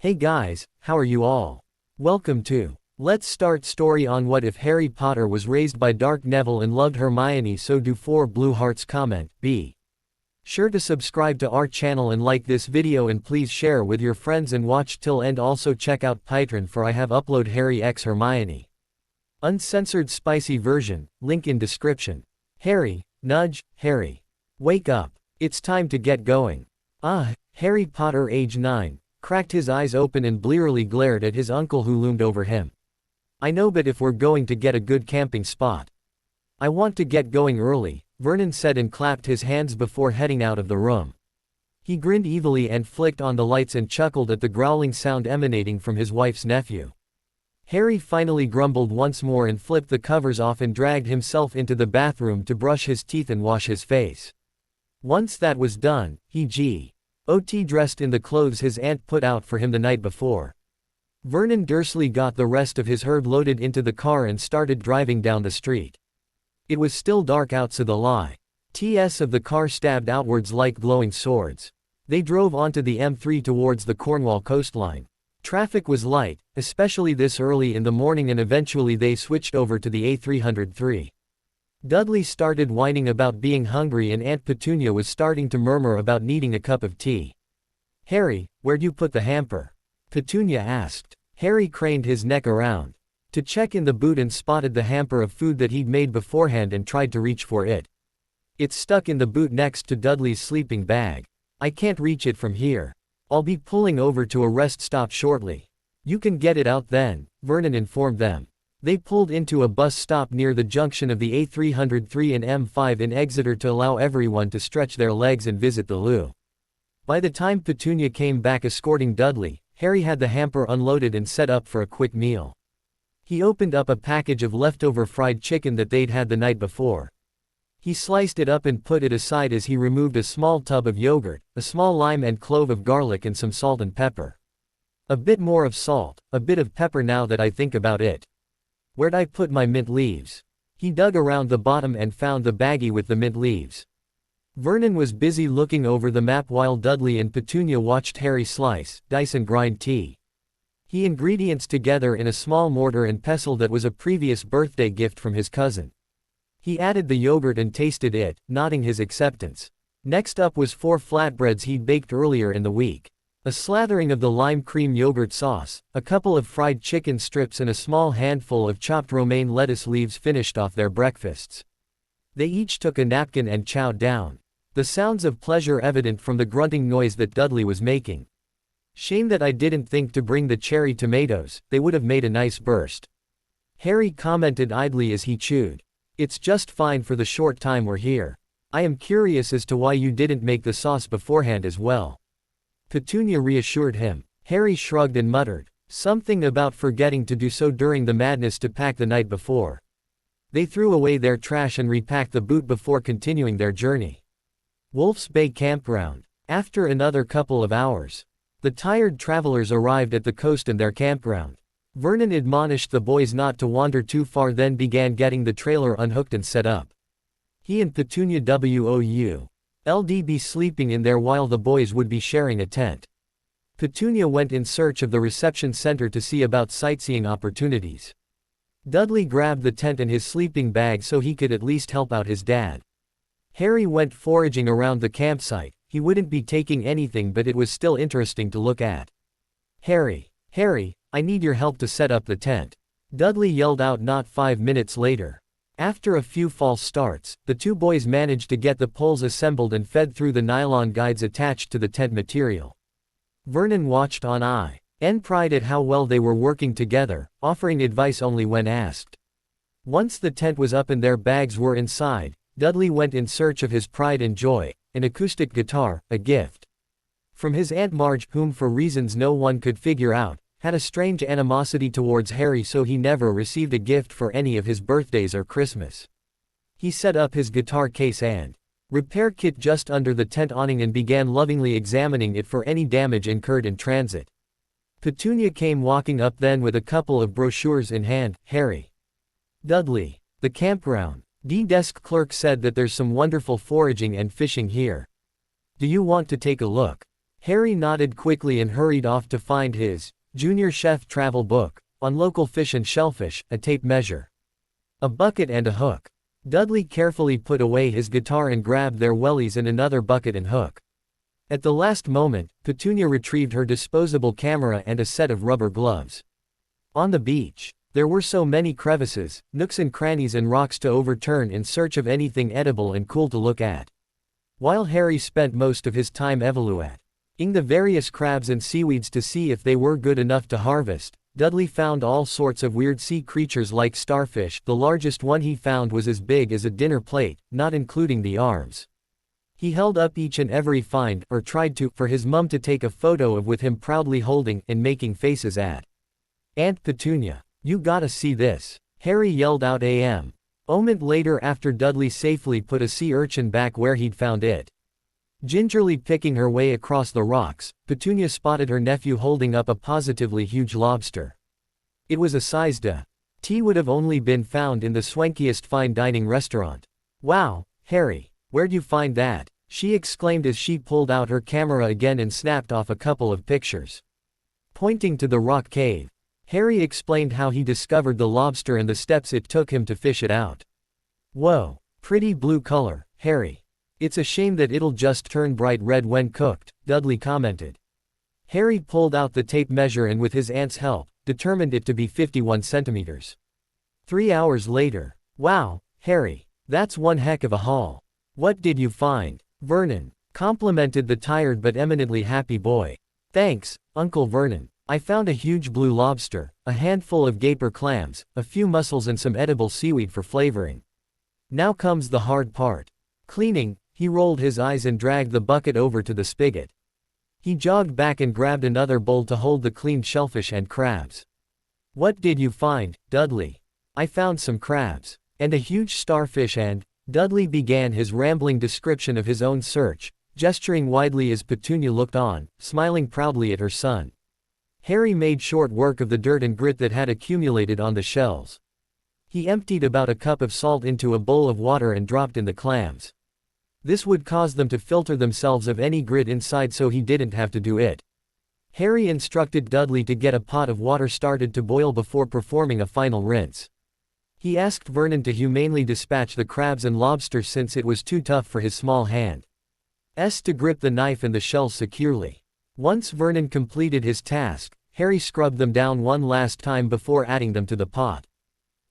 Hey guys, how are you all? Welcome to Let's Start Story on What If Harry Potter was raised by Dark Neville and loved Hermione, so do 4 blue hearts. Comment, be sure to subscribe to our channel and like this video, and please share with your friends and watch till end. Also check out Patreon for I have upload Harry x Hermione uncensored spicy version, link in description. Harry, nudge, Harry. Wake up. It's time to get going. Harry Potter, age 9, cracked his eyes open and blearily glared at his uncle who loomed over him. I know, but if we're going to get a good camping spot. I want to get going early, Vernon said and clapped his hands before heading out of the room. He grinned evilly and flicked on the lights and chuckled at the growling sound emanating from his wife's nephew. Harry finally grumbled once more and flipped the covers off and dragged himself into the bathroom to brush his teeth and wash his face. Once that was done, he got dressed in the clothes his aunt put out for him the night before. Vernon Dursley got the rest of his herd loaded into the car and started driving down the street. It was still dark out, so the lights of the car stabbed outwards like glowing swords. They drove onto the M3 towards the Cornwall coastline. Traffic was light, especially this early in the morning, and eventually they switched over to the A303. Dudley started whining about being hungry and Aunt Petunia was starting to murmur about needing a cup of tea. "Harry, where'd you put the hamper?" Petunia asked. Harry craned his neck around to check in the boot and spotted the hamper of food that he'd made beforehand and tried to reach for it. "It's stuck in the boot next to Dudley's sleeping bag. I can't reach it from here. I'll be pulling over to a rest stop shortly. You can get it out then," Vernon informed them. They pulled into a bus stop near the junction of the A303 and M5 in Exeter to allow everyone to stretch their legs and visit the loo. By the time Petunia came back escorting Dudley, Harry had the hamper unloaded and set up for a quick meal. He opened up a package of leftover fried chicken that they'd had the night before. He sliced it up and put it aside as he removed a small tub of yogurt, a small lime and clove of garlic, and some salt and pepper. "A bit more of salt, a bit of pepper now that I think about it. Where'd I put my mint leaves?" He dug around the bottom and found the baggie with the mint leaves. Vernon was busy looking over the map while Dudley and Petunia watched Harry slice, dice and grind tea. He ingredients together in a small mortar and pestle that was a previous birthday gift from his cousin. He added the yogurt and tasted it, nodding his acceptance. Next up was 4 flatbreads he'd baked earlier in the week. A slathering of the lime cream yogurt sauce, a couple of fried chicken strips and a small handful of chopped romaine lettuce leaves finished off their breakfasts. They each took a napkin and chowed down. The sounds of pleasure evident from the grunting noise that Dudley was making. "Shame that I didn't think to bring the cherry tomatoes, they would have made a nice burst," Harry commented idly as he chewed. "It's just fine for the short time we're here. I am curious as to why you didn't make the sauce beforehand as well," Petunia reassured him. Harry shrugged and muttered something about forgetting to do so during the madness to pack the night before. They threw away their trash and repacked the boot before continuing their journey. Wolf's Bay Campground. After another couple of hours, the tired travelers arrived at the coast and their campground. Vernon admonished the boys not to wander too far, then began getting the trailer unhooked and set up. He and Petunia would be sleeping in there while the boys would be sharing a tent. Petunia went in search of the reception center to see about sightseeing opportunities. Dudley grabbed the tent and his sleeping bag so he could at least help out his dad. Harry went foraging around the campsite. He wouldn't be taking anything, but it was still interesting to look at. Harry, I need your help to set up the tent," Dudley yelled out not 5 minutes later. After a few false starts, the 2 boys managed to get the poles assembled and fed through the nylon guides attached to the tent material. Vernon watched in pride at how well they were working together, offering advice only when asked. Once the tent was up and their bags were inside, Dudley went in search of his pride and joy, an acoustic guitar, a gift from his Aunt Marge, whom for reasons no one could figure out, had a strange animosity towards Harry, so he never received a gift for any of his birthdays or Christmas. He set up his guitar case and repair kit just under the tent awning and began lovingly examining it for any damage incurred in transit. Petunia came walking up then with a couple of brochures in hand. "Harry, Dudley, the campground. Desk clerk said that there's some wonderful foraging and fishing here. Do you want to take a look?" Harry nodded quickly and hurried off to find his junior chef travel book on local fish and shellfish, a tape measure, a bucket and a hook. Dudley carefully put away his guitar and grabbed their wellies and another bucket and hook. At the last moment, Petunia retrieved her disposable camera and a set of rubber gloves. On the beach, there were so many crevices, nooks and crannies and rocks to overturn in search of anything edible and cool to look at. While Harry spent most of his time evaluating the various crabs and seaweeds to see if they were good enough to harvest, Dudley found all sorts of weird sea creatures like starfish. The largest one he found was as big as a dinner plate, not including the arms. He held up each and every find, or tried to, for his mum to take a photo of with him proudly holding and making faces at Aunt Petunia. "You gotta see this," Harry yelled out a moment later after Dudley safely put a sea urchin back where he'd found it. Gingerly picking her way across the rocks, Petunia spotted her nephew holding up a positively huge lobster. It was a size T would have only been found in the swankiest fine dining restaurant. "Wow, Harry, where'd you find that?" she exclaimed as she pulled out her camera again and snapped off a couple of pictures. Pointing to the rock cave, Harry explained how he discovered the lobster and the steps it took him to fish it out. "Whoa, pretty blue color, Harry. It's a shame that it'll just turn bright red when cooked," Dudley commented. Harry pulled out the tape measure and with his aunt's help, determined it to be 51 centimeters. 3 hours later. "Wow, Harry, that's one heck of a haul. What did you find?" Vernon complimented the tired but eminently happy boy. "Thanks, Uncle Vernon. I found a huge blue lobster, a handful of gaper clams, a few mussels and some edible seaweed for flavoring. Now comes the hard part. Cleaning." He rolled his eyes and dragged the bucket over to the spigot. He jogged back and grabbed another bowl to hold the cleaned shellfish and crabs. "What did you find, Dudley?" "I found some crabs. And a huge starfish and—" Dudley began his rambling description of his own search, gesturing widely as Petunia looked on, smiling proudly at her son. Harry made short work of the dirt and grit that had accumulated on the shells. He emptied about a cup of salt into a bowl of water and dropped in the clams. This would cause them to filter themselves of any grit inside so he didn't have to do it. Harry instructed Dudley to get a pot of water started to boil before performing a final rinse. He asked Vernon to humanely dispatch the crabs and lobsters since it was too tough for his small hands to grip the knife and the shells securely. Once Vernon completed his task, Harry scrubbed them down one last time before adding them to the pot.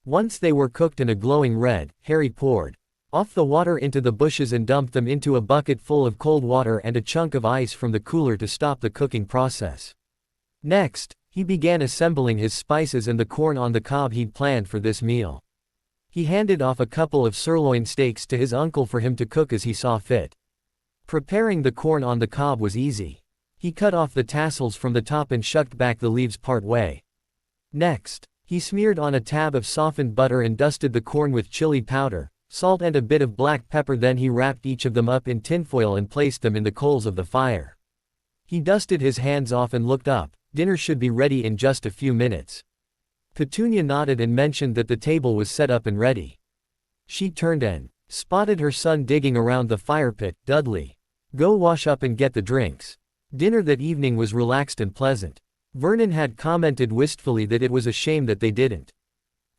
Once they were cooked in a glowing red, Harry poured off the water into the bushes and dumped them into a bucket full of cold water and a chunk of ice from the cooler to stop the cooking process. Next, he began assembling his spices and the corn on the cob he'd planned for this meal. He handed off a couple of sirloin steaks to his uncle for him to cook as he saw fit. Preparing the corn on the cob was easy. He cut off the tassels from the top and shucked back the leaves part way. Next, he smeared on a tab of softened butter and dusted the corn with chili powder, salt and a bit of black pepper. Then he wrapped each of them up in tinfoil and placed them in the coals of the fire. He dusted his hands off and looked up. Dinner should be ready in just a few minutes. Petunia nodded and mentioned that the table was set up and ready. She turned and spotted her son digging around the fire pit. "Dudley, go wash up and get the drinks." Dinner that evening was relaxed and pleasant. Vernon had commented wistfully that it was a shame that they didn't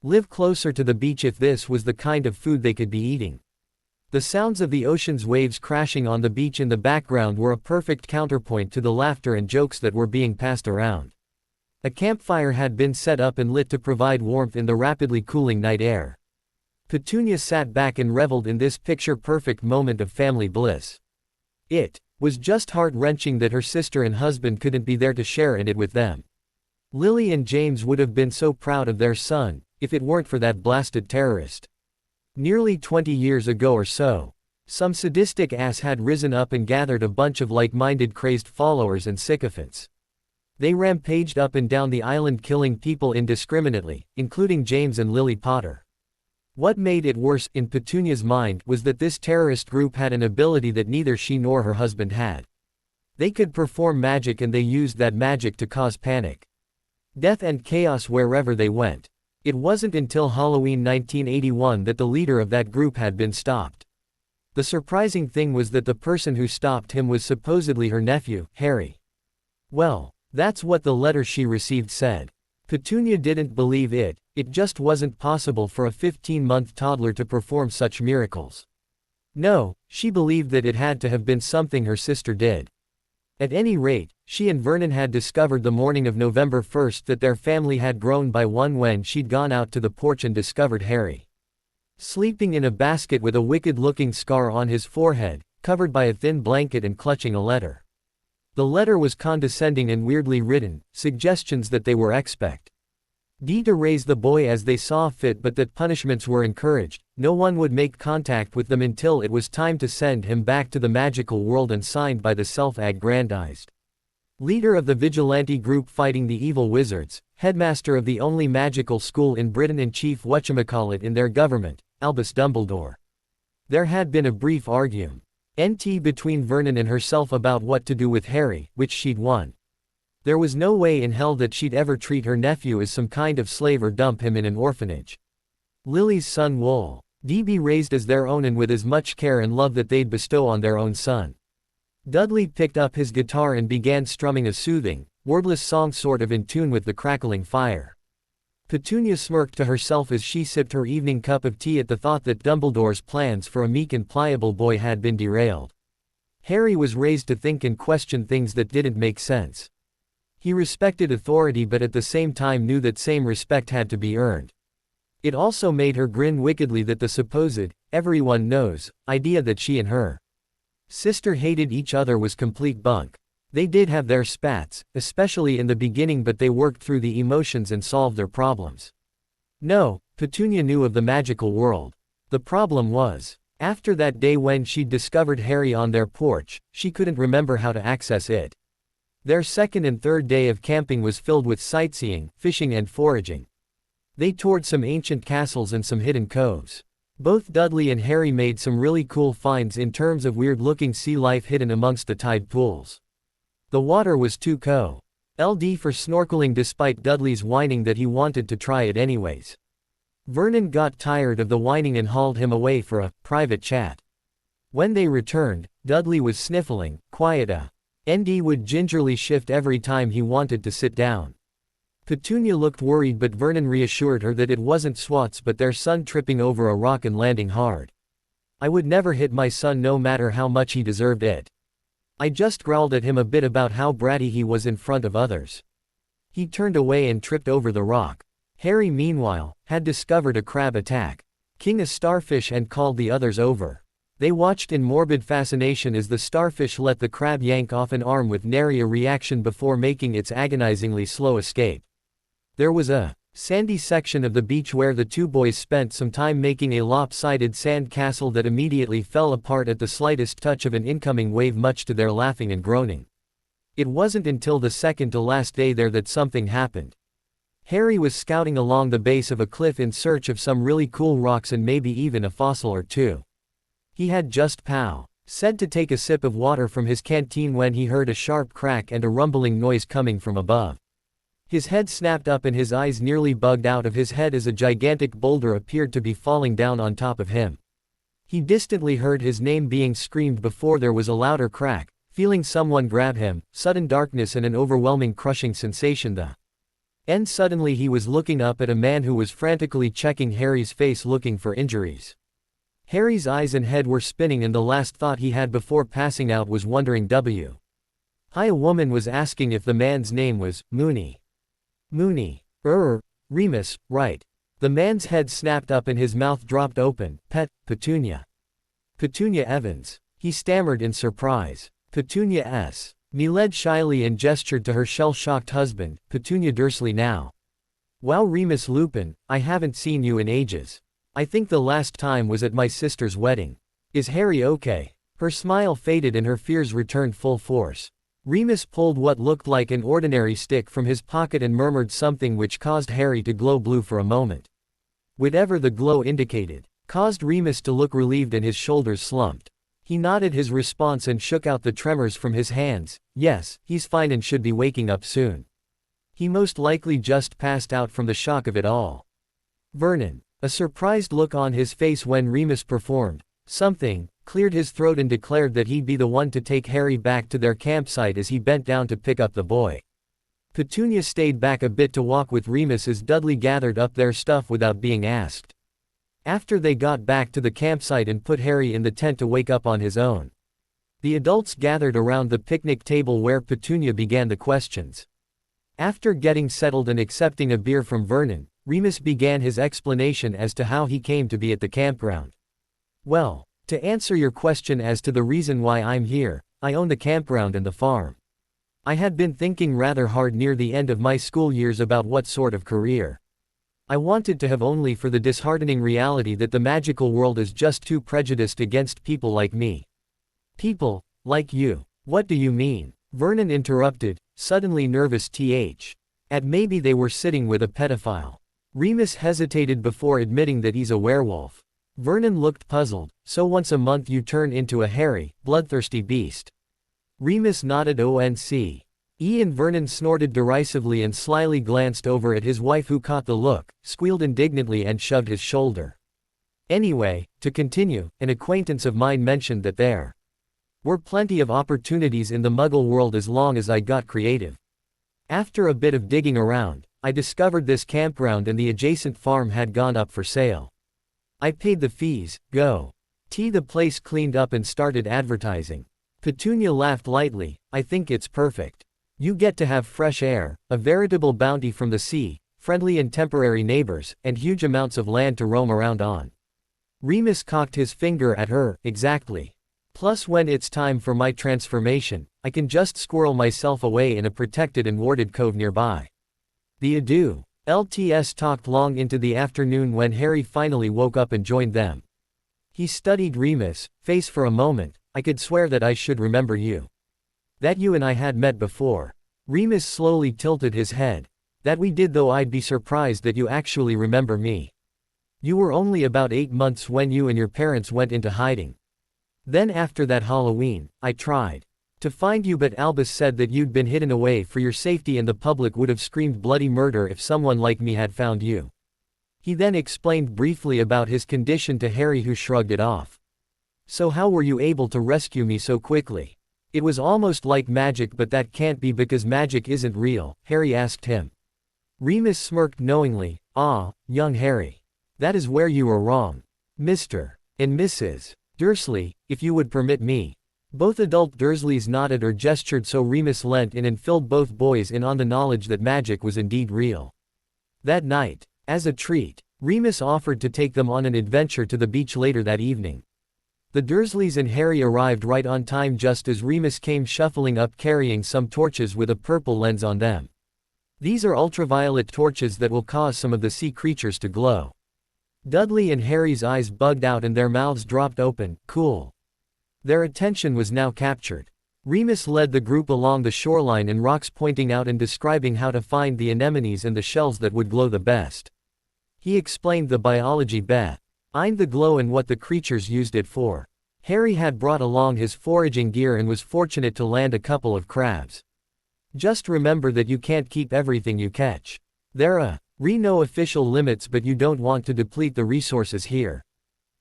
live closer to the beach if this was the kind of food they could be eating. The sounds of the ocean's waves crashing on the beach in the background were a perfect counterpoint to the laughter and jokes that were being passed around. A campfire had been set up and lit to provide warmth in the rapidly cooling night air. Petunia sat back and reveled in this picture-perfect moment of family bliss. It was just heart-wrenching that her sister and husband couldn't be there to share in it with them. Lily and James would have been so proud of their son, if it weren't for that blasted terrorist. Nearly 20 years ago or so, some sadistic ass had risen up and gathered a bunch of like-minded crazed followers and sycophants. They rampaged up and down the island killing people indiscriminately, including James and Lily Potter. What made it worse, in Petunia's mind, was that this terrorist group had an ability that neither she nor her husband had. They could perform magic, and they used that magic to cause panic, death and chaos wherever they went. It wasn't until Halloween 1981 that the leader of that group had been stopped. The surprising thing was that the person who stopped him was supposedly her nephew, Harry. Well, that's what the letter she received said. Petunia didn't believe it just wasn't possible for a 15-month toddler to perform such miracles. No, she believed that it had to have been something her sister did. At any rate, she and Vernon had discovered the morning of November 1st that their family had grown by one when she'd gone out to the porch and discovered Harry sleeping in a basket with a wicked-looking scar on his forehead, covered by a thin blanket and clutching a letter. The letter was condescending and weirdly written, suggestions that they were expect to raise the boy as they saw fit but that punishments were encouraged. No one would make contact with them until it was time to send him back to the magical world, and signed by the self-aggrandized leader of the vigilante group fighting the evil wizards, headmaster of the only magical school in Britain and chief whatchamacallit in their government, Albus Dumbledore. There had been a brief argument between Vernon and herself about what to do with Harry, which she'd won. There was no way in hell that she'd ever treat her nephew as some kind of slave or dump him in an orphanage. Lily's son would be raised as their own and with as much care and love that they'd bestow on their own son. Dudley picked up his guitar and began strumming a soothing, wordless song sort of in tune with the crackling fire. Petunia smirked to herself as she sipped her evening cup of tea at the thought that Dumbledore's plans for a meek and pliable boy had been derailed. Harry was raised to think and question things that didn't make sense. He respected authority but at the same time knew that same respect had to be earned. It also made her grin wickedly that the supposed, everyone knows, idea that she and her sister hated each other was complete bunk. They did have their spats, especially in the beginning, but they worked through the emotions and solved their problems. No, Petunia knew of the magical world. The problem was, after that day when she'd discovered Harry on their porch, she couldn't remember how to access it. Their second and third day of camping was filled with sightseeing, fishing and foraging. They toured some ancient castles and some hidden coves. Both Dudley and Harry made some really cool finds in terms of weird-looking sea life hidden amongst the tide pools. The water was too cold for snorkeling despite Dudley's whining that he wanted to try it anyways. Vernon got tired of the whining and hauled him away for a private chat. When they returned, Dudley was sniffling, quiet and would gingerly shift every time he wanted to sit down. Petunia looked worried but Vernon reassured her that it wasn't swats but their son tripping over a rock and landing hard. I would never hit my son no matter how much he deserved it. I just growled at him a bit about how bratty he was in front of others. He turned away and tripped over the rock. Harry meanwhile, had discovered a crab attack king a starfish and called the others over. They watched in morbid fascination as the starfish let the crab yank off an arm with nary a reaction before making its agonizingly slow escape. There was a sandy section of the beach where the two boys spent some time making a lopsided sand castle that immediately fell apart at the slightest touch of an incoming wave, much to their laughing and groaning. It wasn't until the second to last day there that something happened. Harry was scouting along the base of a cliff in search of some really cool rocks and maybe even a fossil or two. He had just said to take a sip of water from his canteen when he heard a sharp crack and a rumbling noise coming from above. His head snapped up and his eyes nearly bugged out of his head as a gigantic boulder appeared to be falling down on top of him. He distantly heard his name being screamed before there was a louder crack, feeling someone grab him, sudden darkness and an overwhelming crushing sensation and suddenly he was looking up at a man who was frantically checking Harry's face looking for injuries. Harry's eyes and head were spinning and the last thought he had before passing out was wondering why a woman was asking if the man's name was Mooney. Mooney. Remus, right. The man's head snapped up and his mouth dropped open. Petunia. Petunia Evans. He stammered in surprise. Petunia S. Me led shyly and gestured to her shell-shocked husband, Petunia Dursley now. Wow, Remus Lupin, I haven't seen you in ages. I think the last time was at my sister's wedding. Is Harry okay? Her smile faded and her fears returned full force. Remus pulled what looked like an ordinary stick from his pocket and murmured something which caused Harry to glow blue for a moment. Whatever the glow indicated, caused Remus to look relieved and his shoulders slumped. He nodded his response and shook out the tremors from his hands. Yes, he's fine and should be waking up soon. He most likely just passed out from the shock of it all. Vernon. A surprised look on his face when Remus performed something cleared his throat and declared that he'd be the one to take Harry back to their campsite as he bent down to pick up the boy. Petunia stayed back a bit to walk with Remus as Dudley gathered up their stuff without being asked. After they got back to the campsite and put Harry in the tent to wake up on his own, the adults gathered around the picnic table where Petunia began the questions. After getting settled and accepting a beer from Vernon, Remus began his explanation as to how he came to be at the campground. "Well, to answer your question as to the reason why I'm here, I own the campground and the farm. I had been thinking rather hard near the end of my school years about what sort of career I wanted to have, only for the disheartening reality that the magical world is just too prejudiced against people like me." "People like you? What do you mean?" Vernon interrupted, suddenly nervous at maybe they were sitting with a pedophile. Remus hesitated before admitting that he's a werewolf. Vernon looked puzzled. "So once a month you turn into a hairy, bloodthirsty beast?" Remus nodded once. And Vernon snorted derisively and slyly glanced over at his wife, who caught the look, squealed indignantly and shoved his shoulder. "Anyway, to continue, an acquaintance of mine mentioned that there were plenty of opportunities in the Muggle world as long as I got creative. After a bit of digging around, I discovered this campground and the adjacent farm had gone up for sale. I paid the fees, the place cleaned up and started advertising." Petunia laughed lightly. "I think it's perfect. You get to have fresh air, a veritable bounty from the sea, friendly and temporary neighbors, and huge amounts of land to roam around on." Remus cocked his finger at her. "Exactly. Plus when it's time for my transformation, I can just squirrel myself away in a protected and warded cove nearby." The adults talked long into the afternoon when Harry finally woke up and joined them. He studied Remus' face for a moment. "I could swear that I should remember you. That you and I had met before." Remus slowly tilted his head. "That we did, though I'd be surprised that you actually remember me. You were only about 8 months when you and your parents went into hiding. Then after that Halloween, I tried to find you, but Albus said that you'd been hidden away for your safety and the public would have screamed bloody murder if someone like me had found you." He then explained briefly about his condition to Harry, who shrugged it off. "So how were you able to rescue me so quickly? It was almost like magic, but that can't be because magic isn't real," Harry asked him. Remus smirked knowingly. "Ah, young Harry. That is where you are wrong. Mr. and Mrs. Dursley, if you would permit me." Both adult Dursleys nodded or gestured, so Remus leant in and filled both boys in on the knowledge that magic was indeed real. That night, as a treat, Remus offered to take them on an adventure to the beach later that evening. The Dursleys and Harry arrived right on time just as Remus came shuffling up carrying some torches with a purple lens on them. "These are ultraviolet torches that will cause some of the sea creatures to glow." Dudley and Harry's eyes bugged out and their mouths dropped open. "Cool." Their attention was now captured. Remus led the group along the shoreline and rocks, pointing out and describing how to find the anemones and the shells that would glow the best. He explained the biology behind the glow and what the creatures used it for. Harry had brought along his foraging gear and was fortunate to land a couple of crabs. "Just remember that you can't keep everything you catch. There are no official limits, but you don't want to deplete the resources here.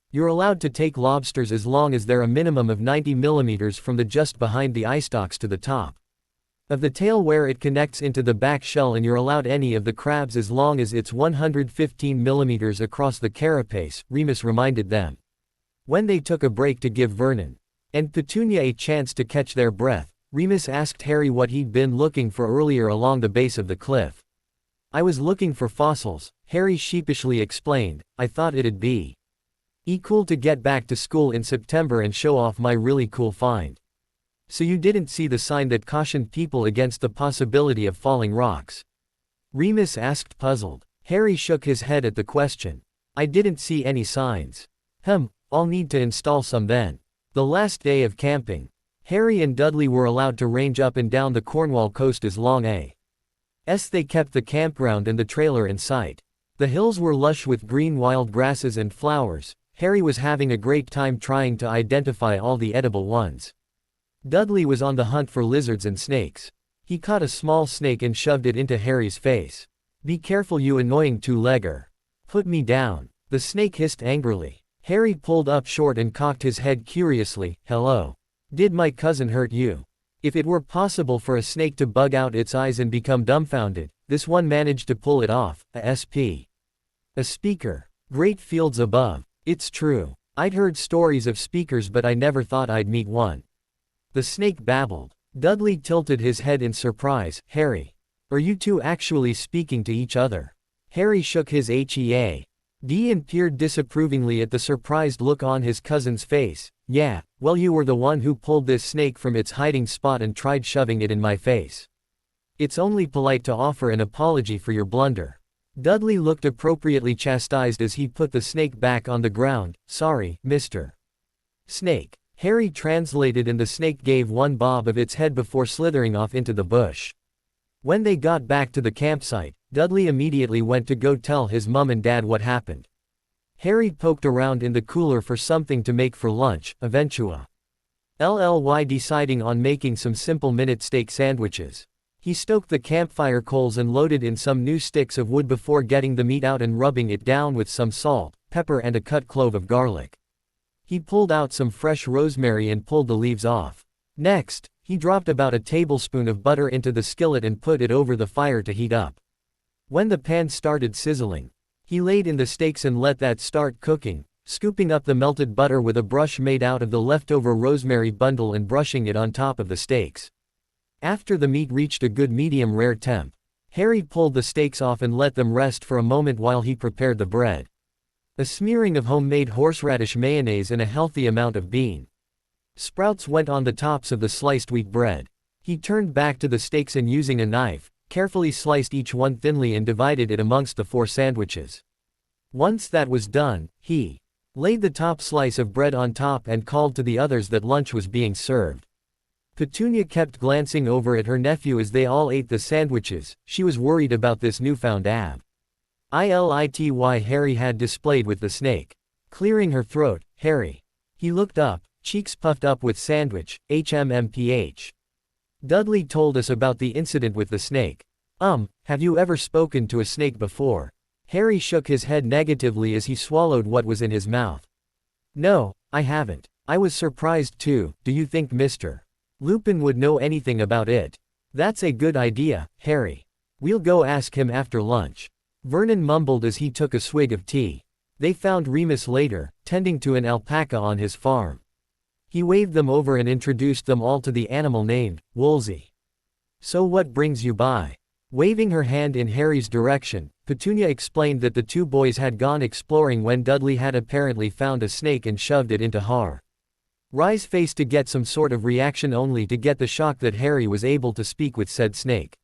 You're allowed to take lobsters as long as they're a minimum of 90 mm from the just behind the eye stalks to the top of the tail where it connects into the back shell, and you're allowed any of the crabs as long as it's 115 mm across the carapace," Remus reminded them. When they took a break to give Vernon and Petunia a chance to catch their breath, Remus asked Harry what he'd been looking for earlier along the base of the cliff. "I was looking for fossils," Harry sheepishly explained. "I thought it'd be cool to get back to school in September and show off my really cool find." "So you didn't see the sign that cautioned people against the possibility of falling rocks?" Remus asked, puzzled. Harry shook his head at the question. "I didn't see any signs." I'll need to install some then." The last day of camping, Harry and Dudley were allowed to range up and down the Cornwall coast as long as they kept the campground and the trailer in sight. The hills were lush with green wild grasses and flowers. Harry was having a great time trying to identify all the edible ones. Dudley was on the hunt for lizards and snakes. He caught a small snake and shoved it into Harry's face. "Be careful, you annoying two-legger. Put me down." The snake hissed angrily. Harry pulled up short and cocked his head curiously. Hello. Did my cousin hurt you? If it were possible for a snake to bug out its eyes and become dumbfounded, this one managed to pull it off. A SP. A speaker. Great fields above. It's true. I'd heard stories of speakers but I never thought I'd meet one. The snake babbled. Dudley tilted his head in surprise. Harry. Are you two actually speaking to each other? Harry shook his head and peered disapprovingly at the surprised look on his cousin's face. Yeah, well you were the one who pulled this snake from its hiding spot and tried shoving it in my face. It's only polite to offer an apology for your blunder. Dudley looked appropriately chastised as he put the snake back on the ground. Sorry, Mr. Snake. Harry translated and the snake gave one bob of its head before slithering off into the bush. When they got back to the campsite, Dudley immediately went to go tell his mum and dad what happened. Harry poked around in the cooler for something to make for lunch, eventually deciding on making some simple minute steak sandwiches. He stoked the campfire coals and loaded in some new sticks of wood before getting the meat out and rubbing it down with some salt, pepper and a cut clove of garlic. He pulled out some fresh rosemary and pulled the leaves off. Next, he dropped about a tablespoon of butter into the skillet and put it over the fire to heat up. When the pan started sizzling, he laid in the steaks and let that start cooking, scooping up the melted butter with a brush made out of the leftover rosemary bundle and brushing it on top of the steaks. After the meat reached a good medium rare temp, Harry pulled the steaks off and let them rest for a moment while he prepared the bread. A smearing of homemade horseradish mayonnaise and a healthy amount of bean sprouts went on the tops of the sliced wheat bread. He turned back to the steaks and using a knife, carefully sliced each one thinly and divided it amongst the 4 sandwiches. Once that was done, he laid the top slice of bread on top and called to the others that lunch was being served. Petunia kept glancing over at her nephew as they all ate the sandwiches. She was worried about this newfound ability Harry had displayed with the snake. Clearing her throat, Harry. He looked up, cheeks puffed up with sandwich, HMMPH. Dudley told us about the incident with the snake. Have you ever spoken to a snake before? Harry shook his head negatively as he swallowed what was in his mouth. No, I haven't. I was surprised too. Do you think Mr. Lupin would know anything about it? That's a good idea, Harry. We'll go ask him after lunch. Vernon mumbled as he took a swig of tea. They found Remus later, tending to an alpaca on his farm. He waved them over and introduced them all to the animal named Woolsey. So what brings you by? Waving her hand in Harry's direction, Petunia explained that the 2 boys had gone exploring when Dudley had apparently found a snake and shoved it into Harry's face to get some sort of reaction only to get the shock that Harry was able to speak with said snake.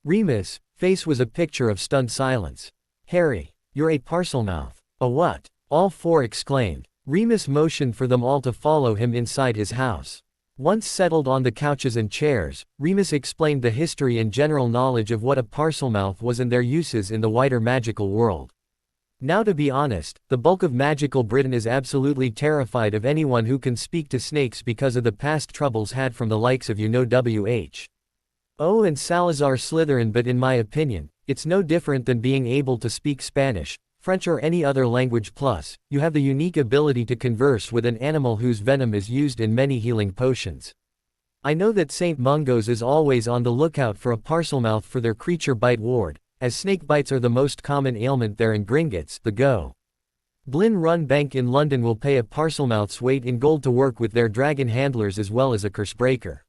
Remus' face was a picture of stunned silence. Harry, you're a parselmouth. A what? All 4 exclaimed. Remus motioned for them all to follow him inside his house. Once settled on the couches and chairs, Remus explained the history and general knowledge of what a parselmouth was and their uses in the wider magical world. Now to be honest, the bulk of magical Britain is absolutely terrified of anyone who can speak to snakes because of the past troubles had from the likes of WHO and Salazar Slytherin, but in my opinion, it's no different than being able to speak Spanish, French or any other language, plus, you have the unique ability to converse with an animal whose venom is used in many healing potions. I know that St. Mungo's is always on the lookout for a parselmouth for their creature bite ward, as snake bites are the most common ailment there in Gringotts. The Goblin Run Bank in London will pay a parselmouth's weight in gold to work with their dragon handlers as well as a cursebreaker.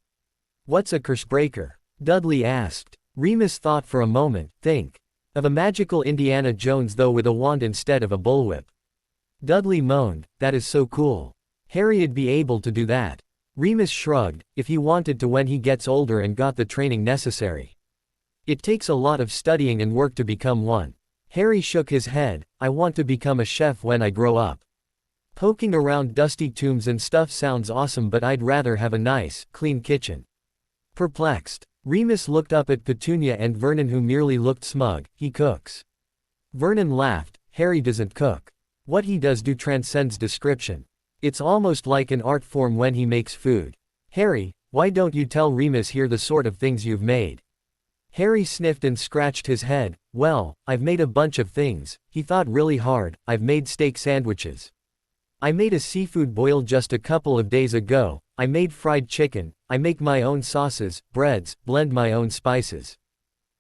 What's a cursebreaker? Dudley asked. Remus thought for a moment. Think of a magical Indiana Jones though with a wand instead of a bullwhip. Dudley moaned, that is so cool. Harry'd be able to do that. Remus shrugged, if he wanted to when he gets older and got the training necessary. It takes a lot of studying and work to become one. Harry shook his head, I want to become a chef when I grow up. Poking around dusty tombs and stuff sounds awesome, but I'd rather have a nice, clean kitchen. Perplexed, Remus looked up at Petunia and Vernon, who merely looked smug. He cooks. Vernon laughed. Harry doesn't cook. What he does do transcends description. It's almost like an art form when he makes food. Harry, why don't you tell Remus here the sort of things you've made? Harry sniffed and scratched his head. Well, I've made a bunch of things. He thought really hard. I've made steak sandwiches. I made a seafood boil just a couple of days ago, I made fried chicken, I make my own sauces, breads, blend my own spices.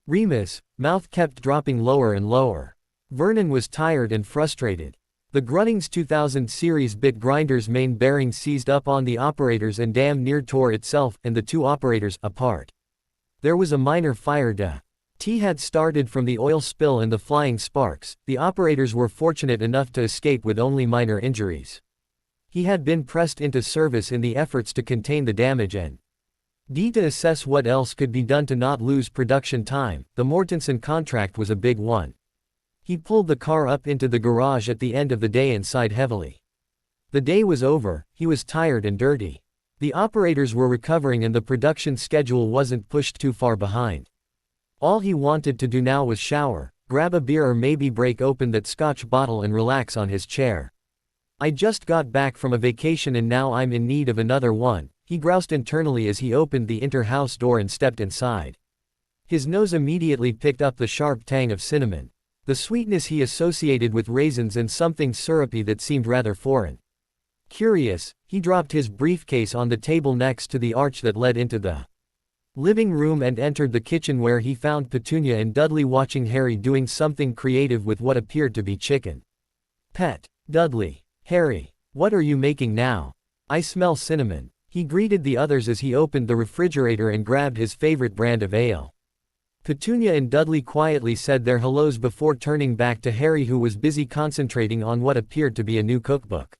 Remus' mouth kept dropping lower and lower. Vernon was tired and frustrated. The Grunnings 2000 series bit grinder's main bearing seized up on the operators and damn near tore itself and the two operators apart. There was a minor fire had started from the oil spill and the flying sparks. The operators were fortunate enough to escape with only minor injuries. He had been pressed into service in the efforts to contain the damage and to assess what else could be done to not lose production time. The Mortensen contract was a big one. He pulled the car up into the garage at the end of the day and sighed heavily. The day was over, he was tired and dirty. The operators were recovering and the production schedule wasn't pushed too far behind. All he wanted to do now was shower, grab a beer or maybe break open that scotch bottle and relax on his chair. I just got back from a vacation and now I'm in need of another one, he groused internally as he opened the inter-house door and stepped inside. His nose immediately picked up the sharp tang of cinnamon. The sweetness he associated with raisins and something syrupy that seemed rather foreign. Curious, he dropped his briefcase on the table next to the arch that led into the living room and entered the kitchen where he found Petunia and Dudley watching Harry doing something creative with what appeared to be chicken. Pet. Dudley. Harry. What are you making now? I smell cinnamon. He greeted the others as he opened the refrigerator and grabbed his favorite brand of ale. Petunia and Dudley quietly said their hellos before turning back to Harry, who was busy concentrating on what appeared to be a new cookbook.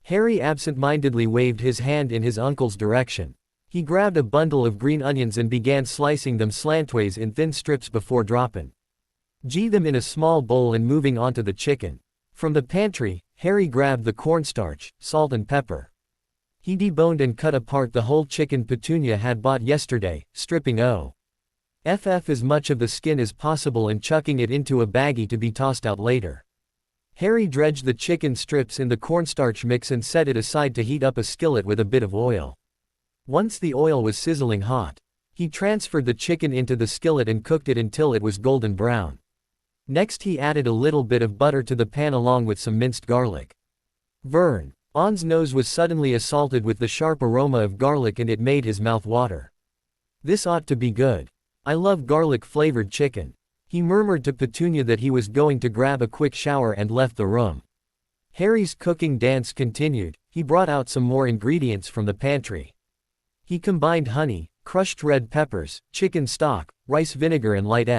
Harry absent-mindedly waved his hand in his uncle's direction. He grabbed a bundle of green onions and began slicing them slantways in thin strips before dropping them in a small bowl and moving on to the chicken. From the pantry, Harry grabbed the cornstarch, salt and pepper. He deboned and cut apart the whole chicken Petunia had bought yesterday, stripping as much of the skin as possible and chucking it into a baggie to be tossed out later. Harry dredged the chicken strips in the cornstarch mix and set it aside to heat up a skillet with a bit of oil. Once the oil was sizzling hot, he transferred the chicken into the skillet and cooked it until it was golden brown. Next he added a little bit of butter to the pan along with some minced garlic. Vernon's nose was suddenly assaulted with the sharp aroma of garlic and it made his mouth water. This ought to be good. I love garlic-flavored chicken. He murmured to Petunia that he was going to grab a quick shower and left the room. Harry's cooking dance continued. He brought out some more ingredients from the pantry. He combined honey, crushed red peppers, chicken stock, rice vinegar and light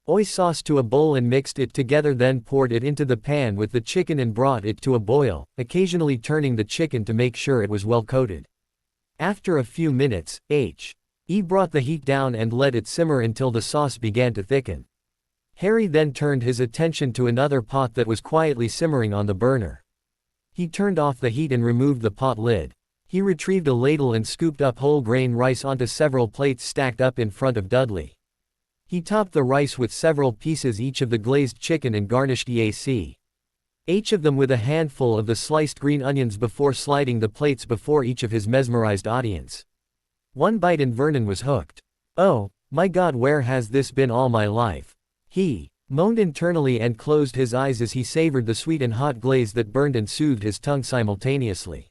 soy sauce to a bowl and mixed it together, then poured it into the pan with the chicken and brought it to a boil, occasionally turning the chicken to make sure it was well coated. After a few minutes, He brought the heat down and let it simmer until the sauce began to thicken. Harry then turned his attention to another pot that was quietly simmering on the burner. He turned off the heat and removed the pot lid. He retrieved a ladle and scooped up whole grain rice onto several plates stacked up in front of Dudley. He topped the rice with several pieces each of the glazed chicken and garnished each of them with a handful of the sliced green onions before sliding the plates before each of his mesmerized audience. One bite and Vernon was hooked. "Oh, my God, where has this been all my life?" He moaned internally and closed his eyes as he savored the sweet and hot glaze that burned and soothed his tongue simultaneously.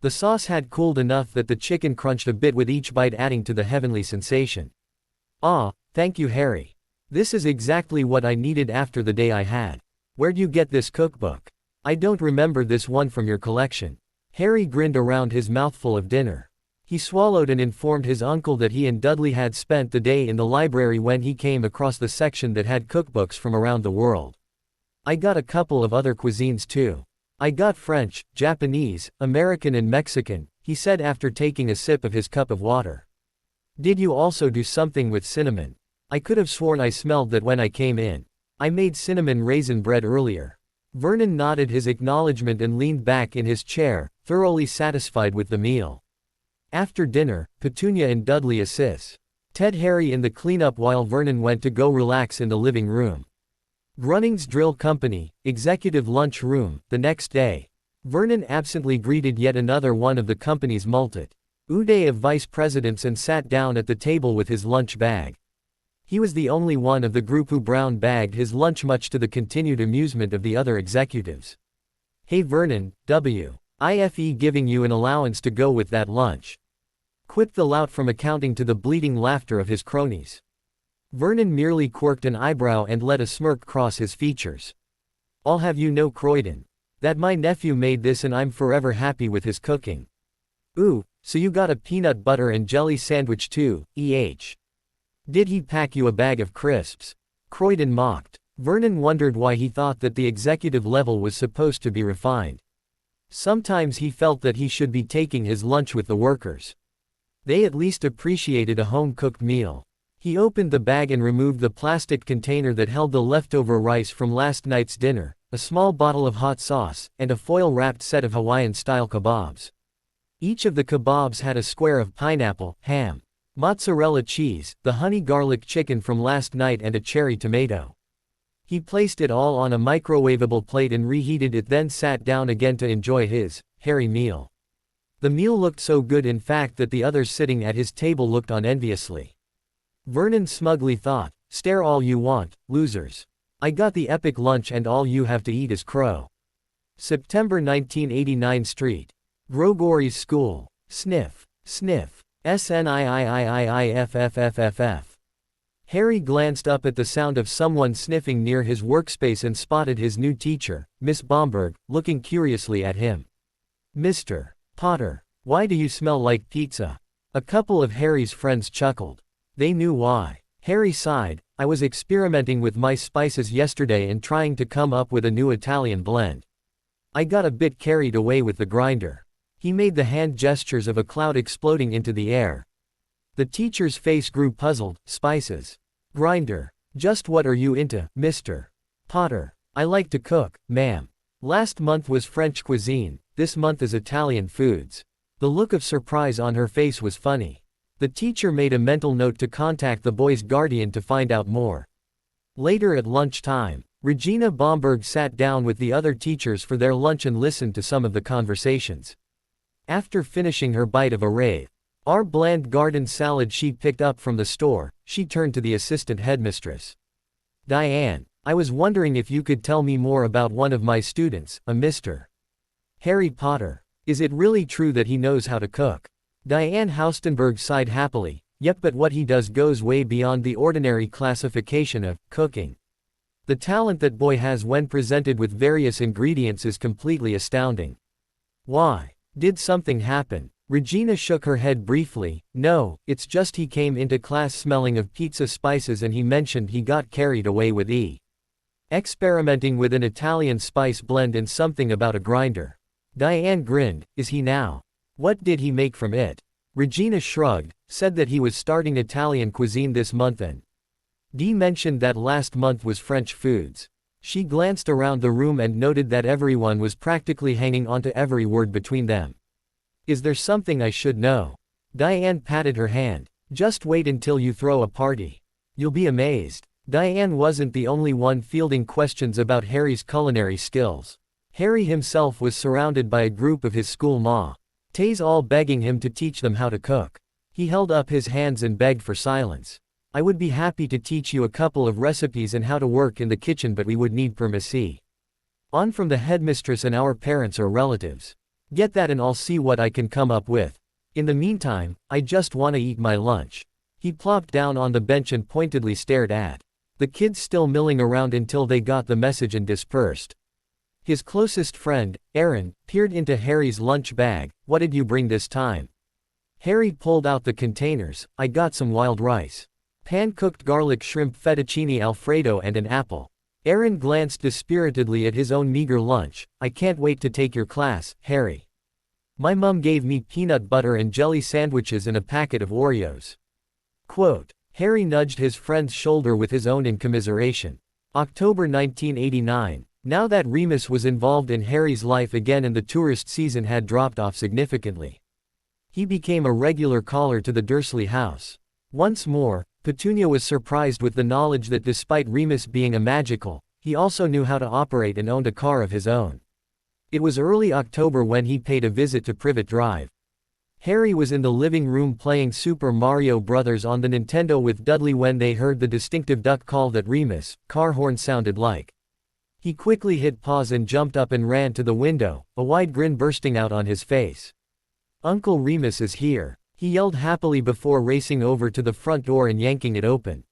The sauce had cooled enough that the chicken crunched a bit with each bite, adding to the heavenly sensation. "Ah, thank you, Harry. This is exactly what I needed after the day I had. Where'd you get this cookbook? I don't remember this one from your collection." Harry grinned around his mouthful of dinner. He swallowed and informed his uncle that he and Dudley had spent the day in the library when he came across the section that had cookbooks from around the world. "I got a couple of other cuisines too. I got French, Japanese, American and Mexican," he said after taking a sip of his cup of water. "Did you also do something with cinnamon? I could have sworn I smelled that when I came in. I made cinnamon raisin bread earlier." Vernon nodded his acknowledgement and leaned back in his chair, thoroughly satisfied with the meal. After dinner, Petunia and Dudley assisted Harry in the cleanup while Vernon went to go relax in the living room. Grunnings Drill Company, Executive Lunch Room. The next day, Vernon absently greeted yet another one of the company's multitude of vice presidents and sat down at the table with his lunch bag. He was the only one of the group who brown bagged his lunch, much to the continued amusement of the other executives. Hey Vernon, W.I.F.E. giving you an allowance to go with that lunch. Quipped the lout from accounting to the bleating laughter of his cronies. Vernon merely quirked an eyebrow and let a smirk cross his features. I'll have you know, Croydon, that my nephew made this and I'm forever happy with his cooking. Ooh, so you got a peanut butter and jelly sandwich too, eh? Did he pack you a bag of crisps? Croydon mocked. Vernon wondered why he thought that the executive level was supposed to be refined. Sometimes he felt that he should be taking his lunch with the workers. They at least appreciated a home-cooked meal. He opened the bag and removed the plastic container that held the leftover rice from last night's dinner, a small bottle of hot sauce, and a foil-wrapped set of Hawaiian-style kebabs. Each of the kebabs had a square of pineapple, ham, mozzarella cheese, the honey garlic chicken from last night and a cherry tomato. He placed it all on a microwavable plate and reheated it, then sat down again to enjoy his hairy meal. The meal looked so good, in fact, that the others sitting at his table looked on enviously. Vernon smugly thought, stare all you want, losers. I got the epic lunch and all you have to eat is crow. September 1989 Street. Gregory's School. Sniff. Sniff. SNIIIIIFFFFF. Harry glanced up at the sound of someone sniffing near his workspace and spotted his new teacher, Miss Bomberg, looking curiously at him. Mr. Potter, why do you smell like pizza? A couple of Harry's friends chuckled. They knew why. Harry sighed, I was experimenting with my spices yesterday and trying to come up with a new Italian blend. I got a bit carried away with the grinder. He made the hand gestures of a cloud exploding into the air. The teacher's face grew puzzled. Spices. Grinder. Just what are you into, Mr. Potter? I like to cook, ma'am. Last month was French cuisine, this month is Italian foods. The look of surprise on her face was funny. The teacher made a mental note to contact the boy's guardian to find out more. Later at lunchtime, Regina Bomberg sat down with the other teachers for their lunch and listened to some of the conversations. After finishing her bite of a our bland garden salad she picked up from the store, she turned to the assistant headmistress. Diane, I was wondering if you could tell me more about one of my students, a Mr. Harry Potter. Is it really true that he knows how to cook? Diane Haustenberg sighed happily. Yep, but what he does goes way beyond the ordinary classification of cooking. The talent that boy has when presented with various ingredients is completely astounding. Why? Did something happen? Regina shook her head briefly. No, it's just he came into class smelling of pizza spices and he mentioned he got carried away with experimenting with an Italian spice blend and something about a grinder. Diane grinned. Is he now? What did he make from it? Regina shrugged, said that he was starting Italian cuisine this month and Dee mentioned that last month was French foods. She glanced around the room and noted that everyone was practically hanging onto every word between them. Is there something I should know? Diane patted her hand. Just wait until you throw a party. You'll be amazed. Diane wasn't the only one fielding questions about Harry's culinary skills. Harry himself was surrounded by a group of his school mates all begging him to teach them how to cook. He held up his hands and begged for silence. I would be happy to teach you a couple of recipes and how to work in the kitchen, but we would need permission on from the headmistress and our parents or relatives. Get that and I'll see what I can come up with. In the meantime, I just want to eat my lunch. He plopped down on the bench and pointedly stared at the kids still milling around until they got the message and dispersed. His closest friend, Aaron, peered into Harry's lunch bag. What did you bring this time? Harry pulled out the containers. I got some wild rice, pan-cooked garlic shrimp fettuccine alfredo and an apple. Aaron glanced dispiritedly at his own meager lunch. I can't wait to take your class, Harry. My mum gave me peanut butter and jelly sandwiches and a packet of Oreos. Quote. Harry nudged his friend's shoulder with his own in commiseration. October 1989. Now that Remus was involved in Harry's life again and the tourist season had dropped off significantly, he became a regular caller to the Dursley house. Once more, Petunia was surprised with the knowledge that despite Remus being a magical, he also knew how to operate and owned a car of his own. It was early October when he paid a visit to Privet Drive. Harry was in the living room playing Super Mario Bros. On the Nintendo with Dudley when they heard the distinctive duck call that Remus' car horn sounded like. He quickly hit pause and jumped up and ran to the window, a wide grin bursting out on his face. Uncle Remus is here, he yelled happily before racing over to the front door and yanking it open.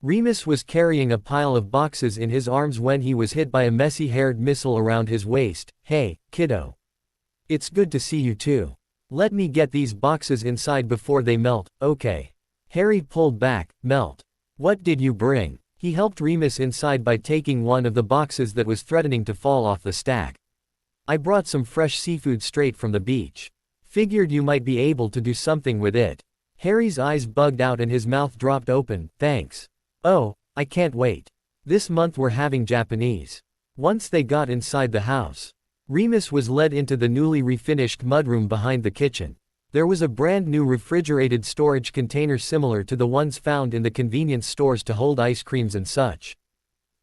Remus was carrying a pile of boxes in his arms when he was hit by a messy-haired missile around his waist. Hey, kiddo. It's good to see you too. Let me get these boxes inside before they melt, okay? Harry pulled back. Melt. What did you bring? He helped Remus inside by taking one of the boxes that was threatening to fall off the stack. I brought some fresh seafood straight from the beach. Figured you might be able to do something with it. Harry's eyes bugged out and his mouth dropped open. Thanks. Oh, I can't wait. This month we're having Japanese. Once they got inside the house, Remus was led into the newly refinished mudroom behind the kitchen. There was a brand new refrigerated storage container similar to the ones found in the convenience stores to hold ice creams and such.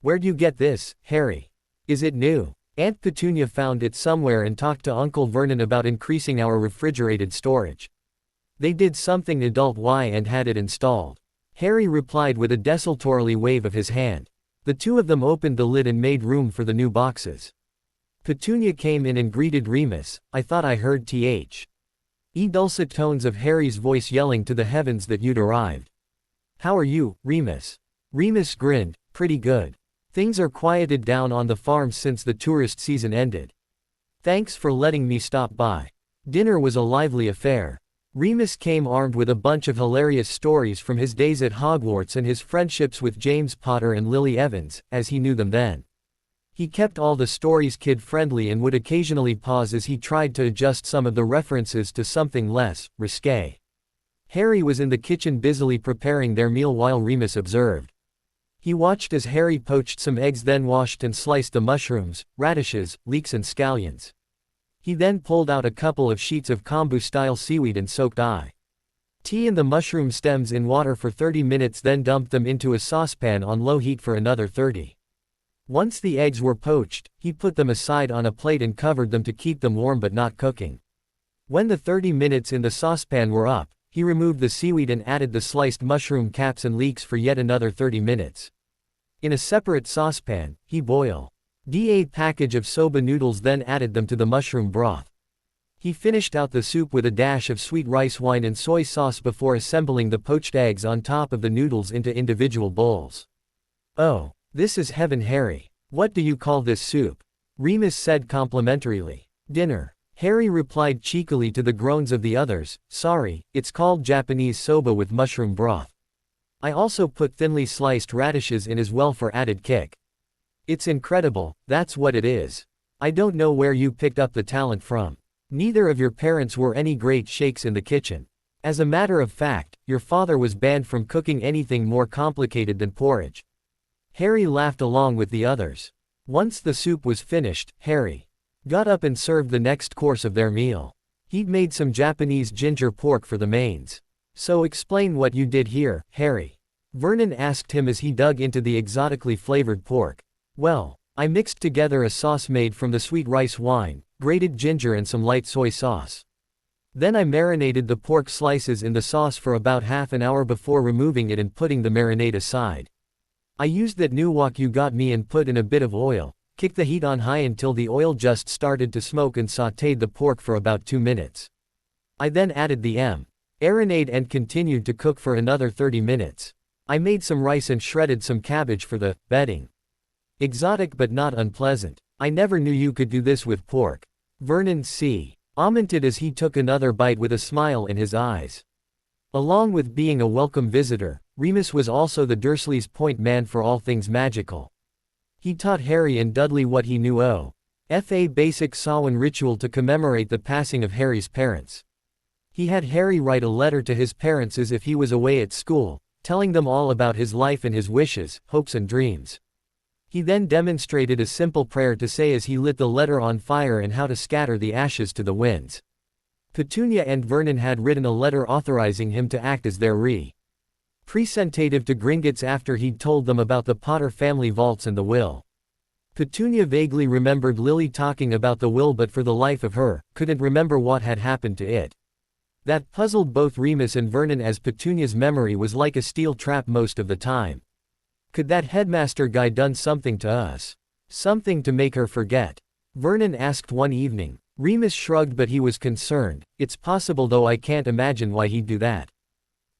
Where'd you get this, Harry? Is it new? Aunt Petunia found it somewhere and talked to Uncle Vernon about increasing our refrigerated storage. They did something adult and had it installed. Harry replied with a desultorily wave of his hand. The two of them opened the lid and made room for the new boxes. Petunia came in and greeted Remus. I thought I heard dulcet tones of Harry's voice yelling to the heavens that you'd arrived. How are you, Remus? Remus grinned. Pretty good. Things are quieted down on the farm since the tourist season ended. Thanks for letting me stop by. Dinner was a lively affair. Remus came armed with a bunch of hilarious stories from his days at Hogwarts and his friendships with James Potter and Lily Evans, as he knew them then. He kept all the stories kid-friendly and would occasionally pause as he tried to adjust some of the references to something less risque. Harry was in the kitchen busily preparing their meal while Remus observed. He watched as Harry poached some eggs, then washed and sliced the mushrooms, radishes, leeks and scallions. He then pulled out a couple of sheets of kombu-style seaweed and soaked tea in the mushroom stems in water for 30 minutes, then dumped them into a saucepan on low heat for another 30. Once the eggs were poached, he put them aside on a plate and covered them to keep them warm but not cooking. When the 30 minutes in the saucepan were up, he removed the seaweed and added the sliced mushroom caps and leeks for yet another 30 minutes. In a separate saucepan, he boiled a package of soba noodles, then added them to the mushroom broth. He finished out the soup with a dash of sweet rice wine and soy sauce before assembling the poached eggs on top of the noodles into individual bowls. Oh, this is heaven, Harry. What do you call this soup? Remus said complimentarily. Dinner. Harry replied cheekily to the groans of the others. Sorry, it's called Japanese soba with mushroom broth. I also put thinly sliced radishes in as well for added kick. It's incredible, that's what it is. I don't know where you picked up the talent from. Neither of your parents were any great shakes in the kitchen. As a matter of fact, your father was banned from cooking anything more complicated than porridge. Harry laughed along with the others. Once the soup was finished, Harry got up and served the next course of their meal. He'd made some Japanese ginger pork for the mains. So explain what you did here, Harry. Vernon asked him as he dug into the exotically flavored pork. Well, I mixed together a sauce made from the sweet rice wine, grated ginger and some light soy sauce. Then I marinated the pork slices in the sauce for about half an hour before removing it and putting the marinade aside. I used that new wok you got me and put in a bit of oil, kicked the heat on high until the oil just started to smoke and sautéed the pork for about 2 minutes. I then added the marinade and continued to cook for another 30 minutes. I made some rice and shredded some cabbage for the bedding. Exotic but not unpleasant. I never knew you could do this with pork. Vernon commented as he took another bite with a smile in his eyes. Along with being a welcome visitor, Remus was also the Dursleys' point man for all things magical. He taught Harry and Dudley what he knew of a basic Samhain ritual to commemorate the passing of Harry's parents. He had Harry write a letter to his parents as if he was away at school, telling them all about his life and his wishes, hopes and dreams. He then demonstrated a simple prayer to say as he lit the letter on fire and how to scatter the ashes to the winds. Petunia and Vernon had written a letter authorizing him to act as their representative to Gringotts after he'd told them about the Potter family vaults and the will. Petunia vaguely remembered Lily talking about the will but for the life of her, couldn't remember what had happened to it. That puzzled both Remus and Vernon as Petunia's memory was like a steel trap most of the time. Could that headmaster guy done something to us? Something to make her forget? Vernon asked one evening. Remus shrugged, but he was concerned. It's possible, though I can't imagine why he'd do that.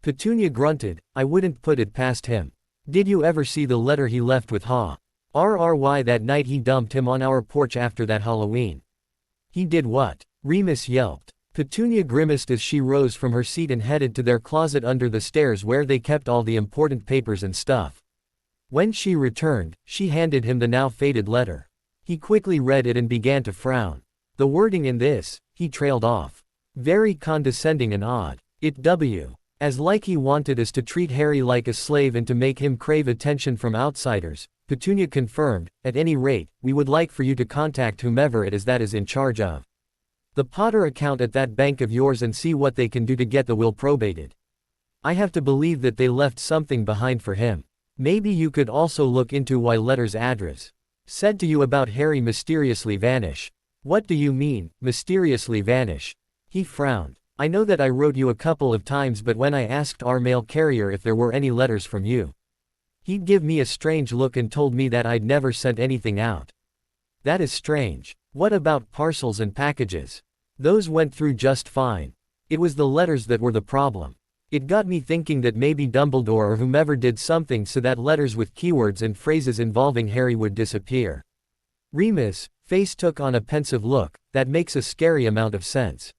Petunia grunted. I wouldn't put it past him. Did you ever see the letter he left with Rry that night he dumped him on our porch after that Halloween? He did what? Remus yelped. Petunia grimaced as she rose from her seat and headed to their closet under the stairs where they kept all the important papers and stuff. When she returned, she handed him the now faded letter. He quickly read it and began to frown. The wording in this, he trailed off. Very condescending and odd. As like he wanted us to treat Harry like a slave and to make him crave attention from outsiders, Petunia confirmed. At any rate, we would like for you to contact whomever it is that is in charge of the Potter account at that bank of yours and see what they can do to get the will probated. I have to believe that they left something behind for him. Maybe you could also look into why letters address said to you about Harry mysteriously vanish. What do you mean, mysteriously vanish? He frowned. I know that I wrote you a couple of times, but when I asked our mail carrier if there were any letters from you, he'd give me a strange look and told me that I'd never sent anything out. That is strange. What about parcels and packages? Those went through just fine. It was the letters that were the problem. It got me thinking that maybe Dumbledore or whomever did something so that letters with keywords and phrases involving Harry would disappear. Remus' face took on a pensive look. That makes a scary amount of sense.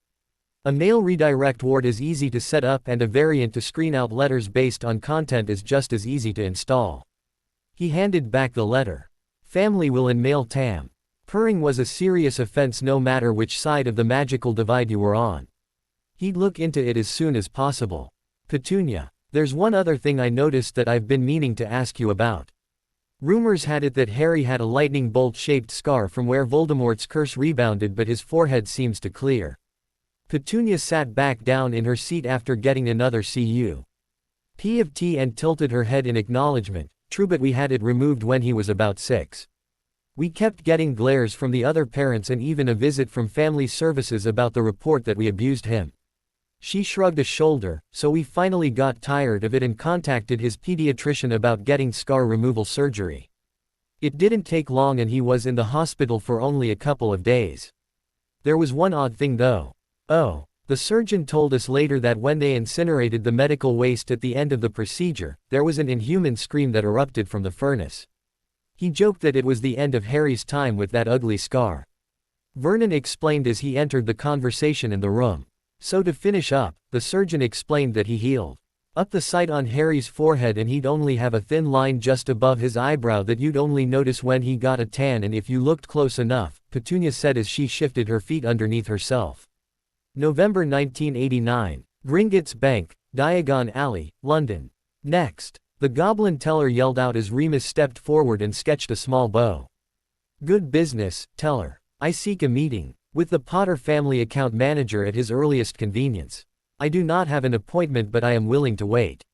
A mail redirect ward is easy to set up, and a variant to screen out letters based on content is just as easy to install. He handed back the letter. Family will in mail tam. Purring was a serious offense no matter which side of the magical divide you were on. He'd look into it as soon as possible. Petunia, there's one other thing I noticed that I've been meaning to ask you about. Rumors had it that Harry had a lightning bolt-shaped scar from where Voldemort's curse rebounded, but his forehead seems to clear. Petunia sat back down in her seat after getting another cup of tea and tilted her head in acknowledgement. True, but we had it removed when he was about 6. We kept getting glares from the other parents and even a visit from family services about the report that we abused him. She shrugged a shoulder, so we finally got tired of it and contacted his pediatrician about getting scar removal surgery. It didn't take long and he was in the hospital for only a couple of days. There was one odd thing though. Oh, the surgeon told us later that when they incinerated the medical waste at the end of the procedure, there was an inhuman scream that erupted from the furnace. He joked that it was the end of Harry's time with that ugly scar. Vernon explained as he entered the conversation in the room. So to finish up, the surgeon explained that he healed up the site on Harry's forehead and he'd only have a thin line just above his eyebrow that you'd only notice when he got a tan and if you looked close enough, Petunia said as she shifted her feet underneath herself. November 1989. Gringotts Bank, Diagon Alley, London. Next. The goblin teller yelled out as Remus stepped forward and sketched a small bow. Good business, teller. I seek a meeting with the Potter family account manager at his earliest convenience. I do not have an appointment, but I am willing to wait.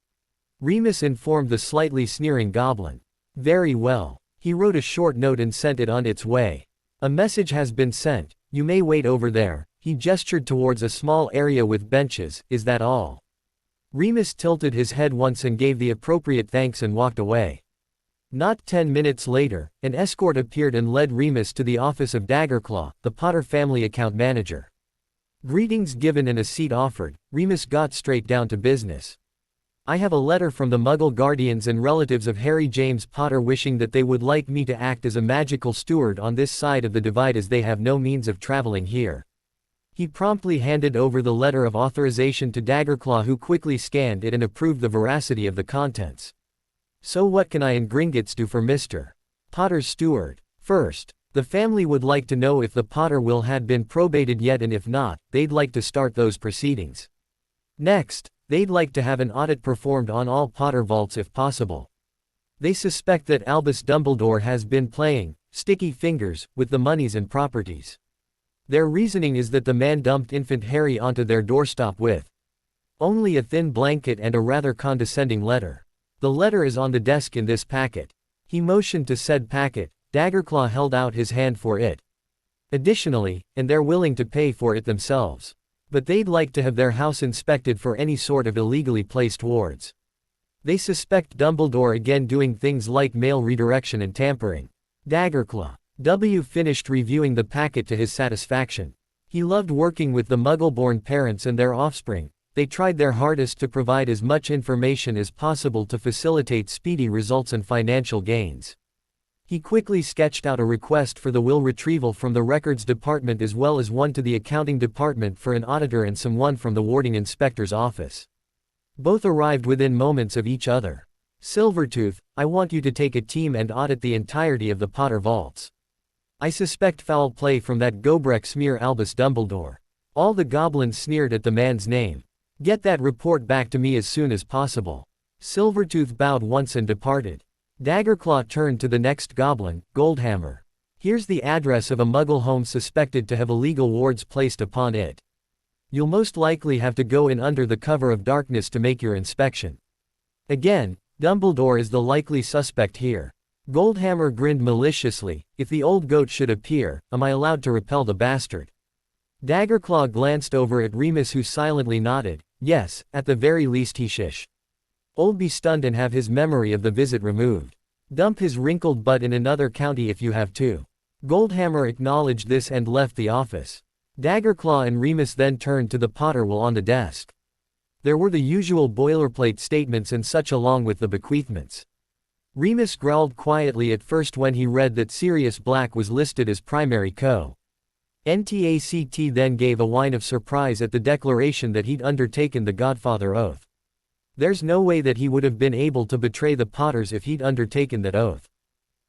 Remus informed the slightly sneering goblin. Very well. He wrote a short note and sent it on its way. A message has been sent. You may wait over there. He gestured towards a small area with benches. Is that all? Remus tilted his head once and gave the appropriate thanks and walked away. Not 10 minutes later, an escort appeared and led Remus to the office of Daggerclaw, the Potter family account manager. Greetings given and a seat offered, Remus got straight down to business. I have a letter from the Muggle guardians and relatives of Harry James Potter wishing that they would like me to act as a magical steward on this side of the divide as they have no means of traveling here. He promptly handed over the letter of authorization to Daggerclaw, who quickly scanned it and approved the veracity of the contents. So what can I and Gringotts do for Mr. Potter's steward? First, the family would like to know if the Potter will had been probated yet, and if not, they'd like to start those proceedings. Next, they'd like to have an audit performed on all Potter vaults if possible. They suspect that Albus Dumbledore has been playing sticky fingers with the monies and properties. Their reasoning is that the man dumped infant Harry onto their doorstep with only a thin blanket and a rather condescending letter. The letter is on the desk in this packet. He motioned to said packet. Daggerclaw held out his hand for it. Additionally, and they're willing to pay for it themselves. But they'd like to have their house inspected for any sort of illegally placed wards. They suspect Dumbledore again doing things like mail redirection and tampering. Daggerclaw. W finished reviewing the packet to his satisfaction. He loved working with the Muggle-born parents and their offspring. They tried their hardest to provide as much information as possible to facilitate speedy results and financial gains. He quickly sketched out a request for the will retrieval from the records department as well as one to the accounting department for an auditor and someone from the warding inspector's office. Both arrived within moments of each other. Silvertooth, I want you to take a team and audit the entirety of the Potter vaults. I suspect foul play from that Gobrek smear Albus Dumbledore. All the goblins sneered at the man's name. Get that report back to me as soon as possible. Silvertooth bowed once and departed. Daggerclaw turned to the next goblin, Goldhammer. Here's the address of a Muggle home suspected to have illegal wards placed upon it. You'll most likely have to go in under the cover of darkness to make your inspection. Again, Dumbledore is the likely suspect here. Goldhammer grinned maliciously. If the old goat should appear, am I allowed to repel the bastard? Daggerclaw glanced over at Remus, who silently nodded. Yes, at the very least he shish. Old be stunned and have his memory of the visit removed. Dump his wrinkled butt in another county if you have to. Goldhammer acknowledged this and left the office. Daggerclaw and Remus then turned to the Potter will on the desk. There were the usual boilerplate statements and such along with the bequeathments. Remus growled quietly at first when he read that Sirius Black was listed as primary co-NTACT, then gave a whine of surprise at the declaration that he'd undertaken the Godfather Oath. There's no way that he would have been able to betray the Potters if he'd undertaken that oath.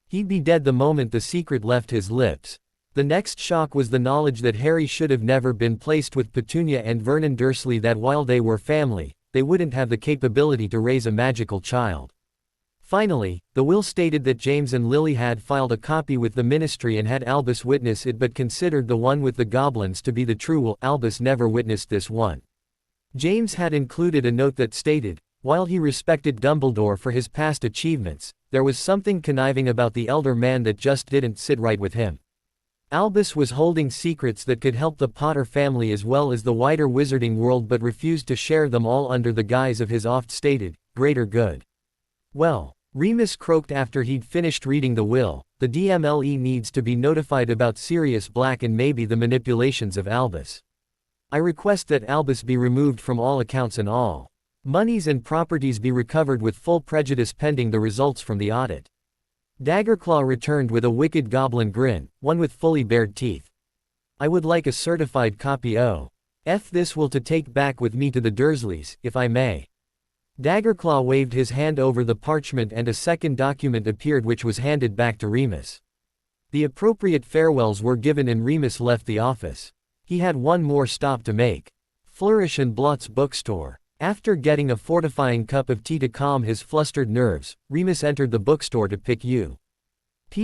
He'd be dead the moment the secret left his lips. The next shock was the knowledge that Harry should have never been placed with Petunia and Vernon Dursley, that while they were family, they wouldn't have the capability to raise a magical child. Finally, the will stated that James and Lily had filed a copy with the Ministry and had Albus witness it, but considered the one with the goblins to be the true will. Albus never witnessed this one. James had included a note that stated, while he respected Dumbledore for his past achievements, there was something conniving about the elder man that just didn't sit right with him. Albus was holding secrets that could help the Potter family as well as the wider wizarding world, but refused to share them all under the guise of his oft-stated, greater good. Well, Remus croaked after he'd finished reading the will, the DMLE needs to be notified about Sirius Black and maybe the manipulations of Albus. I request that Albus be removed from all accounts and all monies and properties be recovered with full prejudice pending the results from the audit. Daggerclaw returned with a wicked goblin grin, one with fully bared teeth. I would like a certified copy of this will to take back with me to the Dursleys, if I may. Daggerclaw waved his hand over the parchment and a second document appeared, which was handed back to Remus. The appropriate farewells were given and Remus left the office. He had one more stop to make. Flourish and Blott's bookstore. After getting a fortifying cup of tea to calm his flustered nerves, Remus entered the bookstore to pick up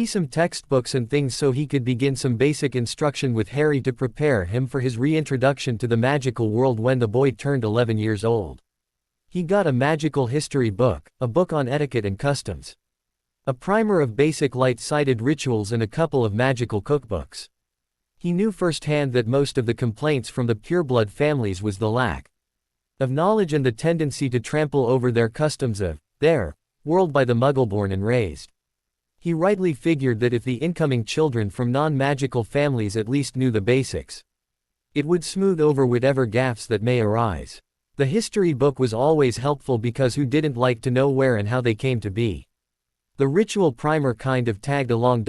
some textbooks and things so he could begin some basic instruction with Harry to prepare him for his reintroduction to the magical world when the boy turned 11 years old. He got a magical history book, a book on etiquette and customs, a primer of basic light-sided rituals, and a couple of magical cookbooks. He knew firsthand that most of the complaints from the pureblood families was the lack of knowledge and the tendency to trample over their customs of their world by the Muggle-born and raised. He rightly figured that if the incoming children from non-magical families at least knew the basics, it would smooth over whatever gaffes that may arise. The history book was always helpful because who didn't like to know where and how they came to be? The ritual primer kind of tagged along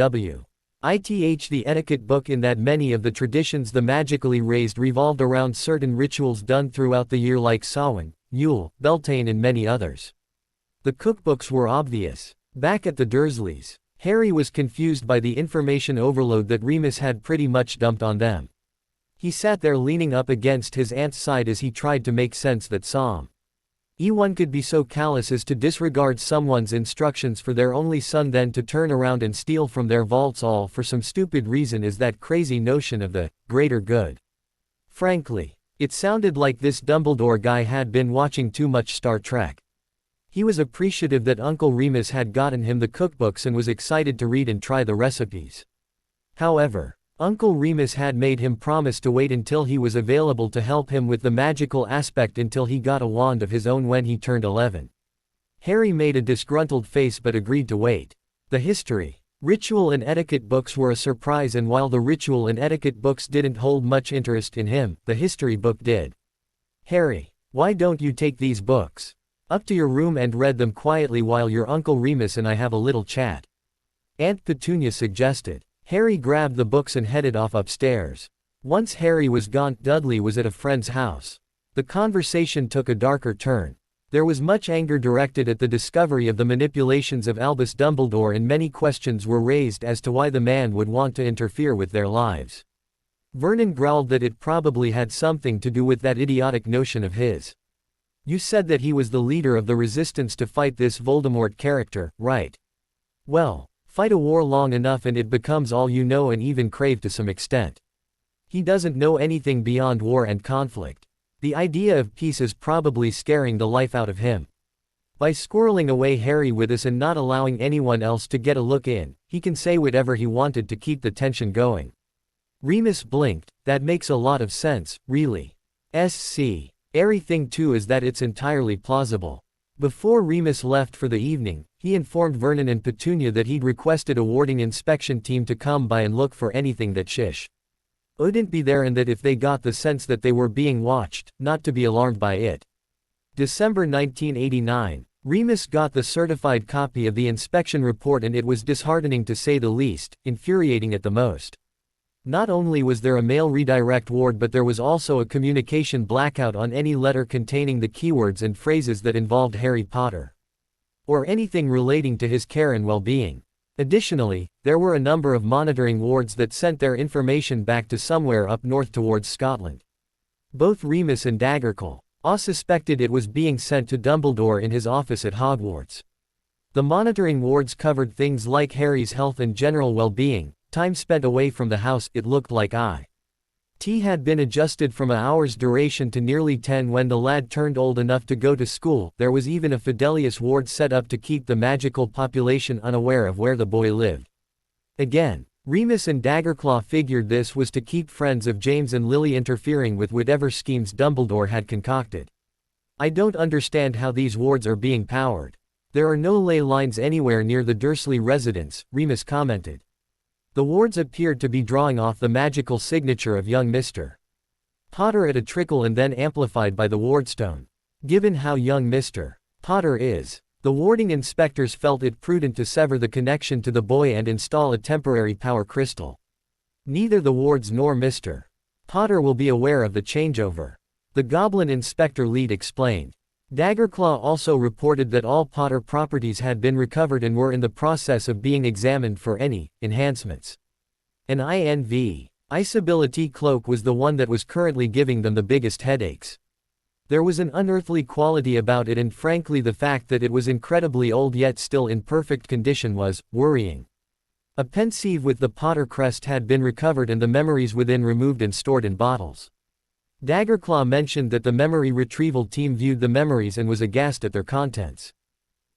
the etiquette book, in that many of the traditions the magically raised revolved around certain rituals done throughout the year like Samhain, Yule, Beltane and many others. The cookbooks were obvious. Back at the Dursleys, Harry was confused by the information overload that Remus had pretty much dumped on them. He sat there leaning up against his aunt's side as he tried to make sense that someone could be so callous as to disregard someone's instructions for their only son, then to turn around and steal from their vaults all for some stupid reason is that crazy notion of the greater good. Frankly, it sounded like this Dumbledore guy had been watching too much Star Trek. He was appreciative that Uncle Remus had gotten him the cookbooks and was excited to read and try the recipes. However, Uncle Remus had made him promise to wait until he was available to help him with the magical aspect until he got a wand of his own when he turned 11. Harry made a disgruntled face but agreed to wait. The history Ritual and etiquette books were a surprise, and while the ritual and etiquette books didn't hold much interest in him, the history book did. "Harry, why don't you take these books up to your room and read them quietly while your Uncle Remus and I have a little chat?" Aunt Petunia suggested. Harry grabbed the books and headed off upstairs. Once Harry was gone, Dudley was at a friend's house. The conversation took a darker turn. There was much anger directed at the discovery of the manipulations of Albus Dumbledore, and many questions were raised as to why the man would want to interfere with their lives. Vernon growled that it probably had something to do with that idiotic notion of his. "You said that he was the leader of the resistance to fight this Voldemort character, right? Well, fight a war long enough and it becomes all you know, and even crave to some extent. He doesn't know anything beyond war and conflict. The idea of peace is probably scaring the life out of him. By squirreling away Harry with us and not allowing anyone else to get a look in, he can say whatever he wanted to keep the tension going." Remus blinked. "That makes a lot of sense, really. SC. Airy thing too is that it's entirely plausible." Before Remus left for the evening, he informed Vernon and Petunia that he'd requested a warding inspection team to come by and look for anything that wouldn't be there, and that if they got the sense that they were being watched, not to be alarmed by it. December 1989. Remus got the certified copy of the inspection report, and it was disheartening to say the least, infuriating at the most. Not only was there a mail redirect ward, but there was also a communication blackout on any letter containing the keywords and phrases that involved Harry Potter, or anything relating to his care and well-being. Additionally, there were a number of monitoring wards that sent their information back to somewhere up north towards Scotland. Both Remus and Daggerclaw suspected it was being sent to Dumbledore in his office at Hogwarts. The monitoring wards covered things like Harry's health and general well-being, time spent away from the house. It looked like IT had been adjusted from an hour's duration to nearly 10 when the lad turned old enough to go to school. There was even a Fidelius ward set up to keep the magical population unaware of where the boy lived. Again, Remus and Daggerclaw figured this was to keep friends of James and Lily interfering with whatever schemes Dumbledore had concocted. "I don't understand how these wards are being powered. There are no ley lines anywhere near the Dursley residence," Remus commented. The wards appeared to be drawing off the magical signature of young Mr. Potter at a trickle and then amplified by the wardstone. Given how young Mr. Potter is, the warding inspectors felt it prudent to sever the connection to the boy and install a temporary power crystal. "Neither the wards nor Mr. Potter will be aware of the changeover," the Goblin Inspector lead explained. Daggerclaw also reported that all Potter properties had been recovered and were in the process of being examined for any enhancements. An invisibility cloak was the one that was currently giving them the biggest headaches. There was an unearthly quality about it, and frankly the fact that it was incredibly old yet still in perfect condition was worrying. A pensieve with the Potter crest had been recovered and the memories within removed and stored in bottles. Daggerclaw mentioned that the memory retrieval team viewed the memories and was aghast at their contents.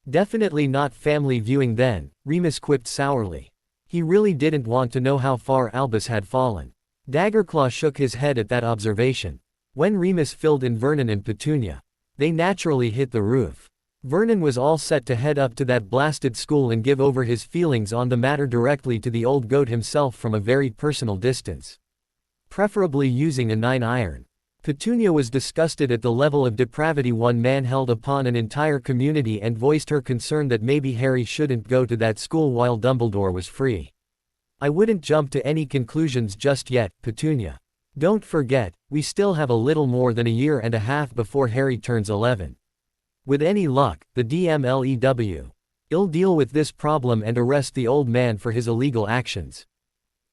"Definitely not family viewing then," Remus quipped sourly. He really didn't want to know how far Albus had fallen. Daggerclaw shook his head at that observation. When Remus filled in Vernon and Petunia, they naturally hit the roof. Vernon was all set to head up to that blasted school and give over his feelings on the matter directly to the old goat himself from a very personal distance, preferably using a 9-iron. Petunia was disgusted at the level of depravity one man held upon an entire community and voiced her concern that maybe Harry shouldn't go to that school while Dumbledore was free. "I wouldn't jump to any conclusions just yet, Petunia. Don't forget, we still have a little more than a year and a half before Harry turns 11. With any luck, the DMLEW'll deal with this problem and arrest the old man for his illegal actions.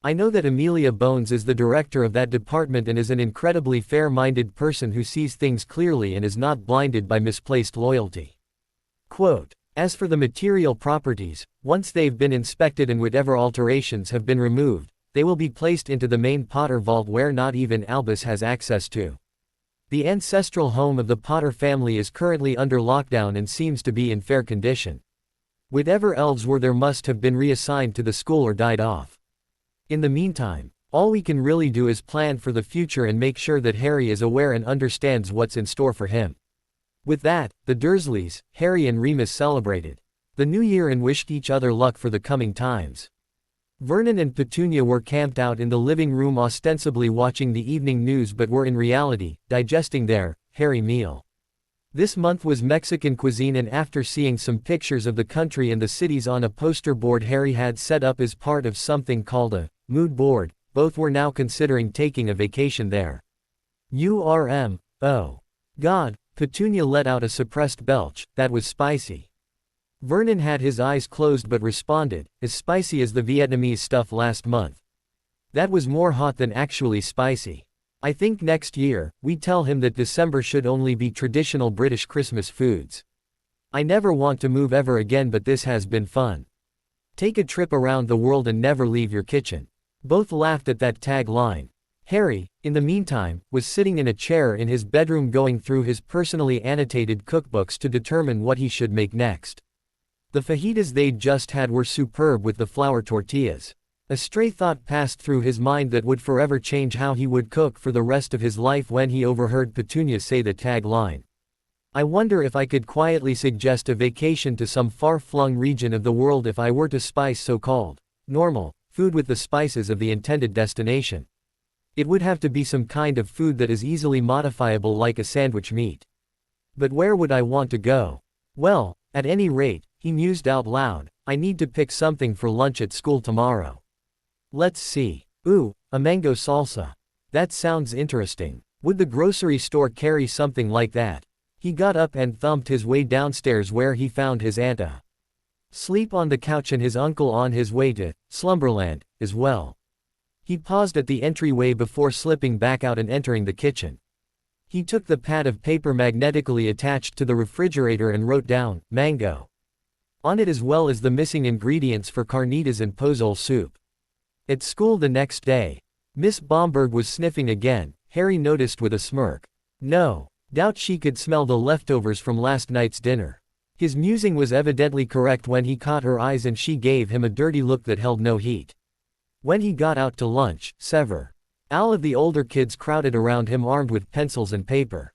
I know that Amelia Bones is the director of that department and is an incredibly fair-minded person who sees things clearly and is not blinded by misplaced loyalty." Quote, "As for the material properties, once they've been inspected and whatever alterations have been removed, they will be placed into the main Potter vault where not even Albus has access to. The ancestral home of the Potter family is currently under lockdown and seems to be in fair condition. Whatever elves were there must have been reassigned to the school or died off. In the meantime, all we can really do is plan for the future and make sure that Harry is aware and understands what's in store for him." With that, the Dursleys, Harry and Remus celebrated the new year and wished each other luck for the coming times. Vernon and Petunia were camped out in the living room ostensibly watching the evening news but were in reality, digesting their Harry meal. This month was Mexican cuisine, and after seeing some pictures of the country and the cities on a poster board Harry had set up as part of something called a mood board, both were now considering taking a vacation there. Oh God, Petunia let out a suppressed belch, that was spicy. Vernon had his eyes closed but responded, as spicy as the Vietnamese stuff last month. That was more hot than actually spicy. I think next year, we tell him that December should only be traditional British Christmas foods. I never want to move ever again, but this has been fun. Take a trip around the world and never leave your kitchen. Both laughed at that tagline. Harry, in the meantime, was sitting in a chair in his bedroom going through his personally annotated cookbooks to determine what he should make next. The fajitas they'd just had were superb with the flour tortillas. A stray thought passed through his mind that would forever change how he would cook for the rest of his life when he overheard Petunia say the tagline. I wonder if I could quietly suggest a vacation to some far-flung region of the world if I were to spice so-called normal food with the spices of the intended destination. It would have to be some kind of food that is easily modifiable like a sandwich meat. But where would I want to go? Well, at any rate, he mused out loud, I need to pick something for lunch at school tomorrow. Let's see. Ooh, a mango salsa. That sounds interesting. Would the grocery store carry something like that? He got up and thumped his way downstairs where he found his aunt asleep on the couch and his uncle on his way to Slumberland, as well. He paused at the entryway before slipping back out and entering the kitchen. He took the pad of paper magnetically attached to the refrigerator and wrote down, mango, on it, as well as the missing ingredients for carnitas and pozole soup. At school the next day, Miss Bomberg was sniffing again, Harry noticed with a smirk. No doubt she could smell the leftovers from last night's dinner. His musing was evidently correct when he caught her eyes and she gave him a dirty look that held no heat. When he got out to lunch, all of the older kids crowded around him armed with pencils and paper.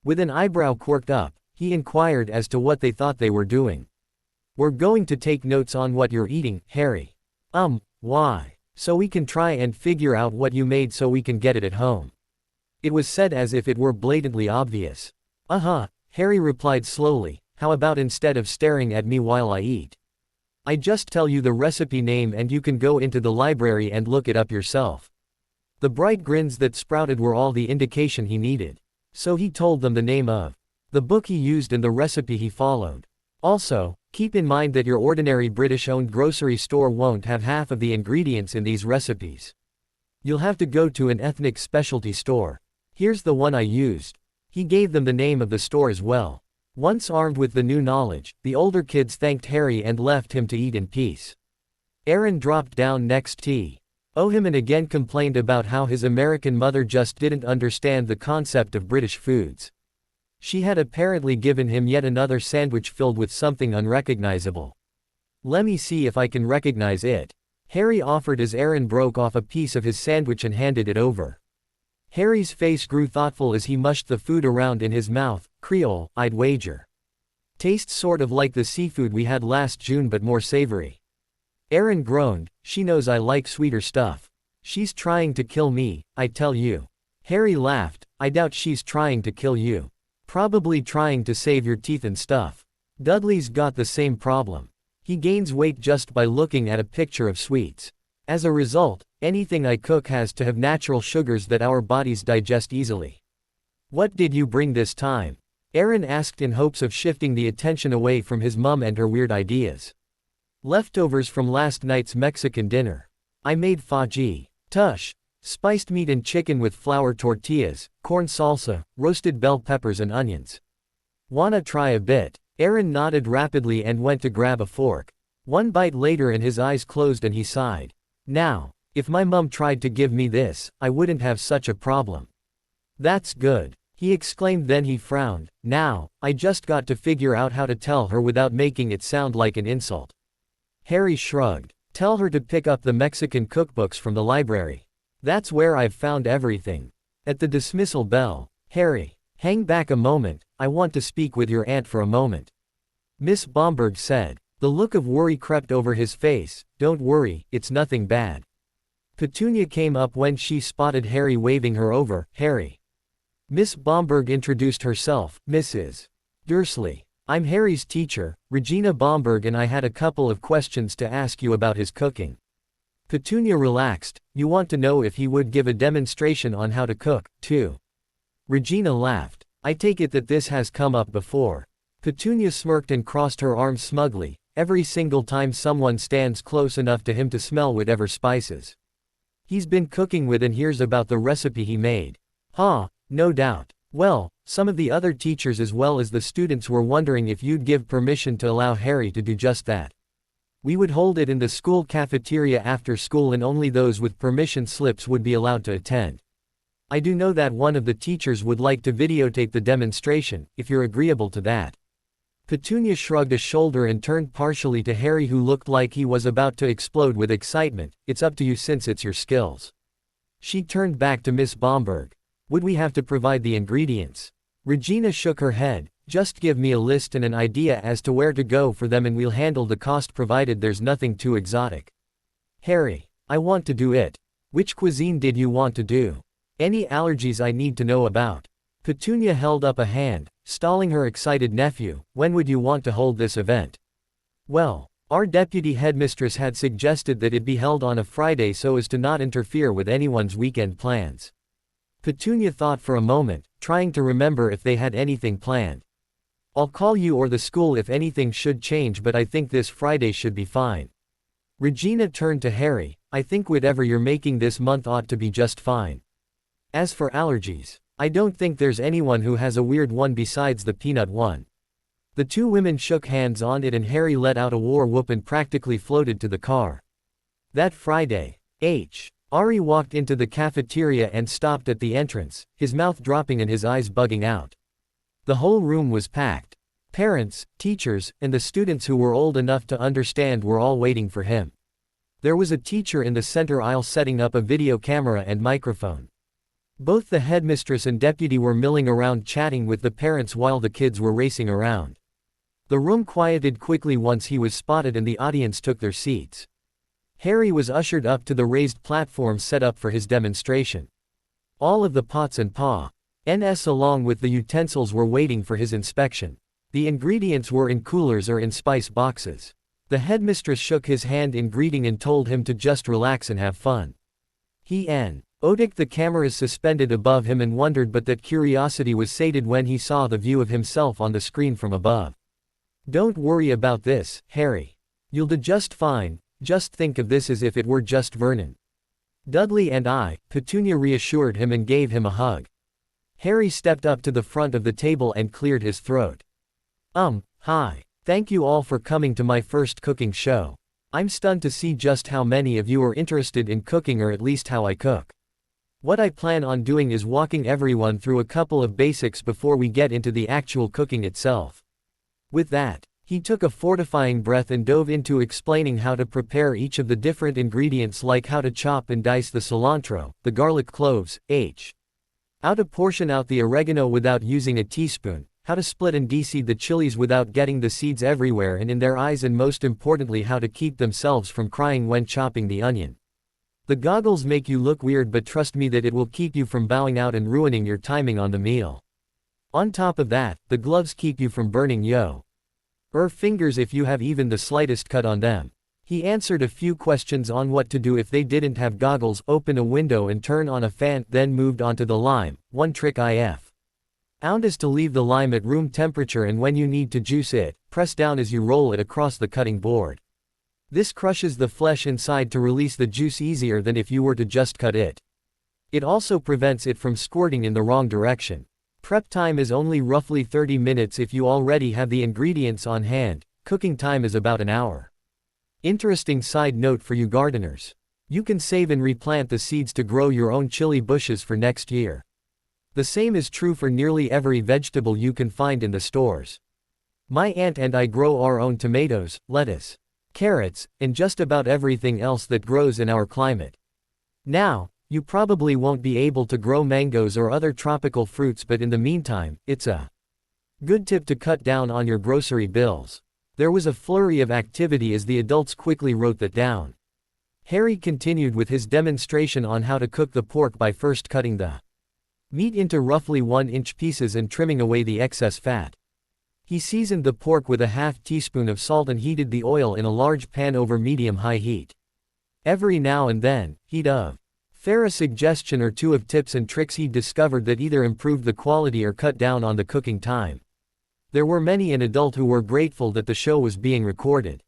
With an eyebrow quirked up, he inquired as to what they thought they were doing. We're going to take notes on what you're eating, Harry. Why? So we can try and figure out what you made so we can get it at home. It was said as if it were blatantly obvious. Harry replied slowly, how about instead of staring at me while I eat? I just tell you the recipe name and you can go into the library and look it up yourself. The bright grins that sprouted were all the indication he needed. So he told them the name of the book he used and the recipe he followed. Also, keep in mind that your ordinary British-owned grocery store won't have half of the ingredients in these recipes. You'll have to go to an ethnic specialty store. Here's the one I used. He gave them the name of the store as well. Once armed with the new knowledge, the older kids thanked Harry and left him to eat in peace. Aaron dropped down next to him and again complained about how his American mother just didn't understand the concept of British foods. She had apparently given him yet another sandwich filled with something unrecognizable. Let me see if I can recognize it. Harry offered as Aaron broke off a piece of his sandwich and handed it over. Harry's face grew thoughtful as he mushed the food around in his mouth. Creole, I'd wager. Tastes sort of like the seafood we had last June but more savory. Aaron groaned, she knows I like sweeter stuff. She's trying to kill me, I tell you. Harry laughed, I doubt she's trying to kill you. Probably trying to save your teeth and stuff. Dudley's got the same problem. He gains weight just by looking at a picture of sweets. As a result, anything I cook has to have natural sugars that our bodies digest easily. What did you bring this time? Aaron asked in hopes of shifting the attention away from his mum and her weird ideas. Leftovers from last night's Mexican dinner. I made tush. Spiced meat and chicken with flour tortillas, corn salsa, roasted bell peppers and onions. Wanna try a bit? Aaron nodded rapidly and went to grab a fork. One bite later and his eyes closed and he sighed. Now, if my mum tried to give me this, I wouldn't have such a problem. That's good, he exclaimed, then he frowned. Now, I just got to figure out how to tell her without making it sound like an insult. Harry shrugged. Tell her to pick up the Mexican cookbooks from the library. That's where I've found everything. At the dismissal bell, Harry, hang back a moment, I want to speak with your aunt for a moment. Miss Bomberg said. The look of worry crept over his face. Don't worry, it's nothing bad. Petunia came up when she spotted Harry waving her over. Harry. Miss Bomberg introduced herself, Mrs. Dursley. I'm Harry's teacher, Regina Bomberg, and I had a couple of questions to ask you about his cooking. Petunia relaxed. You want to know if he would give a demonstration on how to cook, too? Regina laughed. I take it that this has come up before. Petunia smirked and crossed her arms smugly. Every single time someone stands close enough to him to smell whatever spices he's been cooking with and hears about the recipe he made. No doubt. Well, some of the other teachers as well as the students were wondering if you'd give permission to allow Harry to do just that. We would hold it in the school cafeteria after school and only those with permission slips would be allowed to attend. I do know that one of the teachers would like to videotape the demonstration, if you're agreeable to that. Petunia shrugged a shoulder and turned partially to Harry, who looked like he was about to explode with excitement. It's up to you since it's your skills. She turned back to Miss Bomberg. Would we have to provide the ingredients? Regina shook her head. Just give me a list and an idea as to where to go for them and we'll handle the cost provided there's nothing too exotic. Harry. I want to do it. Which cuisine did you want to do? Any allergies I need to know about? Petunia held up a hand, stalling her excited nephew. When would you want to hold this event? Well, our deputy headmistress had suggested that it be held on a Friday so as to not interfere with anyone's weekend plans. Petunia thought for a moment, trying to remember if they had anything planned. I'll call you or the school if anything should change, but I think this Friday should be fine. Regina turned to Harry. I think whatever you're making this month ought to be just fine. As for allergies, I don't think there's anyone who has a weird one besides the peanut one. The two women shook hands on it and Harry let out a war whoop and practically floated to the car. That Friday, Ari walked into the cafeteria and stopped at the entrance, his mouth dropping and his eyes bugging out. The whole room was packed. Parents, teachers, and the students who were old enough to understand were all waiting for him. There was a teacher in the center aisle setting up a video camera and microphone. Both the headmistress and deputy were milling around chatting with the parents while the kids were racing around. The room quieted quickly once he was spotted and the audience took their seats. Harry was ushered up to the raised platform set up for his demonstration. All of the pots and pans along with the utensils were waiting for his inspection. The ingredients were in coolers or in spice boxes. The headmistress shook his hand in greeting and told him to just relax and have fun. Odik the cameras suspended above him and wondered, but that curiosity was sated when he saw the view of himself on the screen from above. Don't worry about this, Harry. You'll do just fine, just think of this as if it were just Vernon. Dudley and I, Petunia reassured him and gave him a hug. Harry stepped up to the front of the table and cleared his throat. Hi. Thank you all for coming to my first cooking show. I'm stunned to see just how many of you are interested in cooking, or at least how I cook. What I plan on doing is walking everyone through a couple of basics before we get into the actual cooking itself. With that, he took a fortifying breath and dove into explaining how to prepare each of the different ingredients, like how to chop and dice the cilantro, the garlic cloves, how to portion out the oregano without using a teaspoon, how to split and de-seed the chilies without getting the seeds everywhere and in their eyes, and most importantly how to keep themselves from crying when chopping the onion. The goggles make you look weird, but trust me that it will keep you from bowing out and ruining your timing on the meal. On top of that, the gloves keep you from burning your fingers if you have even the slightest cut on them. He answered a few questions on what to do if they didn't have goggles, open a window and turn on a fan, then moved on to the lime. One trick if found is to leave the lime at room temperature, and when you need to juice it, press down as you roll it across the cutting board. This crushes the flesh inside to release the juice easier than if you were to just cut it. It also prevents it from squirting in the wrong direction. Prep time is only roughly 30 minutes if you already have the ingredients on hand. Cooking time is about an hour. Interesting side note for you gardeners. You can save and replant the seeds to grow your own chili bushes for next year. The same is true for nearly every vegetable you can find in the stores. My aunt and I grow our own tomatoes, lettuce, carrots, and just about everything else that grows in our climate. Now, you probably won't be able to grow mangoes or other tropical fruits, but in the meantime, it's a good tip to cut down on your grocery bills. There was a flurry of activity as the adults quickly wrote that down. Harry continued with his demonstration on how to cook the pork by first cutting the meat into roughly 1-inch pieces and trimming away the excess fat. He seasoned the pork with a half teaspoon of salt and heated the oil in a large pan over medium-high heat. Every now and then, he'd fare a suggestion or two of tips and tricks he'd discovered that either improved the quality or cut down on the cooking time. There were many an adult who were grateful that the show was being recorded.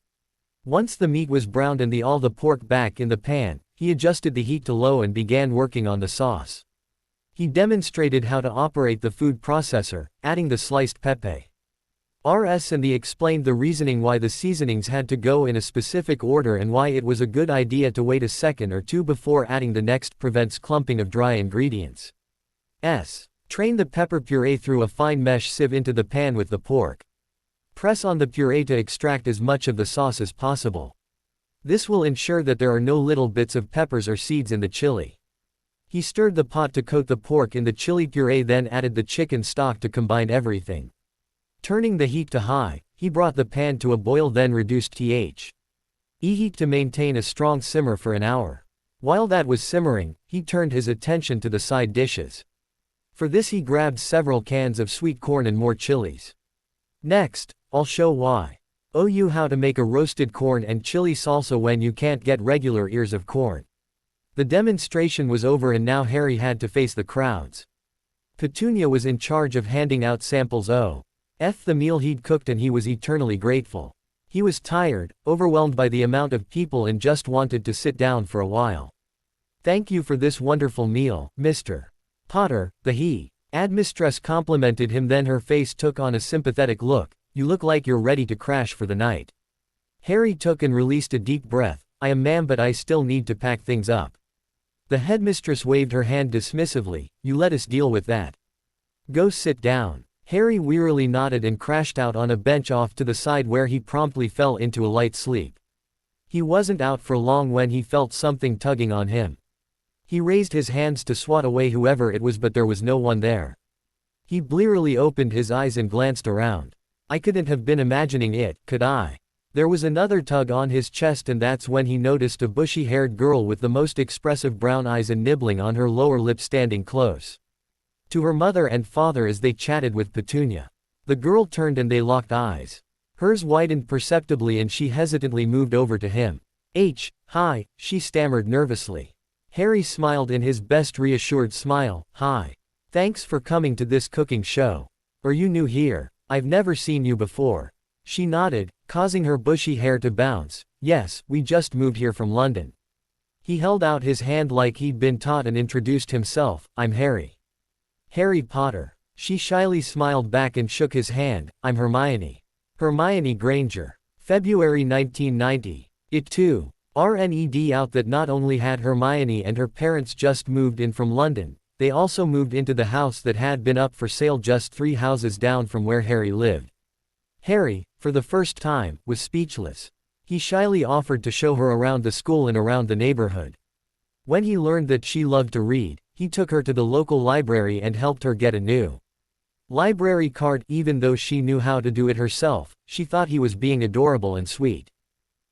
Once the meat was browned and all the pork back in the pan, he adjusted the heat to low and began working on the sauce. He demonstrated how to operate the food processor, adding the sliced pepe. And he explained the reasoning why the seasonings had to go in a specific order and why it was a good idea to wait a second or two before adding the next prevents clumping of dry ingredients. Train the pepper puree through a fine mesh sieve into the pan with the pork. Press on the puree to extract as much of the sauce as possible. This will ensure that there are no little bits of peppers or seeds in the chili. He stirred the pot to coat the pork in the chili puree, then added the chicken stock to combine everything. Turning the heat to high, he brought the pan to a boil, then reduced heat to maintain a strong simmer for an hour. While that was simmering, he turned his attention to the side dishes. For this he grabbed several cans of sweet corn and more chilies. Next, I'll show you how to make a roasted corn and chili salsa when you can't get regular ears of corn. The demonstration was over and now Harry had to face the crowds. Petunia was in charge of handing out samples of the meal he'd cooked, and he was eternally grateful. He was tired, overwhelmed by the amount of people, and just wanted to sit down for a while. "Thank you for this wonderful meal, Mr. Potter," the headmistress complimented him, then her face took on a sympathetic look. "You look like you're ready to crash for the night." Harry took and released a deep breath. "I am, ma'am, but I still need to pack things up." The headmistress waved her hand dismissively. "You let us deal with that. Go sit down." Harry wearily nodded and crashed out on a bench off to the side, where he promptly fell into a light sleep. He wasn't out for long when he felt something tugging on him. He raised his hands to swat away whoever it was, but there was no one there. He blearily opened his eyes and glanced around. "I couldn't have been imagining it, could I?" There was another tug on his chest, and that's when he noticed a bushy-haired girl with the most expressive brown eyes and nibbling on her lower lip standing close to her mother and father as they chatted with Petunia. The girl turned and they locked eyes. Hers widened perceptibly and she hesitantly moved over to him. Hi, she stammered nervously. Harry smiled in his best reassured smile. "Hi. Thanks for coming to this cooking show. Are you new here? I've never seen you before." She nodded, causing her bushy hair to bounce. "Yes, we just moved here from London." He held out his hand like he'd been taught and introduced himself. "I'm Harry Potter." She shyly smiled back and shook his hand. "I'm Hermione Granger." February 1990. It too RNED out that not only had Hermione and her parents just moved in from London, they also moved into the house that had been up for sale just 3 houses down from where Harry lived. Harry, for the first time, was speechless. He shyly offered to show her around the school and around the neighborhood. When he learned that she loved to read, he took her to the local library and helped her get a new library card. Even though she knew how to do it herself, she thought he was being adorable and sweet.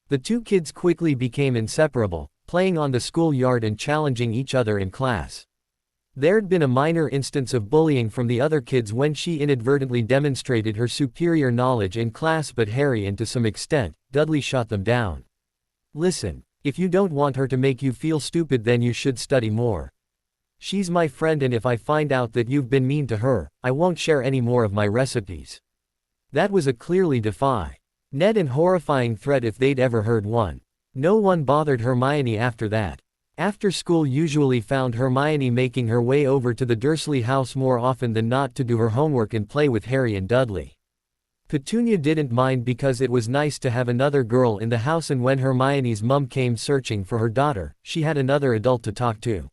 The two kids quickly became inseparable, playing on the schoolyard and challenging each other in class. There'd been a minor instance of bullying from the other kids when she inadvertently demonstrated her superior knowledge in class, but Harry and to some extent, Dudley shot them down. "Listen, if you don't want her to make you feel stupid, then you should study more. She's my friend, and if I find out that you've been mean to her, I won't share any more of my recipes." That was a clearly defiant and horrifying threat if they'd ever heard one. No one bothered Hermione after that. After school usually found Hermione making her way over to the Dursley house more often than not to do her homework and play with Harry and Dudley. Petunia didn't mind because it was nice to have another girl in the house, and when Hermione's mum came searching for her daughter, she had another adult to talk to.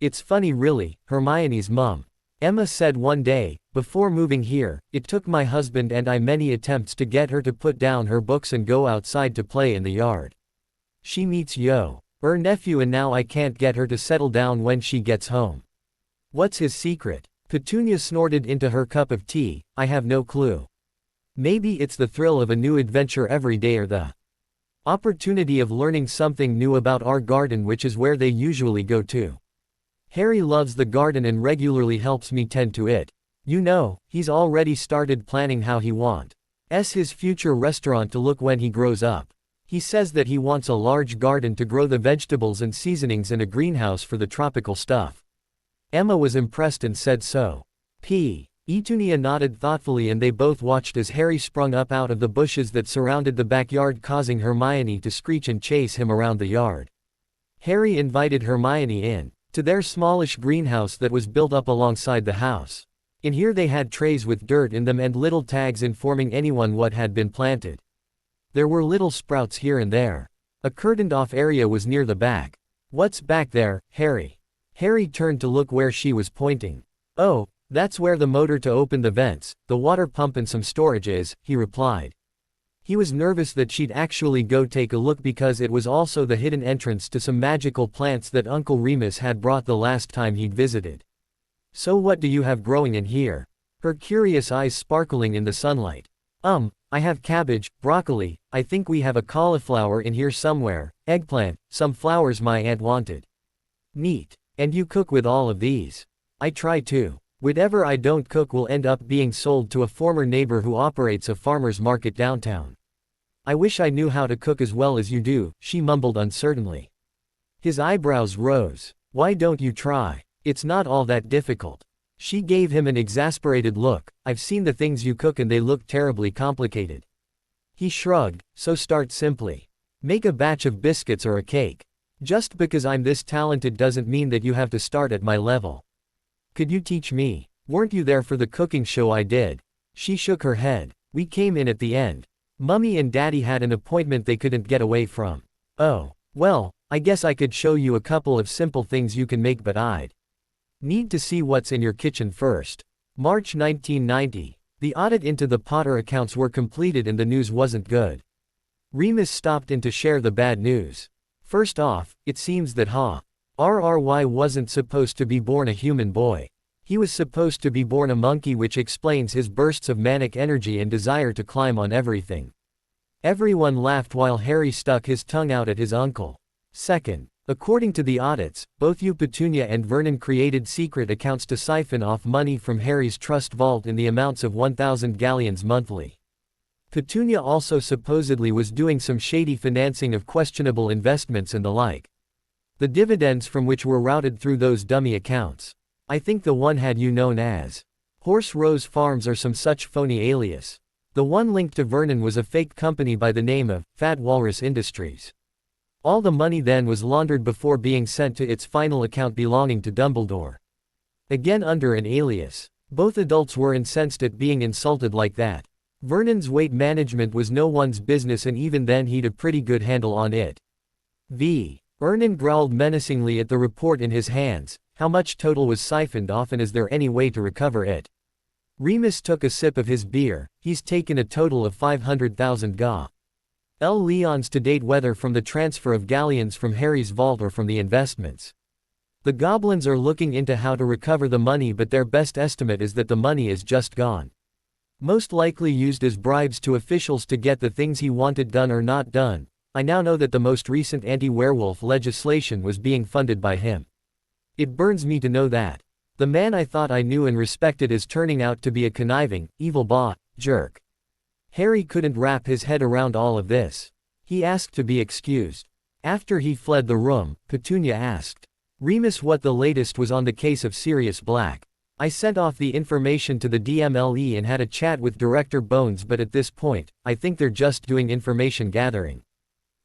"It's funny really," Hermione's mum, Emma, said one day, "before moving here, it took my husband and I many attempts to get her to put down her books and go outside to play in the yard. She meets her nephew, and now I can't get her to settle down when she gets home." "What's his secret?" Petunia snorted into her cup of tea. "I have no clue. Maybe it's the thrill of a new adventure every day or the opportunity of learning something new about our garden, which is where they usually go to. Harry loves the garden and regularly helps me tend to it. You know, he's already started planning how he wants his future restaurant to look when he grows up. He says that he wants a large garden to grow the vegetables and seasonings and a greenhouse for the tropical stuff. Emma was impressed and said so. Petunia nodded thoughtfully, and they both watched as Harry sprung up out of the bushes that surrounded the backyard, causing Hermione to screech and chase him around the yard. Harry invited Hermione in to their smallish greenhouse that was built up alongside the house. In here they had trays with dirt in them and little tags informing anyone what had been planted. There were little sprouts here and there. A curtained-off area was near the back. "What's back there, Harry?" Harry turned to look where she was pointing. "Oh, that's where the motor to open the vents, the water pump and some storage is," he replied. He was nervous that she'd actually go take a look because it was also the hidden entrance to some magical plants that Uncle Remus had brought the last time he'd visited. "So what do you have growing in here?" Her curious eyes sparkling in the sunlight. I have cabbage, broccoli, I think we have a cauliflower in here somewhere, eggplant, some flowers my aunt wanted." "Neat. And you cook with all of these?" "I try to. Whatever I don't cook will end up being sold to a former neighbor who operates a farmer's market downtown." "I wish I knew how to cook as well as you do," she mumbled uncertainly. His eyebrows rose. "Why don't you try? It's not all that difficult." She gave him an exasperated look. "I've seen the things you cook and they look terribly complicated." He shrugged. "So start simply. Make a batch of biscuits or a cake. Just because I'm this talented doesn't mean that you have to start at my level." "Could you teach me? Weren't you there for the cooking show I did?" She shook her head. "We came in at the end. Mummy and Daddy had an appointment they couldn't get away from." "Oh, well, I guess I could show you a couple of simple things you can make, but I'd need to see what's in your kitchen first." March 1990. The audit into the Potter accounts were completed and the news wasn't good. Remus stopped in to share the bad news. First off, it seems that RRY wasn't supposed to be born a human boy. He was supposed to be born a monkey, which explains his bursts of manic energy and desire to climb on everything. Everyone laughed while Harry stuck his tongue out at his uncle. Second, according to the audits, both you, Petunia, and Vernon created secret accounts to siphon off money from Harry's trust vault in the amounts of 1,000 galleons monthly. Petunia also supposedly was doing some shady financing of questionable investments and the like. The dividends from which were routed through those dummy accounts. I think the one had you known as Horse Rose Farms or some such phony alias. The one linked to Vernon was a fake company by the name of Fat Walrus Industries. All the money then was laundered before being sent to its final account belonging to Dumbledore. Again under an alias. Both adults were incensed at being insulted like that. Vernon's weight management was no one's business, and even then he'd a pretty good handle on it. Vernon growled menacingly at the report in his hands. How much total was siphoned off, and is there any way to recover it? Remus took a sip of his beer. He's taken a total of 500,000 leons to date, whether from the transfer of galleons from Harry's vault or from the investments. The goblins are looking into how to recover the money, but their best estimate is that the money is just gone. Most likely used as bribes to officials to get the things he wanted done or not done. I now know that the most recent anti-werewolf legislation was being funded by him. It burns me to know that. The man I thought I knew and respected is turning out to be a conniving, evil jerk. Harry couldn't wrap his head around all of this. He asked to be excused. After he fled the room, Petunia asked Remus what the latest was on the case of Sirius Black. I sent off the information to the DMLE and had a chat with Director Bones, but at this point, I think they're just doing information gathering.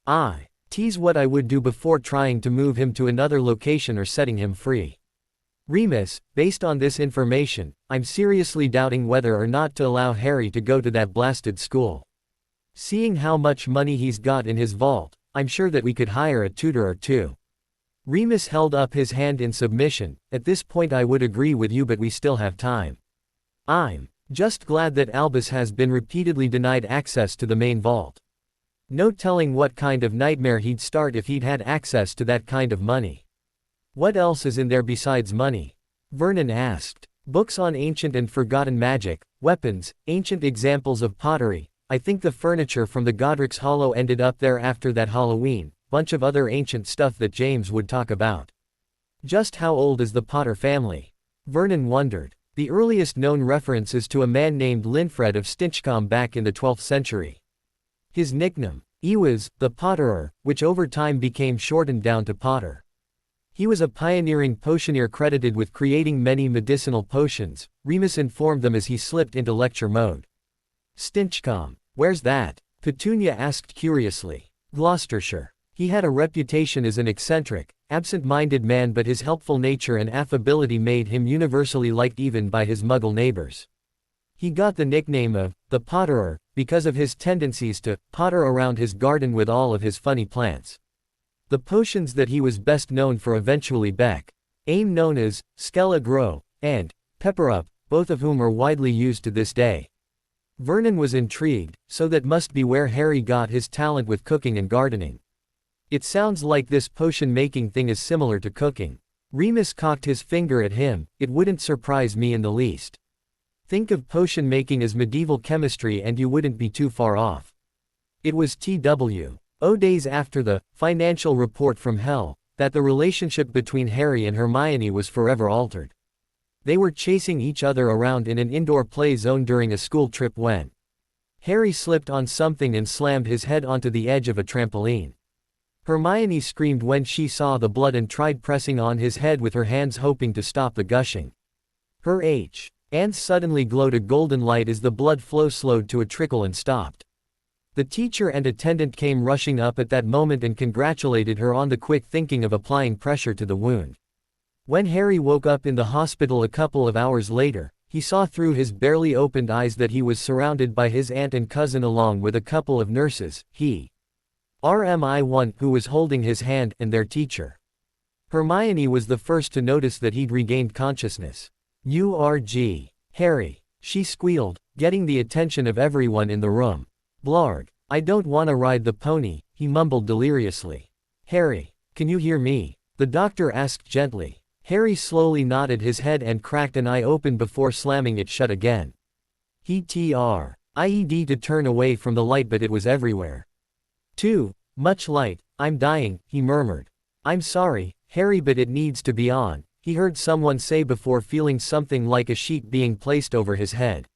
I tease what I would do before trying to move him to another location or setting him free. Remus, based on this information, I'm seriously doubting whether or not to allow Harry to go to that blasted school. Seeing how much money he's got in his vault, I'm sure that we could hire a tutor or two. Remus held up his hand in submission. At this point I would agree with you, but we still have time. I'm just glad that Albus has been repeatedly denied access to the main vault. No telling what kind of nightmare he'd start if he'd had access to that kind of money. What else is in there besides money? Vernon asked. Books on ancient and forgotten magic, weapons, ancient examples of pottery. I think the furniture from the Godric's Hollow ended up there after that Halloween, bunch of other ancient stuff that James would talk about. Just how old is the Potter family? Vernon wondered. The earliest known reference is to a man named Linfred of Stinchcombe back in the 12th century. His nickname was the Potterer, which over time became shortened down to Potter. He was a pioneering potioneer credited with creating many medicinal potions, Remus informed them as he slipped into lecture mode. Stinchcombe, where's that? Petunia asked curiously. Gloucestershire. He had a reputation as an eccentric, absent-minded man, but his helpful nature and affability made him universally liked even by his Muggle neighbors. He got the nickname of the Potterer because of his tendencies to potter around his garden with all of his funny plants. The potions that he was best known for eventually became known as Skella Grow and Pepper Up, both of whom are widely used to this day. Vernon was intrigued, so that must be where Harry got his talent with cooking and gardening. It sounds like this potion-making thing is similar to cooking. Remus cocked his finger at him. It wouldn't surprise me in the least. Think of potion-making as medieval chemistry and you wouldn't be too far off. It was T.W.O. days after the financial report from hell that the relationship between Harry and Hermione was forever altered. They were chasing each other around in an indoor play zone during a school trip when Harry slipped on something and slammed his head onto the edge of a trampoline. Hermione screamed when she saw the blood and tried pressing on his head with her hands hoping to stop the gushing. Her hands suddenly glowed a golden light as the blood flow slowed to a trickle and stopped. The teacher and attendant came rushing up at that moment and congratulated her on the quick thinking of applying pressure to the wound. When Harry woke up in the hospital a couple of hours later, he saw through his barely opened eyes that he was surrounded by his aunt and cousin along with a couple of nurses, RMI1, who was holding his hand, and their teacher. Hermione was the first to notice that he'd regained consciousness. "URG. Harry," she squealed, getting the attention of everyone in the room. "Blarg. I don't wanna ride the pony," he mumbled deliriously. "Harry, can you hear me?" the doctor asked gently. Harry slowly nodded his head and cracked an eye open before slamming it shut again. He tried to turn away from the light, but it was everywhere. "Too much light, I'm dying," he murmured. "I'm sorry, Harry, but it needs to be on," he heard someone say before feeling something like a sheet being placed over his head.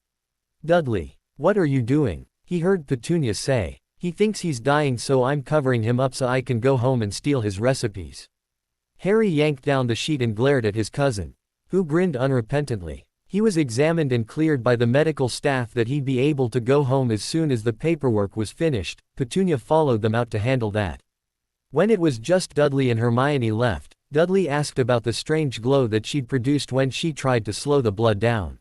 "Dudley, what are you doing?" he heard Petunia say. "He thinks he's dying, so I'm covering him up so I can go home and steal his recipes." Harry yanked down the sheet and glared at his cousin, who grinned unrepentantly. He was examined and cleared by the medical staff that he'd be able to go home as soon as the paperwork was finished. Petunia followed them out to handle that. When it was just Dudley and Hermione left, Dudley asked about the strange glow that she'd produced when she tried to slow the blood down.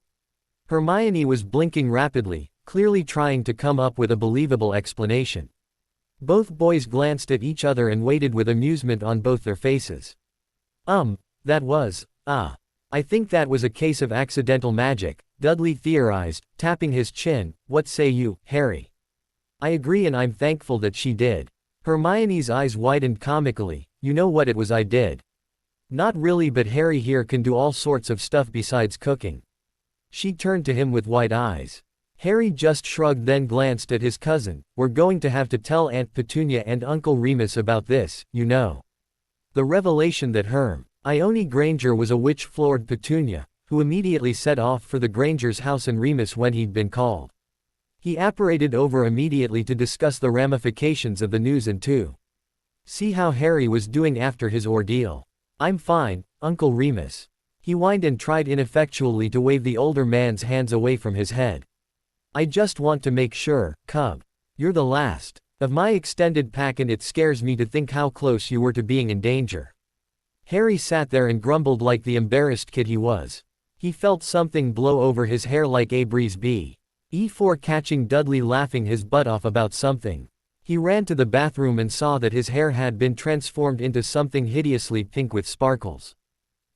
Hermione was blinking rapidly, clearly trying to come up with a believable explanation. Both boys glanced at each other and waited with amusement on both their faces. That was, I think that was a case of accidental magic," Dudley theorized, tapping his chin. "What say you, Harry?" "I agree, and I'm thankful that she did." Hermione's eyes widened comically. "You know what it was I did?" "Not really, but Harry here can do all sorts of stuff besides cooking." She turned to him with wide eyes. Harry just shrugged, then glanced at his cousin. "We're going to have to tell Aunt Petunia and Uncle Remus about this, you know." The revelation that Hermione Granger was a witch floored Petunia, who immediately set off for the Grangers' house and Remus when he'd been called. He apparated over immediately to discuss the ramifications of the news and to see how Harry was doing after his ordeal. "I'm fine, Uncle Remus." He whined and tried ineffectually to wave the older man's hands away from his head. "I just want to make sure, Cub. You're the last of my extended pack, and it scares me to think how close you were to being in danger." Harry sat there and grumbled like the embarrassed kid he was. He felt something blow over his hair like a breeze before catching Dudley laughing his butt off about something. He ran to the bathroom and saw that his hair had been transformed into something hideously pink with sparkles.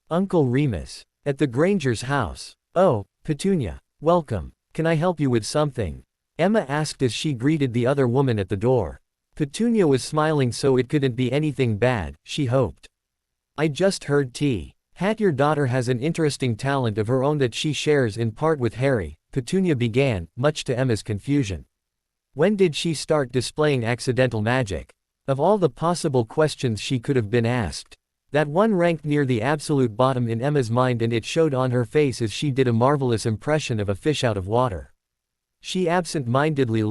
"Uncle Remus, at the Granger's house. Oh, Petunia, welcome. Can I help you with something?" Emma asked as she greeted the other woman at the door. Petunia was smiling, so it couldn't be anything bad, she hoped. "I just heard Your daughter has an interesting talent of her own that she shares in part with Harry," Petunia began, much to Emma's confusion. When did she start displaying accidental magic? Of all the possible questions she could have been asked, that one ranked near the absolute bottom in Emma's mind, and it showed on her face as she did a marvelous impression of a fish out of water. She absent-mindedly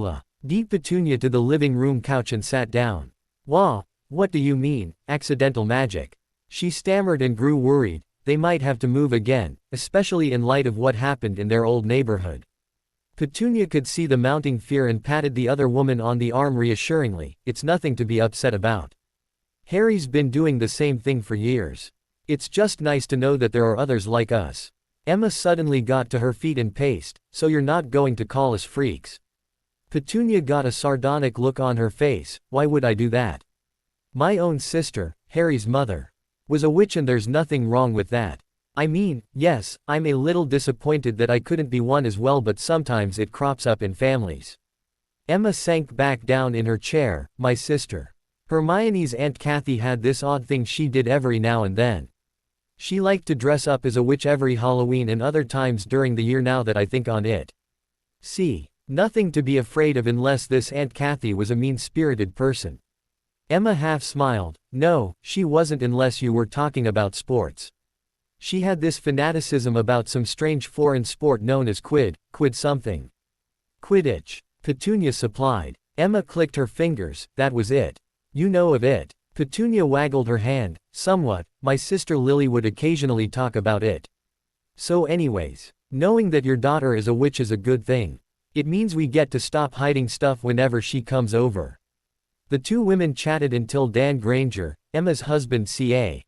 deep Petunia to the living room couch and sat down. What do you mean, accidental magic?" She stammered and grew worried. They might have to move again, especially in light of what happened in their old neighborhood. Petunia could see the mounting fear and patted the other woman on the arm reassuringly. "It's nothing to be upset about. Harry's been doing the same thing for years. It's just nice to know that there are others like us." Emma suddenly got to her feet and paced. "So you're not going to call us freaks?" Petunia got a sardonic look on her face. "Why would I do that? My own sister, Harry's mother, was a witch, and there's nothing wrong with that. I mean, yes, I'm a little disappointed that I couldn't be one as well, but sometimes it crops up in families." Emma sank back down in her chair. "My sister. Hermione's Aunt Kathy had this odd thing she did every now and then. She liked to dress up as a witch every Halloween and other times during the year, now that I think on it. See, nothing to be afraid of unless this Aunt Kathy was a mean-spirited person." Emma half smiled. "No, she wasn't, unless you were talking about sports. She had this fanaticism about some strange foreign sport known as quid something. Quidditch," Petunia supplied. Emma clicked her fingers. "That was it. You know of it?" Petunia waggled her hand. "Somewhat. My sister Lily would occasionally talk about it. So anyways, knowing that your daughter is a witch is a good thing. It means we get to stop hiding stuff whenever she comes over." The two women chatted until Dan Granger, Emma's husband ca.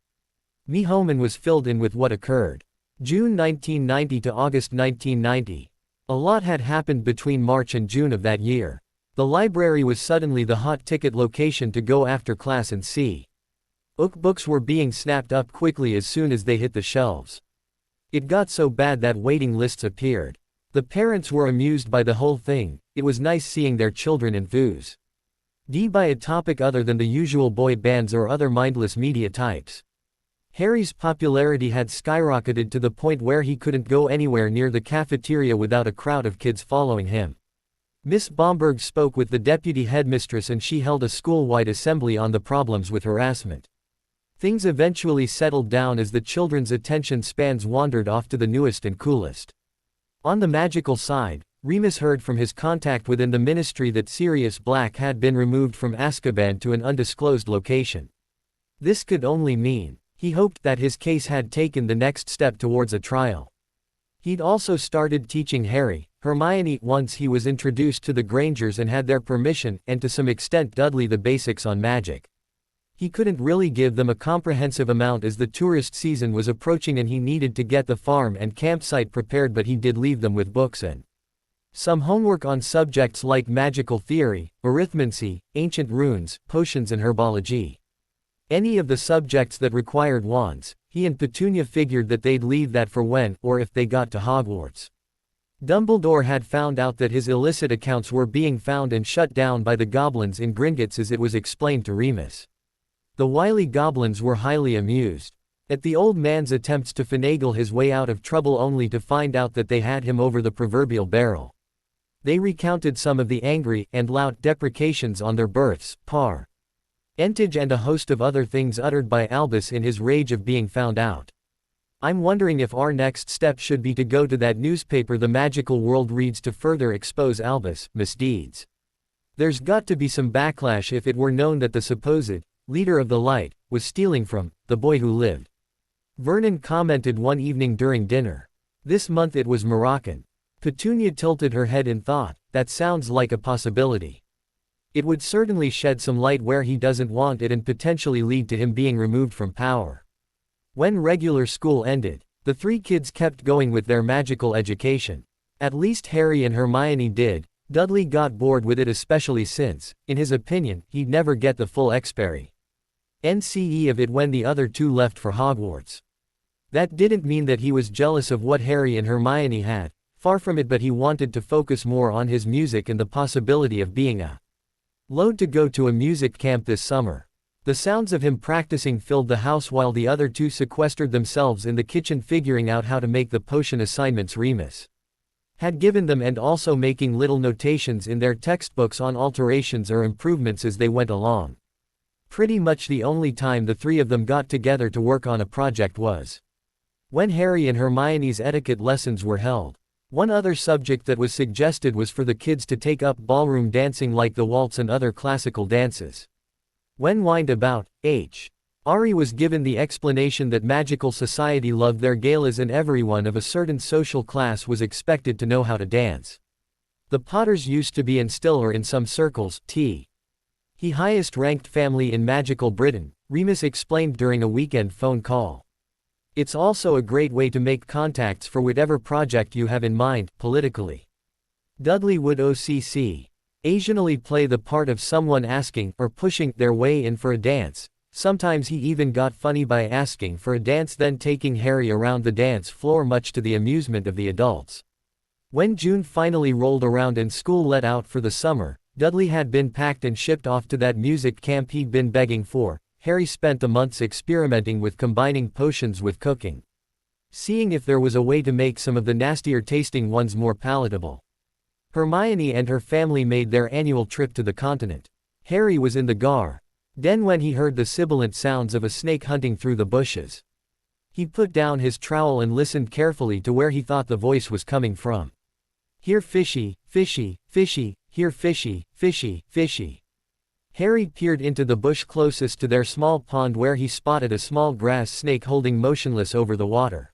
Mehoman, was filled in with what occurred. June 1990 to August 1990. A lot had happened between March and June of that year. The library was suddenly the hot ticket location to go after class and see. Books were being snapped up quickly as soon as they hit the shelves. It got so bad that waiting lists appeared. The parents were amused by the whole thing. It was nice seeing their children enthused by a topic other than the usual boy bands or other mindless media types. Harry's popularity had skyrocketed to the point where he couldn't go anywhere near the cafeteria without a crowd of kids following him. Miss Bomberg spoke with the deputy headmistress and she held a school-wide assembly on the problems with harassment. Things eventually settled down as the children's attention spans wandered off to the newest and coolest. On the magical side, Remus heard from his contact within the ministry that Sirius Black had been removed from Azkaban to an undisclosed location. This could only mean, he hoped, that his case had taken the next step towards a trial. He'd also started teaching Harry, Hermione, once he was introduced to the Grangers and had their permission, and to some extent Dudley, the basics on magic. He couldn't really give them a comprehensive amount as the tourist season was approaching and he needed to get the farm and campsite prepared, but he did leave them with books and some homework on subjects like magical theory, arithmancy, ancient runes, potions and herbology. Any of the subjects that required wands, he and Petunia figured that they'd leave that for when, or if they got to Hogwarts. Dumbledore had found out that his illicit accounts were being found and shut down by the goblins in Gringotts, as it was explained to Remus. The wily goblins were highly amused at the old man's attempts to finagle his way out of trouble, only to find out that they had him over the proverbial barrel. They recounted some of the angry and loud deprecations on their births, parentage and a host of other things uttered by Albus in his rage of being found out. "I'm wondering if our next step should be to go to that newspaper the magical world reads to further expose Albus' misdeeds. There's got to be some backlash if it were known that the supposed leader of the light was stealing from the boy who lived." Vernon commented one evening during dinner. This month it was Moroccan. Petunia tilted her head in thought. That sounds like a possibility. It would certainly shed some light where he doesn't want it and potentially lead to him being removed from power. When regular school ended, the three kids kept going with their magical education. At least Harry and Hermione did. Dudley got bored with it, especially since, in his opinion, he'd never get the full NCE of it when the other two left for Hogwarts. That didn't mean that he was jealous of what Harry and Hermione had, far from it, but he wanted to focus more on his music and the possibility of being allowed to go to a music camp this summer. The sounds of him practicing filled the house while the other two sequestered themselves in the kitchen figuring out how to make the potion assignments Remus had given them and also making little notations in their textbooks on alterations or improvements as they went along. Pretty much the only time the three of them got together to work on a project was when Harry and Hermione's etiquette lessons were held. One other subject that was suggested was for the kids to take up ballroom dancing like the waltz and other classical dances. When whined about, Ari was given the explanation that magical society loved their galas and everyone of a certain social class was expected to know how to dance. The Potters used to be and still are in some circles, the highest-ranked family in magical Britain, Remus explained during a weekend phone call. It's also a great way to make contacts for whatever project you have in mind, politically. Dudley would occasionally play the part of someone asking, or pushing, their way in for a dance. Sometimes he even got funny by asking for a dance then taking Harry around the dance floor much to the amusement of the adults. When June finally rolled around and school let out for the summer, Dudley had been packed and shipped off to that music camp he'd been begging for. Harry spent the months experimenting with combining potions with cooking, seeing if there was a way to make some of the nastier tasting ones more palatable. Hermione and her family made their annual trip to the continent. Harry was in the garden when he heard the sibilant sounds of a snake hunting through the bushes. He put down his trowel and listened carefully to where he thought the voice was coming from. "Here fishy, fishy, fishy, here fishy, fishy, fishy." Harry peered into the bush closest to their small pond where he spotted a small grass snake holding motionless over the water.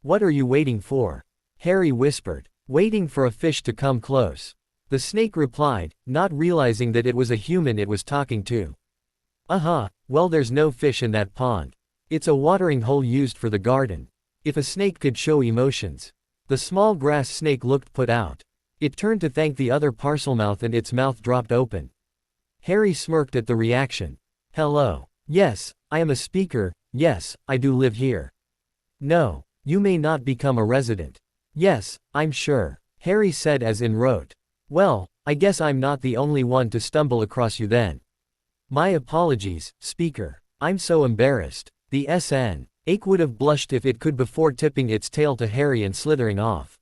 "What are you waiting for?" Harry whispered. "Waiting for a fish to come close." The snake replied, not realizing that it was a human it was talking to. Well there's no fish in that pond. It's a watering hole used for the garden. If a snake could show emotions." The small grass snake looked put out. It turned to thank the other Parselmouth and its mouth dropped open. Harry smirked at the reaction. "Hello. Yes, I am a speaker, yes, I do live here." "No, you may not become a resident." "Yes, I'm sure," Harry said as in wrote. "Well, I guess I'm not the only one to stumble across you then. My apologies, speaker. I'm so embarrassed." The snake would have blushed if it could before tipping its tail to Harry and slithering off.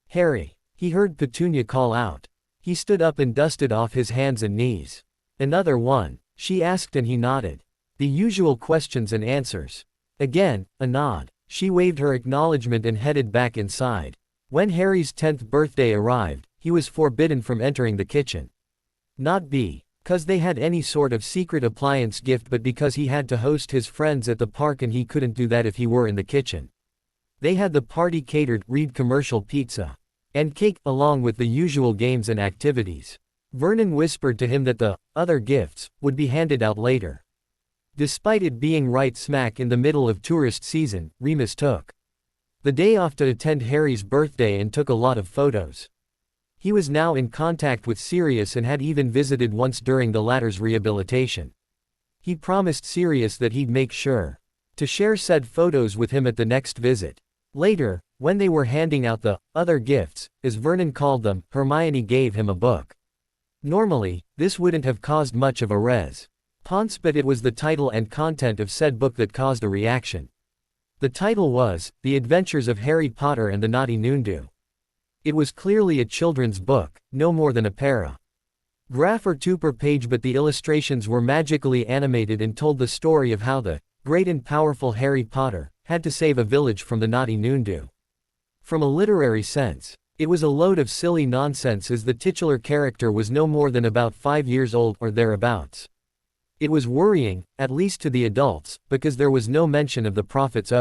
"Harry," he heard Petunia call out. He stood up and dusted off his hands and knees. "Another one?" she asked and he nodded. The usual questions and answers. Again, a nod. She waved her acknowledgement and headed back inside. When Harry's 10th birthday arrived, he was forbidden from entering the kitchen. Not because they had any sort of secret appliance gift but because he had to host his friends at the park and he couldn't do that if he were in the kitchen. They had the party catered, read commercial pizza and cake, along with the usual games and activities. Vernon whispered to him that the other gifts would be handed out later. Despite it being right smack in the middle of tourist season, Remus took the day off to attend Harry's birthday and took a lot of photos. He was now in contact with Sirius and had even visited once during the latter's rehabilitation. He promised Sirius that he'd make sure to share said photos with him at the next visit. Later, when they were handing out the other gifts, as Vernon called them, Hermione gave him a book. Normally, this wouldn't have caused much of a response, but it was the title and content of said book that caused a reaction. The title was, The Adventures of Harry Potter and the Naughty Noondah. It was clearly a children's book, no more than a paragraph or two per page, but the illustrations were magically animated and told the story of how the great and powerful Harry Potter had to save a village from the Naughty Noondah. From a literary sense, it was a load of silly nonsense as the titular character was no more than about 5 years old or thereabouts. It was worrying, at least to the adults, because there was no mention of the Prophet's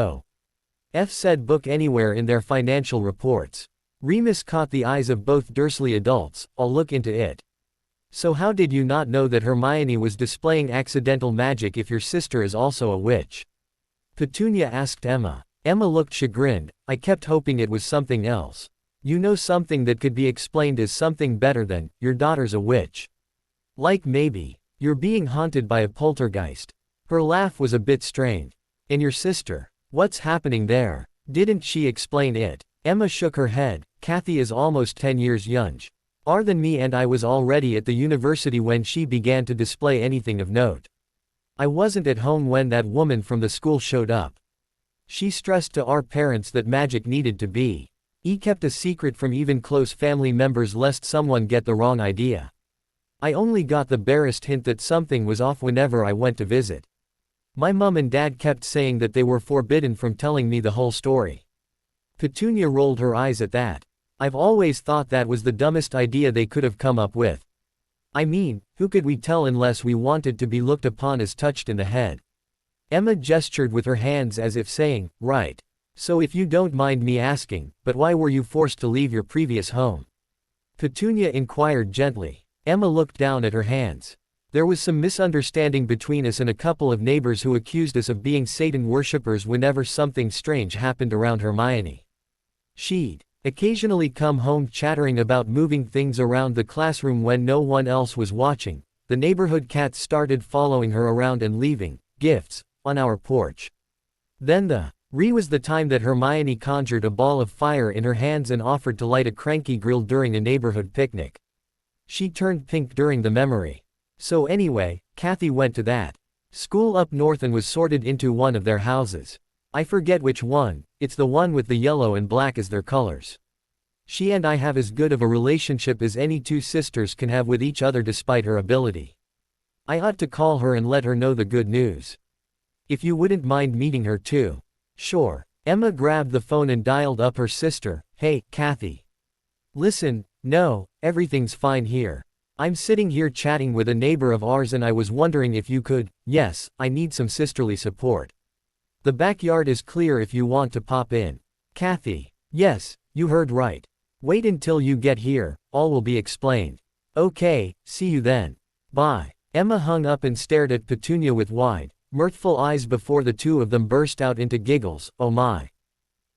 said book anywhere in their financial reports. Remus caught the eyes of both Dursley adults. "I'll look into it." "So how did you not know that Hermione was displaying accidental magic if your sister is also a witch?" Petunia asked Emma. Emma looked chagrined. "I kept hoping it was something else. You know, something that could be explained as something better than, your daughter's a witch. Like maybe, you're being haunted by a poltergeist." Her laugh was a bit strained. "And your sister? What's happening there? Didn't she explain it?" Emma shook her head. "Kathy is almost 10 years younger than me and I was already at the university when she began to display anything of note." I wasn't at home when that woman from the school showed up. She stressed to our parents that magic needed to be kept a secret from even close family members lest someone get the wrong idea. I only got the barest hint that something was off whenever I went to visit. My mum and dad kept saying that they were forbidden from telling me the whole story. Petunia rolled her eyes at that. I've always thought that was the dumbest idea they could have come up with. I mean, who could we tell unless we wanted to be looked upon as touched in the head? Emma gestured with her hands as if saying, right. So if you don't mind me asking, but why were you forced to leave your previous home? Petunia inquired gently. Emma looked down at her hands. There was some misunderstanding between us and a couple of neighbors who accused us of being Satan worshippers whenever something strange happened around Hermione. She'd occasionally come home chattering about moving things around the classroom when no one else was watching. The neighborhood cats started following her around and leaving gifts on our porch. Then was the time that Hermione conjured a ball of fire in her hands and offered to light a cranky grill during a neighborhood picnic. She turned pink during the memory. So anyway, Kathy went to that school up north and was sorted into one of their houses. I forget which one, it's the one with the yellow and black as their colors. She and I have as good of a relationship as any two sisters can have with each other despite her ability. I ought to call her and let her know the good news. If you wouldn't mind meeting her too. Sure. Emma grabbed the phone and dialed up her sister. Hey, Kathy. Listen, no, everything's fine here. I'm sitting here chatting with a neighbor of ours and I was wondering if you could, yes, I need some sisterly support. The backyard is clear if you want to pop in. Kathy. Yes, you heard right. Wait until you get here, all will be explained. Okay, see you then. Bye. Emma hung up and stared at Petunia with wide, mirthful eyes before the two of them burst out into giggles. Oh my.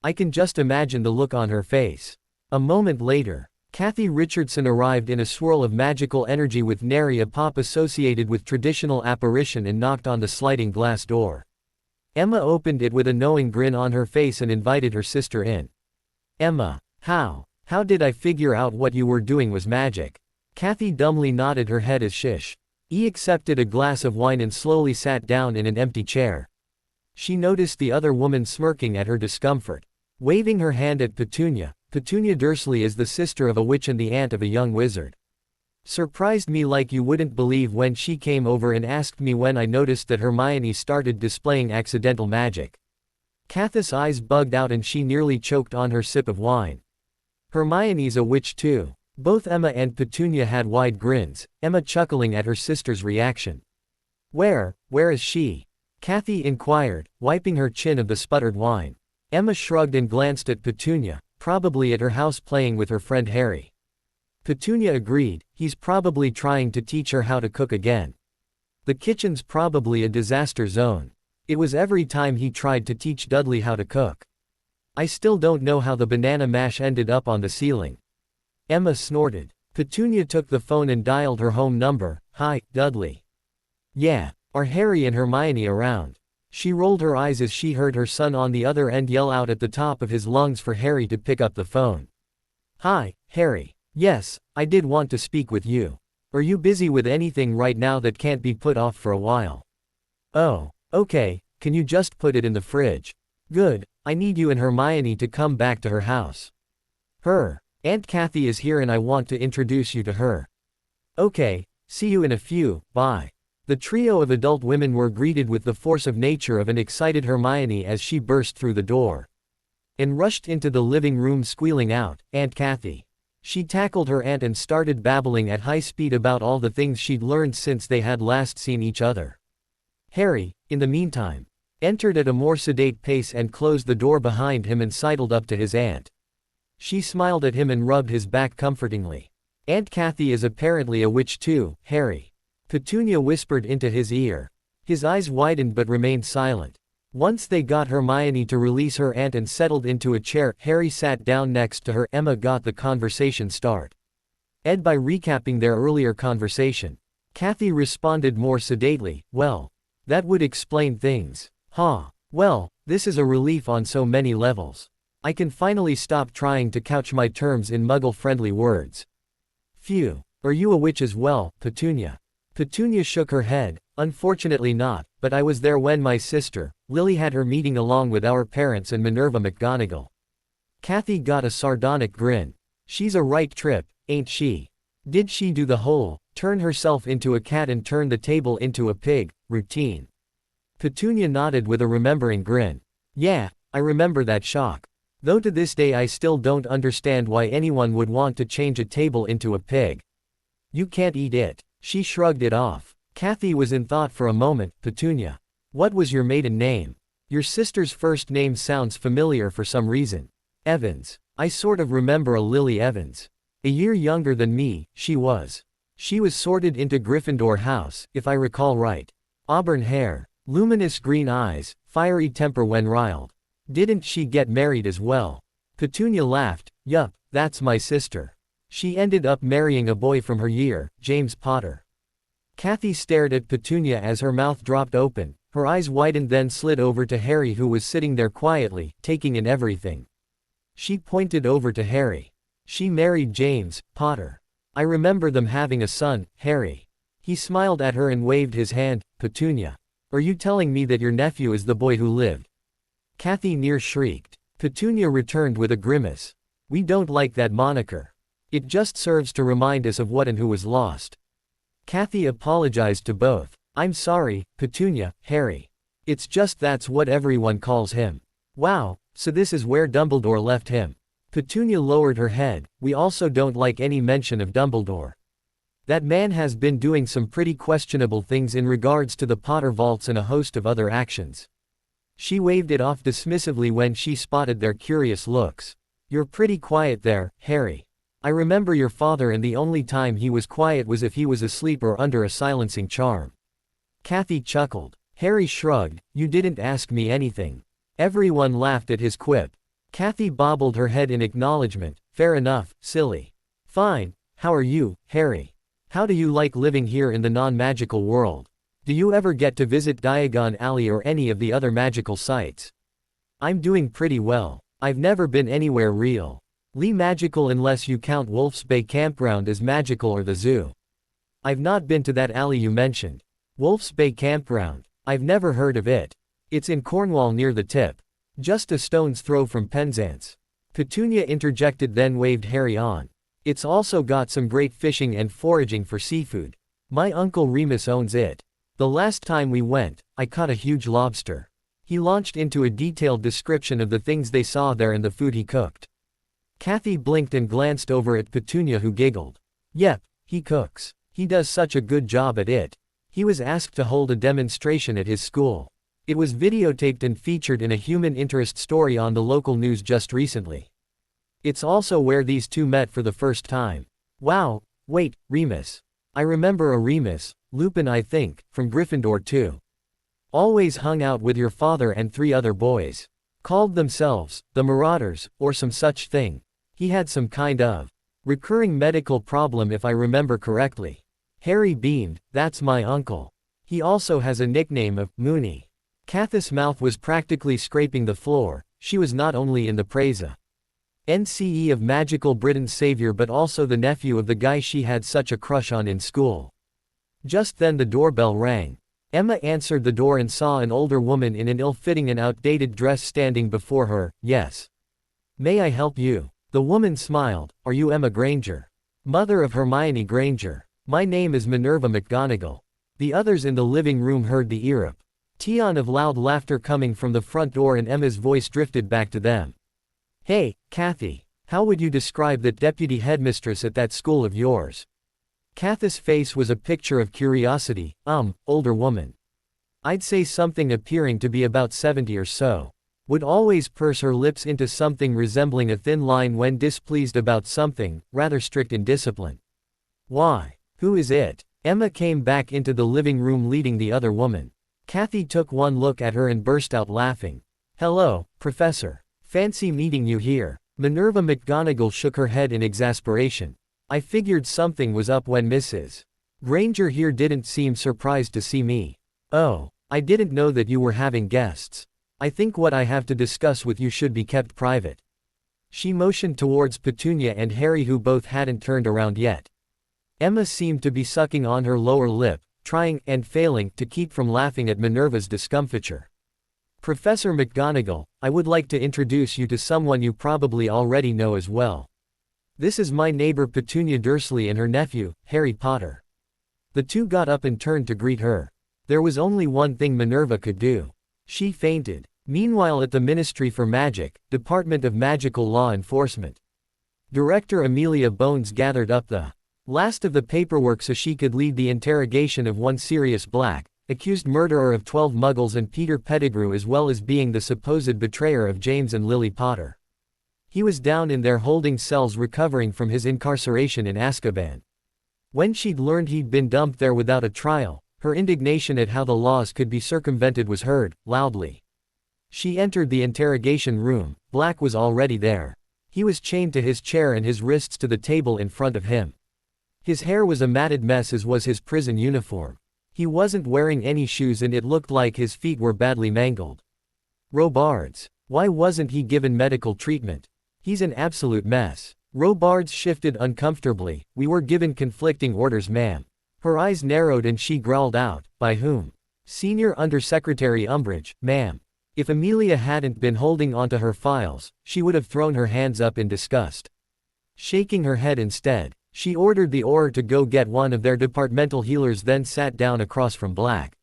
I can just imagine the look on her face. A moment later, Kathy Richardson arrived in a swirl of magical energy with nary a pop associated with traditional apparition and knocked on the sliding glass door. Emma opened it with a knowing grin on her face and invited her sister in. Emma, how did I figure out what you were doing was magic? Kathy dumbly nodded her head as Shish. Accepted a glass of wine and slowly sat down in an empty chair. She noticed the other woman smirking at her discomfort. Waving her hand at Petunia Dursley is the sister of a witch and the aunt of a young wizard. Surprised me like you wouldn't believe when she came over and asked me when I noticed that Hermione started displaying accidental magic. Kathy's eyes bugged out and she nearly choked on her sip of wine. Hermione's a witch too. Both Emma and Petunia had wide grins, Emma chuckling at her sister's reaction. Where is she? Kathy inquired, wiping her chin of the sputtered wine. Emma shrugged and glanced at Petunia, probably at her house playing with her friend Harry. Petunia agreed, he's probably trying to teach her how to cook again. The kitchen's probably a disaster zone. It was every time he tried to teach Dudley how to cook. I still don't know how the banana mash ended up on the ceiling. Emma snorted. Petunia took the phone and dialed her home number. Hi, Dudley. Yeah, are Harry and Hermione around? She rolled her eyes as she heard her son on the other end yell out at the top of his lungs for Harry to pick up the phone. Hi, Harry. Yes, I did want to speak with you. Are you busy with anything right now that can't be put off for a while? Oh, okay, can you just put it in the fridge? Good, I need you and Hermione to come back to her house. Her Aunt Kathy is here and I want to introduce you to her. Okay, see you in a few, bye. The trio of adult women were greeted with the force of nature of an excited Hermione as she burst through the door and rushed into the living room squealing out, Aunt Kathy. She tackled her aunt and started babbling at high speed about all the things she'd learned since they had last seen each other. Harry, in the meantime, entered at a more sedate pace and closed the door behind him and sidled up to his aunt. She smiled at him and rubbed his back comfortingly. Aunt Kathy is apparently a witch too, Harry. Petunia whispered into his ear. His eyes widened but remained silent. Once they got Hermione to release her aunt and settled into a chair, Harry sat down next to her. Emma got the conversation started by recapping their earlier conversation. Kathy responded more sedately, well, that would explain things. Huh. Well, this is a relief on so many levels. I can finally stop trying to couch my terms in muggle-friendly words. Phew. Are you a witch as well, Petunia? Petunia shook her head. Unfortunately not, but I was there when my sister, Lily, had her meeting along with our parents and Minerva McGonagall. Kathy got a sardonic grin. She's a right trip, ain't she? Did she do the whole, turn herself into a cat and turn the table into a pig, routine? Petunia nodded with a remembering grin. Yeah, I remember that shock. Though to this day I still don't understand why anyone would want to change a table into a pig. You can't eat it. She shrugged it off. Kathy was in thought for a moment. Petunia. What was your maiden name? Your sister's first name sounds familiar for some reason. Evans. I sort of remember a Lily Evans. A year younger than me, she was. She was sorted into Gryffindor House, if I recall right. Auburn hair. Luminous green eyes, fiery temper when riled. Didn't she get married as well? Petunia laughed. Yup, that's my sister. She ended up marrying a boy from her year, James Potter. Kathy stared at Petunia as her mouth dropped open, her eyes widened then slid over to Harry who was sitting there quietly, taking in everything. She pointed over to Harry. She married James Potter. I remember them having a son, Harry. He smiled at her and waved his hand. Petunia. Are you telling me that your nephew is the boy who lived? Kathy near shrieked. Petunia returned with a grimace. We don't like that moniker. It just serves to remind us of what and who was lost. Kathy apologized to both. I'm sorry, Petunia, Harry. It's just that's what everyone calls him. Wow, so this is where Dumbledore left him. Petunia lowered her head. We also don't like any mention of Dumbledore. That man has been doing some pretty questionable things in regards to the Potter vaults and a host of other actions. She waved it off dismissively when she spotted their curious looks. You're pretty quiet there, Harry. I remember your father and the only time he was quiet was if he was asleep or under a silencing charm. Kathy chuckled. Harry shrugged. You didn't ask me anything. Everyone laughed at his quip. Kathy bobbled her head in acknowledgement. Fair enough, silly. Fine. How are you, Harry? How do you like living here in the non-magical world? Do you ever get to visit Diagon Alley or any of the other magical sites? I'm doing pretty well. I've never been anywhere real. Magical unless you count Wolf's Bay Campground as magical or the zoo. I've not been to that alley you mentioned. Wolf's Bay Campground. I've never heard of it. It's in Cornwall near the tip. Just a stone's throw from Penzance. Petunia interjected then waved Harry on. It's also got some great fishing and foraging for seafood. My uncle Remus owns it. The last time we went, I caught a huge lobster. He launched into a detailed description of the things they saw there and the food he cooked. Kathy blinked and glanced over at Petunia who giggled. Yep, he cooks. He does such a good job at it. He was asked to hold a demonstration at his school. It was videotaped and featured in a human interest story on the local news just recently. It's also where these two met for the first time. Wow, wait, Remus. I remember a Remus, Lupin I think, from Gryffindor too. Always hung out with your father and 3 other boys. Called themselves, the Marauders, or some such thing. He had some kind of recurring medical problem if I remember correctly. Harry beamed. That's my uncle. He also has a nickname of Moony. Kathy's mouth was practically scraping the floor. She was not only in the Preza NCE of magical Britain's savior but also the nephew of the guy she had such a crush on in school. Just then the doorbell rang. Emma answered the door and saw an older woman in an ill-fitting and outdated dress standing before her. Yes. May I help you? The woman smiled. Are you Emma Granger? Mother of Hermione Granger. My name is Minerva McGonagall. The others in the living room heard the eruption of loud laughter coming from the front door and Emma's voice drifted back to them. Hey, Kathy. How would you describe that deputy headmistress at that school of yours? Kathy's face was a picture of curiosity. Older woman. I'd say something appearing to be about 70 or so. Would always purse her lips into something resembling a thin line when displeased about something, rather strict in discipline. Why? Who is it? Emma came back into the living room leading the other woman. Kathy took one look at her and burst out laughing. Hello, Professor. Fancy meeting you here. Minerva McGonagall shook her head in exasperation. I figured something was up when Mrs. Granger here didn't seem surprised to see me. Oh, I didn't know that you were having guests. I think what I have to discuss with you should be kept private. She motioned towards Petunia and Harry who both hadn't turned around yet. Emma seemed to be sucking on her lower lip, trying, and failing, to keep from laughing at Minerva's discomfiture. Professor McGonagall, I would like to introduce you to someone you probably already know as well. This is my neighbor Petunia Dursley and her nephew, Harry Potter. The two got up and turned to greet her. There was only one thing Minerva could do. She fainted. Meanwhile at the Ministry for Magic, Department of Magical Law Enforcement, Director Amelia Bones gathered up the last of the paperwork so she could lead the interrogation of one Sirius Black, accused murderer of 12 Muggles and Peter Pettigrew, as well as being the supposed betrayer of James and Lily Potter. He was down in their holding cells recovering from his incarceration in Azkaban. When she'd learned he'd been dumped there without a trial, her indignation at how the laws could be circumvented was heard, loudly. She entered the interrogation room. Black was already there. He was chained to his chair and his wrists to the table in front of him. His hair was a matted mess, as was his prison uniform. He wasn't wearing any shoes and it looked like his feet were badly mangled. Robards. Why wasn't he given medical treatment? He's an absolute mess. Robards shifted uncomfortably. We were given conflicting orders, ma'am. Her eyes narrowed and she growled out, by whom? Senior Undersecretary Umbridge, ma'am. If Amelia hadn't been holding onto her files, she would have thrown her hands up in disgust. Shaking her head instead, she ordered the Auror to go get one of their departmental healers, then sat down across from Black.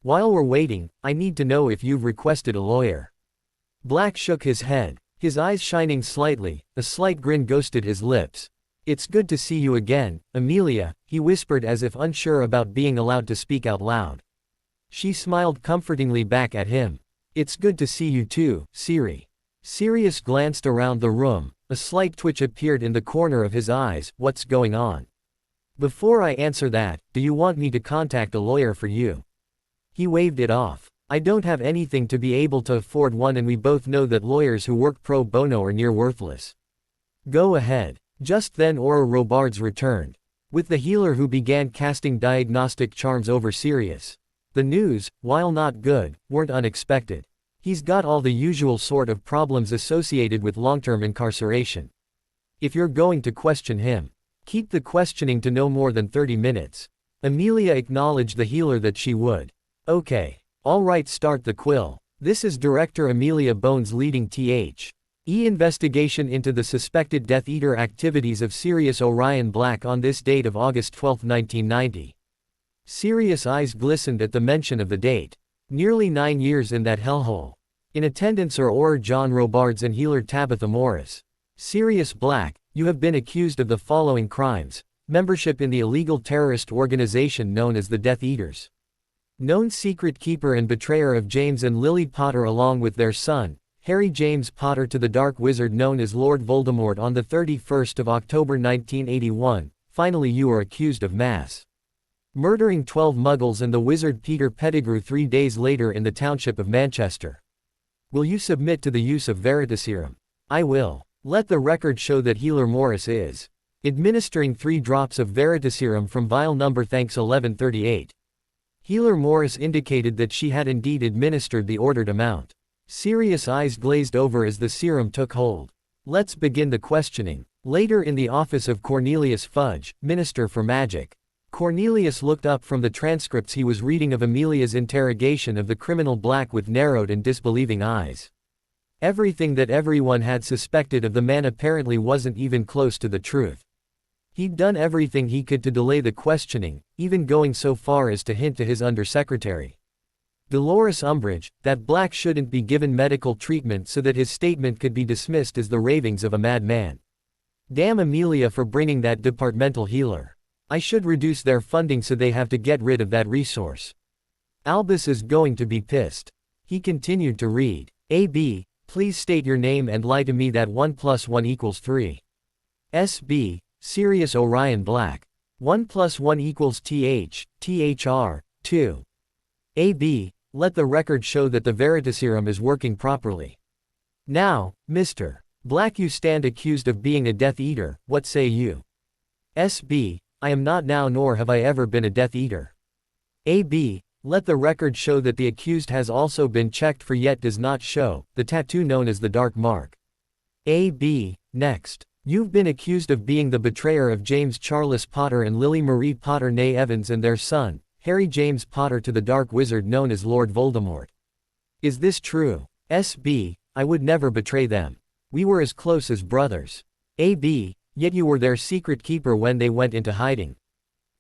While we're waiting, I need to know if you've requested a lawyer. Black shook his head, his eyes shining slightly. A slight grin ghosted his lips. It's good to see you again, Amelia, he whispered as if unsure about being allowed to speak out loud. She smiled comfortingly back at him. It's good to see you too, Siri. Sirius glanced around the room. A slight twitch appeared in the corner of his eyes. What's going on? Before I answer that, do you want me to contact a lawyer for you? He waved it off. I don't have anything to be able to afford one, and we both know that lawyers who work pro bono are near worthless. Go ahead. Just then Auror Robards returned, with the healer who began casting diagnostic charms over Sirius. The news, while not good, weren't unexpected. He's got all the usual sort of problems associated with long-term incarceration. If you're going to question him, keep the questioning to no more than 30 minutes. Amelia acknowledged the healer that she would. Okay. All right, start the quill. This is Director Amelia Bones leading The investigation into the suspected Death Eater activities of Sirius Orion Black on this date of August 12, 1990. Sirius' eyes glistened at the mention of the date. Nearly 9 years in that hellhole. In attendance are Auror John Robards and healer Tabitha Morris. Sirius Black, you have been accused of the following crimes: membership in the illegal terrorist organization known as the Death Eaters. Known secret keeper and betrayer of James and Lily Potter along with their son, Harry James Potter, to the dark wizard known as Lord Voldemort on the 31st of October 1981. Finally, you are accused of murdering 12 Muggles and the wizard Peter Pettigrew 3 days later in the township of Manchester. Will you submit to the use of Veritaserum? I will. Let the record show that Healer Morris is administering 3 drops of Veritaserum from vial number thanks 1138. Healer Morris indicated that she had indeed administered the ordered amount. Sirius' eyes glazed over as the serum took hold. Let's begin the questioning. Later in the office of Cornelius Fudge, Minister for Magic. Cornelius looked up from the transcripts he was reading of Amelia's interrogation of the criminal Black with narrowed and disbelieving eyes. Everything that everyone had suspected of the man apparently wasn't even close to the truth. He'd done everything he could to delay the questioning, even going so far as to hint to his undersecretary, Dolores Umbridge, that Black shouldn't be given medical treatment so that his statement could be dismissed as the ravings of a madman. Damn Amelia for bringing that departmental healer. I should reduce their funding so they have to get rid of that resource. Albus is going to be pissed. He continued to read. A.B., please state your name and lie to me that 1 + 1 = 3. S.B., Sirius Orion Black. 1 + 1 = THR, 2. A.B., let the record show that the Veritaserum is working properly. Now, Mr. Black, you stand accused of being a Death Eater. What say you? S.B., I am not now, nor have I ever been a Death Eater. A.B., let the record show that the accused has also been checked for yet does not show the tattoo known as the Dark Mark. A.B., next. You've been accused of being the betrayer of James Charles Potter and Lily Marie Potter née Evans and their son, Harry James Potter, to the dark wizard known as Lord Voldemort. Is this true? S.B. I would never betray them. We were as close as brothers. A.B. Yet you were their secret keeper when they went into hiding.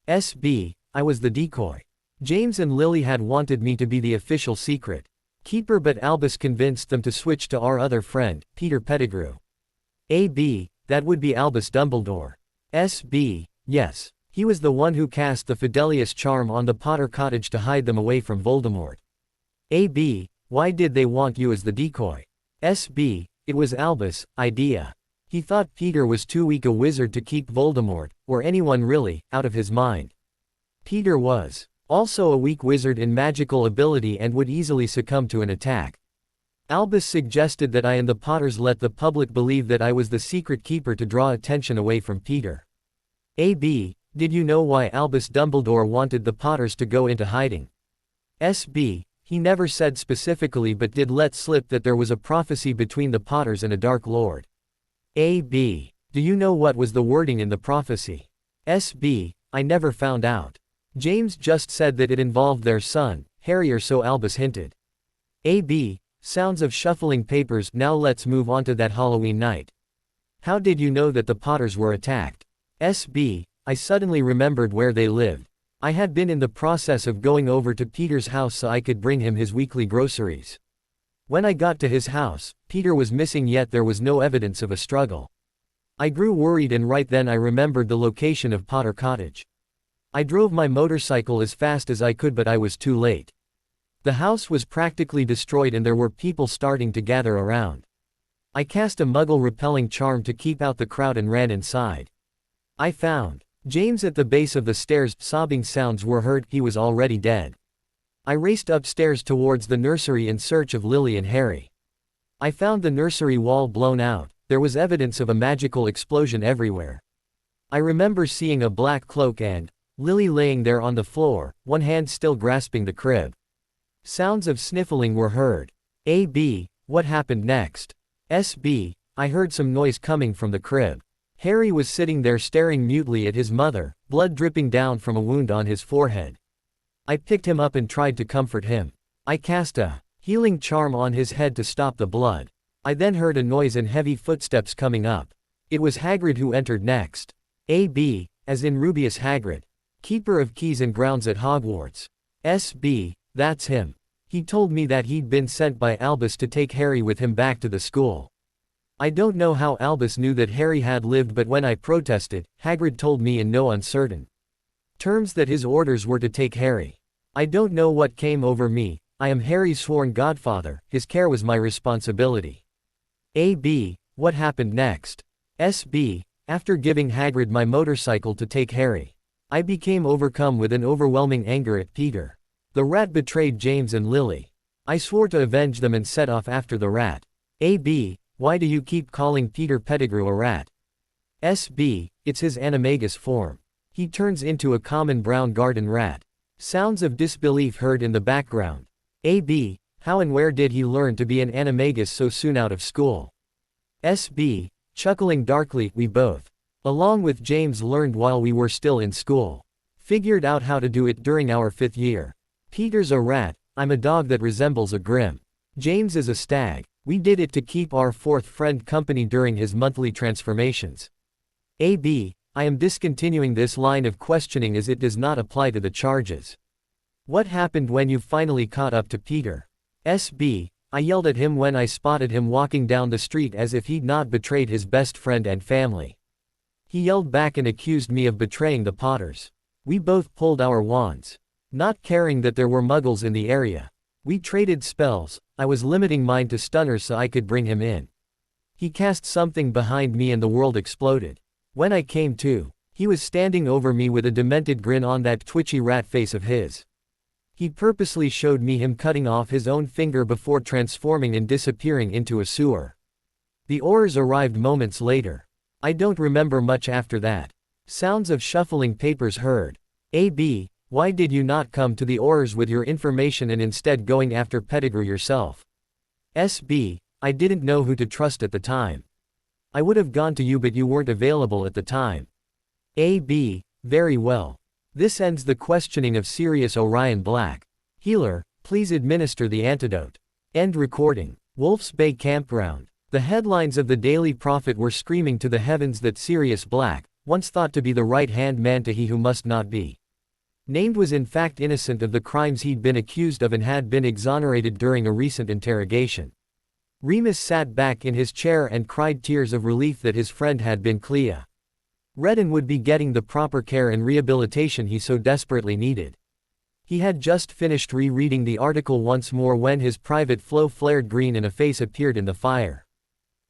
S.B. I was the decoy. James and Lily had wanted me to be the official secret keeper, but Albus convinced them to switch to our other friend, Peter Pettigrew. A.B. That would be Albus Dumbledore. S.B. Yes. He was the one who cast the Fidelius charm on the Potter cottage to hide them away from Voldemort. A.B. Why did they want you as the decoy? S.B. It was Albus' idea. He thought Peter was too weak a wizard to keep Voldemort, or anyone really, out of his mind. Peter was also a weak wizard in magical ability and would easily succumb to an attack. Albus suggested that I and the Potters let the public believe that I was the secret keeper to draw attention away from Peter. A.B. Did you know why Albus Dumbledore wanted the Potters to go into hiding? S.B. He never said specifically but did let slip that there was a prophecy between the Potters and a Dark Lord. A.B. Do you know what was the wording in the prophecy? S.B. I never found out. James just said that it involved their son, Harry, or so Albus hinted. A.B. Sounds of shuffling papers. Now let's move on to that Halloween night. How did you know that the Potters were attacked? S.B. I suddenly remembered where they lived. I had been in the process of going over to Peter's house so I could bring him his weekly groceries. When I got to his house, Peter was missing, yet there was no evidence of a struggle. I grew worried, and right then I remembered the location of Potter Cottage. I drove my motorcycle as fast as I could, but I was too late. The house was practically destroyed and there were people starting to gather around. I cast a muggle-repelling charm to keep out the crowd and ran inside. I found James at the base of the stairs. Sobbing sounds were heard. He was already dead. I raced upstairs towards the nursery in search of Lily and Harry. I found the nursery wall blown out. There was evidence of a magical explosion everywhere. I remember seeing a black cloak and Lily laying there on the floor, one hand still grasping the crib. Sounds of sniffling were heard. A.B. What happened next? S.B. I heard some noise coming from the crib. Harry was sitting there staring mutely at his mother, blood dripping down from a wound on his forehead. I picked him up and tried to comfort him. I cast a healing charm on his head to stop the blood. I then heard a noise and heavy footsteps coming up. It was Hagrid who entered next. A.B. As in Rubius Hagrid, keeper of keys and grounds at Hogwarts. S.B. That's him. He told me that he'd been sent by Albus to take Harry with him back to the school. I don't know how Albus knew that Harry had lived, but when I protested, Hagrid told me in no uncertain terms that his orders were to take Harry. I don't know what came over me. I am Harry's sworn godfather. His care was my responsibility. A.B. What happened next? S.B. After giving Hagrid my motorcycle to take Harry, I became overcome with an overwhelming anger at Peter. The rat betrayed James and Lily. I swore to avenge them and set off after the rat. A.B. Why do you keep calling Peter Pettigrew a rat? S.B. It's his animagus form. He turns into a common brown garden rat. Sounds of disbelief heard in the background. A.B. How and where did he learn to be an animagus so soon out of school? S.B. Chuckling darkly, we both, along with James, learned while we were still in school. Figured out how to do it during our 5th year. Peter's a rat, I'm a dog that resembles a grim. James is a stag. We did it to keep our 4th friend company during his monthly transformations. A.B. I am discontinuing this line of questioning as it does not apply to the charges. What happened when you finally caught up to Peter? S.B. I yelled at him when I spotted him walking down the street as if he'd not betrayed his best friend and family. He yelled back and accused me of betraying the Potters. We both pulled our wands, not caring that there were muggles in the area. We traded spells. I was limiting mine to stunners so I could bring him in. He cast something behind me and the world exploded. When I came to, he was standing over me with a demented grin on that twitchy rat face of his. He purposely showed me him cutting off his own finger before transforming and disappearing into a sewer. The Aurors arrived moments later. I don't remember much after that. Sounds of shuffling papers heard. A.B. Why did you not come to the Aurors with your information and instead going after Pettigrew yourself? S.B. I didn't know who to trust at the time. I would have gone to you but you weren't available at the time. A.B. Very well. This ends the questioning of Sirius Orion Black. Healer, please administer the antidote. End recording. Wolf's Bay Campground. The headlines of the Daily Prophet were screaming to the heavens that Sirius Black, once thought to be the right-hand man to he who must not be named, was in fact innocent of the crimes he'd been accused of and had been exonerated during a recent interrogation. Remus sat back in his chair and cried tears of relief that his friend had been clear. Redden would be getting the proper care and rehabilitation he so desperately needed. He had just finished rereading the article once more when his private flow flared green and a face appeared in the fire.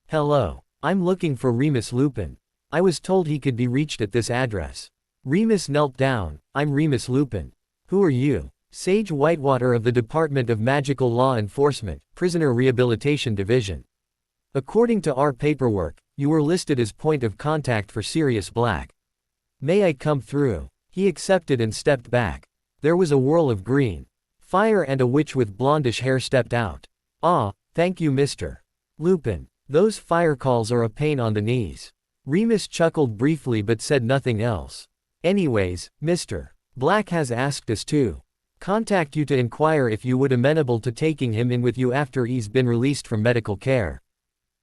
Hello. I'm looking for Remus Lupin. I was told he could be reached at this address. Remus knelt down. I'm Remus Lupin. Who are you? Sage Whitewater of the Department of Magical Law Enforcement, Prisoner Rehabilitation Division. According to our paperwork, you were listed as point of contact for Sirius Black. May I come through? He accepted and stepped back. There was a whirl of green fire and a witch with blondish hair stepped out. Ah, thank you Mr. Lupin. Those fire calls are a pain on the knees. Remus chuckled briefly but said nothing else. Anyways, Mr. Black has asked us to contact you to inquire if you would amenable to taking him in with you after he's been released from medical care.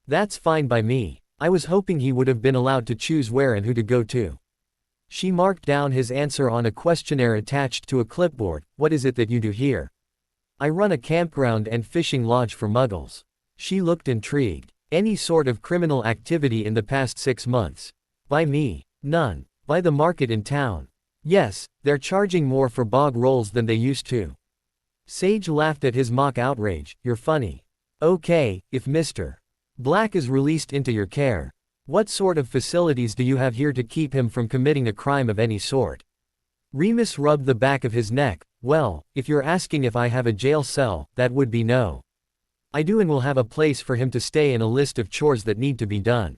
That's fine by me. I was hoping he would have been allowed to choose where and who to go to. She marked down his answer on a questionnaire attached to a clipboard. What is it that you do here? I run a campground and fishing lodge for muggles. She looked intrigued. Any sort of criminal activity in the past 6 months? By me? None. By the market in town? Yes, they're charging more for bog rolls than they used to. Sage laughed at his mock outrage. You're funny. Okay, if Mr. Black is released into your care, what sort of facilities do you have here to keep him from committing a crime of any sort? Remus rubbed the back of his neck. Well, if you're asking if I have a jail cell, that would be no. I do, and will have a place for him to stay and a list of chores that need to be done.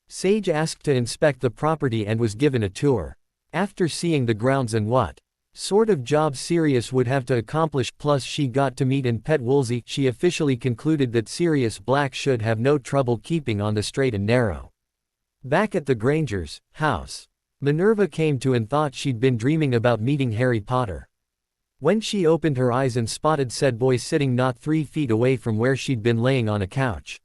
Sage asked to inspect the property and was given a tour. After seeing the grounds and what sort of job Sirius would have to accomplish, plus she got to meet and pet Woolsey, she officially concluded that Sirius Black should have no trouble keeping on the straight and narrow. Back at the Grangers' house, Minerva came to and thought she'd been dreaming about meeting Harry Potter. When she opened her eyes and spotted said boy sitting not 3 feet away from where she'd been laying on a couch,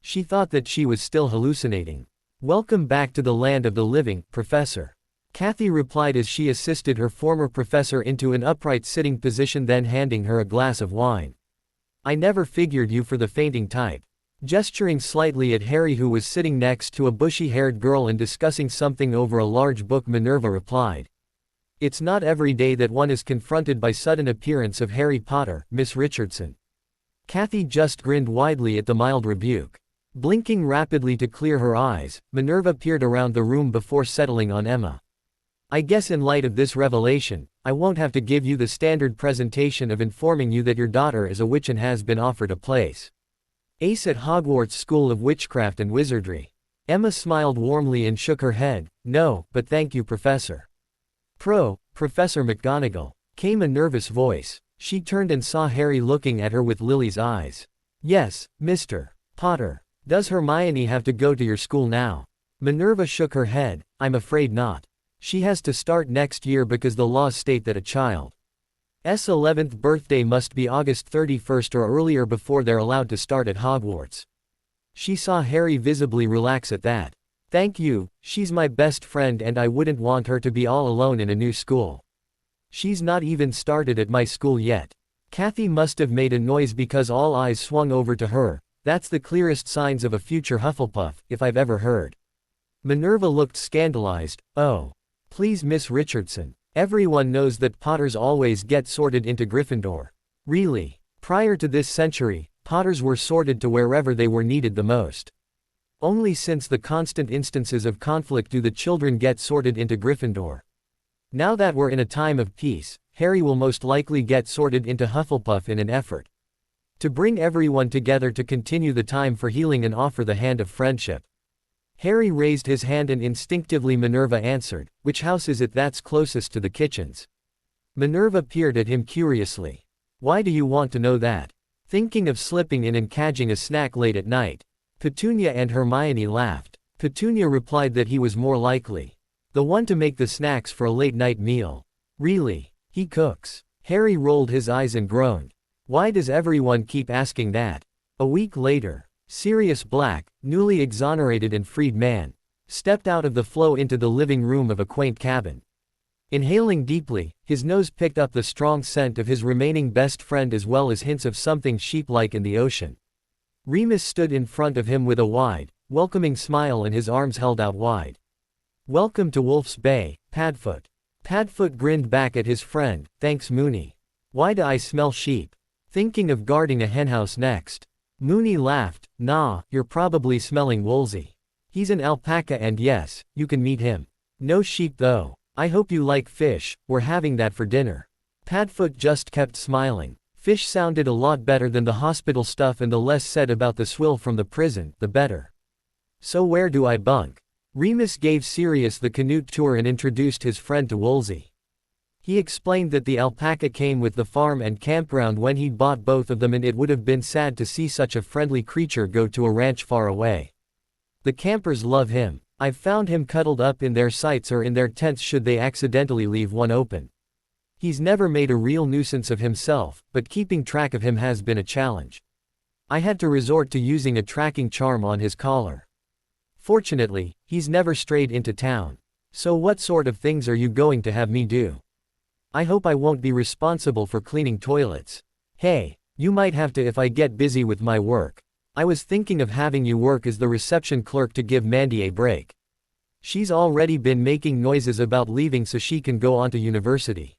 she thought that she was still hallucinating. Welcome back to the land of the living, Professor. Kathy replied as she assisted her former professor into an upright sitting position, then handing her a glass of wine. I never figured you for the fainting type. Gesturing slightly at Harry, who was sitting next to a bushy-haired girl and discussing something over a large book, Minerva replied. It's not every day that one is confronted by sudden appearance of Harry Potter, Miss Richardson. Kathy just grinned widely at the mild rebuke. Blinking rapidly to clear her eyes, Minerva peered around the room before settling on Emma. I guess in light of this revelation, I won't have to give you the standard presentation of informing you that your daughter is a witch and has been offered a place. Ace at Hogwarts School of Witchcraft and Wizardry. Emma smiled warmly and shook her head. No, but thank you, Professor. Professor McGonagall, came a nervous voice. She turned and saw Harry looking at her with Lily's eyes. Yes, Mr. Potter. Does Hermione have to go to your school now? Minerva shook her head. I'm afraid not. She has to start next year because the laws state that a child's 11th birthday must be August 31st or earlier before they're allowed to start at Hogwarts. She saw Harry visibly relax at that. Thank you, she's my best friend and I wouldn't want her to be all alone in a new school. She's not even started at my school yet. Kathy must have made a noise because all eyes swung over to her. That's the clearest signs of a future Hufflepuff, if I've ever heard. Minerva looked scandalized. Oh. Please, Miss Richardson. Everyone knows that Potters always get sorted into Gryffindor. Really? Prior to this century, Potters were sorted to wherever they were needed the most. Only since the constant instances of conflict do the children get sorted into Gryffindor. Now that we're in a time of peace, Harry will most likely get sorted into Hufflepuff in an effort to bring everyone together to continue the time for healing and offer the hand of friendship. Harry raised his hand and instinctively Minerva answered, which house is it that's closest to the kitchens? Minerva peered at him curiously. Why do you want to know that? Thinking of slipping in and catching a snack late at night? Petunia and Hermione laughed. Petunia replied that he was more likely the one to make the snacks for a late-night meal. Really? He cooks? Harry rolled his eyes and groaned. Why does everyone keep asking that? A week later, Sirius Black, newly exonerated and freed man, stepped out of the flow into the living room of a quaint cabin. Inhaling deeply, his nose picked up the strong scent of his remaining best friend as well as hints of something sheep-like in the ocean. Remus stood in front of him with a wide, welcoming smile and his arms held out wide. Welcome to Wolf's Bay, Padfoot. Padfoot grinned back at his friend, thanks Moony. Why do I smell sheep? Thinking of guarding a henhouse next. Moony laughed, nah, you're probably smelling Woolsey. He's an alpaca and yes, you can meet him. No sheep though. I hope you like fish, we're having that for dinner. Padfoot just kept smiling. Fish sounded a lot better than the hospital stuff and the less said about the swill from the prison, the better. So where do I bunk? Remus gave Sirius the Canute tour and introduced his friend to Woolsey. He explained that the alpaca came with the farm and campground when he'd bought both of them and it would have been sad to see such a friendly creature go to a ranch far away. The campers love him. I've found him cuddled up in their sites or in their tents should they accidentally leave one open. He's never made a real nuisance of himself, but keeping track of him has been a challenge. I had to resort to using a tracking charm on his collar. Fortunately, he's never strayed into town. So what sort of things are you going to have me do? I hope I won't be responsible for cleaning toilets. Hey, you might have to if I get busy with my work. I was thinking of having you work as the reception clerk to give Mandy a break. She's already been making noises about leaving so she can go on to university.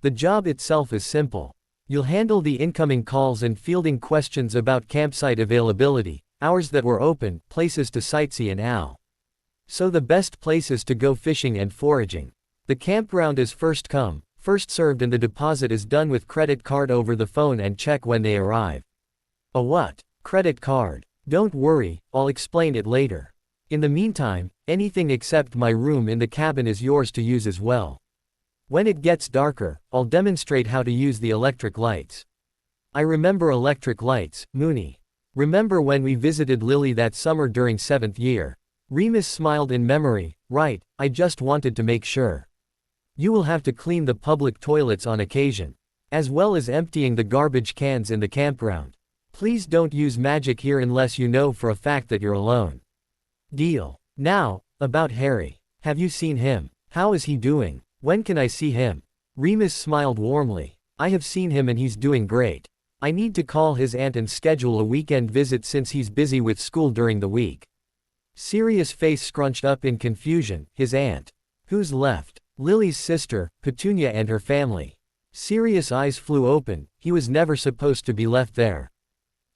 The job itself is simple. You'll handle the incoming calls and fielding questions about campsite availability, hours that were open, places to sightsee and ow. So the best places to go fishing and foraging. The campground is first come, first served and the deposit is done with credit card over the phone and check when they arrive. A what? Credit card. Don't worry, I'll explain it later. In the meantime, anything except my room in the cabin is yours to use as well. When it gets darker, I'll demonstrate how to use the electric lights. I remember electric lights, Moony. Remember when we visited Lily that summer during 7th year? Remus smiled in memory, right, I just wanted to make sure. You will have to clean the public toilets on occasion, as well as emptying the garbage cans in the campground. Please don't use magic here unless you know for a fact that you're alone. Deal. Now, about Harry. Have you seen him? How is he doing? When can I see him? Remus smiled warmly. I have seen him and he's doing great. I need to call his aunt and schedule a weekend visit since he's busy with school during the week. Sirius' face scrunched up in confusion. His aunt. Who's left? Lily's sister, Petunia and her family. Sirius' eyes flew open. He was never supposed to be left there.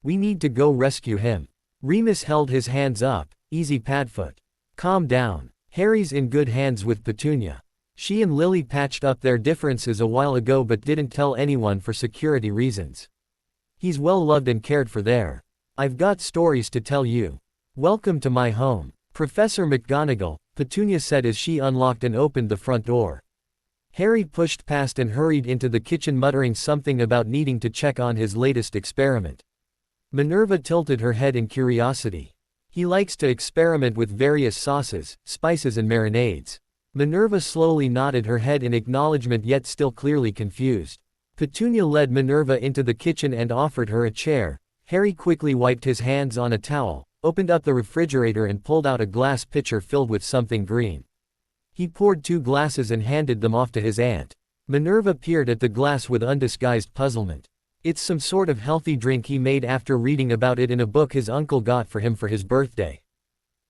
We need to go rescue him. Remus held his hands up. Easy Padfoot. Calm down. Harry's in good hands with Petunia. She and Lily patched up their differences a while ago but didn't tell anyone for security reasons. He's well loved and cared for there. I've got stories to tell you. Welcome to my home. Professor McGonagall, Petunia said as she unlocked and opened the front door. Harry pushed past and hurried into the kitchen muttering something about needing to check on his latest experiment. Minerva tilted her head in curiosity. He likes to experiment with various sauces, spices and marinades. Minerva slowly nodded her head in acknowledgement yet still clearly confused. Petunia led Minerva into the kitchen and offered her a chair. Harry quickly wiped his hands on a towel, opened up the refrigerator and pulled out a glass pitcher filled with something green. He poured 2 glasses and handed them off to his aunt. Minerva peered at the glass with undisguised puzzlement. It's some sort of healthy drink he made after reading about it in a book his uncle got for him for his birthday.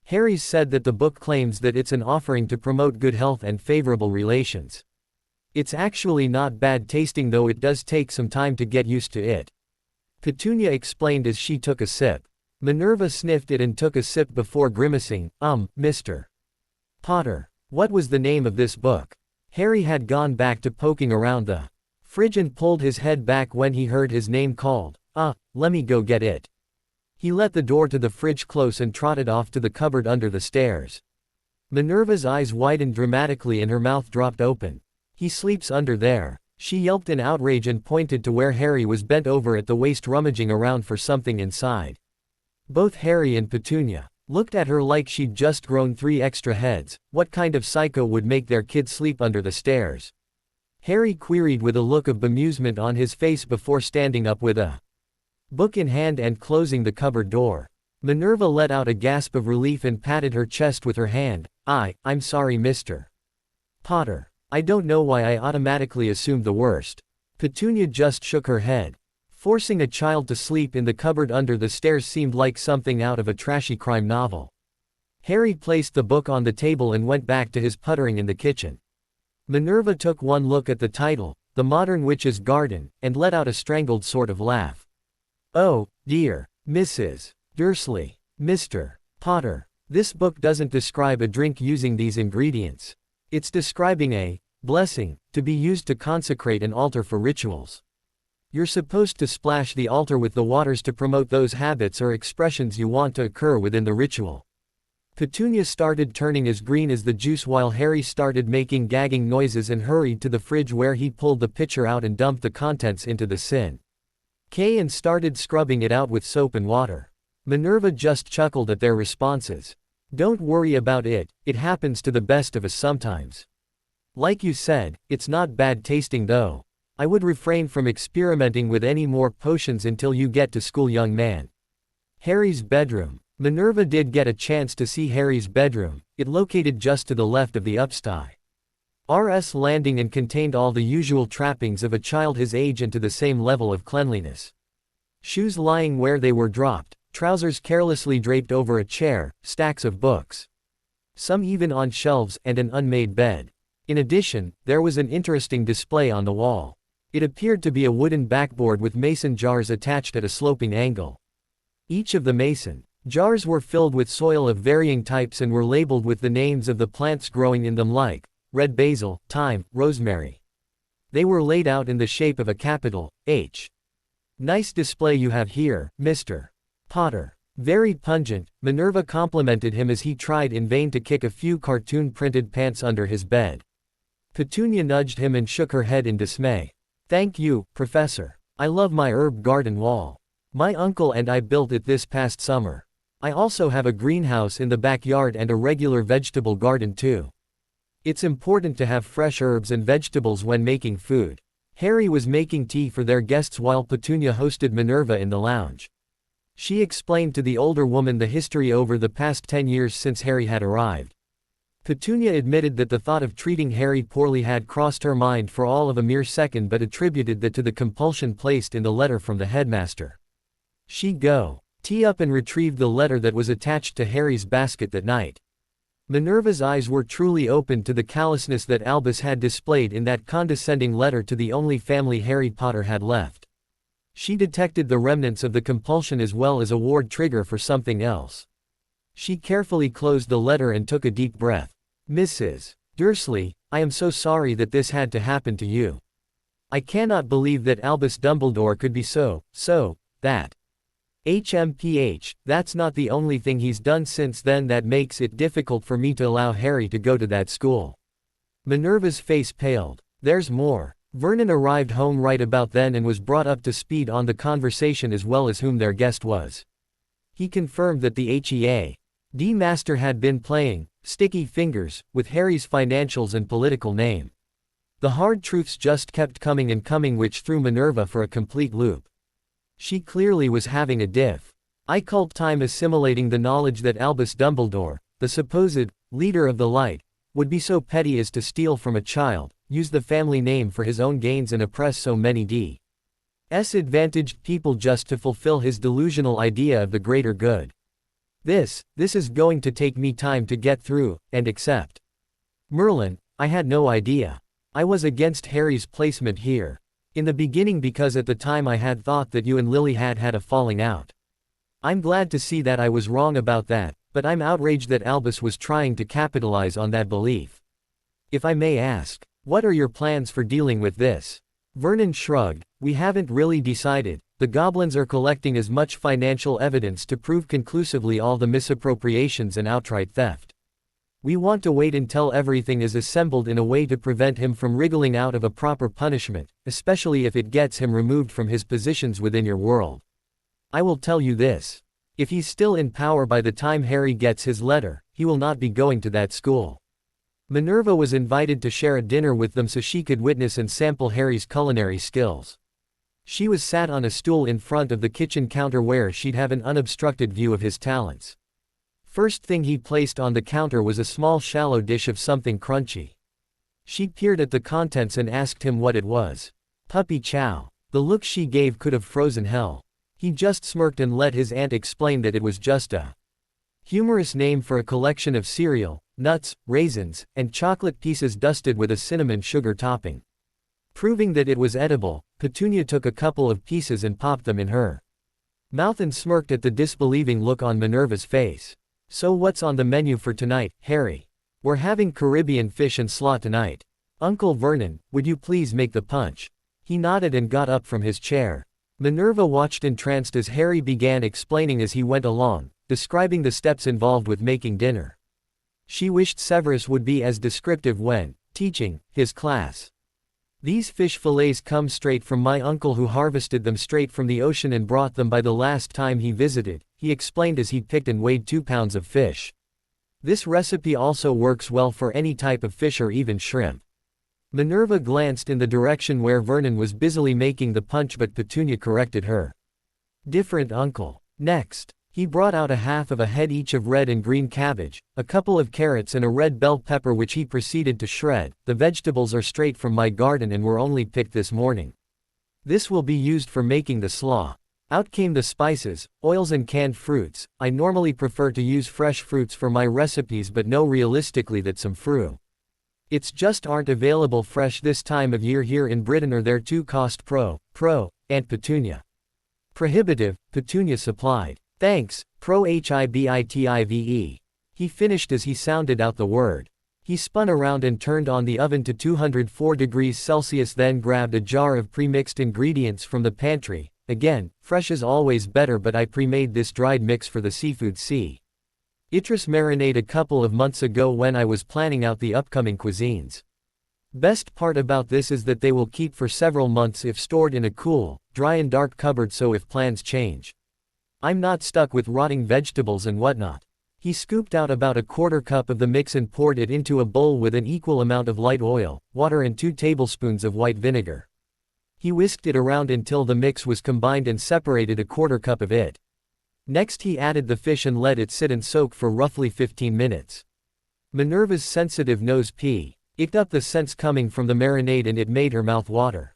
Harry said that the book claims that it's an offering to promote good health and favorable relations. It's actually not bad tasting though it does take some time to get used to it. Petunia explained as she took a sip. Minerva sniffed it and took a sip before grimacing, Mr. Potter. What was the name of this book? Harry had gone back to poking around the fridge and pulled his head back when he heard his name called. Let me go get it. He let the door to the fridge close and trotted off to the cupboard under the stairs. Minerva's eyes widened dramatically and her mouth dropped open. He sleeps under there. She yelped in outrage and pointed to where Harry was bent over at the waist rummaging around for something inside. Both Harry and Petunia Looked at her like she'd just grown 3 extra heads. What kind of psycho would make their kid sleep under the stairs? Harry queried with a look of bemusement on his face before standing up with a book in hand and closing the cupboard door. Minerva let out a gasp of relief and patted her chest with her hand. I'm sorry, Mr. Potter. I don't know why I automatically assumed the worst. Petunia just shook her head. Forcing a child to sleep in the cupboard under the stairs seemed like something out of a trashy crime novel. Harry placed the book on the table and went back to his puttering in the kitchen. Minerva took one look at the title, The Modern Witch's Garden, and let out a strangled sort of laugh. Oh, dear, Mrs. Dursley, Mr. Potter, this book doesn't describe a drink using these ingredients. It's describing a blessing, to be used to consecrate an altar for rituals. You're supposed to splash the altar with the waters to promote those habits or expressions you want to occur within the ritual. Petunia started turning as green as the juice while Harry started making gagging noises and hurried to the fridge where he pulled the pitcher out and dumped the contents into the sink. And started scrubbing it out with soap and water. Minerva just chuckled at their responses. Don't worry about it, it happens to the best of us sometimes. Like you said, it's not bad tasting though. I would refrain from experimenting with any more potions until you get to school, young man. Harry's bedroom. Minerva did get a chance to see Harry's bedroom, it located just to the left of the upstairs landing and contained all the usual trappings of a child his age and to the same level of cleanliness. Shoes lying where they were dropped, trousers carelessly draped over a chair, stacks of books, some even on shelves, and an unmade bed. In addition, there was an interesting display on the wall. It appeared to be a wooden backboard with mason jars attached at a sloping angle. Each of the mason jars were filled with soil of varying types and were labeled with the names of the plants growing in them like red basil, thyme, rosemary. They were laid out in the shape of a capital H. Nice display you have here, Mr. Potter. Very pungent, Minerva complimented him as he tried in vain to kick a few cartoon-printed pants under his bed. Petunia nudged him and shook her head in dismay. Thank you, Professor. I love my herb garden wall. My uncle and I built it this past summer. I also have a greenhouse in the backyard and a regular vegetable garden too. It's important to have fresh herbs and vegetables when making food. Harry was making tea for their guests while Petunia hosted Minerva in the lounge. She explained to the older woman the history over the past 10 years since Harry had arrived. Petunia admitted that the thought of treating Harry poorly had crossed her mind for all of a mere second but attributed that to the compulsion placed in the letter from the headmaster. She'd go tea up and retrieved the letter that was attached to Harry's basket that night. Minerva's eyes were truly opened to the callousness that Albus had displayed in that condescending letter to the only family Harry Potter had left. She detected the remnants of the compulsion as well as a ward trigger for something else. She carefully closed the letter and took a deep breath. Mrs. Dursley, I am so sorry that this had to happen to you. I cannot believe that Albus Dumbledore could be that. That's not the only thing he's done since then that makes it difficult for me to allow Harry to go to that school. Minerva's face paled. There's more. Vernon arrived home right about then and was brought up to speed on the conversation as well as whom their guest was. He confirmed that the HEAD master had been playing sticky fingers with Harry's financials and political name. The hard truths just kept coming and coming, which threw Minerva for a complete loop. She clearly was having a difficult time assimilating the knowledge that Albus Dumbledore, the supposed leader of the light, would be so petty as to steal from a child, use the family name for his own gains and oppress so many disadvantaged people just to fulfill his delusional idea of the greater good. This is going to take me time to get through and accept. Merlin, I had no idea. I was against Harry's placement here in the beginning because at the time I had thought that you and Lily had a falling out. I'm glad to see that I was wrong about that, but I'm outraged that Albus was trying to capitalize on that belief. If I may ask, what are your plans for dealing with this? Vernon shrugged. We haven't really decided. The goblins are collecting as much financial evidence to prove conclusively all the misappropriations and outright theft. We want to wait until everything is assembled in a way to prevent him from wriggling out of a proper punishment, especially if it gets him removed from his positions within your world. I will tell you this. If he's still in power by the time Harry gets his letter, he will not be going to that school. Minerva was invited to share a dinner with them so she could witness and sample Harry's culinary skills. She was sat on a stool in front of the kitchen counter where she'd have an unobstructed view of his talents. First thing he placed on the counter was a small shallow dish of something crunchy. She peered at the contents and asked him what it was. Puppy chow. The look she gave could have frozen hell. He just smirked and let his aunt explain that it was just a humorous name for a collection of cereal, nuts, raisins, and chocolate pieces dusted with a cinnamon sugar topping. Proving that it was edible, Petunia took a couple of pieces and popped them in her mouth and smirked at the disbelieving look on Minerva's face. So what's on the menu for tonight, Harry? We're having Caribbean fish and slaw tonight. Uncle Vernon, would you please make the punch? He nodded and got up from his chair. Minerva watched entranced as Harry began explaining as he went along, describing the steps involved with making dinner. She wished Severus would be as descriptive when teaching his class. These fish fillets come straight from my uncle who harvested them straight from the ocean and brought them by the last time he visited, he explained as he picked and weighed 2 pounds of fish. This recipe also works well for any type of fish or even shrimp. Minerva glanced in the direction where Vernon was busily making the punch, but Petunia corrected her. Different uncle. Next, he brought out a half of a head each of red and green cabbage, a couple of carrots and a red bell pepper which he proceeded to shred. The vegetables are straight from my garden and were only picked this morning. This will be used for making the slaw. Out came the spices, oils and canned fruits. I normally prefer to use fresh fruits for my recipes, but know realistically that some fruit it's just aren't available fresh this time of year here in Britain, or they're too cost Aunt Petunia. Prohibitive, Petunia supplied. Thanks, prohibitive. He finished as he sounded out the word. He spun around and turned on the oven to 204 degrees Celsius, then grabbed a jar of pre-mixed ingredients from the pantry. Again, fresh is always better, but I pre-made this dried mix for the seafood citrus marinade a couple of months ago when I was planning out the upcoming cuisines. Best part about this is that they will keep for several months if stored in a cool, dry and dark cupboard, so if plans change, I'm not stuck with rotting vegetables and whatnot. He scooped out about a quarter cup of the mix and poured it into a bowl with an equal amount of light oil, water and 2 tablespoons of white vinegar. He whisked it around until the mix was combined and separated a quarter cup of it. Next he added the fish and let it sit and soak for roughly 15 minutes. Minerva's sensitive nose picked up the scents coming from the marinade and it made her mouth water.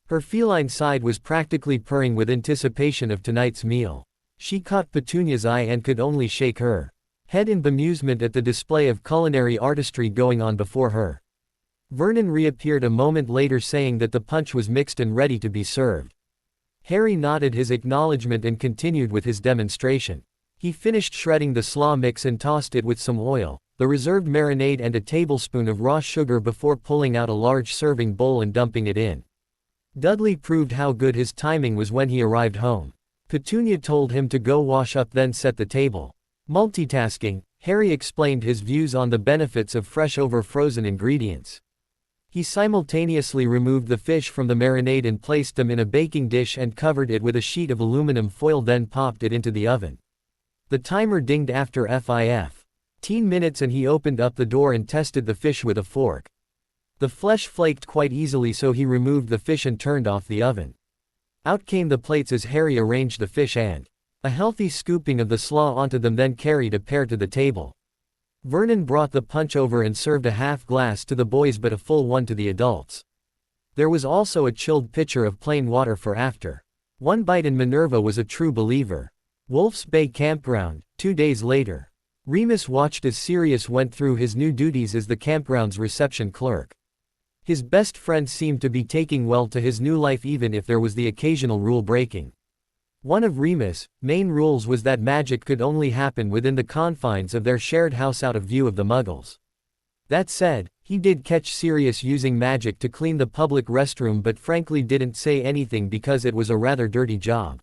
Her feline side was practically purring with anticipation of tonight's meal. She caught Petunia's eye and could only shake her head in bemusement at the display of culinary artistry going on before her. Vernon reappeared a moment later saying that the punch was mixed and ready to be served. Harry nodded his acknowledgement and continued with his demonstration. He finished shredding the slaw mix and tossed it with some oil, the reserved marinade and a tablespoon of raw sugar before pulling out a large serving bowl and dumping it in. Dudley proved how good his timing was when he arrived home. Petunia told him to go wash up, then set the table. Multitasking, Harry explained his views on the benefits of fresh over frozen ingredients. He simultaneously removed the fish from the marinade and placed them in a baking dish and covered it with a sheet of aluminum foil, then popped it into the oven. The timer dinged after 15 minutes and he opened up the door and tested the fish with a fork. The flesh flaked quite easily, so he removed the fish and turned off the oven. Out came the plates as Harry arranged the fish and a healthy scooping of the slaw onto them, then carried a pair to the table. Vernon brought the punch over and served a half glass to the boys but a full one to the adults. There was also a chilled pitcher of plain water for after one bite, and Minerva was a true believer. Wolf's Bay Campground, 2 days later. Remus watched as Sirius went through his new duties as the campground's reception clerk. His best friend seemed to be taking well to his new life, even if there was the occasional rule breaking. One of Remus' main rules was that magic could only happen within the confines of their shared house, out of view of the Muggles. That said, he did catch Sirius using magic to clean the public restroom, but frankly didn't say anything because it was a rather dirty job.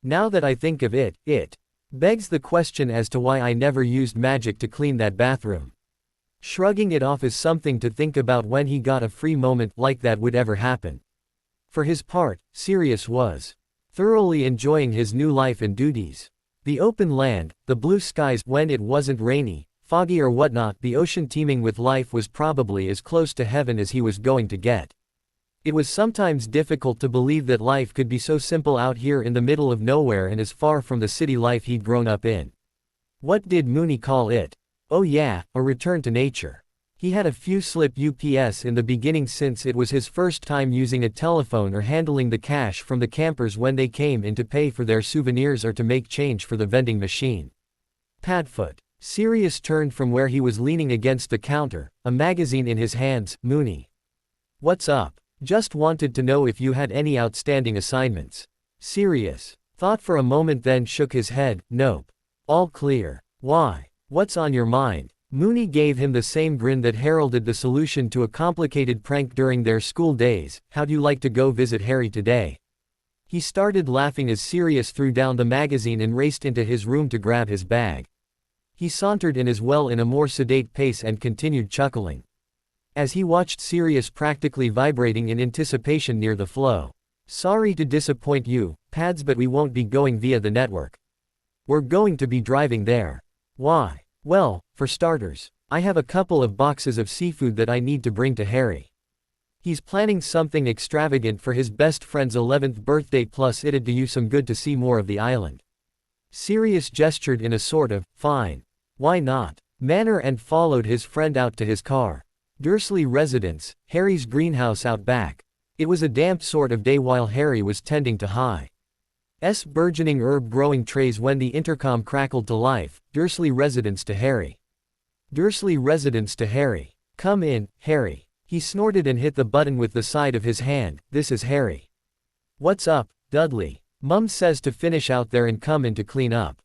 Now that I think of it, it begs the question as to why I never used magic to clean that bathroom. Shrugging it off as something to think about when he got a free moment like that would ever happen. For his part, Sirius was thoroughly enjoying his new life and duties. The open land, the blue skies when it wasn't rainy, foggy or whatnot, the ocean teeming with life was probably as close to heaven as he was going to get. It was sometimes difficult to believe that life could be so simple out here in the middle of nowhere and as far from the city life he'd grown up in. What did Mooney call it? Oh yeah, a return to nature. He had a few slip ups in the beginning since it was his first time using a telephone or handling the cash from the campers when they came in to pay for their souvenirs or to make change for the vending machine. Padfoot. Sirius turned from where he was leaning against the counter, a magazine in his hands. Mooney. What's up? Just wanted to know if you had any outstanding assignments. Sirius. Thought for a moment then shook his head. Nope. All clear. Why? What's on your mind? Mooney gave him the same grin that heralded the solution to a complicated prank during their school days. How'd you like to go visit Harry today? He started laughing as Sirius threw down the magazine and raced into his room to grab his bag. He sauntered in as well in a more sedate pace and continued chuckling. As he watched Sirius practically vibrating in anticipation near the flow. Sorry to disappoint you, Pads, but we won't be going via the network. We're going to be driving there. Why? Well, for starters, I have a couple of boxes of seafood that I need to bring to Harry. He's planning something extravagant for his best friend's 11th birthday, plus it'd do you some good to see more of the island. Sirius gestured in a sort of, fine. Why not? manner and followed his friend out to his car. Dursley residence, Harry's greenhouse out back. It was a damp sort of day while Harry was tending to Hi's burgeoning herb-growing trays when the intercom crackled to life. Dursley residence to Harry. Dursley residence to Harry. Come in, Harry. He snorted and hit the button with the side of his hand. This is Harry. What's up, Dudley? Mum says to finish out there and come in to clean up.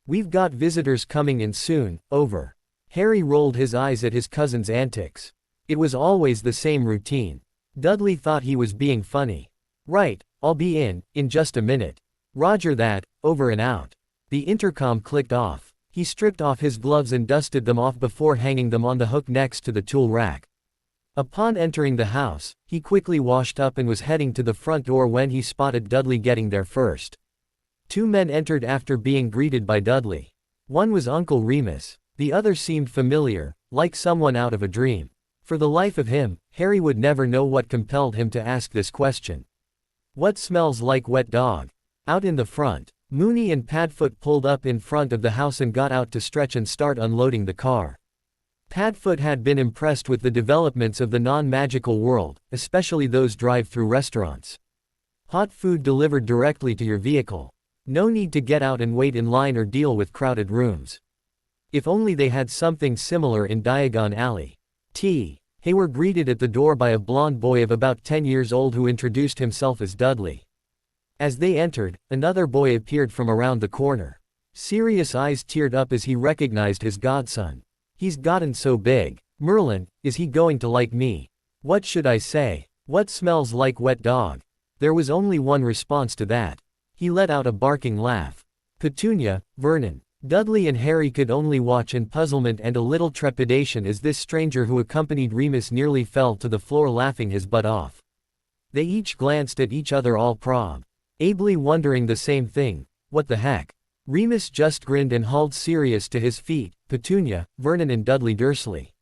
We've got visitors coming in soon, over. Harry rolled his eyes at his cousin's antics. It was always the same routine. Dudley thought he was being funny. Right, I'll be in just a minute. Roger that, over and out. The intercom clicked off. He stripped off his gloves and dusted them off before hanging them on the hook next to the tool rack. Upon entering the house, he quickly washed up and was heading to the front door when he spotted Dudley getting there first. Two men entered after being greeted by Dudley. One was Uncle Remus. The other seemed familiar, like someone out of a dream. For the life of him, Harry would never know what compelled him to ask this question. What smells like wet dog? Out in the front, Mooney and Padfoot pulled up in front of the house and got out to stretch and start unloading the car. Padfoot had been impressed with the developments of the non-magical world, especially those drive-through restaurants. Hot food delivered directly to your vehicle. No need to get out and wait in line or deal with crowded rooms. If only they had something similar in Diagon Alley. They were greeted at the door by a blond boy of about 10 years old who introduced himself as Dudley. As they entered, another boy appeared from around the corner. Sirius' eyes teared up as he recognized his godson. He's gotten so big. Merlin, is he going to like me? What should I say? What smells like wet dog? There was only one response to that. He let out a barking laugh. Petunia, Vernon. Dudley and Harry could only watch in puzzlement and a little trepidation as this stranger who accompanied Remus nearly fell to the floor laughing his butt off. They each glanced at each other all ably wondering the same thing. What the heck? Remus just grinned and hauled Sirius to his feet. Petunia, Vernon and Dudley Dursley.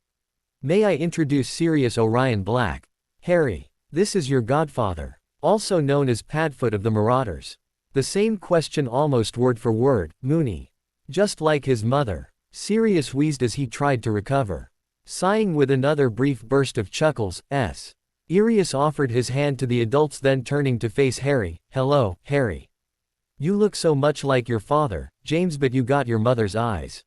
May I introduce Sirius Orion Black? Harry. This is your godfather. Also known as Padfoot of the Marauders. The same question almost word for word, Mooney. Just like his mother. Sirius wheezed as he tried to recover. Sighing with another brief burst of chuckles, Sirius offered his hand to the adults, then turning to face Harry. Hello, Harry. You look so much like your father, James, but you got your mother's eyes.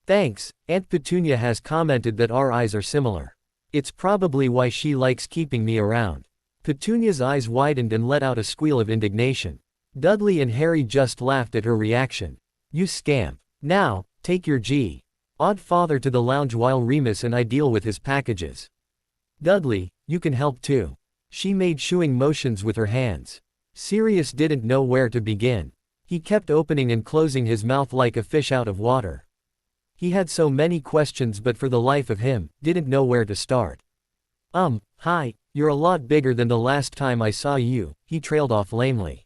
Thanks, Aunt Petunia has commented that our eyes are similar. It's probably why she likes keeping me around. Petunia's eyes widened and let out a squeal of indignation. Dudley and Harry just laughed at her reaction. You scamp. Now, take your odd father to the lounge while Remus and I deal with his packages. Dudley, you can help too. She made shooing motions with her hands. Sirius didn't know where to begin. He kept opening and closing his mouth like a fish out of water. He had so many questions, but for the life of him, didn't know where to start. Hi, you're a lot bigger than the last time I saw you, he trailed off lamely.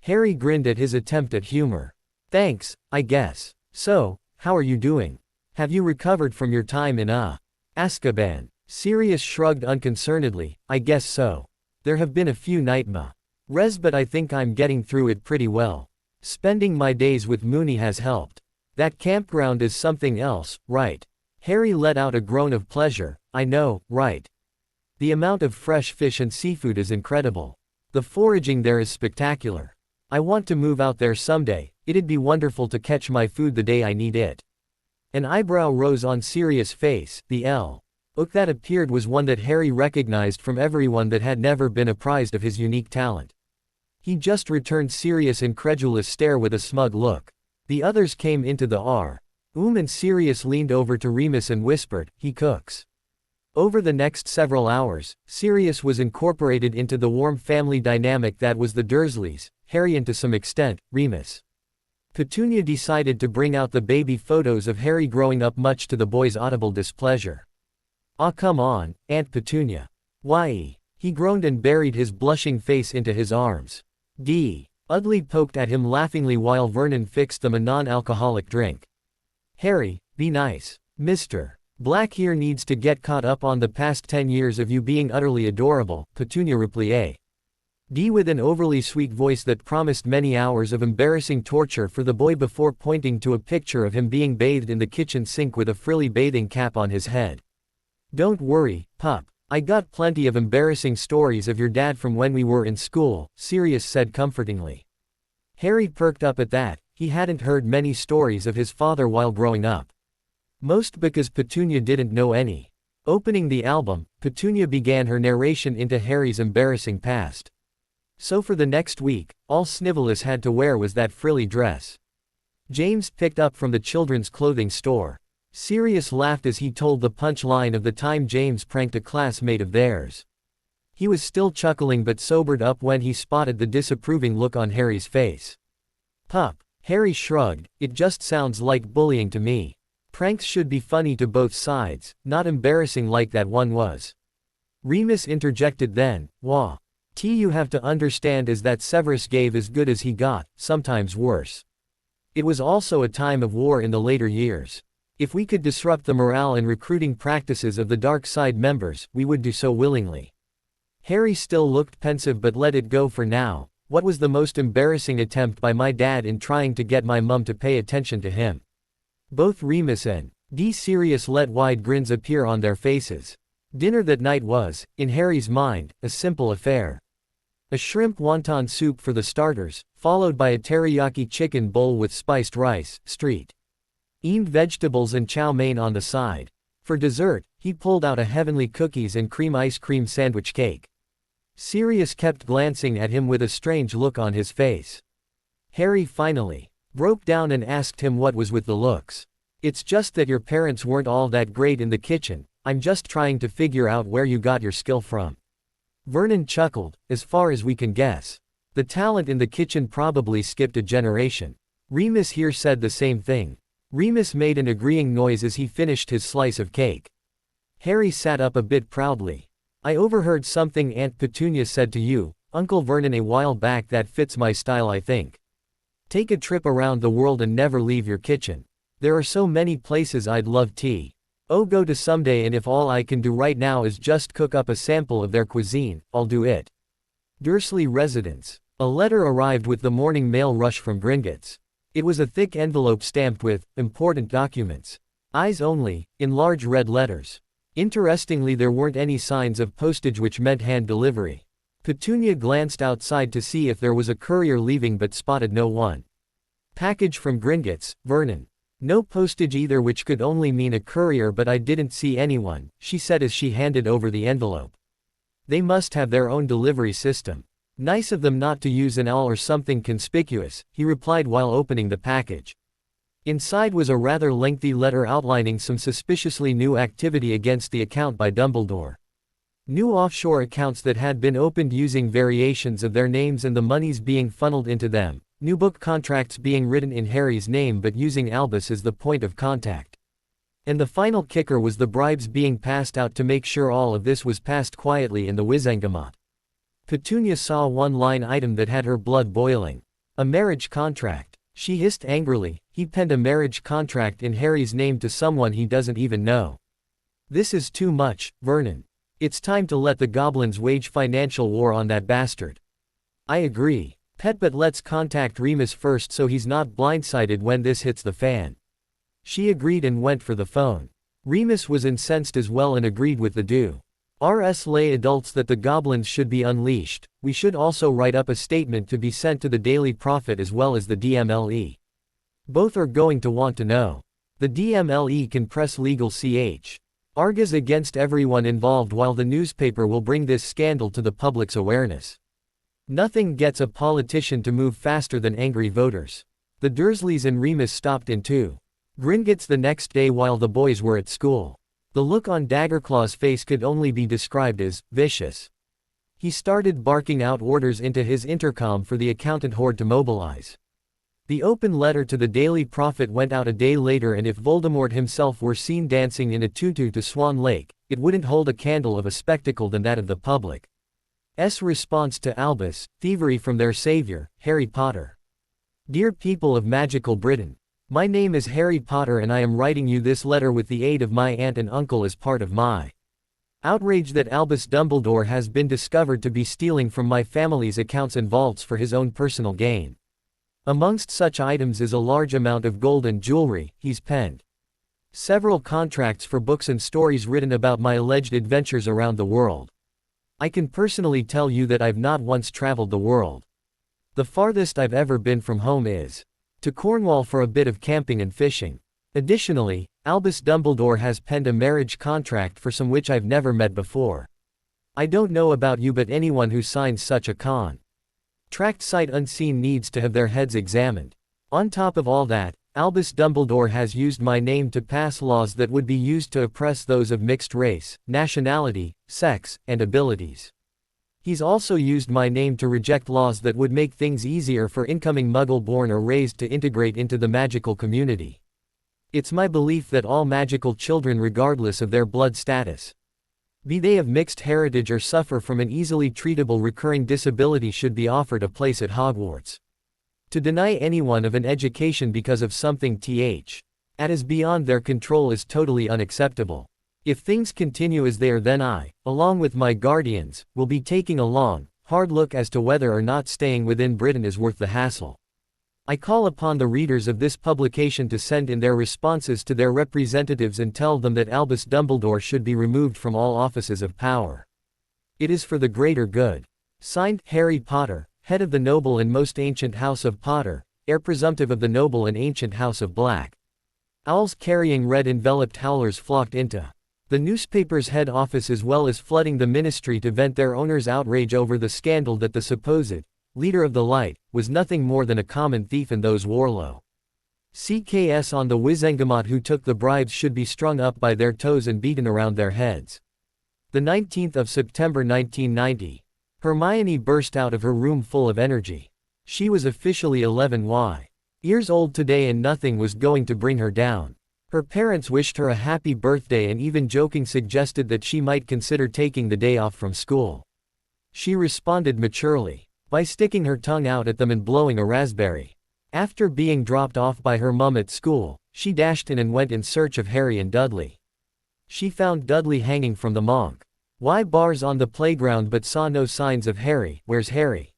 Harry grinned at his attempt at humor. Thanks, I guess. So, how are you doing? Have you recovered from your time in Azkaban? Sirius shrugged unconcernedly. I guess so. There have been a few nightmares, but I think I'm getting through it pretty well. Spending my days with Moony has helped. That campground is something else, right? Harry let out a groan of pleasure. I know, right? The amount of fresh fish and seafood is incredible. The foraging there is spectacular. I want to move out there someday. It'd be wonderful to catch my food the day I need it. An eyebrow rose on Sirius' face. The look that appeared was one that Harry recognized from everyone that had never been apprised of his unique talent. He just returned Sirius' incredulous stare with a smug look. The others came into the room and Sirius leaned over to Remus and whispered, "He cooks." Over the next several hours, Sirius was incorporated into the warm family dynamic that was the Dursleys, Harry and to some extent, Remus. Petunia decided to bring out the baby photos of Harry growing up, much to the boys' audible displeasure. "Ah, come on, Aunt Petunia. Why?" He groaned and buried his blushing face into his arms. Dudley poked at him laughingly while Vernon fixed them a non-alcoholic drink. "Harry, be nice. Mr. Black here needs to get caught up on the past 10 years of you being utterly adorable," Petunia replied. With an overly sweet voice that promised many hours of embarrassing torture for the boy before pointing to a picture of him being bathed in the kitchen sink with a frilly bathing cap on his head. "Don't worry, pup. I got plenty of embarrassing stories of your dad from when we were in school," Sirius said comfortingly. Harry perked up at that. He hadn't heard many stories of his father while growing up. Most because Petunia didn't know any. Opening the album, Petunia began her narration into Harry's embarrassing past. So for the next week, all Snivellus had to wear was that frilly dress James picked up from the children's clothing store. Sirius laughed as he told the punchline of the time James pranked a classmate of theirs. He was still chuckling but sobered up when he spotted the disapproving look on Harry's face. "Pup," Harry shrugged, "it just sounds like bullying to me. Pranks should be funny to both sides, not embarrassing like that one was." Remus interjected then, "What you have to understand is that Severus gave as good as he got, sometimes worse. It was also a time of war in the later years. If we could disrupt the morale and recruiting practices of the dark side members, we would do so willingly." Harry still looked pensive but let it go for now. "What was the most embarrassing attempt by my dad in trying to get my mum to pay attention to him?" Both Remus and Sirius let wide grins appear on their faces. Dinner that night was, in Harry's mind, a simple affair. A shrimp wonton soup for the starters, followed by a teriyaki chicken bowl with spiced rice, steamed vegetables and chow mein on the side. For dessert, he pulled out a heavenly cookies and cream ice cream sandwich cake. Sirius kept glancing at him with a strange look on his face. Harry finally broke down and asked him what was with the looks. "It's just that your parents weren't all that great in the kitchen. I'm just trying to figure out where you got your skill from." Vernon chuckled. "As far as we can guess, the talent in the kitchen probably skipped a generation." Remus here said the same thing. Remus made an agreeing noise as he finished his slice of cake. Harry sat up a bit proudly. "I overheard something Aunt Petunia said to you, Uncle Vernon, a while back that fits my style, I think. Take a trip around the world and never leave your kitchen. There are so many places I'd love to go to someday, and if all I can do right now is just cook up a sample of their cuisine, I'll do it." Dursley Residence. A letter arrived with the morning mail rush from Gringotts. It was a thick envelope stamped with important documents. Eyes only, in large red letters. Interestingly, there weren't any signs of postage, which meant hand delivery. Petunia glanced outside to see if there was a courier leaving but spotted no one. "Package from Gringotts, Vernon. No postage either, which could only mean a courier, but I didn't see anyone," she said as she handed over the envelope. "They must have their own delivery system. Nice of them not to use an owl or something conspicuous," he replied while opening the package. Inside was a rather lengthy letter outlining some suspiciously new activity against the account by Dumbledore. New offshore accounts that had been opened using variations of their names and the monies being funneled into them. New book contracts being written in Harry's name but using Albus as the point of contact. And the final kicker was the bribes being passed out to make sure all of this was passed quietly in the Wizengamot. Petunia saw one line item that had her blood boiling. A marriage contract. She hissed angrily. He penned a marriage contract in Harry's name to someone he doesn't even know. This is too much, Vernon. It's time to let the goblins wage financial war on that bastard. I agree. Pet, but let's contact Remus first so he's not blindsided when this hits the fan. She agreed and went for the phone. Remus was incensed as well and agreed with the do. Rs lay adults that the goblins should be unleashed. We should also write up a statement to be sent to the Daily Prophet as well as the DMLE. Both are going to want to know. The DMLE can press legal ch. Argas against everyone involved, while the newspaper will bring this scandal to the public's awareness. Nothing gets a politician to move faster than angry voters. The Dursleys and Remus stopped in to Gringotts the next day while the boys were at school. The look on Daggerclaw's face could only be described as vicious. He started barking out orders into his intercom for the accountant horde to mobilize. The open letter to the Daily Prophet went out a day later, and if Voldemort himself were seen dancing in a tutu to Swan Lake, it wouldn't hold a candle of a spectacle than that of the public's response to Albus, thievery from their savior, Harry Potter. Dear people of magical Britain, my name is Harry Potter and I am writing you this letter with the aid of my aunt and uncle as part of my outrage that Albus Dumbledore has been discovered to be stealing from my family's accounts and vaults for his own personal gain. Amongst such items is a large amount of gold and jewelry. He's penned several contracts for books and stories written about my alleged adventures around the world. I can personally tell you that I've not once traveled the world. The farthest I've ever been from home is to Cornwall for a bit of camping and fishing. Additionally, Albus Dumbledore has penned a marriage contract for some which I've never met before. I don't know about you, but anyone who signs such a contract sight unseen needs to have their heads examined. On top of all that, Albus Dumbledore has used my name to pass laws that would be used to oppress those of mixed race, nationality, sex, and abilities. He's also used my name to reject laws that would make things easier for incoming Muggle born or raised to integrate into the magical community. It's my belief that all magical children, regardless of their blood status, be they of mixed heritage or suffer from an easily treatable recurring disability, should be offered a place at Hogwarts. To deny anyone of an education because of something that is beyond their control is totally unacceptable. If things continue as they are, then I, along with my guardians, will be taking a long, hard look as to whether or not staying within Britain is worth the hassle. I call upon the readers of this publication to send in their responses to their representatives and tell them that Albus Dumbledore should be removed from all offices of power. It is for the greater good. Signed, Harry Potter, head of the noble and most ancient house of Potter, heir presumptive of the noble and ancient house of Black. Owls carrying red enveloped howlers flocked into the newspaper's head office, as well as flooding the ministry to vent their owner's outrage over the scandal that the supposed leader of the light was nothing more than a common thief, and those Warlow CKS on the Wizengamot who took the bribes should be strung up by their toes and beaten around their heads. The 19th of September 1990. Hermione burst out of her room full of energy. She was officially 11 years old today, and nothing was going to bring her down. Her parents wished her a happy birthday and even joking suggested that she might consider taking the day off from school. She responded maturely by sticking her tongue out at them and blowing a raspberry. After being dropped off by her mum at school, she dashed in and went in search of Harry and Dudley. She found Dudley hanging from the monk bars on the playground but saw no signs of Harry. Where's Harry?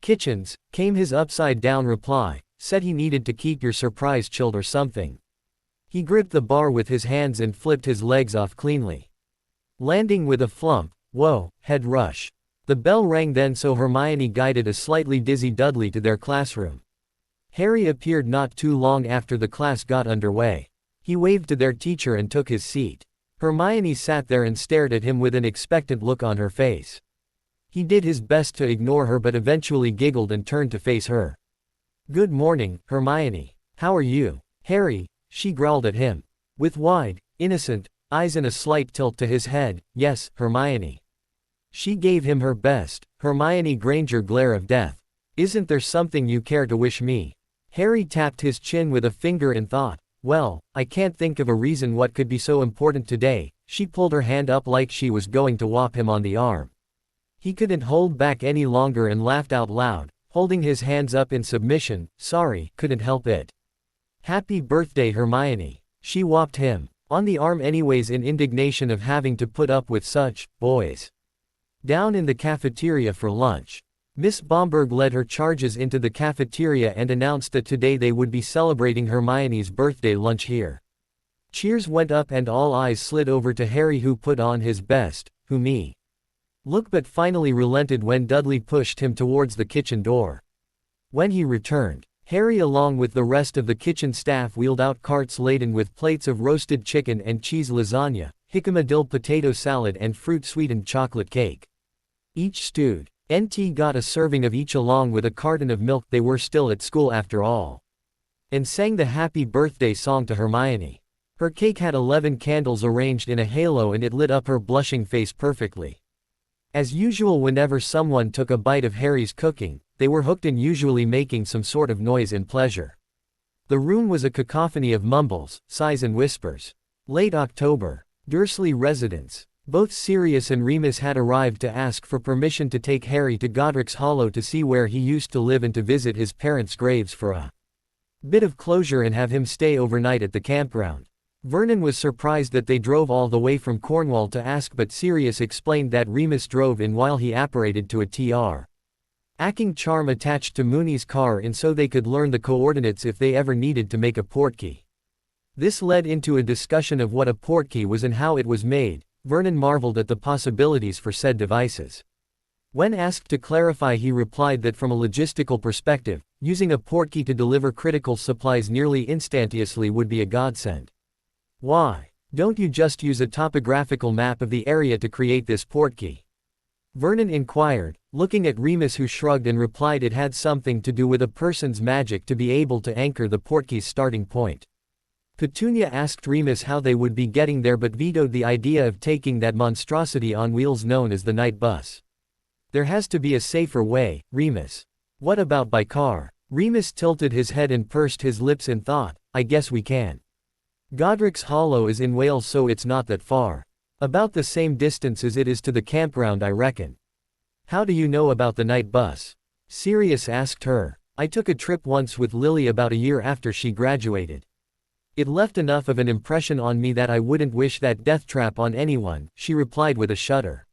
Kitchens, came his upside-down reply, said he needed to keep your surprise chilled or something. He gripped the bar with his hands and flipped his legs off cleanly, landing with a flump. Whoa, head rush. The bell rang then, so Hermione guided a slightly dizzy Dudley to their classroom. Harry appeared not too long after the class got underway. He waved to their teacher and took his seat. Hermione sat there and stared at him with an expectant look on her face. He did his best to ignore her but eventually giggled and turned to face her. Good morning, Hermione. How are you? Harry, she growled at him. With wide, innocent eyes and a slight tilt to his head. Yes, Hermione. She gave him her best, Hermione Granger glare of death. Isn't there something you care to wish me? Harry tapped his chin with a finger and thought, well, I can't think of a reason what could be so important today. She pulled her hand up like she was going to whop him on the arm. He couldn't hold back any longer and laughed out loud. holding his hands up in submission. Sorry, couldn't help it. Happy birthday, Hermione. She whopped him on the arm anyways in indignation of having to put up with such boys. Down in the cafeteria for lunch, Miss Bomberg led her charges into the cafeteria and announced that today they would be celebrating Hermione's birthday lunch here. Cheers went up and all eyes slid over to Harry, who put on his best look but finally relented when Dudley pushed him towards the kitchen door. When he returned, Harry along with the rest of the kitchen staff wheeled out carts laden with plates of roasted chicken and cheese lasagna, jicama dill potato salad and fruit-sweetened chocolate cake. Each stewed. NT got a serving of each along with a carton of milk. They were still at school after all. And sang the happy birthday song to Hermione. Her cake had 11 candles arranged in a halo and it lit up her blushing face perfectly. As usual, whenever someone took a bite of Harry's cooking, they were hooked and usually making some sort of noise in pleasure. The room was a cacophony of mumbles, sighs and whispers. Late October. Dursley residence. Both Sirius and Remus had arrived to ask for permission to take Harry to Godric's Hollow to see where he used to live and to visit his parents' graves for a bit of closure and have him stay overnight at the campground. Vernon was surprised that they drove all the way from Cornwall to ask, but Sirius explained that Remus drove in while he apparated to a tracking charm attached to Mooney's car in so they could learn the coordinates if they ever needed to make a portkey. This led into a discussion of what a portkey was and how it was made. Vernon marveled at the possibilities for said devices. When asked to clarify, he replied that from a logistical perspective, using a portkey to deliver critical supplies nearly instantaneously would be a godsend. Why don't you just use a topographical map of the area to create this portkey? Vernon inquired, looking at Remus, who shrugged and replied it had something to do with a person's magic to be able to anchor the portkey's starting point. Petunia asked Remus how they would be getting there but vetoed the idea of taking that monstrosity on wheels known as the night bus. There has to be a safer way, Remus. What about by car? Remus tilted his head and pursed his lips in thought. I guess we can. Godric's Hollow is in Wales, so it's not that far. About the same distance as it is to the campground, I reckon. How do you know about the night bus? Sirius asked her. I took a trip once with Lily about a year after she graduated. It left enough of an impression on me that I wouldn't wish that death trap on anyone, she replied with a shudder.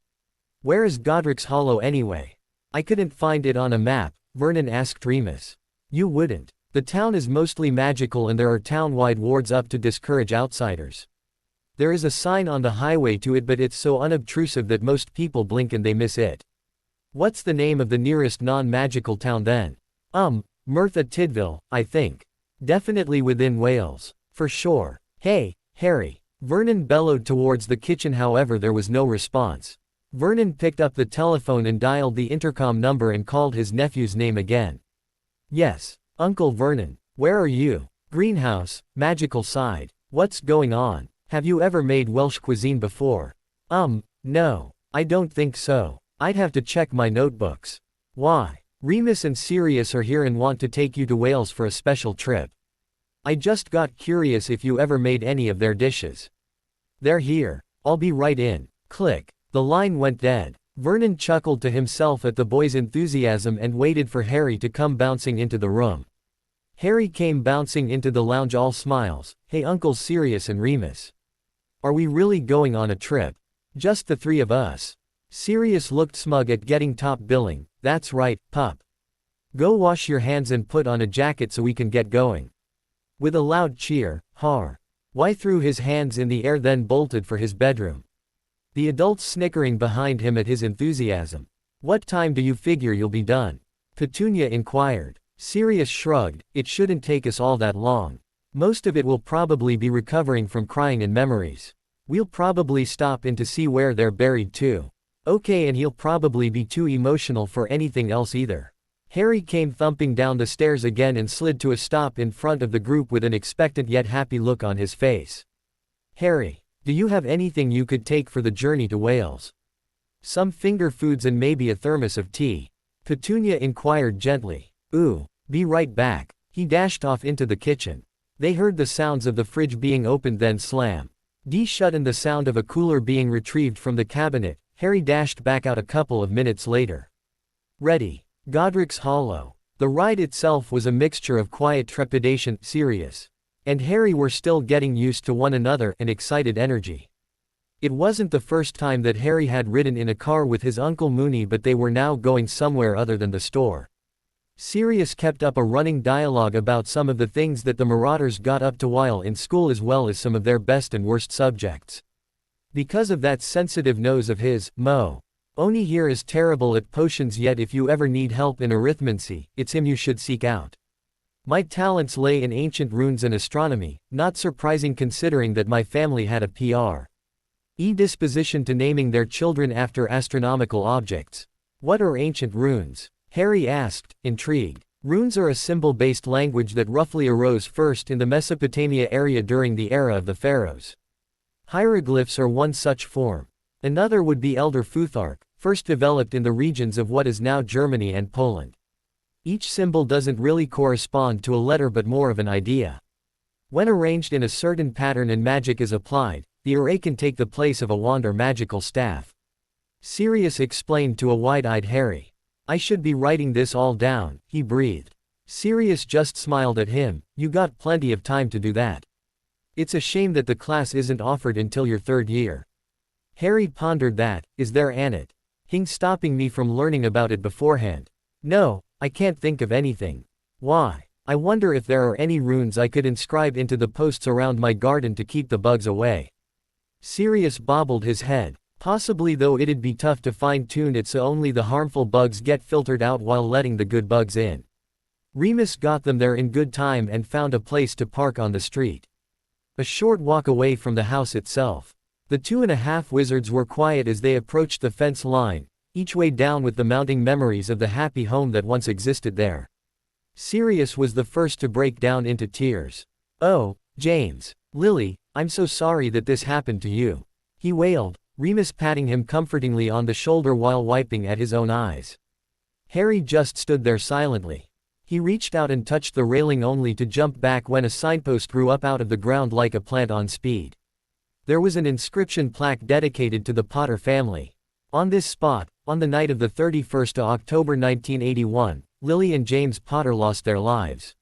Where is Godric's Hollow anyway? I couldn't find it on a map, Vernon asked Remus. You wouldn't. The town is mostly magical and there are town-wide wards up to discourage outsiders. There is a sign on the highway to it, but it's so unobtrusive that most people blink and they miss it. What's the name of the nearest non-magical town then? Merthyr Tydfil, I think. Definitely within Wales. For sure. Hey, Harry. Vernon bellowed towards the kitchen, however there was no response. Vernon picked up the telephone and dialed the intercom number and called his nephew's name again. Yes. Uncle Vernon. Where are you? Greenhouse, magical side. What's going on? Have you ever made Welsh cuisine before? No. I don't think so. I'd have to check my notebooks. Why? Remus and Sirius are here and want to take you to Wales for a special trip. I just got curious if you ever made any of their dishes. They're here. I'll be right in. Click. The line went dead. Vernon chuckled to himself at the boy's enthusiasm and waited for Harry to come bouncing into the room. Harry came bouncing into the lounge all smiles. Hey Uncles Sirius and Remus. Are we really going on a trip? Just the three of us. Sirius looked smug at getting top billing. That's right, pup. Go wash your hands and put on a jacket so we can get going. With a loud cheer, Har. Y threw his hands in the air then bolted for his bedroom. The adults snickering behind him at his enthusiasm. What time do you figure you'll be done? Petunia inquired. Sirius shrugged. It shouldn't take us all that long. Most of it will probably be recovering from crying and memories. We'll probably stop in to see where they're buried too. Okay, and he'll probably be too emotional for anything else either. Harry came thumping down the stairs again and slid to a stop in front of the group with an expectant yet happy look on his face. Harry. Do you have anything you could take for the journey to Wales? Some finger foods and maybe a thermos of tea. Petunia inquired gently. Ooh, be right back. He dashed off into the kitchen. They heard the sounds of the fridge being opened then slam. Shut and the sound of a cooler being retrieved from the cabinet. Harry dashed back out a couple of minutes later. Ready. Godric's Hollow. The ride itself was a mixture of quiet trepidation, Sirius and Harry were still getting used to one another, and excited energy. It wasn't the first time that Harry had ridden in a car with his Uncle Moony, but they were now going somewhere other than the store. Sirius kept up a running dialogue about some of the things that the Marauders got up to while in school, as well as some of their best and worst subjects. Because of that sensitive nose of his, Mo. Oni here is terrible at potions, yet if you ever need help in arithmancy, it's him you should seek out. My talents lay in ancient runes and astronomy, not surprising considering that my family had a P.R.E. disposition to naming their children after astronomical objects. What are ancient runes? Harry asked, intrigued. Runes are a symbol-based language that roughly arose first in the Mesopotamia area during the era of the pharaohs. Hieroglyphs are one such form. Another would be Elder Futhark, first developed in the regions of what is now Germany and Poland. Each symbol doesn't really correspond to a letter but more of an idea. When arranged in a certain pattern and magic is applied, the array can take the place of a wand or magical staff. Sirius explained to a wide-eyed Harry. I should be writing this all down, he breathed. Sirius just smiled at him. You got plenty of time to do that. It's a shame that the class isn't offered until your third year. Harry pondered that. Is there anything stopping me from learning about it beforehand? No, I can't think of anything. Why? I wonder if there are any runes I could inscribe into the posts around my garden to keep the bugs away. Sirius bobbled his head. Possibly, though it'd be tough to fine-tune it so only the harmful bugs get filtered out while letting the good bugs in. Remus got them there in good time and found a place to park on the street. A short walk away from the house itself. The 2.5 wizards were quiet as they approached the fence line, each weighed down with the mounting memories of the happy home that once existed there. Sirius was the first to break down into tears. Oh, James. Lily, I'm so sorry that this happened to you. He wailed, Remus patting him comfortingly on the shoulder while wiping at his own eyes. Harry just stood there silently. He reached out and touched the railing only to jump back when a signpost grew up out of the ground like a plant on speed. There was an inscription plaque dedicated to the Potter family. On this spot, on the night of the 31st of October 1981, Lily and James Potter lost their lives.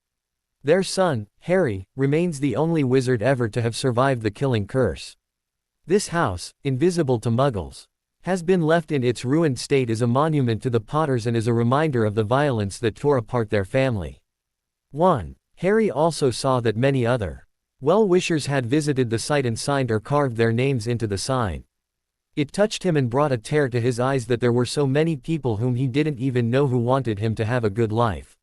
Their son, Harry, remains the only wizard ever to have survived the killing curse. This house, invisible to Muggles, has been left in its ruined state as a monument to the Potters and as a reminder of the violence that tore apart their family. 1. Harry also saw that many other well-wishers had visited the site and signed or carved their names into the sign. It touched him and brought a tear to his eyes that there were so many people whom he didn't even know who wanted him to have a good life.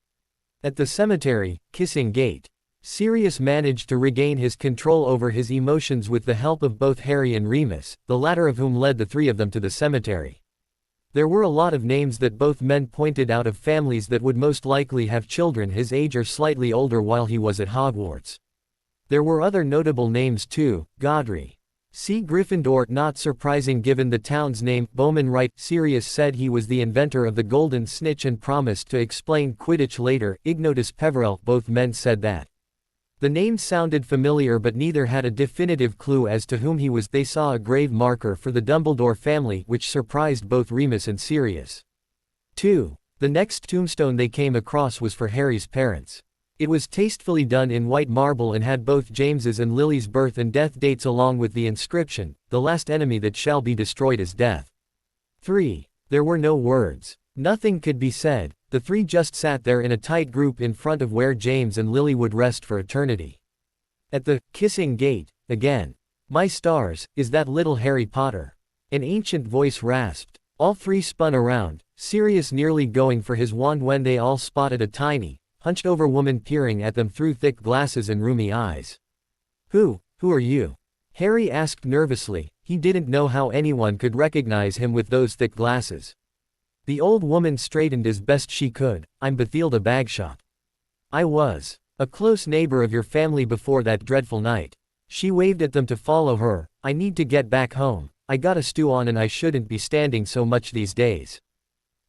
At the cemetery, Kissing Gate, Sirius managed to regain his control over his emotions with the help of both Harry and Remus, the latter of whom led the three of them to the cemetery. There were a lot of names that both men pointed out of families that would most likely have children his age or slightly older while he was at Hogwarts. There were other notable names too, Godry. C. Gryffindor, not surprising given the town's name. Bowman Wright. Sirius said he was the inventor of the golden snitch and promised to explain Quidditch later. Ignotus Peverell. Both men said that. The name sounded familiar but neither had a definitive clue as to whom he was. They saw a grave marker for the Dumbledore family, which surprised both Remus and Sirius. 2. The next tombstone they came across was for Harry's parents. It was tastefully done in white marble and had both James's and Lily's birth and death dates along with the inscription, "The last enemy that shall be destroyed is death." 3. There were no words. Nothing could be said. The three just sat there in a tight group in front of where James and Lily would rest for eternity. At the Kissing Gate, again. My stars, is that little Harry Potter? An ancient voice rasped. All three spun around, Sirius nearly going for his wand when they all spotted a tiny, hunched-over woman peering at them through thick glasses and rheumy eyes. Who are you? Harry asked nervously. He didn't know how anyone could recognize him with those thick glasses. The old woman straightened as best she could. I'm Bathilda Bagshot. I was a close neighbor of your family before that dreadful night. She waved at them to follow her. I need to get back home. I got a stew on and I shouldn't be standing so much these days.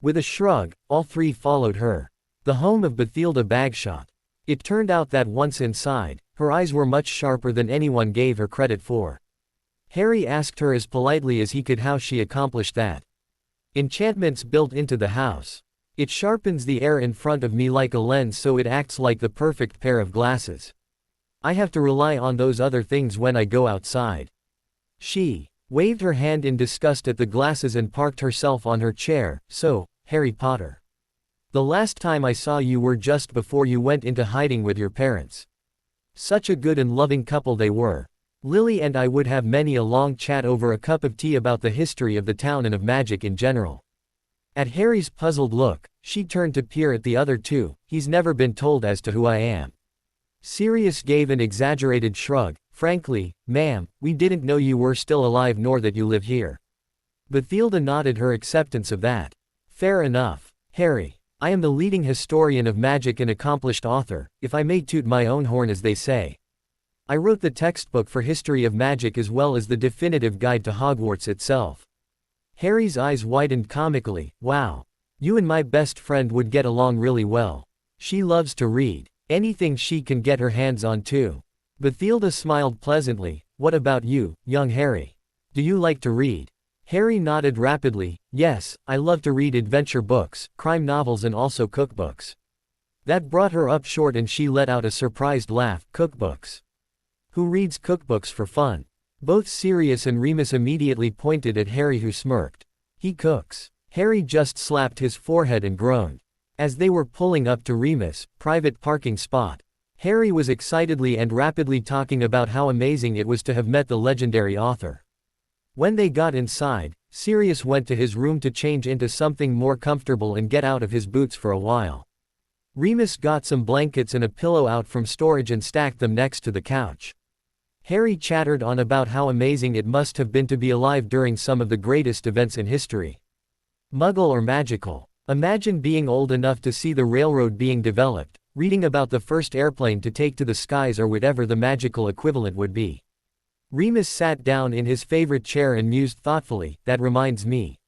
With a shrug, all three followed her. The home of Bathilda Bagshot. It turned out that once inside, her eyes were much sharper than anyone gave her credit for. Harry asked her as politely as he could how she accomplished that. Enchantments built into the house. It sharpens the air in front of me like a lens so it acts like the perfect pair of glasses. I have to rely on those other things when I go outside. She waved her hand in disgust at the glasses and parked herself on her chair. So, Harry Potter. The last time I saw you were just before you went into hiding with your parents. Such a good and loving couple they were. Lily and I would have many a long chat over a cup of tea about the history of the town and of magic in general. At Harry's puzzled look, she turned to peer at the other two. He's never been told as to who I am. Sirius gave an exaggerated shrug. Frankly, ma'am, we didn't know you were still alive nor that you live here. Bathilda nodded her acceptance of that. Fair enough. Harry, I am the leading historian of magic and accomplished author, if I may toot my own horn as they say. I wrote the textbook for history of magic as well as the definitive guide to Hogwarts itself. Harry's eyes widened comically. Wow. You and my best friend would get along really well. She loves to read. Anything she can get her hands on too. Bathilda smiled pleasantly. What about you, young Harry? Do you like to read? Harry nodded rapidly. Yes, I love to read adventure books, crime novels and also cookbooks. That brought her up short and she let out a surprised laugh. Cookbooks. Who reads cookbooks for fun? Both Sirius and Remus immediately pointed at Harry, who smirked. He cooks. Harry just slapped his forehead and groaned. As they were pulling up to Remus' private parking spot, Harry was excitedly and rapidly talking about how amazing it was to have met the legendary author. When they got inside, Sirius went to his room to change into something more comfortable and get out of his boots for a while. Remus got some blankets and a pillow out from storage and stacked them next to the couch. Harry chattered on about how amazing it must have been to be alive during some of the greatest events in history. Muggle or magical? Imagine being old enough to see the railroad being developed, reading about the first airplane to take to the skies or whatever the magical equivalent would be. Remus sat down in his favorite chair and mused thoughtfully. That reminds me.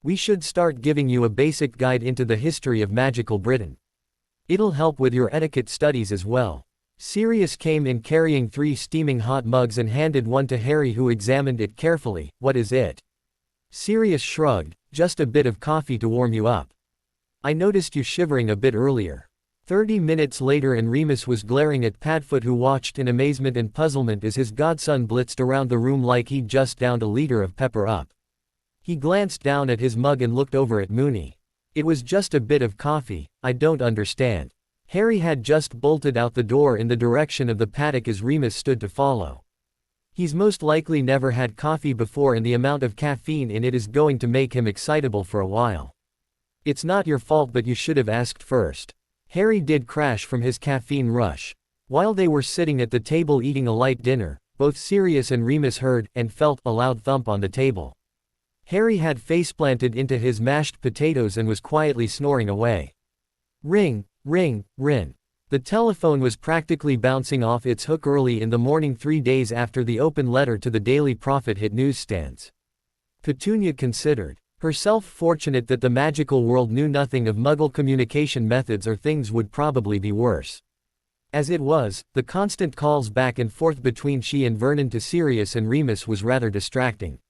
We should start giving you a basic guide into the history of magical Britain. It'll help with your etiquette studies as well. Sirius came in carrying 3 steaming hot mugs and handed one to Harry, who examined it carefully. What is it? Sirius shrugged. Just a bit of coffee to warm you up. I noticed you shivering a bit earlier. 30 minutes later and Remus was glaring at Padfoot, who watched in amazement and puzzlement as his godson blitzed around the room like he'd just downed a liter of pepper up. He glanced down at his mug and looked over at Moony. It was just a bit of coffee. I don't understand. Harry had just bolted out the door in the direction of the paddock as Remus stood to follow. He's most likely never had coffee before and the amount of caffeine in it is going to make him excitable for a while. It's not your fault, but you should have asked first. Harry did crash from his caffeine rush. While they were sitting at the table eating a light dinner, both Sirius and Remus heard, and felt, a loud thump on the table. Harry had faceplanted into his mashed potatoes and was quietly snoring away. Ring, ring, ring. The telephone was practically bouncing off its hook early in the morning, 3 days after the open letter to the Daily Prophet hit newsstands. Petunia considered herself fortunate that the magical world knew nothing of Muggle communication methods, or things would probably be worse. As it was, the constant calls back and forth between she and Vernon to Sirius and Remus was rather distracting.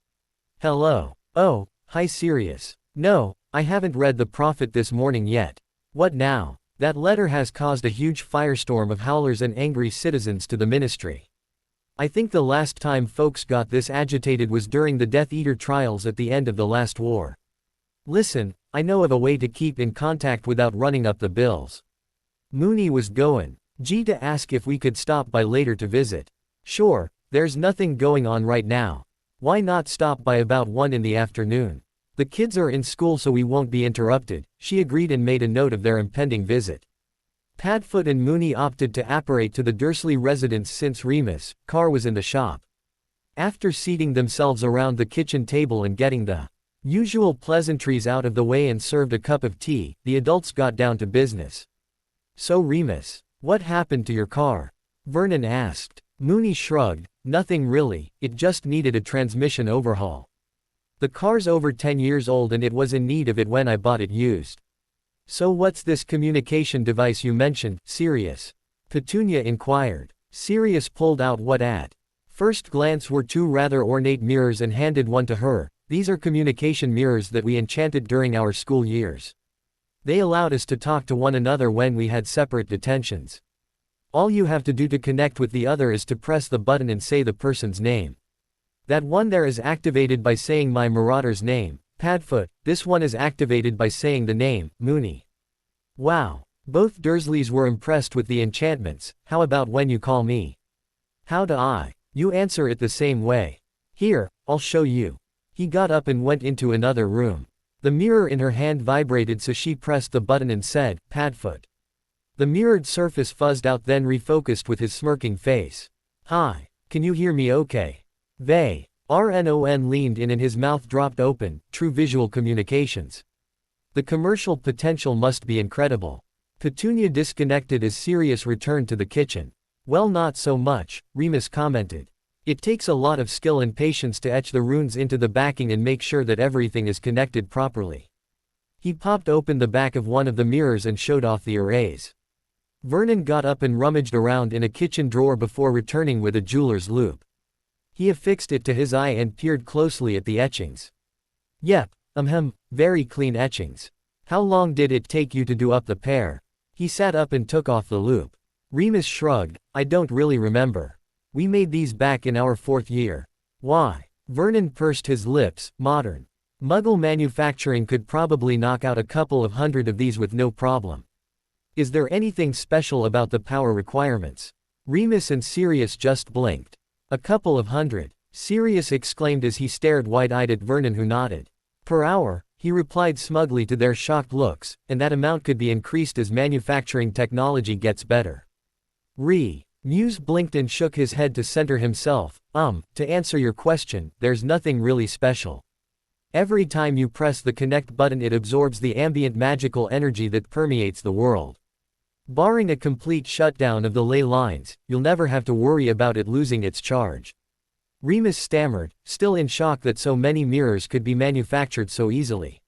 Hello. Oh, hi Sirius. No, I haven't read the Prophet this morning yet. What now? That letter has caused a huge firestorm of howlers and angry citizens to the ministry. I think the last time folks got this agitated was during the Death Eater trials at the end of the last war. Listen, I know of a way to keep in contact without running up the bills. Moony was going to ask if we could stop by later to visit. Sure, there's nothing going on right now. Why not stop by about 1 in the afternoon? The kids are in school so we won't be interrupted. She agreed and made a note of their impending visit. Padfoot and Moony opted to apparate to the Dursley residence since Remus' car was in the shop. After seating themselves around the kitchen table and getting the usual pleasantries out of the way and served a cup of tea, the adults got down to business. So Remus, what happened to your car? Vernon asked. Moony shrugged. Nothing really, it just needed a transmission overhaul. The car's over 10 years old and it was in need of it when I bought it used. So what's this communication device you mentioned, Sirius? Petunia inquired. Sirius pulled out what at first glance were 2 rather ornate mirrors and handed one to her. These are communication mirrors that we enchanted during our school years. They allowed us to talk to one another when we had separate detentions. All you have to do to connect with the other is to press the button and say the person's name. That one there is activated by saying my marauder's name, Padfoot. This one is activated by saying the name, Mooney. Wow. Both Dursleys were impressed with the enchantments. How about when you call me? How do I? You answer it the same way. Here, I'll show you. He got up and went into another room. The mirror in her hand vibrated, so she pressed the button and said, Padfoot. The mirrored surface fuzzed out, then refocused with his smirking face. Hi. Can you hear me okay? They. RNON leaned in and his mouth dropped open. True visual communications. The commercial potential must be incredible. Petunia disconnected as Sirius returned to the kitchen. Well, not so much, Remus commented. It takes a lot of skill and patience to etch the runes into the backing and make sure that everything is connected properly. He popped open the back of one of the mirrors and showed off the arrays. Vernon got up and rummaged around in a kitchen drawer before returning with a jeweler's loupe. He affixed it to his eye and peered closely at the etchings. Yep, very clean etchings. How long did it take you to do up the pair? He sat up and took off the loupe. Remus shrugged. I don't really remember. We made these back in our 4th year. Why? Vernon pursed his lips. Modern. Muggle manufacturing could probably knock out a couple of hundred of these with no problem. Is there anything special about the power requirements? Remus and Sirius just blinked. A couple of hundred, Sirius exclaimed as he stared wide-eyed at Vernon, who nodded. Per hour, he replied smugly to their shocked looks, and that amount could be increased as manufacturing technology gets better. Muse blinked and shook his head to center himself. To answer your question, there's nothing really special. Every time you press the connect button, it absorbs the ambient magical energy that permeates the world. Barring a complete shutdown of the ley lines, you'll never have to worry about it losing its charge. Remus stammered, still in shock that so many mirrors could be manufactured so easily.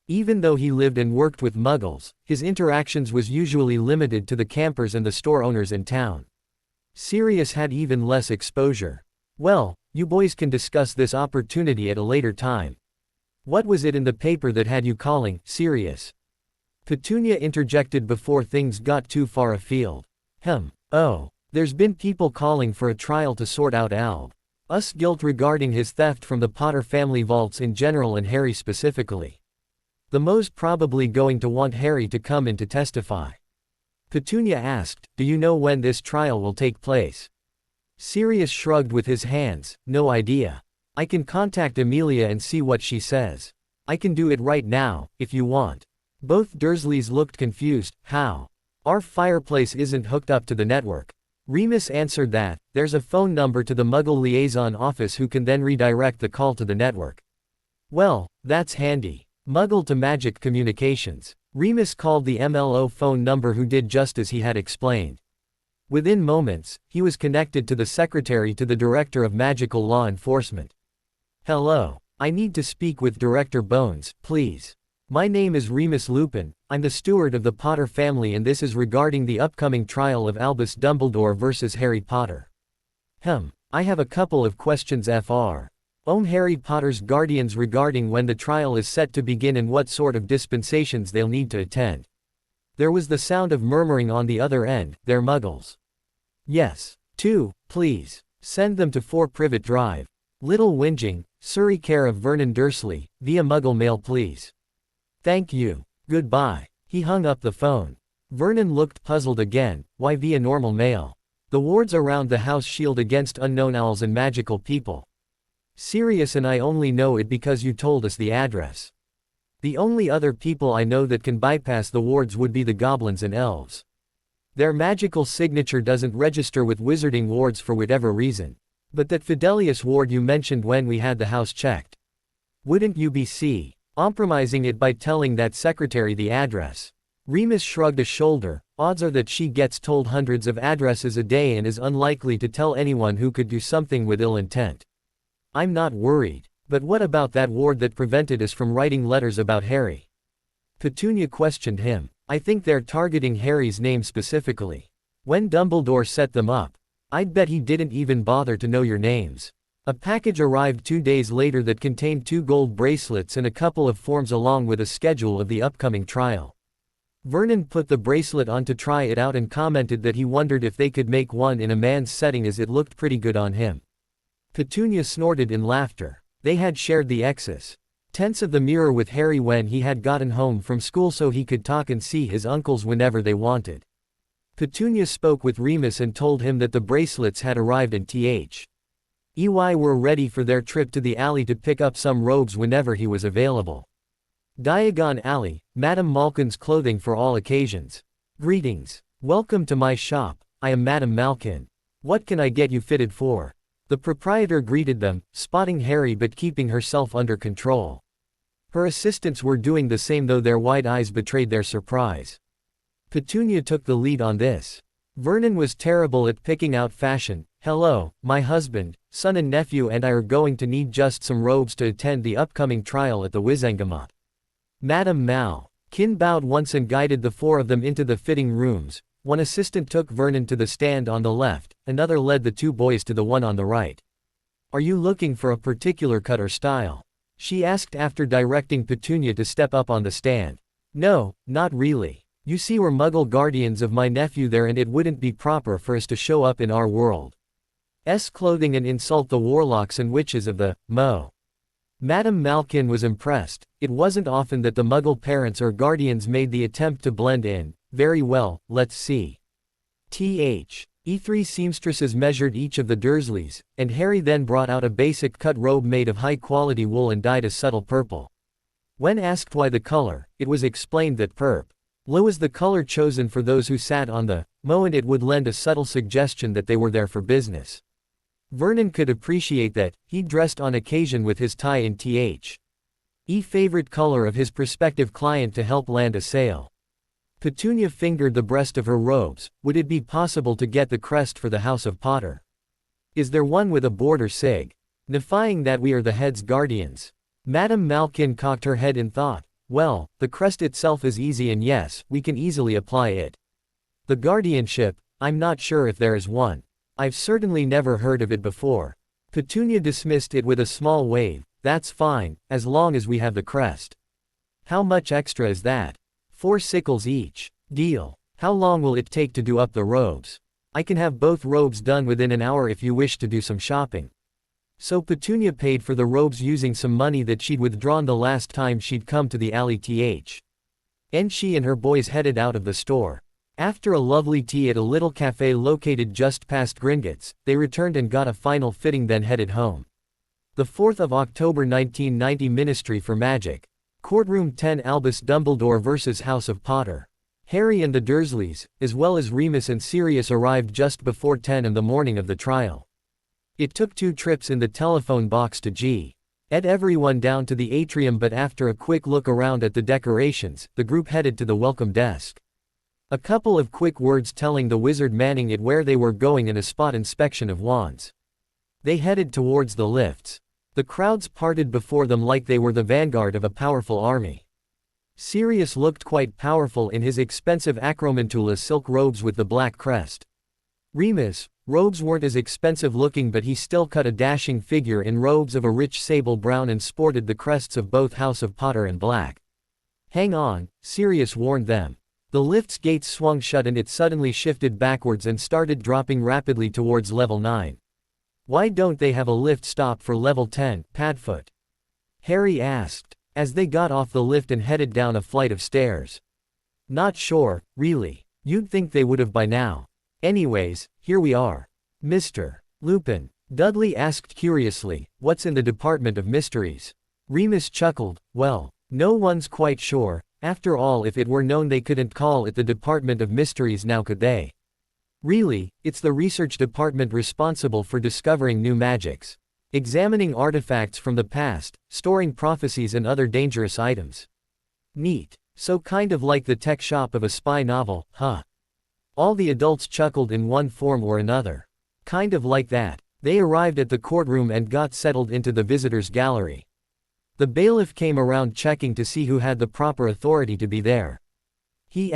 Even though he lived and worked with Muggles, his interactions was usually limited to the campers and the store owners in town. Sirius had even less exposure. Well, you boys can discuss this opportunity at a later time. What was it in the paper that had you calling, Sirius? Petunia interjected before things got too far afield. Oh, there's been people calling for a trial to sort out Albus' guilt regarding his theft from the Potter family vaults in general and Harry specifically. The most probably going to want Harry to come in to testify. Petunia asked, do you know when this trial will take place? Sirius shrugged with his hands, no idea. I can contact Amelia and see what she says. I can do it right now, if you want. Both Dursleys looked confused. How? Our fireplace isn't hooked up to the network. Remus answered that, there's a phone number to the Muggle liaison office who can then redirect the call to the network. Well, that's handy. Muggle to Magic Communications. Remus called the MLO phone number, who did just as he had explained. Within moments, he was connected to the secretary to the Director of Magical Law Enforcement. Hello. I need to speak with Director Bones, please. My name is Remus Lupin, I'm the steward of the Potter family, and this is regarding the upcoming trial of Albus Dumbledore versus Harry Potter. I have a couple of questions Fr. Harry Potter's guardians regarding when the trial is set to begin and what sort of dispensations they'll need to attend. There was the sound of murmuring on the other end. They're Muggles. Yes. 2, please. Send them to 4 Privet Drive. Little whinging, Surrey, care of Vernon Dursley, via Muggle mail please. Thank you. Goodbye. He hung up the phone. Vernon looked puzzled again. Why via normal mail? The wards around the house shield against unknown owls and magical people. Sirius and I only know it because you told us the address. The only other people I know that can bypass the wards would be the goblins and elves. Their magical signature doesn't register with wizarding wards for whatever reason. But that Fidelius ward you mentioned when we had the house checked. Wouldn't you be compromising it by telling that secretary the address? Remus shrugged a shoulder. Odds are that she gets told hundreds of addresses a day and is unlikely to tell anyone who could do something with ill intent. I'm not worried. But what about that ward that prevented us from writing letters about Harry? Petunia questioned him. I think they're targeting Harry's name specifically. When Dumbledore set them up, I'd bet he didn't even bother to know your names. A package arrived 2 days later that contained 2 gold bracelets and a couple of forms along with a schedule of the upcoming trial. Vernon put the bracelet on to try it out and commented that he wondered if they could make one in a man's setting as it looked pretty good on him. Petunia snorted in laughter. They had shared the excess tense of the mirror with Harry when he had gotten home from school so he could talk and see his uncles whenever they wanted. Petunia spoke with Remus and told him that the bracelets had arrived and EY were ready for their trip to the alley to pick up some robes whenever he was available. Diagon Alley, Madame Malkin's clothing for all occasions. Greetings. Welcome to my shop, I am Madame Malkin. What can I get you fitted for? The proprietor greeted them, spotting Harry but keeping herself under control. Her assistants were doing the same though their wide eyes betrayed their surprise. Petunia took the lead on this. Vernon was terrible at picking out fashion. Hello, my husband, son and nephew and I are going to need just some robes to attend the upcoming trial at the Wizengamot. Madame Malkin bowed once and guided the four of them into the fitting rooms. One assistant took Vernon to the stand on the left, another led the two boys to the one on the right. Are you looking for a particular cut or style? She asked after directing Petunia to step up on the stand. No, not really. You see we're Muggle guardians of my nephew there and it wouldn't be proper for us to show up in our world's clothing and insult the warlocks and witches of the Mo. Madame Malkin was impressed. It wasn't often that the Muggle parents or guardians made the attempt to blend in. Very well, let's see. E3 seamstresses measured each of the Dursleys, and Harry then brought out a basic cut robe made of high-quality wool and dyed a subtle purple. When asked why the color, it was explained that purple was the color chosen for those who sat on the Mo and it would lend a subtle suggestion that they were there for business. Vernon could appreciate that. He dressed on occasion with his tie in favorite color of his prospective client to help land a sale. Petunia fingered the breast of her robes. Would it be possible to get the crest for the House of Potter? Is there one with a border signifying that we are the head's guardians? Madame Malkin cocked her head in thought. Well, the crest itself is easy and yes, we can easily apply it. The guardianship, I'm not sure if there is one. I've certainly never heard of it before. Petunia dismissed it with a small wave. That's fine, as long as we have the crest. How much extra is that? 4 sickles each. Deal. How long will it take to do up the robes? I can have both robes done within an hour if you wish to do some shopping. So Petunia paid for the robes using some money that she'd withdrawn the last time she'd come to the alley and she and her boys headed out of the store. After a lovely tea at a little cafe located just past Gringotts, they returned and got a final fitting then headed home. The 4th of October 1990 Ministry for Magic. Courtroom 10 Albus Dumbledore vs. House of Potter. Harry and the Dursleys, as well as Remus and Sirius arrived just before 10 in the morning of the trial. It took 2 trips in the telephone box to get everyone down to the atrium but after a quick look around at the decorations, the group headed to the welcome desk. A couple of quick words telling the wizard manning it where they were going and a spot inspection of wands. They headed towards the lifts. The crowds parted before them like they were the vanguard of a powerful army. Sirius looked quite powerful in his expensive acromantula silk robes with the black crest. Remus, robes weren't as expensive looking but he still cut a dashing figure in robes of a rich sable brown and sported the crests of both House of Potter and black. Hang on, Sirius warned them. The lift's gates swung shut and it suddenly shifted backwards and started dropping rapidly towards level 9. Why don't they have a lift stop for level 10, Padfoot? Harry asked, as they got off the lift and headed down a flight of stairs. Not sure, really. You'd think they would have by now. Anyways, here we are. Mr. Lupin, Dudley asked curiously, what's in the Department of Mysteries? Remus chuckled, well, no one's quite sure. After all, if it were known they couldn't call it the Department of Mysteries now could they? Really, it's the research department responsible for discovering new magics. Examining artifacts from the past, storing prophecies and other dangerous items. Neat. So kind of like the tech shop of a spy novel, huh? All the adults chuckled in one form or another. Kind of like that. They arrived at the courtroom and got settled into the visitors' gallery. The bailiff came around checking to see who had the proper authority to be there. He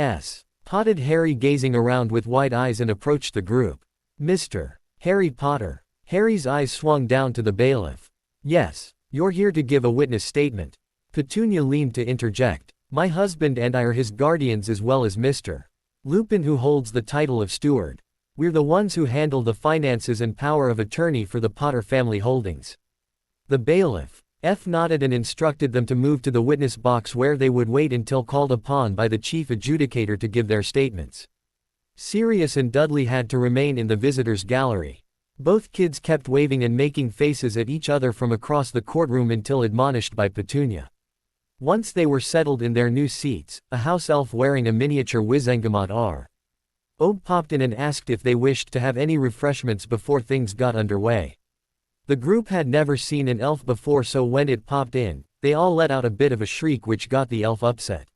potted Harry gazing around with wide eyes and approached the group. Mr. Harry Potter. Harry's eyes swung down to the bailiff. Yes, you're here to give a witness statement. Petunia leaned to interject. My husband and I are his guardians as well as Mr. Lupin, who holds the title of steward. We're the ones who handle the finances and power of attorney for the Potter family holdings. The bailiff F nodded and instructed them to move to the witness box where they would wait until called upon by the chief adjudicator to give their statements. Sirius and Dudley had to remain in the visitors' gallery. Both kids kept waving and making faces at each other from across the courtroom until admonished by Petunia. Once they were settled in their new seats, a house elf wearing a miniature Wizengamot R.O. popped in and asked if they wished to have any refreshments before things got underway. The group had never seen an elf before, so when it popped in, they all let out a bit of a shriek which got the elf upset.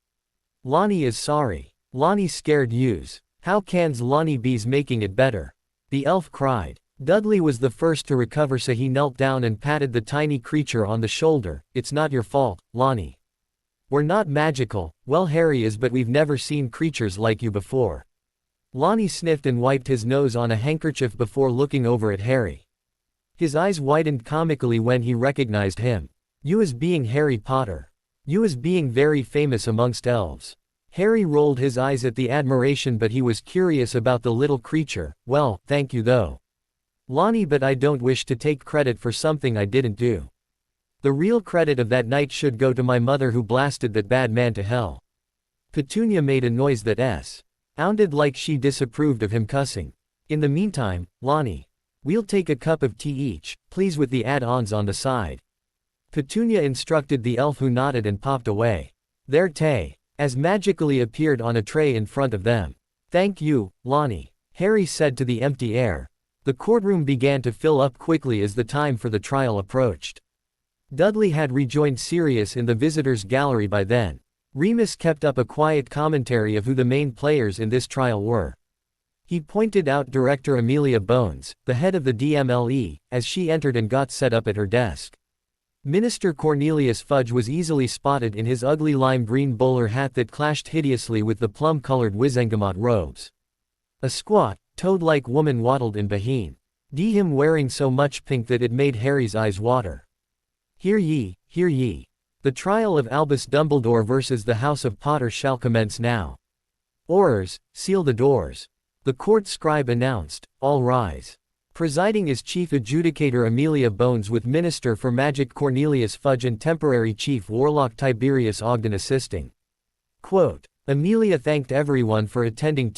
"Lonnie is sorry. Lonnie's scared yous. How can's Lonnie be's making it better?" the elf cried. Dudley was the first to recover, so he knelt down and patted the tiny creature on the shoulder. "It's not your fault, Lonnie. We're not magical. Well, Harry is, but we've never seen creatures like you before." Lonnie sniffed and wiped his nose on a handkerchief before looking over at Harry. His eyes widened comically when he recognized him. "You as being Harry Potter. You as being very famous amongst elves." Harry rolled his eyes at the admiration, but he was curious about the little creature. "Well, thank you though, Lonnie, but I don't wish to take credit for something I didn't do. The real credit of that night should go to my mother, who blasted that bad man to hell." Petunia made a noise that sounded like she disapproved of him cussing. "In the meantime, Lonnie, we'll take a cup of tea each, please, with the add-ons on the side," Petunia instructed the elf, who nodded and popped away. Their tea as magically appeared on a tray in front of them. "Thank you, Lonnie," Harry said to the empty air. The courtroom began to fill up quickly as the time for the trial approached. Dudley had rejoined Sirius in the visitors' gallery by then. Remus kept up a quiet commentary of who the main players in this trial were. He pointed out Director Amelia Bones, the head of the DMLE, as she entered and got set up at her desk. Minister Cornelius Fudge was easily spotted in his ugly lime-green bowler hat that clashed hideously with the plum-colored Wizengamot robes. A squat, toad-like woman waddled in behind him, wearing so much pink that it made Harry's eyes water. Hear ye, hear ye. The trial of Albus Dumbledore versus the House of Potter shall commence now. Orers, seal the doors. The court scribe announced. All rise. Presiding is Chief Adjudicator Amelia Bones, with Minister for Magic Cornelius Fudge and Temporary Chief Warlock Tiberius Ogden assisting. Quote, Amelia thanked everyone for attending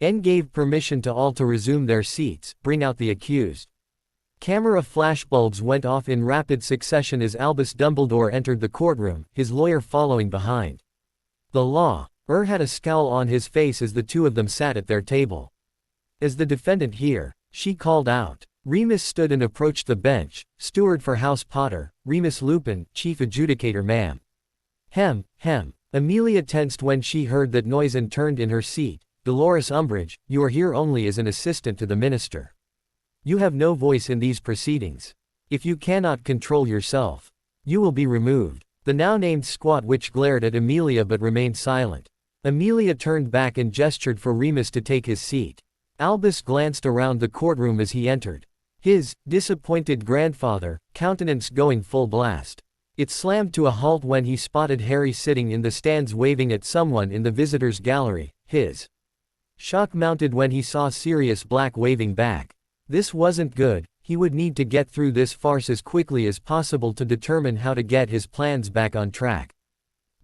and gave permission to all to resume their seats. Bring out the accused. Camera flashbulbs went off in rapid succession as Albus Dumbledore entered the courtroom, his lawyer following behind. The lawyer had a scowl on his face as the two of them sat at their table. As the defendant here, she called out. Remus stood and approached the bench. Steward for House Potter, Remus Lupin, Chief Adjudicator, ma'am. Hem. Amelia tensed when she heard that noise and turned in her seat. Dolores Umbridge, you are here only as an assistant to the minister. You have no voice in these proceedings. If you cannot control yourself, you will be removed. The now named squat witch glared at Amelia but remained silent. Amelia turned back and gestured for Remus to take his seat. Albus glanced around the courtroom as he entered. His disappointed grandfather, countenance going full blast. It slammed to a halt when he spotted Harry sitting in the stands waving at someone in the visitors' gallery. His shock mounted when he saw Sirius Black waving back. This wasn't good. He would need to get through this farce as quickly as possible to determine how to get his plans back on track.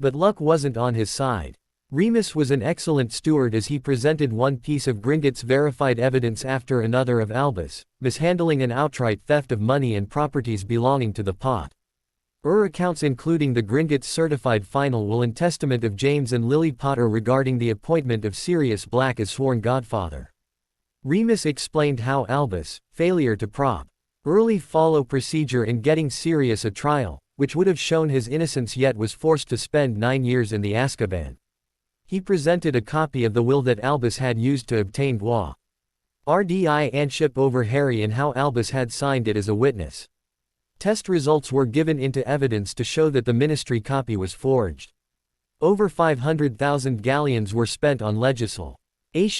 But luck wasn't on his side. Remus was an excellent steward as he presented one piece of Gringotts verified evidence after another of Albus mishandling and outright theft of money and properties belonging to the pot. Accounts including the Gringotts certified final will and testament of James and Lily Potter regarding the appointment of Sirius Black as sworn godfather. Remus explained how Albus' failure to properly follow procedure in getting Sirius a trial, which would have shown his innocence, yet was forced to spend 9 years in the Azkaban. He presented a copy of the will that Albus had used to obtain RDI-anship over Harry and how Albus had signed it as a witness. Test results were given into evidence to show that the ministry copy was forged. Over 500,000 galleons were spent on legislation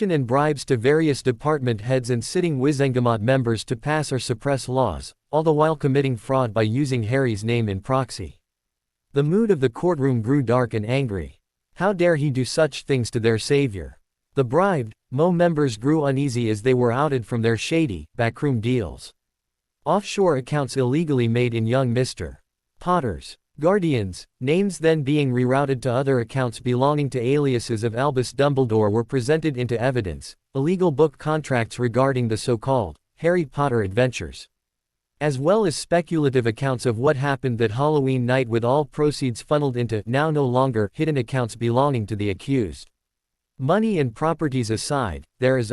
and bribes to various department heads and sitting Wizengamot members to pass or suppress laws, all the while committing fraud by using Harry's name in proxy. The mood of the courtroom grew dark and angry. How dare he do such things to their savior? The bribed, members grew uneasy as they were outed from their shady, backroom deals. Offshore accounts illegally made in young Mr. Potter's guardians, names then being rerouted to other accounts belonging to aliases of Albus Dumbledore were presented into evidence, illegal book contracts regarding the so-called Harry Potter adventures, as well as speculative accounts of what happened that Halloween night, with all proceeds funneled into now no longer hidden accounts belonging to the accused. Money and properties aside, there is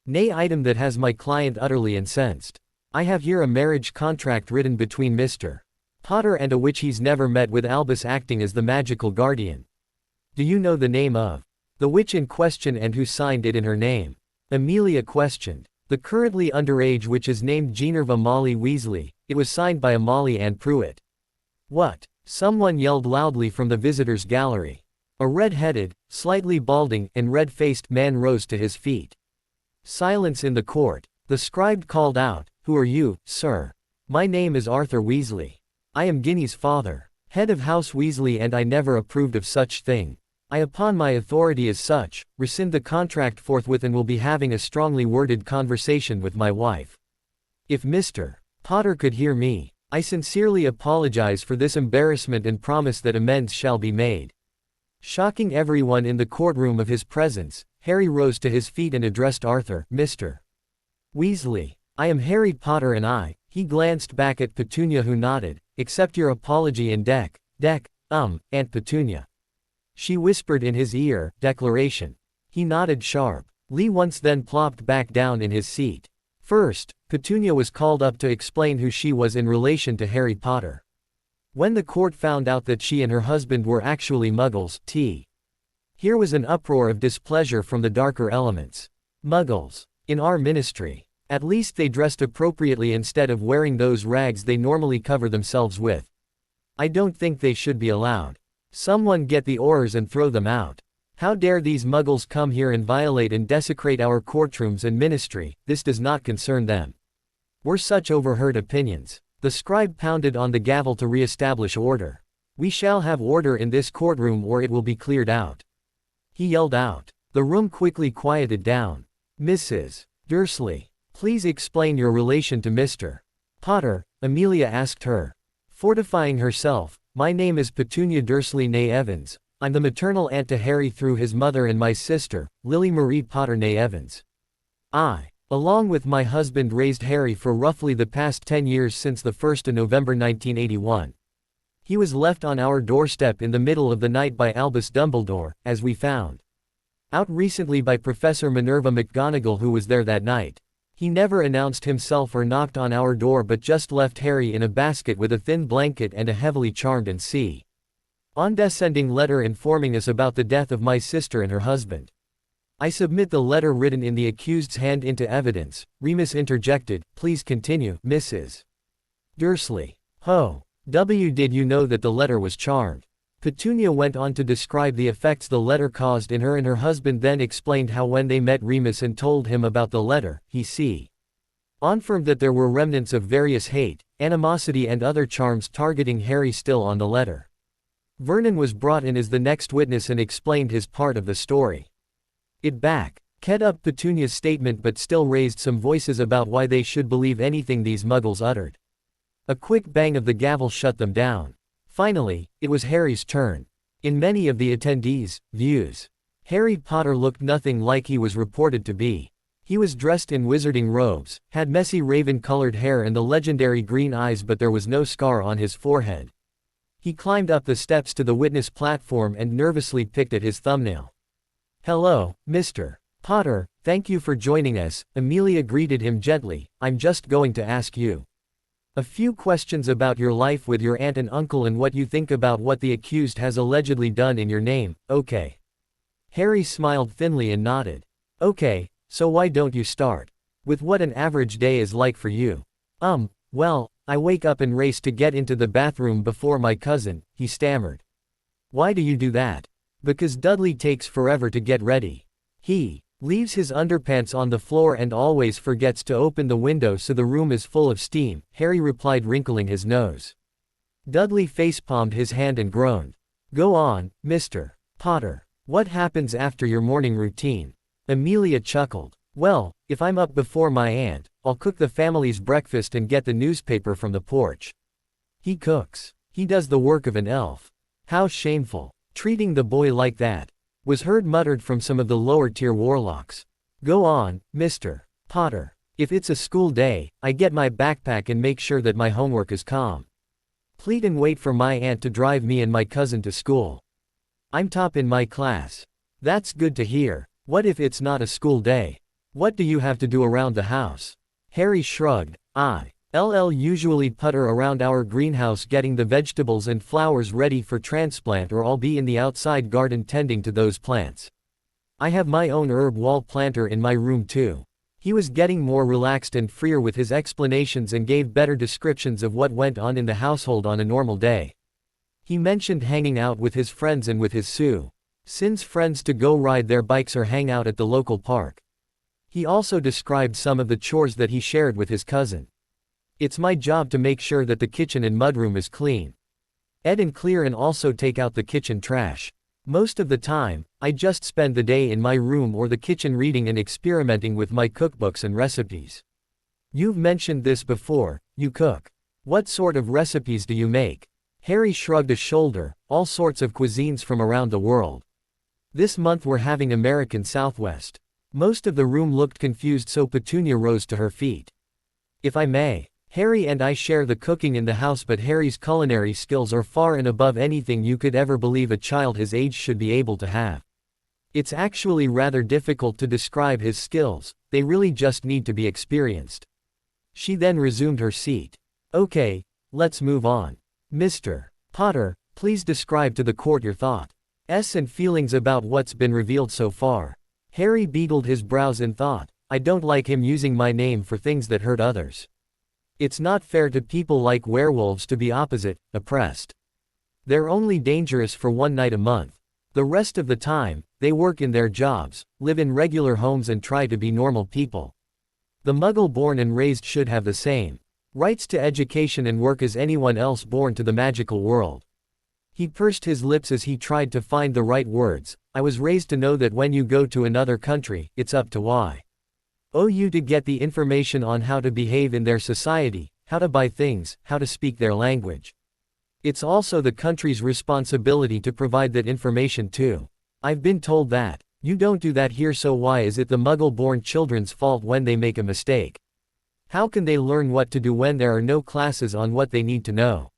nay item that has my client utterly incensed. I have here a marriage contract written between Mr. Potter and a witch he's never met, with Albus acting as the magical guardian. Do you know the name of the witch in question and who signed it in her name? Amelia questioned. The currently underage witch is named Ginevra Molly Weasley. It was signed by Molly Ann Pruitt. What? Someone yelled loudly from the visitors' gallery. A red-headed, slightly balding, and red-faced man rose to his feet. Silence in the court. The scribe called out, "Who are you, sir?" "My name is Arthur Weasley. I am Ginny's father, head of House Weasley, and I never approved of such thing. I, upon my authority as such, rescind the contract forthwith and will be having a strongly worded conversation with my wife. If Mr. Potter could hear me, I sincerely apologize for this embarrassment and promise that amends shall be made." Shocking everyone in the courtroom of his presence, Harry rose to his feet and addressed Arthur. "Mr. Weasley, I am Harry Potter, and he glanced back at Petunia, who nodded, "accept your apology and Aunt Petunia." She whispered in his ear, "Declaration." He nodded sharply once, then plopped back down in his seat. First, Petunia was called up to explain who she was in relation to Harry Potter. When the court found out that she and her husband were actually Muggles, here was an uproar of displeasure from the darker elements. "Muggles. In our ministry. At least they dressed appropriately instead of wearing those rags they normally cover themselves with. I don't think they should be allowed. Someone get the oars and throw them out. How dare these Muggles come here and violate and desecrate our courtrooms and ministry? This does not concern them. Were such overheard opinions." The scribe pounded on the gavel to re-establish order. "We shall have order in this courtroom or it will be cleared out," he yelled out. The room quickly quieted down. "Mrs. Dursley, please explain your relation to Mr. Potter," Amelia asked her. Fortifying herself, "My name is Petunia Dursley née Evans. I'm the maternal aunt to Harry through his mother and my sister, Lily Marie Potter née Evans. I, along with my husband, raised Harry for roughly the past 10 years since the 1st of November 1981. He was left on our doorstep in the middle of the night by Albus Dumbledore, as we found out recently by Professor Minerva McGonagall, who was there that night. He never announced himself or knocked on our door, but just left Harry in a basket with a thin blanket and a heavily charmed and condescending letter informing us about the death of my sister and her husband. I submit the letter written in the accused's hand into evidence," Remus interjected. "Please continue, Mrs. Dursley." Did you know that the letter was charmed?" Petunia went on to describe the effects the letter caused in her and her husband, then explained how when they met Remus and told him about the letter, he confirmed that there were remnants of various hate, animosity and other charms targeting Harry still on the letter. Vernon was brought in as the next witness and explained his part of the story. It backed up Petunia's statement but still raised some voices about why they should believe anything these Muggles uttered. A quick bang of the gavel shut them down. Finally, it was Harry's turn. In many of the attendees' views, Harry Potter looked nothing like he was reported to be. He was dressed in wizarding robes, had messy raven-colored hair and the legendary green eyes, but there was no scar on his forehead. He climbed up the steps to the witness platform and nervously picked at his thumbnail. "Hello, Mr. Potter, thank you for joining us," Amelia greeted him gently. "I'm just going to ask you a few questions about your life with your aunt and uncle and what you think about what the accused has allegedly done in your name, okay?" Harry smiled thinly and nodded. "Okay, so why don't you start with what an average day is like for you?" Well, I wake up and race to get into the bathroom before my cousin," he stammered. "Why do you do that?" "Because Dudley takes forever to get ready. He leaves his underpants on the floor and always forgets to open the window so the room is full of steam," Harry replied, wrinkling his nose. Dudley facepalmed his hand and groaned. Go on, Mr. Potter. What happens after your morning routine? Amelia chuckled. Well, if I'm up before my aunt, I'll cook the family's breakfast and get the newspaper from the porch. He cooks. He does the work of an elf. How shameful. Treating the boy like that, was heard muttered from some of the lower-tier warlocks. Go on, Mr. Potter. If it's a school day, I get my backpack and make sure that my homework is calm. Pleat and wait for my aunt to drive me and my cousin to school. I'm top in my class. That's good to hear. What if it's not a school day? What do you have to do around the house? Harry shrugged. I'll usually putter around our greenhouse getting the vegetables and flowers ready for transplant, or I'll be in the outside garden tending to those plants. I have my own herb wall planter in my room too. He was getting more relaxed and freer with his explanations and gave better descriptions of what went on in the household on a normal day. He mentioned hanging out with his friends and with his Sin's friends to go ride their bikes or hang out at the local park. He also described some of the chores that he shared with his cousin. It's my job to make sure that the kitchen and mudroom is clean. Ed and clear and also take out the kitchen trash. Most of the time, I just spend the day in my room or the kitchen reading and experimenting with my cookbooks and recipes. You've mentioned this before, you cook. What sort of recipes do you make? Harry shrugged a shoulder. All sorts of cuisines from around the world. This month we're having American Southwest. Most of the room looked confused, so Petunia rose to her feet. If I may, Harry and I share the cooking in the house, but Harry's culinary skills are far and above anything you could ever believe a child his age should be able to have. It's actually rather difficult to describe his skills, they really just need to be experienced. She then resumed her seat. Okay, let's move on. Mr. Potter, please describe to the court your thoughts and feelings about what's been revealed so far. Harry beetled his brows in thought. I don't like him using my name for things that hurt others. It's not fair to people like werewolves to be oppressed. They're only dangerous for one night a month. The rest of the time, they work in their jobs, live in regular homes and try to be normal people. The Muggle born and raised should have the same rights to education and work as anyone else born to the magical world. He pursed his lips as he tried to find the right words. I was raised to know that when you go to another country, it's up to you to get the information on how to behave in their society, how to buy things, how to speak their language. It's also the country's responsibility to provide that information too. I've been told that. You don't do that here, so why is it the Muggle-born children's fault when they make a mistake? How can they learn what to do when there are no classes on what they need to know?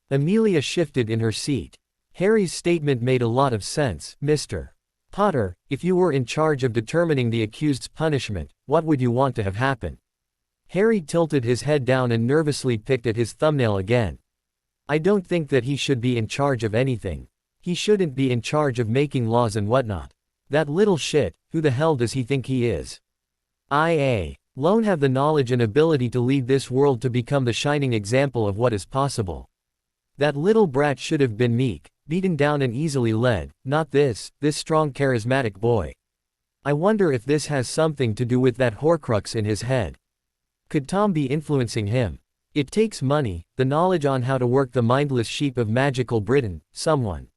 Amelia shifted in her seat. Harry's statement made a lot of sense. Mr. Potter, if you were in charge of determining the accused's punishment, what would you want to have happen? Harry tilted his head down and nervously picked at his thumbnail again. I don't think that he should be in charge of anything. He shouldn't be in charge of making laws and whatnot. That little shit, who the hell does he think he is? Lone have the knowledge and ability to lead this world to become the shining example of what is possible. That little brat should have been meek, beaten down and easily led, not this strong charismatic boy. I wonder if this has something to do with that horcrux in his head. Could Tom be influencing him? It takes money, the knowledge on how to work the mindless sheep of magical Britain, someone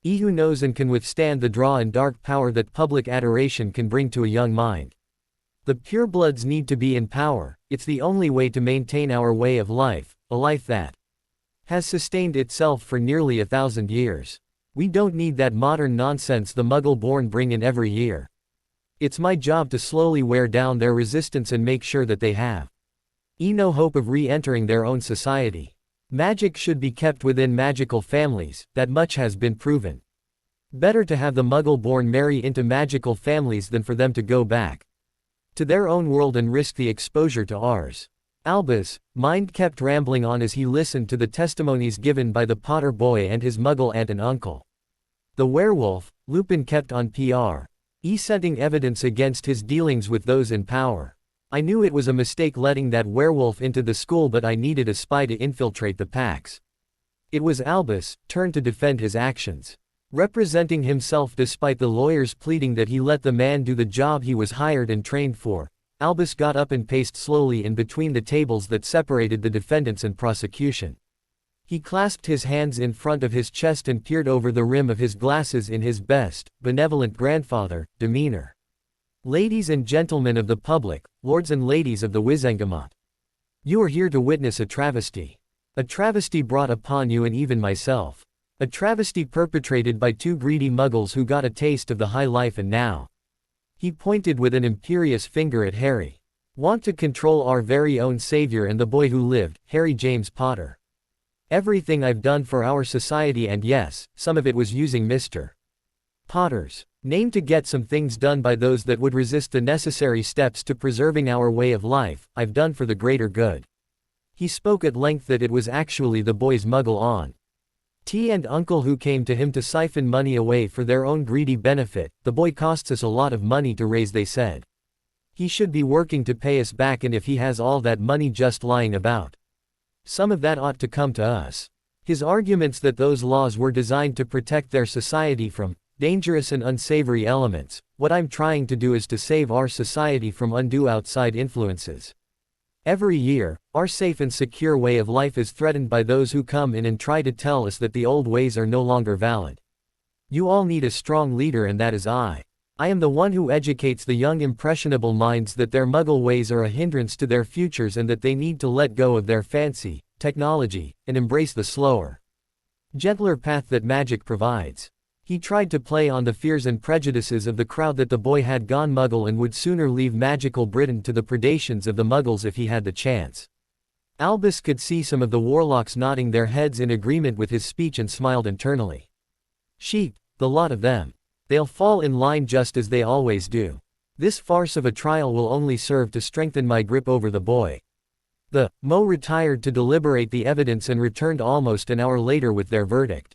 who knows and can withstand the draw and dark power that public adoration can bring to a young mind. The purebloods need to be in power. It's the only way to maintain our way of life, a life that has sustained itself for nearly 1,000 years. We don't need that modern nonsense the Muggle-born bring in every year. It's my job to slowly wear down their resistance and make sure that they have no hope of re-entering their own society. Magic should be kept within magical families, that much has been proven. Better to have the Muggle-born marry into magical families than for them to go back to their own world and risk the exposure to ours. Albus' mind kept rambling on as he listened to the testimonies given by the Potter boy and his Muggle aunt and uncle. The werewolf, Lupin, kept on presenting evidence against his dealings with those in power. I knew it was a mistake letting that werewolf into the school, but I needed a spy to infiltrate the packs. It was Albus' turn to defend his actions. Representing himself despite the lawyers pleading that he let the man do the job he was hired and trained for, Albus got up and paced slowly in between the tables that separated the defendants and prosecution. He clasped his hands in front of his chest and peered over the rim of his glasses in his best, benevolent grandfather demeanor. Ladies and gentlemen of the public, lords and ladies of the Wizengamot. You are here to witness a travesty. A travesty brought upon you and even myself. A travesty perpetrated by two greedy muggles who got a taste of the high life and now. He pointed with an imperious finger at Harry. Want to control our very own savior and the boy who lived, Harry James Potter. Everything I've done for our society, and yes, some of it was using Mr. Potter's name to get some things done by those that would resist the necessary steps to preserving our way of life, I've done for the greater good. He spoke at length that it was actually the boy's muggle aunt and uncle who came to him to siphon money away for their own greedy benefit. The boy costs us a lot of money to raise, they said. He should be working to pay us back, and if he has all that money just lying about, some of that ought to come to us. His arguments that those laws were designed to protect their society from dangerous and unsavory elements. What I'm trying to do is to save our society from undue outside influences. Every year, our safe and secure way of life is threatened by those who come in and try to tell us that the old ways are no longer valid. You all need a strong leader, and that is I. I am the one who educates the young impressionable minds that their muggle ways are a hindrance to their futures and that they need to let go of their fancy, technology, and embrace the slower, gentler path that magic provides. He tried to play on the fears and prejudices of the crowd that the boy had gone muggle and would sooner leave magical Britain to the predations of the muggles if he had the chance. Albus could see some of the warlocks nodding their heads in agreement with his speech and smiled internally. Sheep, the lot of them. They'll fall in line just as they always do. This farce of a trial will only serve to strengthen my grip over the boy. The Mo retired to deliberate the evidence and returned almost an hour later with their verdict.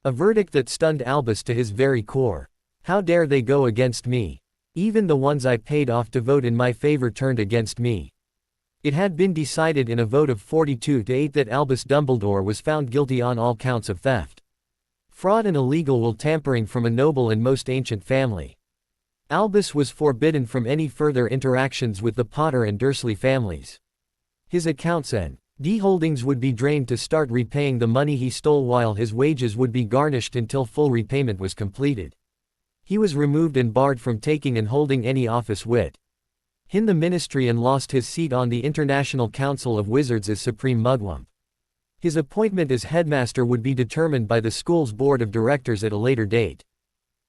A verdict that stunned Albus to his very core. How dare they go against me? Even the ones I paid off to vote in my favor turned against me. It had been decided in a vote of 42-8 that Albus Dumbledore was found guilty on all counts of theft, fraud and illegal will tampering from a noble and most ancient family. Albus was forbidden from any further interactions with the Potter and Dursley families. His accounts and holdings would be drained to start repaying the money he stole, while his wages would be garnished until full repayment was completed. He was removed and barred from taking and holding any office in the ministry and lost his seat on the International Council of Wizards as Supreme Mugwump. His appointment as headmaster would be determined by the school's board of directors at a later date.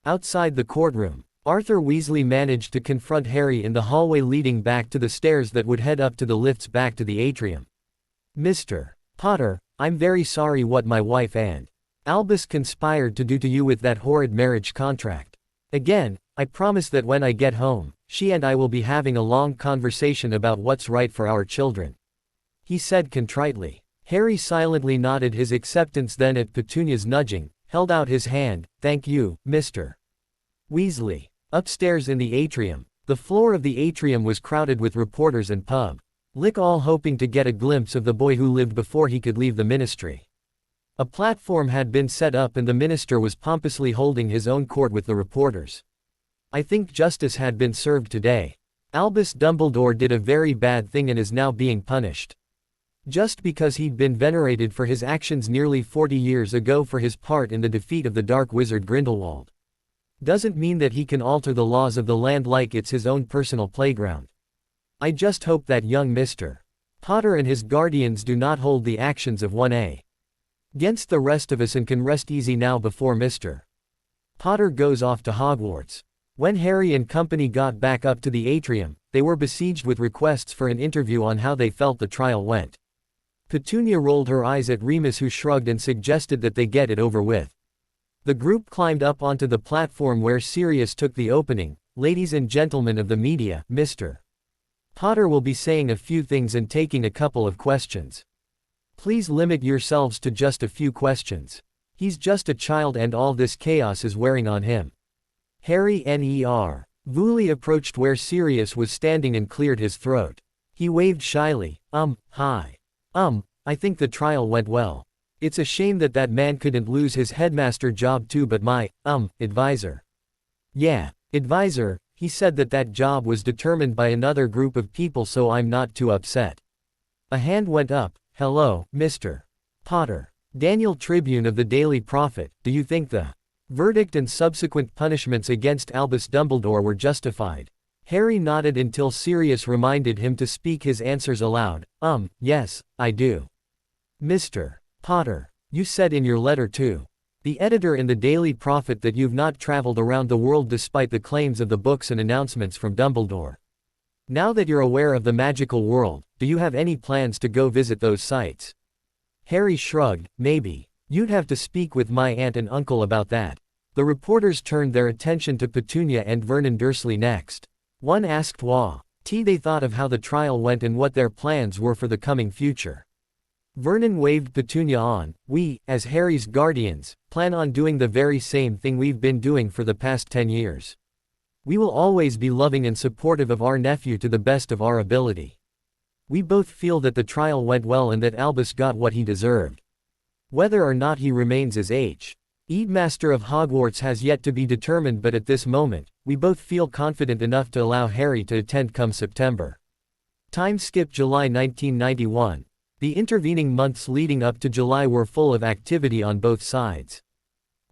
Outside the courtroom, Arthur Weasley managed to confront Harry in the hallway leading back to the stairs that would head up to the lifts back to the atrium. Mr. Potter, I'm very sorry what my wife and Albus conspired to do to you with that horrid marriage contract. Again, I promise that when I get home, she and I will be having a long conversation about what's right for our children, he said contritely. Harry silently nodded his acceptance, then at Petunia's nudging, held out his hand. Thank you, Mr. Weasley. Upstairs in the atrium, the floor of the atrium was crowded with reporters and all hoping to get a glimpse of the boy who lived before he could leave the ministry. A platform had been set up and the minister was pompously holding his own court with the reporters. I think justice had been served today. Albus Dumbledore did a very bad thing and is now being punished. Just because he'd been venerated for his actions nearly 40 years ago for his part in the defeat of the Dark Wizard Grindelwald, doesn't mean that he can alter the laws of the land like it's his own personal playground. I just hope that young Mr. Potter and his guardians do not hold the actions of 1A against the rest of us and can rest easy now before Mr. Potter goes off to Hogwarts. When Harry and company got back up to the atrium, they were besieged with requests for an interview on how they felt the trial went. Petunia rolled her eyes at Remus, who shrugged and suggested that they get it over with. The group climbed up onto the platform where Sirius took the opening. Ladies and gentlemen of the media, Mr. Potter will be saying a few things and taking a couple of questions. Please limit yourselves to just a few questions. He's just a child and all this chaos is wearing on him. Harry Ner. Woolley approached where Sirius was standing and cleared his throat. He waved shyly. Hi. I think the trial went well. It's a shame that that man couldn't lose his headmaster job too, but my, advisor. Yeah, advisor, he said that job was determined by another group of people, so I'm not too upset. A hand went up. Hello, Mr. Potter. Daniel Tribune of the Daily Prophet, do you think the verdict and subsequent punishments against Albus Dumbledore were justified? Harry nodded until Sirius reminded him to speak his answers aloud. Yes, I do. Mr. Potter, you said in your letter to the editor in the Daily Prophet that you've not traveled around the world despite the claims of the books and announcements from Dumbledore. Now that you're aware of the magical world, do you have any plans to go visit those sites? Harry shrugged. Maybe. You'd have to speak with my aunt and uncle about that. The reporters turned their attention to Petunia and Vernon Dursley next. One asked what they thought of how the trial went and what their plans were for the coming future. Vernon waved Petunia on. We, as Harry's guardians, plan on doing the very same thing we've been doing for the past 10 years. We will always be loving and supportive of our nephew to the best of our ability. We both feel that the trial went well and that Albus got what he deserved. Whether or not he remains as Headmaster of Hogwarts has yet to be determined, but at this moment, we both feel confident enough to allow Harry to attend come September. Time skip July 1991. The intervening months leading up to July were full of activity on both sides.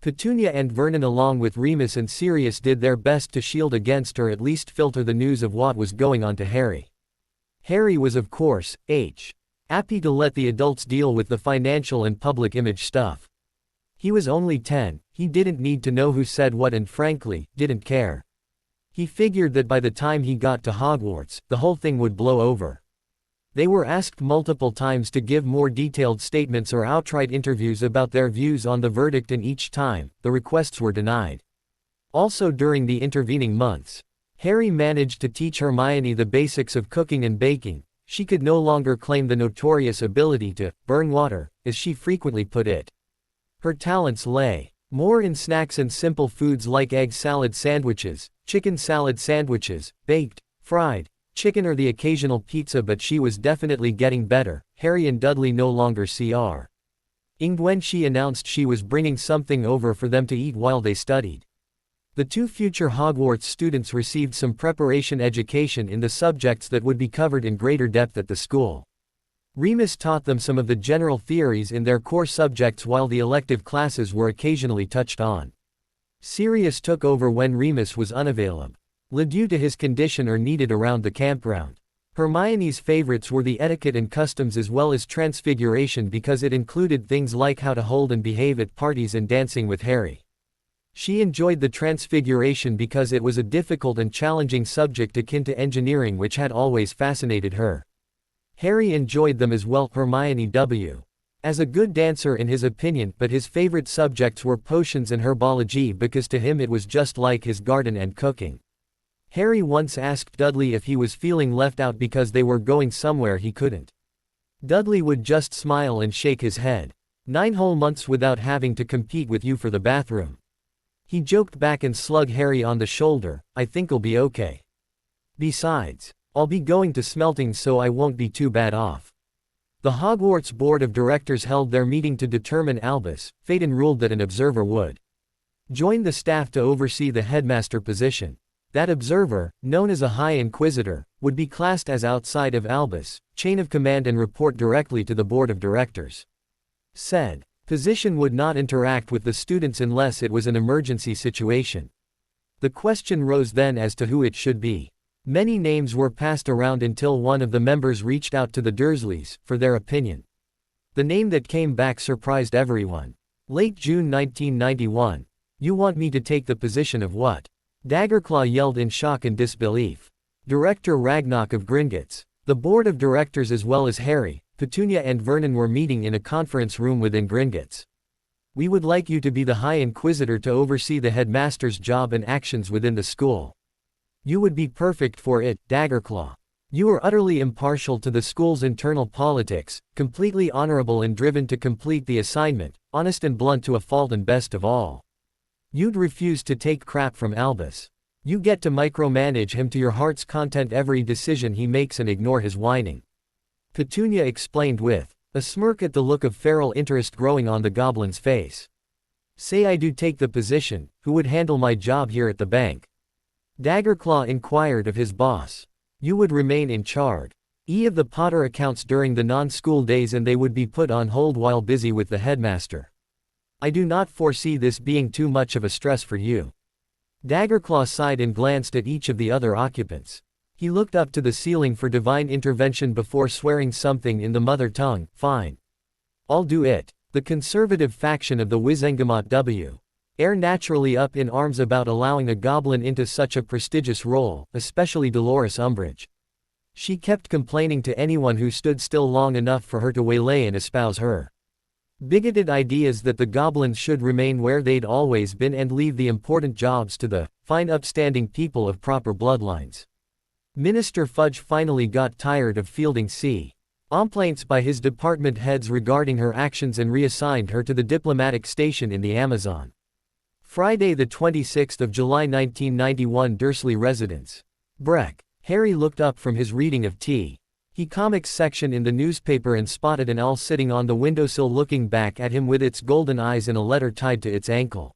Petunia and Vernon along with Remus and Sirius did their best to shield against or at least filter the news of what was going on to Harry. Harry was of course, happy to let the adults deal with the financial and public image stuff. He was only 10, he didn't need to know who said what and frankly, didn't care. He figured that by the time he got to Hogwarts, the whole thing would blow over. They were asked multiple times to give more detailed statements or outright interviews about their views on the verdict, and each time, the requests were denied. Also during the intervening months, Harry managed to teach Hermione the basics of cooking and baking. She could no longer claim the notorious ability to burn water, as she frequently put it. Her talents lay more in snacks and simple foods like egg salad sandwiches, chicken salad sandwiches, baked, fried, chicken or the occasional pizza, but she was definitely getting better. Harry and Dudley no longer ing when she announced she was bringing something over for them to eat while they studied. The two future Hogwarts students received some preparation education in the subjects that would be covered in greater depth at the school. Remus taught them some of the general theories in their core subjects while the elective classes were occasionally touched on. Sirius took over when Remus was unavailable due to his condition or needed around the campground. Hermione's favorites were the etiquette and customs as well as transfiguration because it included things like how to hold and behave at parties and dancing with Harry. She enjoyed the transfiguration because it was a difficult and challenging subject akin to engineering which had always fascinated her. Harry enjoyed them as well. Hermione W. as a good dancer in his opinion, but his favorite subjects were potions and herbology because to him it was just like his garden and cooking. Harry once asked Dudley if he was feeling left out because they were going somewhere he couldn't. Dudley would just smile and shake his head. 9 whole months without having to compete with you for the bathroom. He joked back and slugged Harry on the shoulder. I think I'll be okay. Besides, I'll be going to smelting so I won't be too bad off. The Hogwarts Board of Directors held their meeting to determine Albus. Phaeton ruled that an observer would join the staff to oversee the headmaster position. That observer, known as a High Inquisitor, would be classed as outside of Albus' chain of command and report directly to the Board of Directors. Said position would not interact with the students unless it was an emergency situation. The question rose then as to who it should be. Many names were passed around until one of the members reached out to the Dursleys for their opinion. The name that came back surprised everyone. Late June 1991. You want me to take the position of what? Daggerclaw yelled in shock and disbelief. Director Ragnarok of Gringotts. The board of directors as well as Harry, Petunia and Vernon were meeting in a conference room within Gringotts. We would like you to be the High Inquisitor to oversee the headmaster's job and actions within the school. You would be perfect for it, Daggerclaw. You are utterly impartial to the school's internal politics, completely honorable and driven to complete the assignment, honest and blunt to a fault, and best of all, you'd refuse to take crap from Albus. You get to micromanage him to your heart's content every decision he makes and ignore his whining. Petunia explained with a smirk at the look of feral interest growing on the goblin's face. Say I do take the position, who would handle my job here at the bank? Daggerclaw inquired of his boss. You would remain in charge. Of the Potter accounts during the non-school days, and they would be put on hold while busy with the headmaster. I do not foresee this being too much of a stress for you. Daggerclaw sighed and glanced at each of the other occupants. He looked up to the ceiling for divine intervention before swearing something in the mother tongue. Fine. I'll do it. The conservative faction of the Wizengamot W. Air naturally up in arms about allowing a goblin into such a prestigious role, especially Dolores Umbridge. She kept complaining to anyone who stood still long enough for her to waylay and espouse her bigoted ideas that the goblins should remain where they'd always been and leave the important jobs to the fine upstanding people of proper bloodlines. Minister Fudge finally got tired of fielding complaints by his department heads regarding her actions and reassigned her to the diplomatic station in the Amazon. Friday the 26th of July 1991, Dursley residence. Breck. Harry looked up from his reading of T. He comics section in the newspaper and spotted an owl sitting on the windowsill looking back at him with its golden eyes and a letter tied to its ankle.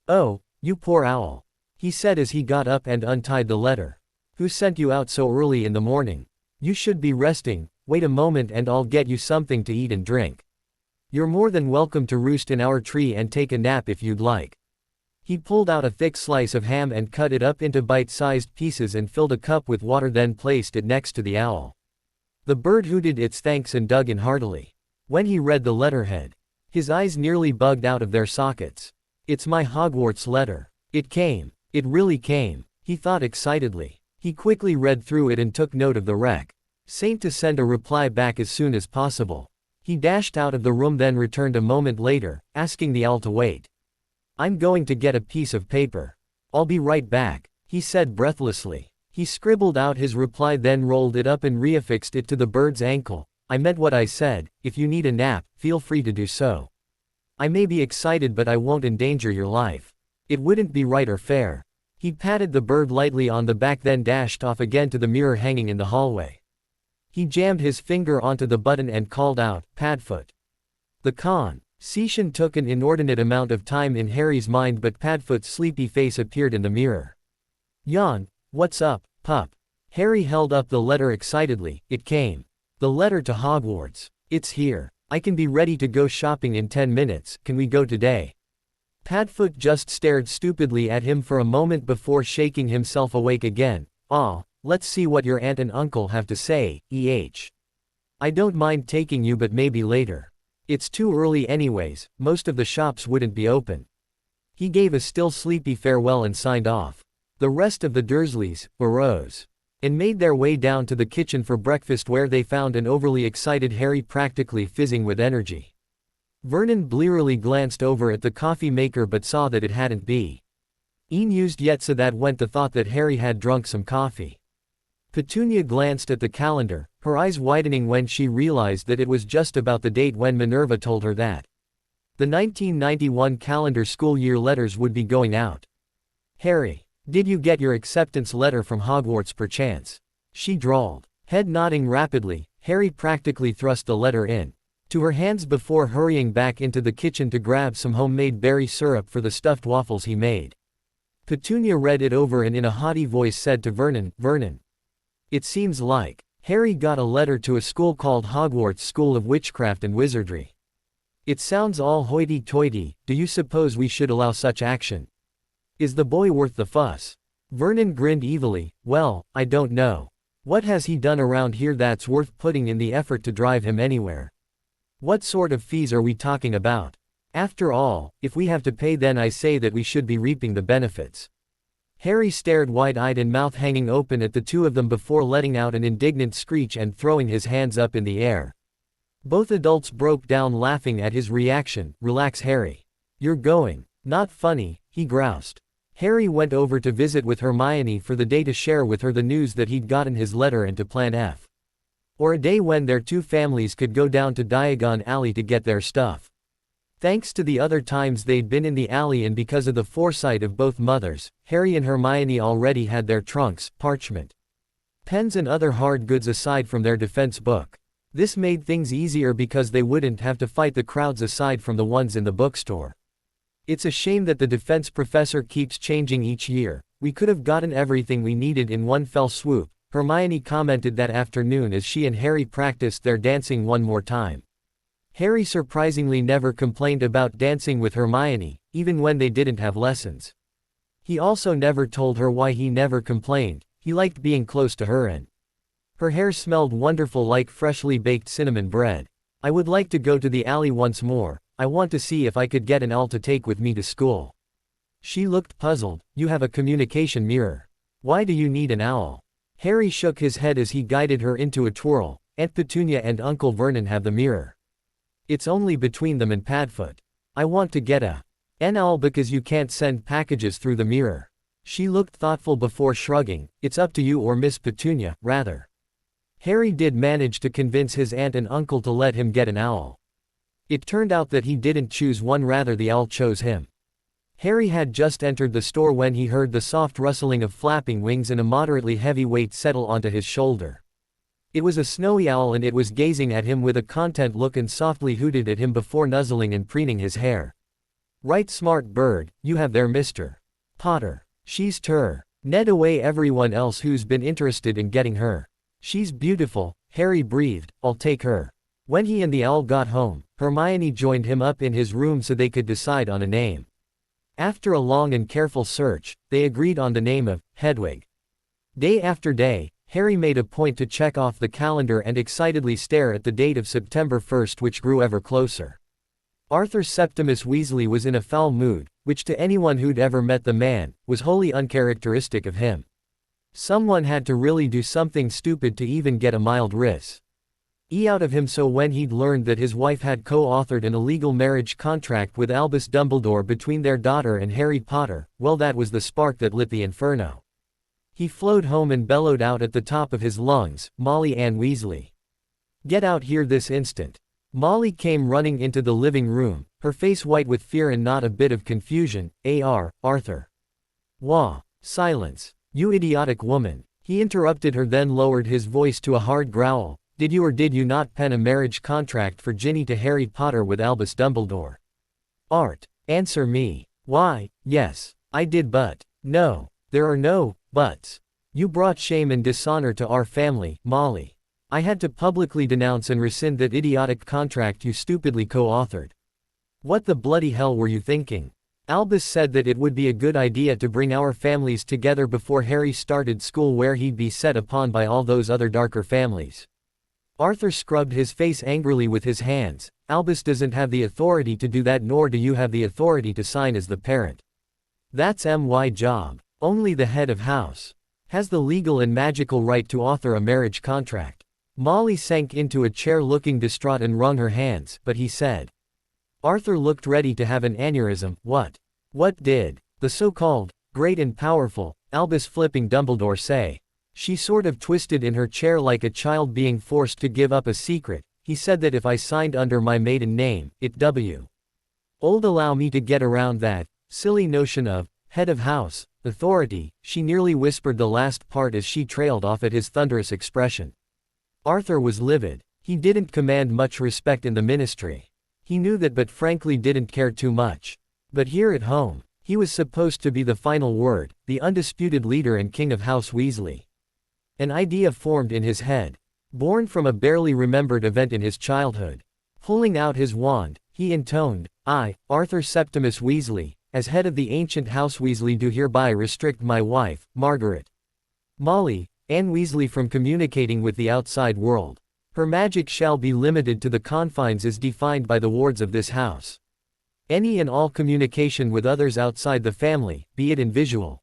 "Oh, you poor owl," he said as he got up and untied the letter. "Who sent you out so early in the morning? You should be resting. Wait a moment and I'll get you something to eat and drink. You're more than welcome to roost in our tree and take a nap if you'd like." He pulled out a thick slice of ham and cut it up into bite-sized pieces and filled a cup with water, then placed it next to the owl. The bird hooted its thanks and dug in heartily. When he read the letterhead, his eyes nearly bugged out of their sockets. "It's my Hogwarts letter. It came. It really came," he thought excitedly. He quickly read through it and took note of the rec. Saint to send a reply back as soon as possible. He dashed out of the room, then returned a moment later, asking the owl to wait. "I'm going to get a piece of paper. I'll be right back," he said breathlessly. He scribbled out his reply, then rolled it up and reaffixed it to the bird's ankle. "I meant what I said. If you need a nap, feel free to do so. I may be excited, but I won't endanger your life. It wouldn't be right or fair." He patted the bird lightly on the back, then dashed off again to the mirror hanging in the hallway. He jammed his finger onto the button and called out, "Padfoot." The conversation took an inordinate amount of time in Harry's mind, but Padfoot's sleepy face appeared in the mirror. "Yawn, what's up, pup?" Harry held up the letter excitedly. It came. The letter to Hogwarts. "It's here. I can be ready to go shopping in 10 minutes. Can we go today?" Padfoot just stared stupidly at him for a moment before shaking himself awake again. Let's see what your aunt and uncle have to say, I don't mind taking you, but maybe later. It's too early anyways, most of the shops wouldn't be open." He gave a still sleepy farewell and signed off. The rest of the Dursleys arose and made their way down to the kitchen for breakfast, where they found an overly excited Harry practically fizzing with energy. Vernon blearily glanced over at the coffee maker but saw that it hadn't been used yet, so that went the thought that Harry had drunk some coffee. Petunia glanced at the calendar, her eyes widening when she realized that it was just about the date when Minerva told her that the 1991 calendar school year letters would be going out. "Harry, did you get your acceptance letter from Hogwarts perchance?" she drawled. Head nodding rapidly, Harry practically thrust the letter in to her hands before hurrying back into the kitchen to grab some homemade berry syrup for the stuffed waffles he made. Petunia read it over and in a haughty voice said to Vernon, "Vernon, it seems like Harry got a letter to a school called Hogwarts School of Witchcraft and Wizardry. It sounds all hoity-toity. Do you suppose we should allow such action? Is the boy worth the fuss?" Vernon grinned evilly. "Well, I don't know. What has he done around here that's worth putting in the effort to drive him anywhere? What sort of fees are we talking about? After all, if we have to pay, then I say that we should be reaping the benefits." Harry stared wide-eyed and mouth hanging open at the two of them before letting out an indignant screech and throwing his hands up in the air. Both adults broke down laughing at his reaction. "Relax, Harry. You're going. Not funny," he groused. Harry went over to visit with Hermione for the day to share with her the news that he'd gotten his letter and to plan F. Or a day when their two families could go down to Diagon Alley to get their stuff. Thanks to the other times they'd been in the alley and because of the foresight of both mothers, Harry and Hermione already had their trunks, parchment, pens and other hard goods aside from their defense book. This made things easier because they wouldn't have to fight the crowds aside from the ones in the bookstore. "It's a shame that the defense professor keeps changing each year. We could have gotten everything we needed in one fell swoop," Hermione commented that afternoon as she and Harry practiced their dancing one more time. Harry surprisingly never complained about dancing with Hermione, even when they didn't have lessons. He also never told her why he never complained. He liked being close to her and her hair smelled wonderful like freshly baked cinnamon bread. I would like to go to the alley once more. I want to see if I could get an owl to take with me to school. She looked puzzled. You have a communication mirror. Why do you need an owl? Harry shook his head as he guided her into a twirl. Aunt Petunia and Uncle Vernon have the mirror. It's only between them and Padfoot. I want to get an owl because you can't send packages through the mirror. She looked thoughtful before shrugging. It's up to you or Miss Petunia, rather. Harry did manage to convince his aunt and uncle to let him get an owl. It turned out that he didn't choose one, rather the owl chose him. Harry had just entered the store when he heard the soft rustling of flapping wings and a moderately heavy weight settle onto his shoulder. It was a snowy owl and it was gazing at him with a content look and softly hooted at him before nuzzling and preening his hair. Right smart bird, you have there Mr. Potter. She's Ned away everyone else who's been interested in getting her. She's beautiful, Harry breathed, I'll take her. When he and the owl got home, Hermione joined him up in his room so they could decide on a name. After a long and careful search, they agreed on the name of Hedwig. Day after day, Harry made a point to check off the calendar and excitedly stare at the date of September 1st, which grew ever closer. Arthur Septimus Weasley was in a foul mood, which to anyone who'd ever met the man, was wholly uncharacteristic of him. Someone had to really do something stupid to even get a mild ris. Out of him. So when he'd learned that his wife had co-authored an illegal marriage contract with Albus Dumbledore between their daughter and Harry Potter, well, that was the spark that lit the inferno. He flowed home and bellowed out at the top of his lungs, Molly Ann Weasley. Get out here this instant. Molly came running into the living room, her face white with fear and not a bit of confusion. Arthur. Wah. Silence. You idiotic woman. He interrupted her, then lowered his voice to a hard growl. Did you or did you not pen a marriage contract for Ginny to Harry Potter with Albus Dumbledore? Art. Answer me. Why, yes, I did, but no, there are no buts. You brought shame and dishonor to our family, Molly. I had to publicly denounce and rescind that idiotic contract you stupidly co-authored. What the bloody hell were you thinking? Albus said that it would be a good idea to bring our families together before Harry started school, where he'd be set upon by all those other darker families. Arthur scrubbed his face angrily with his hands. Albus doesn't have the authority to do that, nor do you have the authority to sign as the parent. That's my job. Only the head of house has the legal and magical right to author a marriage contract. Molly sank into a chair looking distraught and wrung her hands, but he said. Arthur looked ready to have an aneurysm. What did the so-called great and powerful Albus flipping Dumbledore say? She sort of twisted in her chair like a child being forced to give up a secret. He said that if I signed under my maiden name, old allow me to get around that silly notion of head of house authority. She nearly whispered the last part as she trailed off at his thunderous expression. Arthur was livid. He didn't command much respect in the ministry. He knew that, but frankly didn't care too much. But here at home, he was supposed to be the final word, the undisputed leader and king of House Weasley. An idea formed in his head, born from a barely remembered event in his childhood. Pulling out his wand, he intoned, I, Arthur Septimus Weasley, as head of the ancient House Weasley, do hereby restrict my wife, Margaret Molly Ann Weasley, from communicating with the outside world. Her magic shall be limited to the confines as defined by the wards of this house. Any and all communication with others outside the family, be it in visual,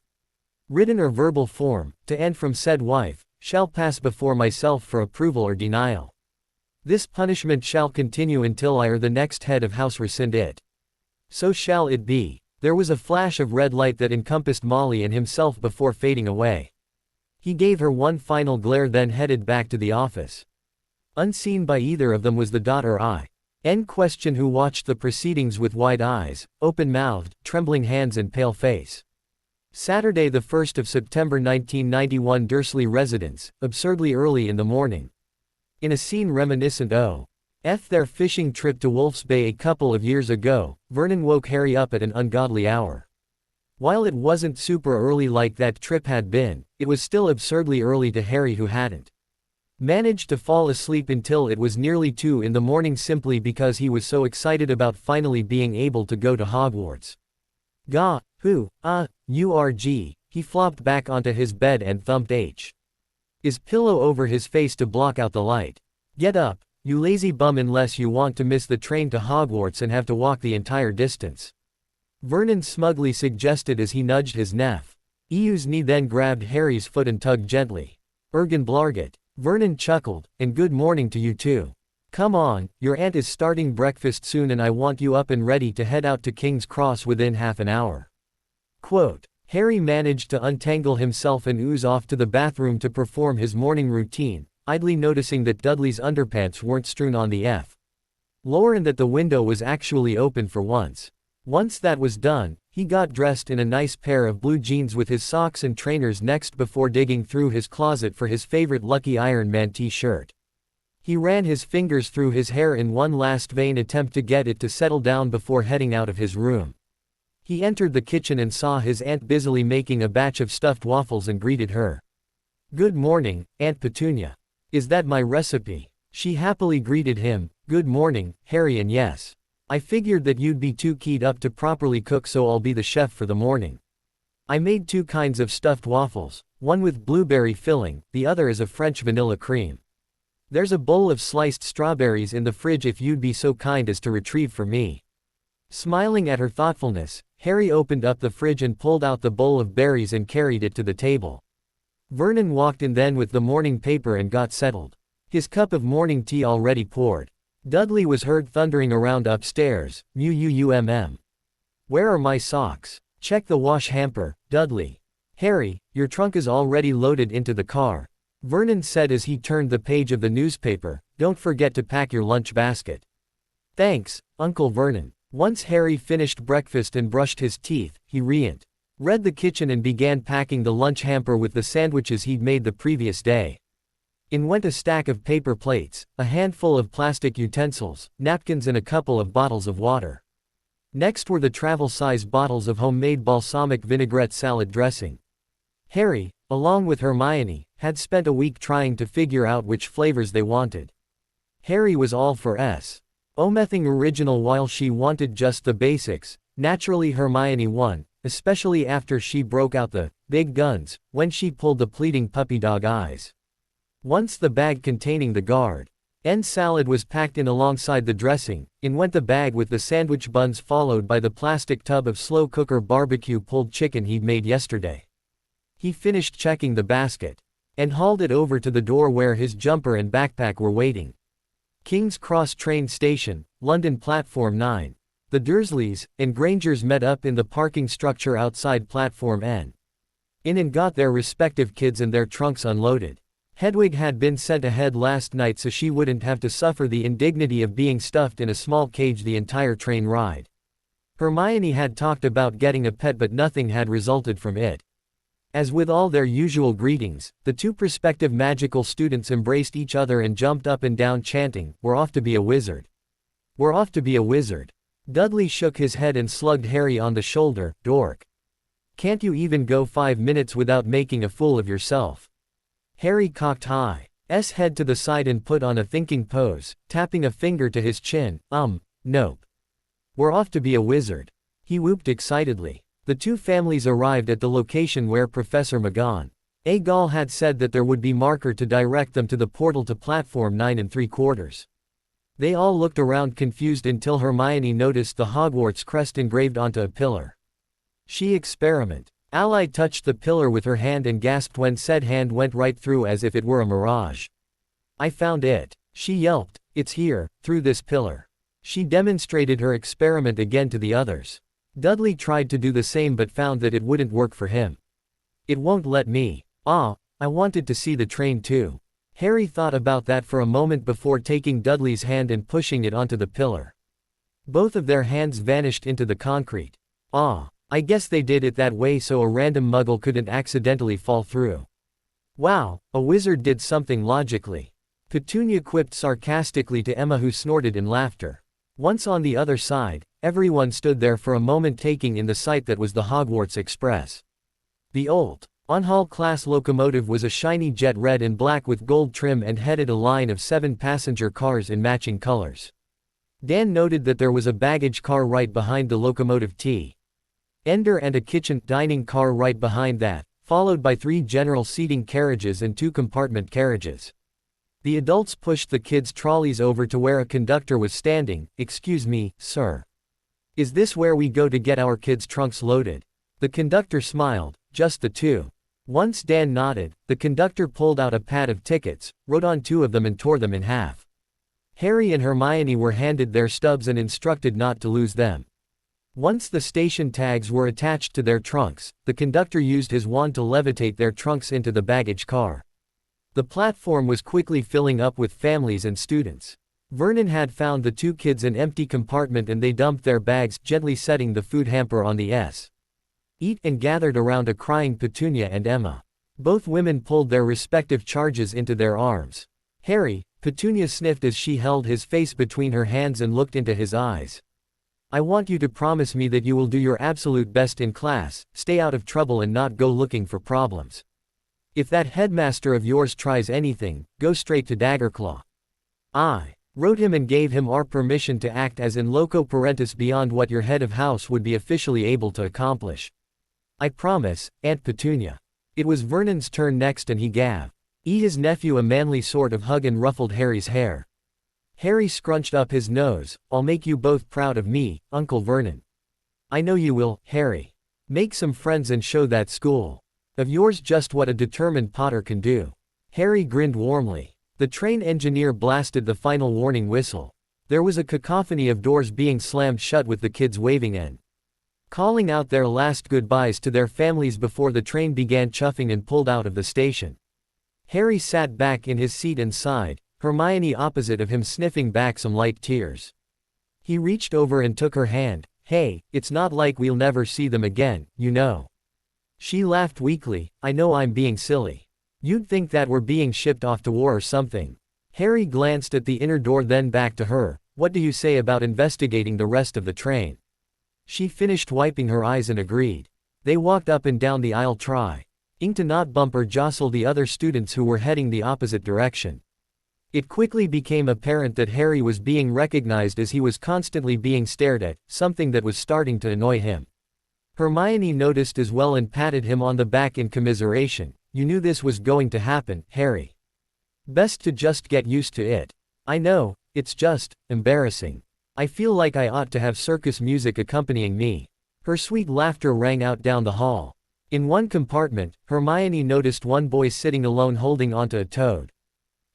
written or verbal form, to and from said wife, shall pass before myself for approval or denial. This punishment shall continue until I or the next head of house rescind it. So shall it be. There was a flash of red light that encompassed Molly and himself before fading away. He gave her one final glare, then headed back to the office. Unseen by either of them was the daughter question, who watched the proceedings with wide eyes, open-mouthed, trembling hands and pale face. Saturday, the 1st of September 1991, Dursley residence, absurdly early in the morning. In a scene reminiscent of their fishing trip to Wolf's Bay a couple of years ago, Vernon woke Harry up at an ungodly hour. While it wasn't super early like that trip had been, it was still absurdly early to Harry, who hadn't managed to fall asleep until it was nearly 2 in the morning simply because he was so excited about finally being able to go to Hogwarts. He flopped back onto his bed and thumped his pillow over his face to block out the light. Get up, you lazy bum, unless you want to miss the train to Hogwarts and have to walk the entire distance. Vernon smugly suggested as he nudged his nephew's knee, then grabbed Harry's foot and tugged gently. Ergen Blarget. Vernon chuckled, and good morning to you too. Come on, your aunt is starting breakfast soon and I want you up and ready to head out to King's Cross within half an hour. Quote. Harry managed to untangle himself and ooze off to the bathroom to perform his morning routine, idly noticing that Dudley's underpants weren't strewn on the floor and that the window was actually open for once. Once that was done, he got dressed in a nice pair of blue jeans with his socks and trainers next before digging through his closet for his favorite Lucky Iron Man t-shirt. He ran his fingers through his hair in one last vain attempt to get it to settle down before heading out of his room. He entered the kitchen and saw his aunt busily making a batch of stuffed waffles and greeted her. Good morning, Aunt Petunia. Is that my recipe? She happily greeted him. Good morning, Harry, and yes. I figured that you'd be too keyed up to properly cook, so I'll be the chef for the morning. I made 2 kinds of stuffed waffles, one with blueberry filling, the other is a French vanilla cream. There's a bowl of sliced strawberries in the fridge if you'd be so kind as to retrieve for me. Smiling at her thoughtfulness, Harry opened up the fridge and pulled out the bowl of berries and carried it to the table. Vernon walked in then with the morning paper and got settled. His cup of morning tea already poured. Dudley was heard thundering around upstairs, "Where are my socks? Check the wash hamper, Dudley." "Harry, your trunk is already loaded into the car," Vernon said as he turned the page of the newspaper. "Don't forget to pack your lunch basket." "Thanks, Uncle Vernon." Once Harry finished breakfast and brushed his teeth, he read the kitchen and began packing the lunch hamper with the sandwiches he'd made the previous day. In went a stack of paper plates, a handful of plastic utensils, napkins and a couple of bottles of water. Next were the travel-size bottles of homemade balsamic vinaigrette salad dressing. Harry, along with Hermione, had spent a week trying to figure out which flavors they wanted. Harry was all for Omething original while she wanted just the basics. Naturally Hermione won, especially after she broke out the big guns when she pulled the pleading puppy dog eyes. Once the bag containing the garden salad was packed in alongside the dressing, in went the bag with the sandwich buns followed by the plastic tub of slow cooker barbecue pulled chicken he'd made yesterday. He finished checking the basket and hauled it over to the door where his jumper and backpack were waiting. King's Cross train station, London platform 9. The Dursleys and Grangers met up in the parking structure outside platform N. In and got their respective kids and their trunks unloaded. Hedwig had been sent ahead last night so she wouldn't have to suffer the indignity of being stuffed in a small cage the entire train ride. Hermione had talked about getting a pet but nothing had resulted from it. As with all their usual greetings, the 2 prospective magical students embraced each other and jumped up and down chanting, "We're off to be a wizard. We're off to be a wizard." Dudley shook his head and slugged Harry on the shoulder. "Dork. Can't you even go 5 minutes without making a fool of yourself?" Harry cocked his head to the side and put on a thinking pose, tapping a finger to his chin. Nope. We're off to be a wizard," he whooped excitedly. The 2 families arrived at the location where Professor McGonagall had said that there would be marker to direct them to the portal to platform 9 3/4. They all looked around confused until Hermione noticed the Hogwarts crest engraved onto a pillar. She experiment. Ally touched the pillar with her hand and gasped when said hand went right through as if it were a mirage. "I found it," she yelped. "It's here, through this pillar." She demonstrated her experiment again to the others. Dudley tried to do the same but found that it wouldn't work for him. "It won't let me." I wanted to see the train too." Harry thought about that for a moment before taking Dudley's hand and pushing it onto the pillar. Both of their hands vanished into the concrete. I guess they did it that way so a random muggle couldn't accidentally fall through." "Wow, a wizard did something logically," Petunia quipped sarcastically to Emma, who snorted in laughter. Once on the other side, everyone stood there for a moment taking in the sight that was the Hogwarts Express. The old on-hall class locomotive was a shiny jet red and black with gold trim and headed a line of 7 passenger cars in matching colors. Dan noted that there was a baggage car right behind the locomotive Ender and a kitchen dining car right behind that, followed by 3 general seating carriages and 2 compartment carriages. The adults pushed the kids' trolleys over to where a conductor was standing. "Excuse me, sir. Is this where we go to get our kids' trunks loaded?" The conductor smiled. "Just the 2. Once Dan nodded, the conductor pulled out a pad of tickets, wrote on 2 of them and tore them in half. Harry and Hermione were handed their stubs and instructed not to lose them. Once the station tags were attached to their trunks, the conductor used his wand to levitate their trunks into the baggage car. The platform was quickly filling up with families and students. Vernon had found the 2 kids an empty compartment and they dumped their bags, gently setting the food hamper on the seat and gathered around a crying Petunia and Emma. Both women pulled their respective charges into their arms. "Harry," Petunia sniffed as she held his face between her hands and looked into his eyes. "I want you to promise me that you will do your absolute best in class, stay out of trouble and not go looking for problems. If that headmaster of yours tries anything, go straight to Daggerclaw. I wrote him and gave him our permission to act as in loco parentis beyond what your head of house would be officially able to accomplish." "I promise, Aunt Petunia." It was Vernon's turn next and he gave his nephew a manly sort of hug and ruffled Harry's hair. Harry scrunched up his nose. "I'll make you both proud of me, Uncle Vernon." "I know you will, Harry. Make some friends and show that school of yours just what a determined Potter can do." Harry grinned warmly. The train engineer blasted the final warning whistle. There was a cacophony of doors being slammed shut with the kids waving and calling out their last goodbyes to their families before the train began chuffing and pulled out of the station. Harry sat back in his seat and sighed, Hermione opposite of him sniffing back some light tears. He reached over and took her hand. "Hey, it's not like we'll never see them again, you know." She laughed weakly. "I know I'm being silly. You'd think that we're being shipped off to war or something." Harry glanced at the inner door then back to her. "What do you say about investigating the rest of the train?" She finished wiping her eyes and agreed. They walked up and down the aisle trying to not bump or jostle the other students who were heading the opposite direction. It quickly became apparent that Harry was being recognized as he was constantly being stared at, something that was starting to annoy him. Hermione noticed as well and patted him on the back in commiseration. "You knew this was going to happen, Harry. Best to just get used to it." "I know, it's just embarrassing. I feel like I ought to have circus music accompanying me." Her sweet laughter rang out down the hall. In one compartment, Hermione noticed one boy sitting alone holding onto a toad.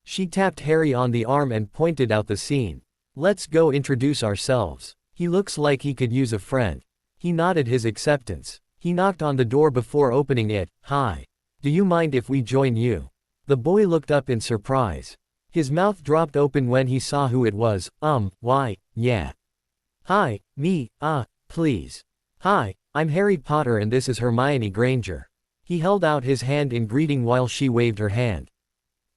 She tapped Harry on the arm and pointed out the scene. "Let's go introduce ourselves. He looks like he could use a friend." He nodded his acceptance. He knocked on the door before opening it. "Hi. Do you mind if we join you?" The boy looked up in surprise. His mouth dropped open when he saw who it was. Why, yeah. "Hi, me, please. Hi, I'm Harry Potter and this is Hermione Granger." He held out his hand in greeting while she waved her hand.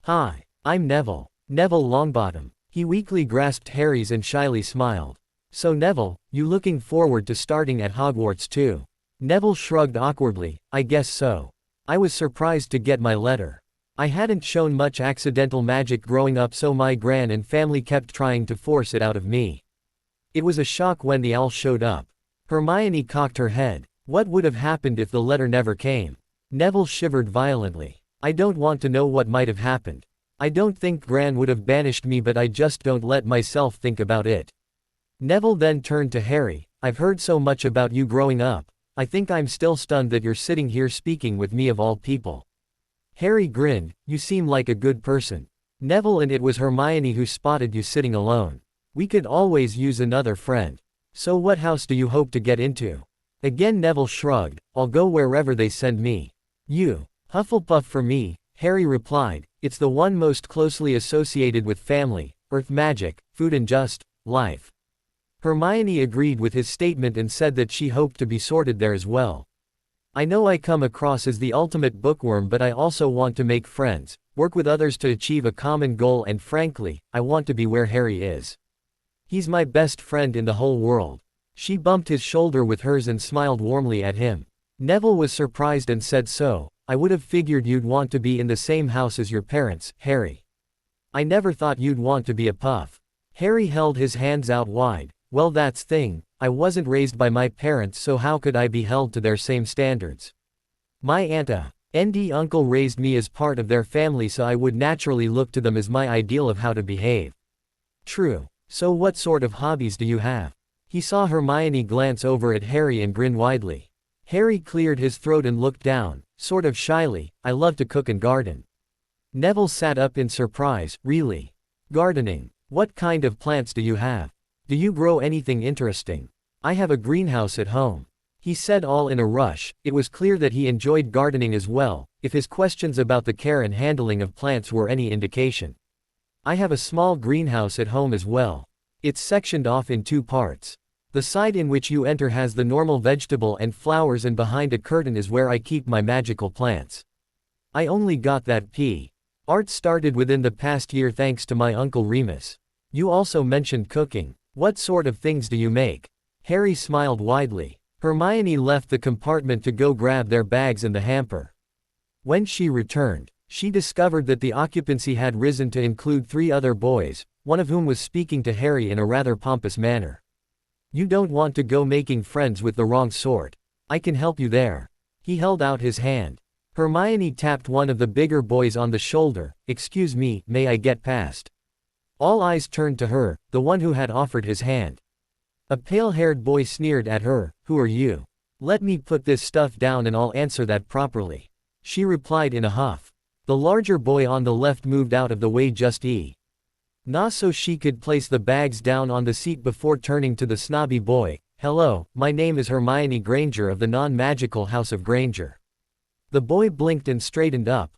"Hi, I'm Neville. Neville Longbottom." He weakly grasped Harry's and shyly smiled. "So Neville, you looking forward to starting at Hogwarts too?" Neville shrugged awkwardly. "I guess so. I was surprised to get my letter. I hadn't shown much accidental magic growing up so my gran and family kept trying to force it out of me. It was a shock when the owl showed up." Hermione cocked her head. "What would have happened if the letter never came?" Neville shivered violently. "I don't want to know what might have happened. I don't think Gran would have banished me but I just don't let myself think about it." Neville then turned to Harry. "I've heard so much about you growing up. I think I'm still stunned that you're sitting here speaking with me of all people." Harry grinned. "You seem like a good person, Neville, and it was Hermione who spotted you sitting alone. We could always use another friend. So what house do you hope to get into?" Again Neville shrugged. "I'll go wherever they send me." "You, Hufflepuff for me," Harry replied. "It's the one most closely associated with family, earth magic, food and just life." Hermione agreed with his statement and said that she hoped to be sorted there as well. "I know I come across as the ultimate bookworm but I also want to make friends, work with others to achieve a common goal and frankly, I want to be where Harry is." He's my best friend in the whole world. She bumped his shoulder with hers and smiled warmly at him. Neville was surprised and said, so, I would have figured you'd want to be in the same house as your parents, Harry. I never thought you'd want to be a puff. Harry held his hands out wide. Well, that's thing, I wasn't raised by my parents, so how could I be held to their same standards? My aunt and uncle raised me as part of their family, so I would naturally look to them as my ideal of how to behave. True. So what sort of hobbies do you have? He saw Hermione glance over at Harry and grin widely. Harry cleared his throat and looked down, sort of shyly. I love to cook and garden. Neville sat up in surprise. Really? Gardening? What kind of plants do you have? Do you grow anything interesting? I have a greenhouse at home. He said all in a rush. It was clear that he enjoyed gardening as well, if his questions about the care and handling of plants were any indication. I have a small greenhouse at home as well. It's sectioned off in 2 parts. The side in which you enter has the normal vegetable and flowers, and behind a curtain is where I keep my magical plants. I only got that art started within the past year thanks to my Uncle Remus. You also mentioned cooking. What sort of things do you make? Harry smiled widely. Hermione left the compartment to go grab their bags and the hamper. When she returned, she discovered that the occupancy had risen to include 3 other boys, one of whom was speaking to Harry in a rather pompous manner. You don't want to go making friends with the wrong sort. I can help you there. He held out his hand. Hermione tapped one of the bigger boys on the shoulder. Excuse me, may I get past? All eyes turned to her, the one who had offered his hand. A pale-haired boy sneered at her. Who are you? Let me put this stuff down and I'll answer that properly. She replied in a huff. The larger boy on the left moved out of the way just so she could place the bags down on the seat before turning to the snobby boy. Hello, my name is Hermione Granger of the non-magical House of Granger. The boy blinked and straightened up,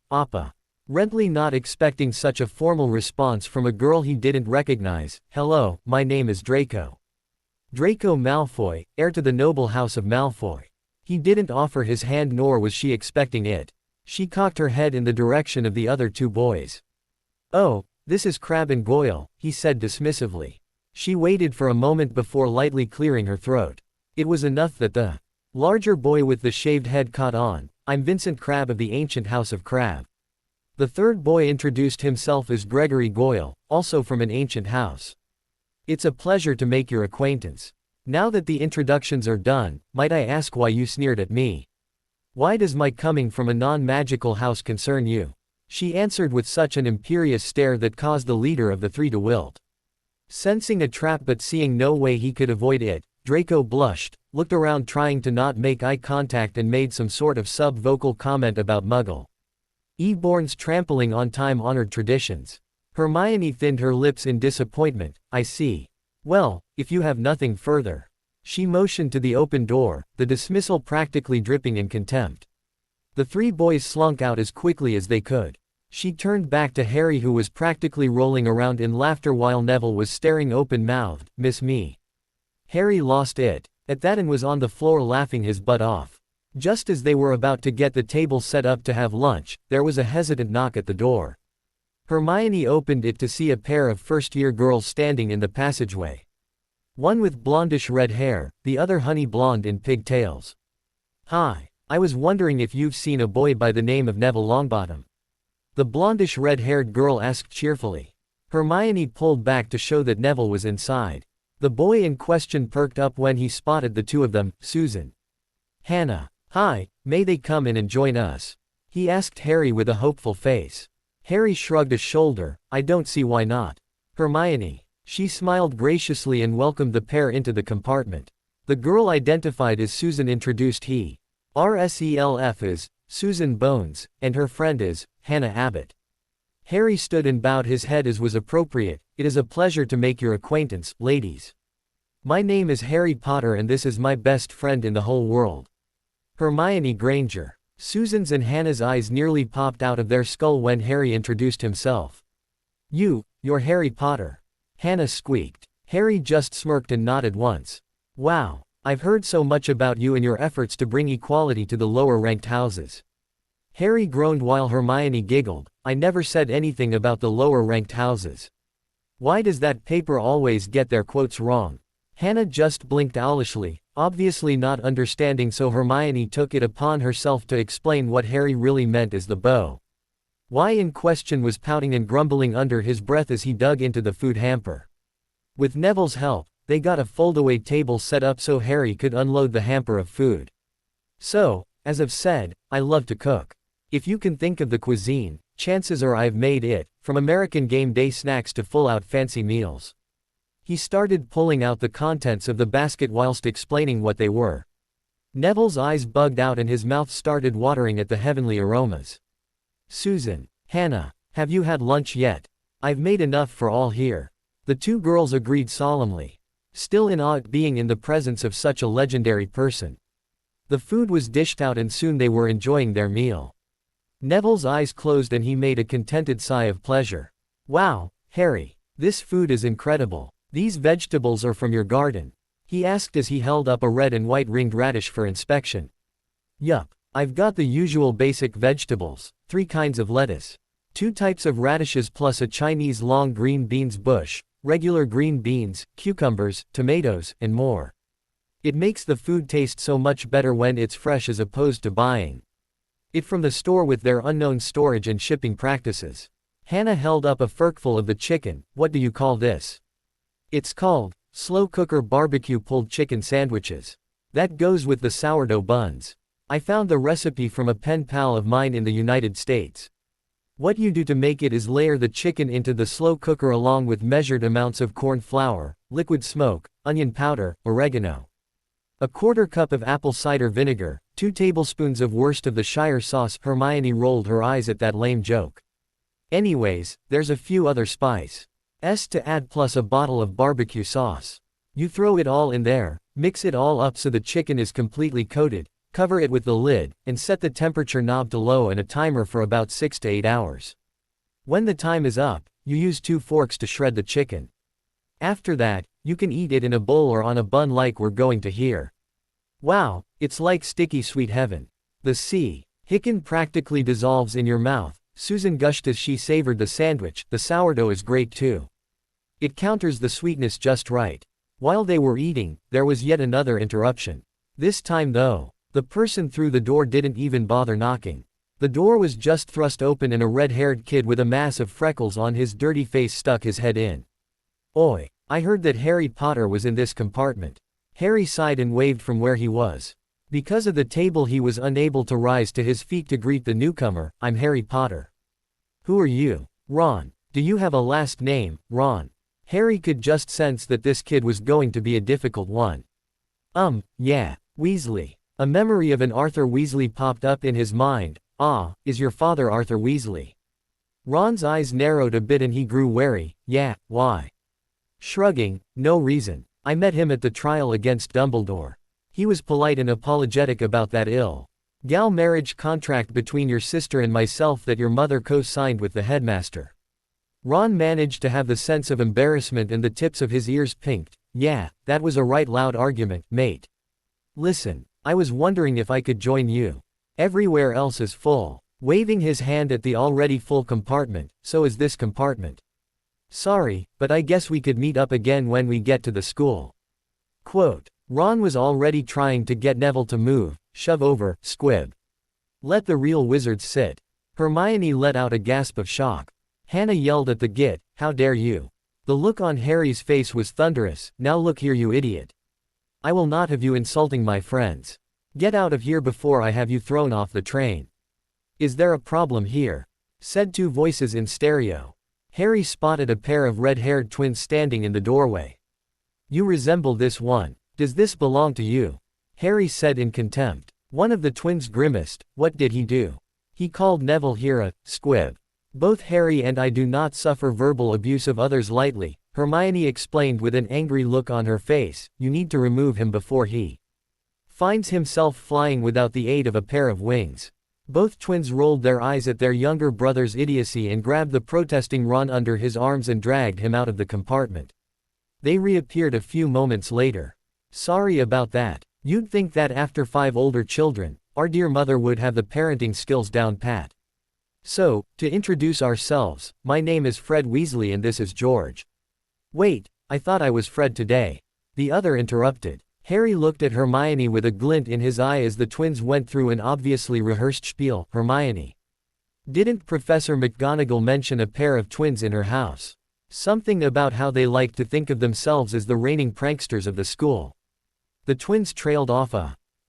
redly not expecting such a formal response from a girl he didn't recognize. Hello, my name is Draco. Draco Malfoy, heir to the noble House of Malfoy. He didn't offer his hand, nor was she expecting it. She cocked her head in the direction of the other 2 boys. Oh, this is Crabbe and Goyle, he said dismissively. She waited for a moment before lightly clearing her throat. It was enough that the larger boy with the shaved head caught on. I'm Vincent Crabbe of the ancient House of Crabbe. The third boy introduced himself as Gregory Goyle, also from an ancient house. It's a pleasure to make your acquaintance. Now that the introductions are done, might I ask why you sneered at me? Why does my coming from a non-magical house concern you? She answered with such an imperious stare that caused the leader of the 3 to wilt. Sensing a trap but seeing no way he could avoid it, Draco blushed, looked around trying to not make eye contact, and made some sort of sub-vocal comment about Muggle-borns trampling on time-honored traditions. Hermione thinned her lips in disappointment. I see. Well, if you have nothing further. She motioned to the open door, the dismissal practically dripping in contempt. The 3 boys slunk out as quickly as they could. She turned back to Harry, who was practically rolling around in laughter while Neville was staring open-mouthed. Miss me. Harry lost it at that and was on the floor laughing his butt off. Just as they were about to get the table set up to have lunch, there was a hesitant knock at the door. Hermione opened it to see a pair of first-year girls standing in the passageway. One with blondish red hair, the other honey blonde in pigtails. Hi. I was wondering if you've seen a boy by the name of Neville Longbottom. The blondish red-haired girl asked cheerfully. Hermione pulled back to show that Neville was inside. The boy in question perked up when he spotted the 2 of them. Susan. Hannah. Hi, may they come in and join us? He asked Harry with a hopeful face. Harry shrugged a shoulder. I don't see why not. Hermione. She smiled graciously and welcomed the pair into the compartment. The girl identified as Susan introduced herself as Susan Bones, and her friend is Hannah Abbott. Harry stood and bowed his head as was appropriate. It is a pleasure to make your acquaintance, ladies. My name is Harry Potter and this is my best friend in the whole world. Hermione Granger. Susan's and Hannah's eyes nearly popped out of their skull when Harry introduced himself. You're Harry Potter. Hannah squeaked. Harry just smirked and nodded once. Wow, I've heard so much about you and your efforts to bring equality to the lower-ranked houses. Harry groaned while Hermione giggled. I never said anything about the lower-ranked houses. Why does that paper always get their quotes wrong? Hannah just blinked owlishly, obviously not understanding, so Hermione took it upon herself to explain what Harry really meant as the bow. Y in question was pouting and grumbling under his breath as he dug into the food hamper. With Neville's help, they got a foldaway table set up so Harry could unload the hamper of food. So, as I've said, I love to cook. If you can think of the cuisine, chances are I've made it, from American game day snacks to full-out fancy meals. He started pulling out the contents of the basket whilst explaining what they were. Neville's eyes bugged out and his mouth started watering at the heavenly aromas. Susan, Hannah, have you had lunch yet? I've made enough for all here. The two girls agreed solemnly, still in awe at being in the presence of such a legendary person. The food was dished out and soon they were enjoying their meal. Neville's eyes closed and he made a contented sigh of pleasure. Wow, Harry, this food is incredible. These vegetables are from your garden? He asked as he held up a red and white ringed radish for inspection. Yup, I've got the usual basic vegetables, 3 kinds of lettuce, 2 types of radishes plus a Chinese long green beans bush, regular green beans, cucumbers, tomatoes, and more. It makes the food taste so much better when it's fresh as opposed to buying it from the store with their unknown storage and shipping practices. Hannah held up a forkful of the chicken. What do you call this? It's called slow cooker barbecue pulled chicken sandwiches. That goes with the sourdough buns. I found the recipe from a pen pal of mine in the United States. What you do to make it is layer the chicken into the slow cooker along with measured amounts of corn flour, liquid smoke, onion powder, oregano, a 1/4 cup of apple cider vinegar, 2 tablespoons of Worcestershire sauce. Hermione rolled her eyes at that lame joke. Anyways, there's a few other spices to add plus a bottle of barbecue sauce. You throw it all in there, mix it all up so the chicken is completely coated, cover it with the lid, and set the temperature knob to low and a timer for about 6 to 8 hours. When the time is up, you use 2 forks to shred the chicken. After that, you can eat it in a bowl or on a bun like we're going to here. Wow, it's like sticky sweet heaven. The chicken practically dissolves in your mouth, Susan gushed as she savored the sandwich. The sourdough is great too. It counters the sweetness just right. While they were eating, there was yet another interruption. This time though, the person through the door didn't even bother knocking. The door was just thrust open and a red-haired kid with a mass of freckles on his dirty face stuck his head in. Oi, I heard that Harry Potter was in this compartment. Harry sighed and waved from where he was. Because of the table he was unable to rise to his feet to greet the newcomer. I'm Harry Potter. Who are you? Ron. Do you have a last name, Ron? Harry could just sense that this kid was going to be a difficult one. Yeah, Weasley. A memory of an Arthur Weasley popped up in his mind. Ah, is your father Arthur Weasley? Ron's eyes narrowed a bit and he grew wary. Yeah, why? Shrugging, no reason. I met him at the trial against Dumbledore. He was polite and apologetic about that illegal marriage contract between your sister and myself that your mother co-signed with the headmaster. Ron managed to have the sense of embarrassment and the tips of his ears pinked. Yeah, that was a right loud argument, mate. Listen, I was wondering if I could join you. Everywhere else is full. Waving his hand at the already full compartment, so is this compartment. Sorry, but I guess we could meet up again when we get to the school. Quote. Ron was already trying to get Neville to move, shove over, squib. Let the real wizards sit. Hermione let out a gasp of shock. Hannah yelled at the git, how dare you? The look on Harry's face was thunderous. Now look here you idiot. I will not have you insulting my friends. Get out of here before I have you thrown off the train. Is there a problem here? Said 2 voices in stereo. Harry spotted a pair of red-haired twins standing in the doorway. You resemble this one. Does this belong to you? Harry said in contempt. One of the twins grimaced. What did he do? He called Neville here a squib. Both Harry and I do not suffer verbal abuse of others lightly, Hermione explained with an angry look on her face. You need to remove him before he finds himself flying without the aid of a pair of wings. Both twins rolled their eyes at their younger brother's idiocy and grabbed the protesting Ron under his arms and dragged him out of the compartment. They reappeared a few moments later. Sorry about that. You'd think that after 5 older children, our dear mother would have the parenting skills down pat. So, to introduce ourselves, my name is Fred Weasley and this is George. Wait, I thought I was Fred today. The other interrupted. Harry looked at Hermione with a glint in his eye as the twins went through an obviously rehearsed spiel. Hermione. Didn't Professor McGonagall mention a pair of twins in her house? Something about how they liked to think of themselves as the reigning pranksters of the school. The twins trailed off.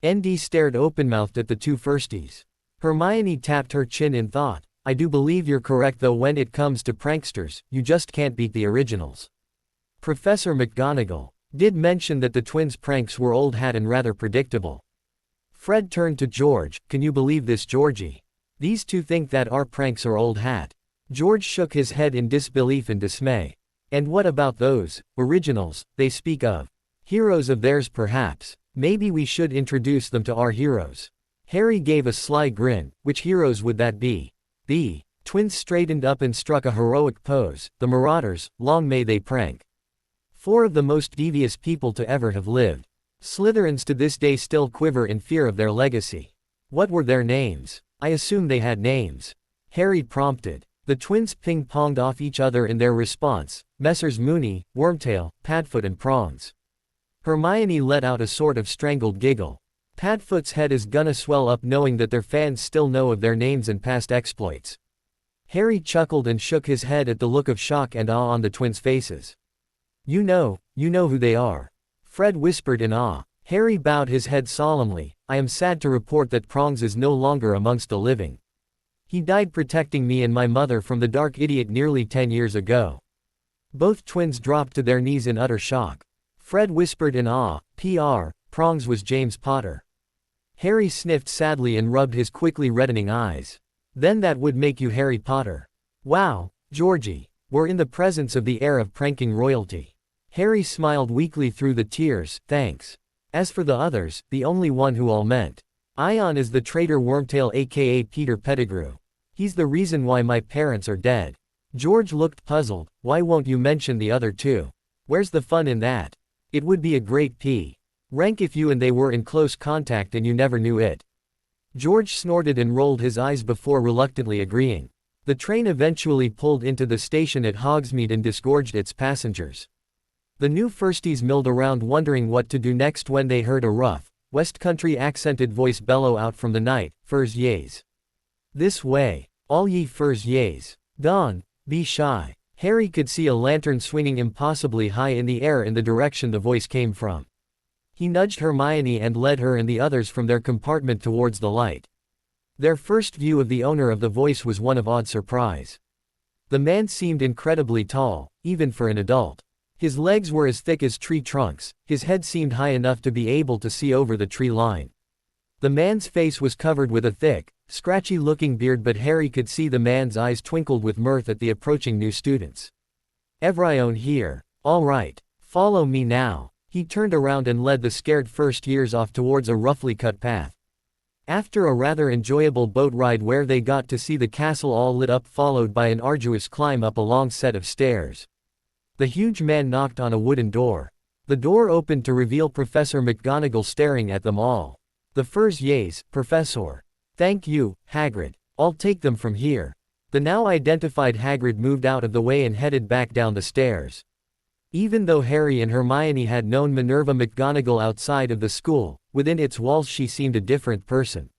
ND stared open-mouthed at the two firsties. Hermione tapped her chin in thought. I do believe you're correct, though when it comes to pranksters, you just can't beat the originals. Professor McGonagall did mention that the twins' pranks were old hat and rather predictable. Fred turned to George. Can you believe this, Georgie? These two think that our pranks are old hat. George shook his head in disbelief and dismay. And what about those originals they speak of? Heroes of theirs, perhaps. Maybe we should introduce them to our heroes. Harry gave a sly grin. Which heroes would that be? The twins straightened up and struck a heroic pose. The Marauders, long may they prank. Four of the most devious people to ever have lived. Slytherins to this day still quiver in fear of their legacy. What were their names? I assume they had names. Harry prompted. The twins ping-ponged off each other in their response. Messrs. Moony, Wormtail, Padfoot and Prongs. Hermione let out a sort of strangled giggle. Padfoot's head is gonna swell up knowing that their fans still know of their names and past exploits. Harry chuckled and shook his head at the look of shock and awe on the twins' faces. You know who they are. Fred whispered in awe. Harry bowed his head solemnly. I am sad to report that Prongs is no longer amongst the living. He died protecting me and my mother from the dark idiot nearly 10 years ago. Both twins dropped to their knees in utter shock. Fred whispered in awe. Prongs was James Potter. Harry sniffed sadly and rubbed his quickly reddening eyes. Then that would make you Harry Potter. Wow, Georgie. We're in the presence of the heir of pranking royalty. Harry smiled weakly through the tears. Thanks. As for the others, the only one who all meant. Ion is the traitor Wormtail, aka Peter Pettigrew. He's the reason why my parents are dead. George looked puzzled. Why won't you mention the other two? Where's the fun in that? It would be a great rank if you and they were in close contact and you never knew it. George snorted and rolled his eyes before reluctantly agreeing. The train eventually pulled into the station at Hogsmeade and disgorged its passengers. The new firsties milled around wondering what to do next when they heard a rough, West Country accented voice bellow out from the night. Furs yeas. This way. All ye furs yeas. Don, be shy. Harry could see a lantern swinging impossibly high in the air in the direction the voice came from. He nudged Hermione and led her and the others from their compartment towards the light. Their first view of the owner of the voice was one of odd surprise. The man seemed incredibly tall, even for an adult. His legs were as thick as tree trunks, his head seemed high enough to be able to see over the tree line. The man's face was covered with a thick, scratchy-looking beard, but Harry could see the man's eyes twinkled with mirth at the approaching new students. Everyone here. All right. Follow me now. He turned around and led the scared first years off towards a roughly cut path. After a rather enjoyable boat ride where they got to see the castle all lit up followed by an arduous climb up a long set of stairs. The huge man knocked on a wooden door. The door opened to reveal Professor McGonagall staring at them all. The furs yeas, Professor. Thank you, Hagrid. I'll take them from here. The now identified Hagrid moved out of the way and headed back down the stairs. Even though Harry and Hermione had known Minerva McGonagall outside of the school, within its walls she seemed a different person.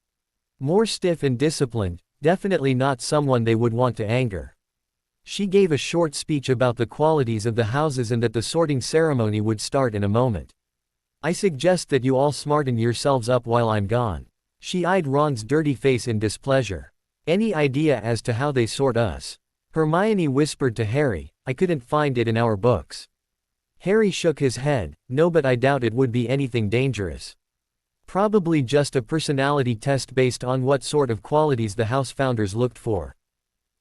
More stiff and disciplined, definitely not someone they would want to anger. She gave a short speech about the qualities of the houses and that the sorting ceremony would start in a moment. I suggest that you all smarten yourselves up while I'm gone. She eyed Ron's dirty face in displeasure. Any idea as to how they sort us? Hermione whispered to Harry. I couldn't find it in our books. Harry shook his head. No, but I doubt it would be anything dangerous. Probably just a personality test based on what sort of qualities the house founders looked for.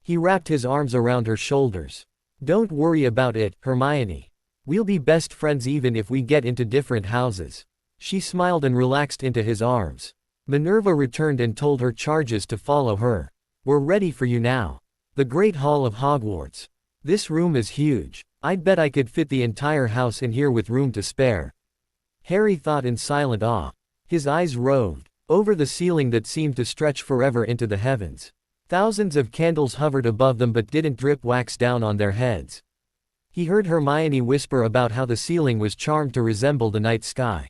He wrapped his arms around her shoulders. Don't worry about it, Hermione. We'll be best friends even if we get into different houses. She smiled and relaxed into his arms. Minerva returned and told her charges to follow her. We're ready for you now. The Great Hall of Hogwarts. This room is huge. I'd bet I could fit the entire house in here with room to spare. Harry thought in silent awe. His eyes roved over the ceiling that seemed to stretch forever into the heavens. Thousands of candles hovered above them but didn't drip wax down on their heads. He heard Hermione whisper about how the ceiling was charmed to resemble the night sky.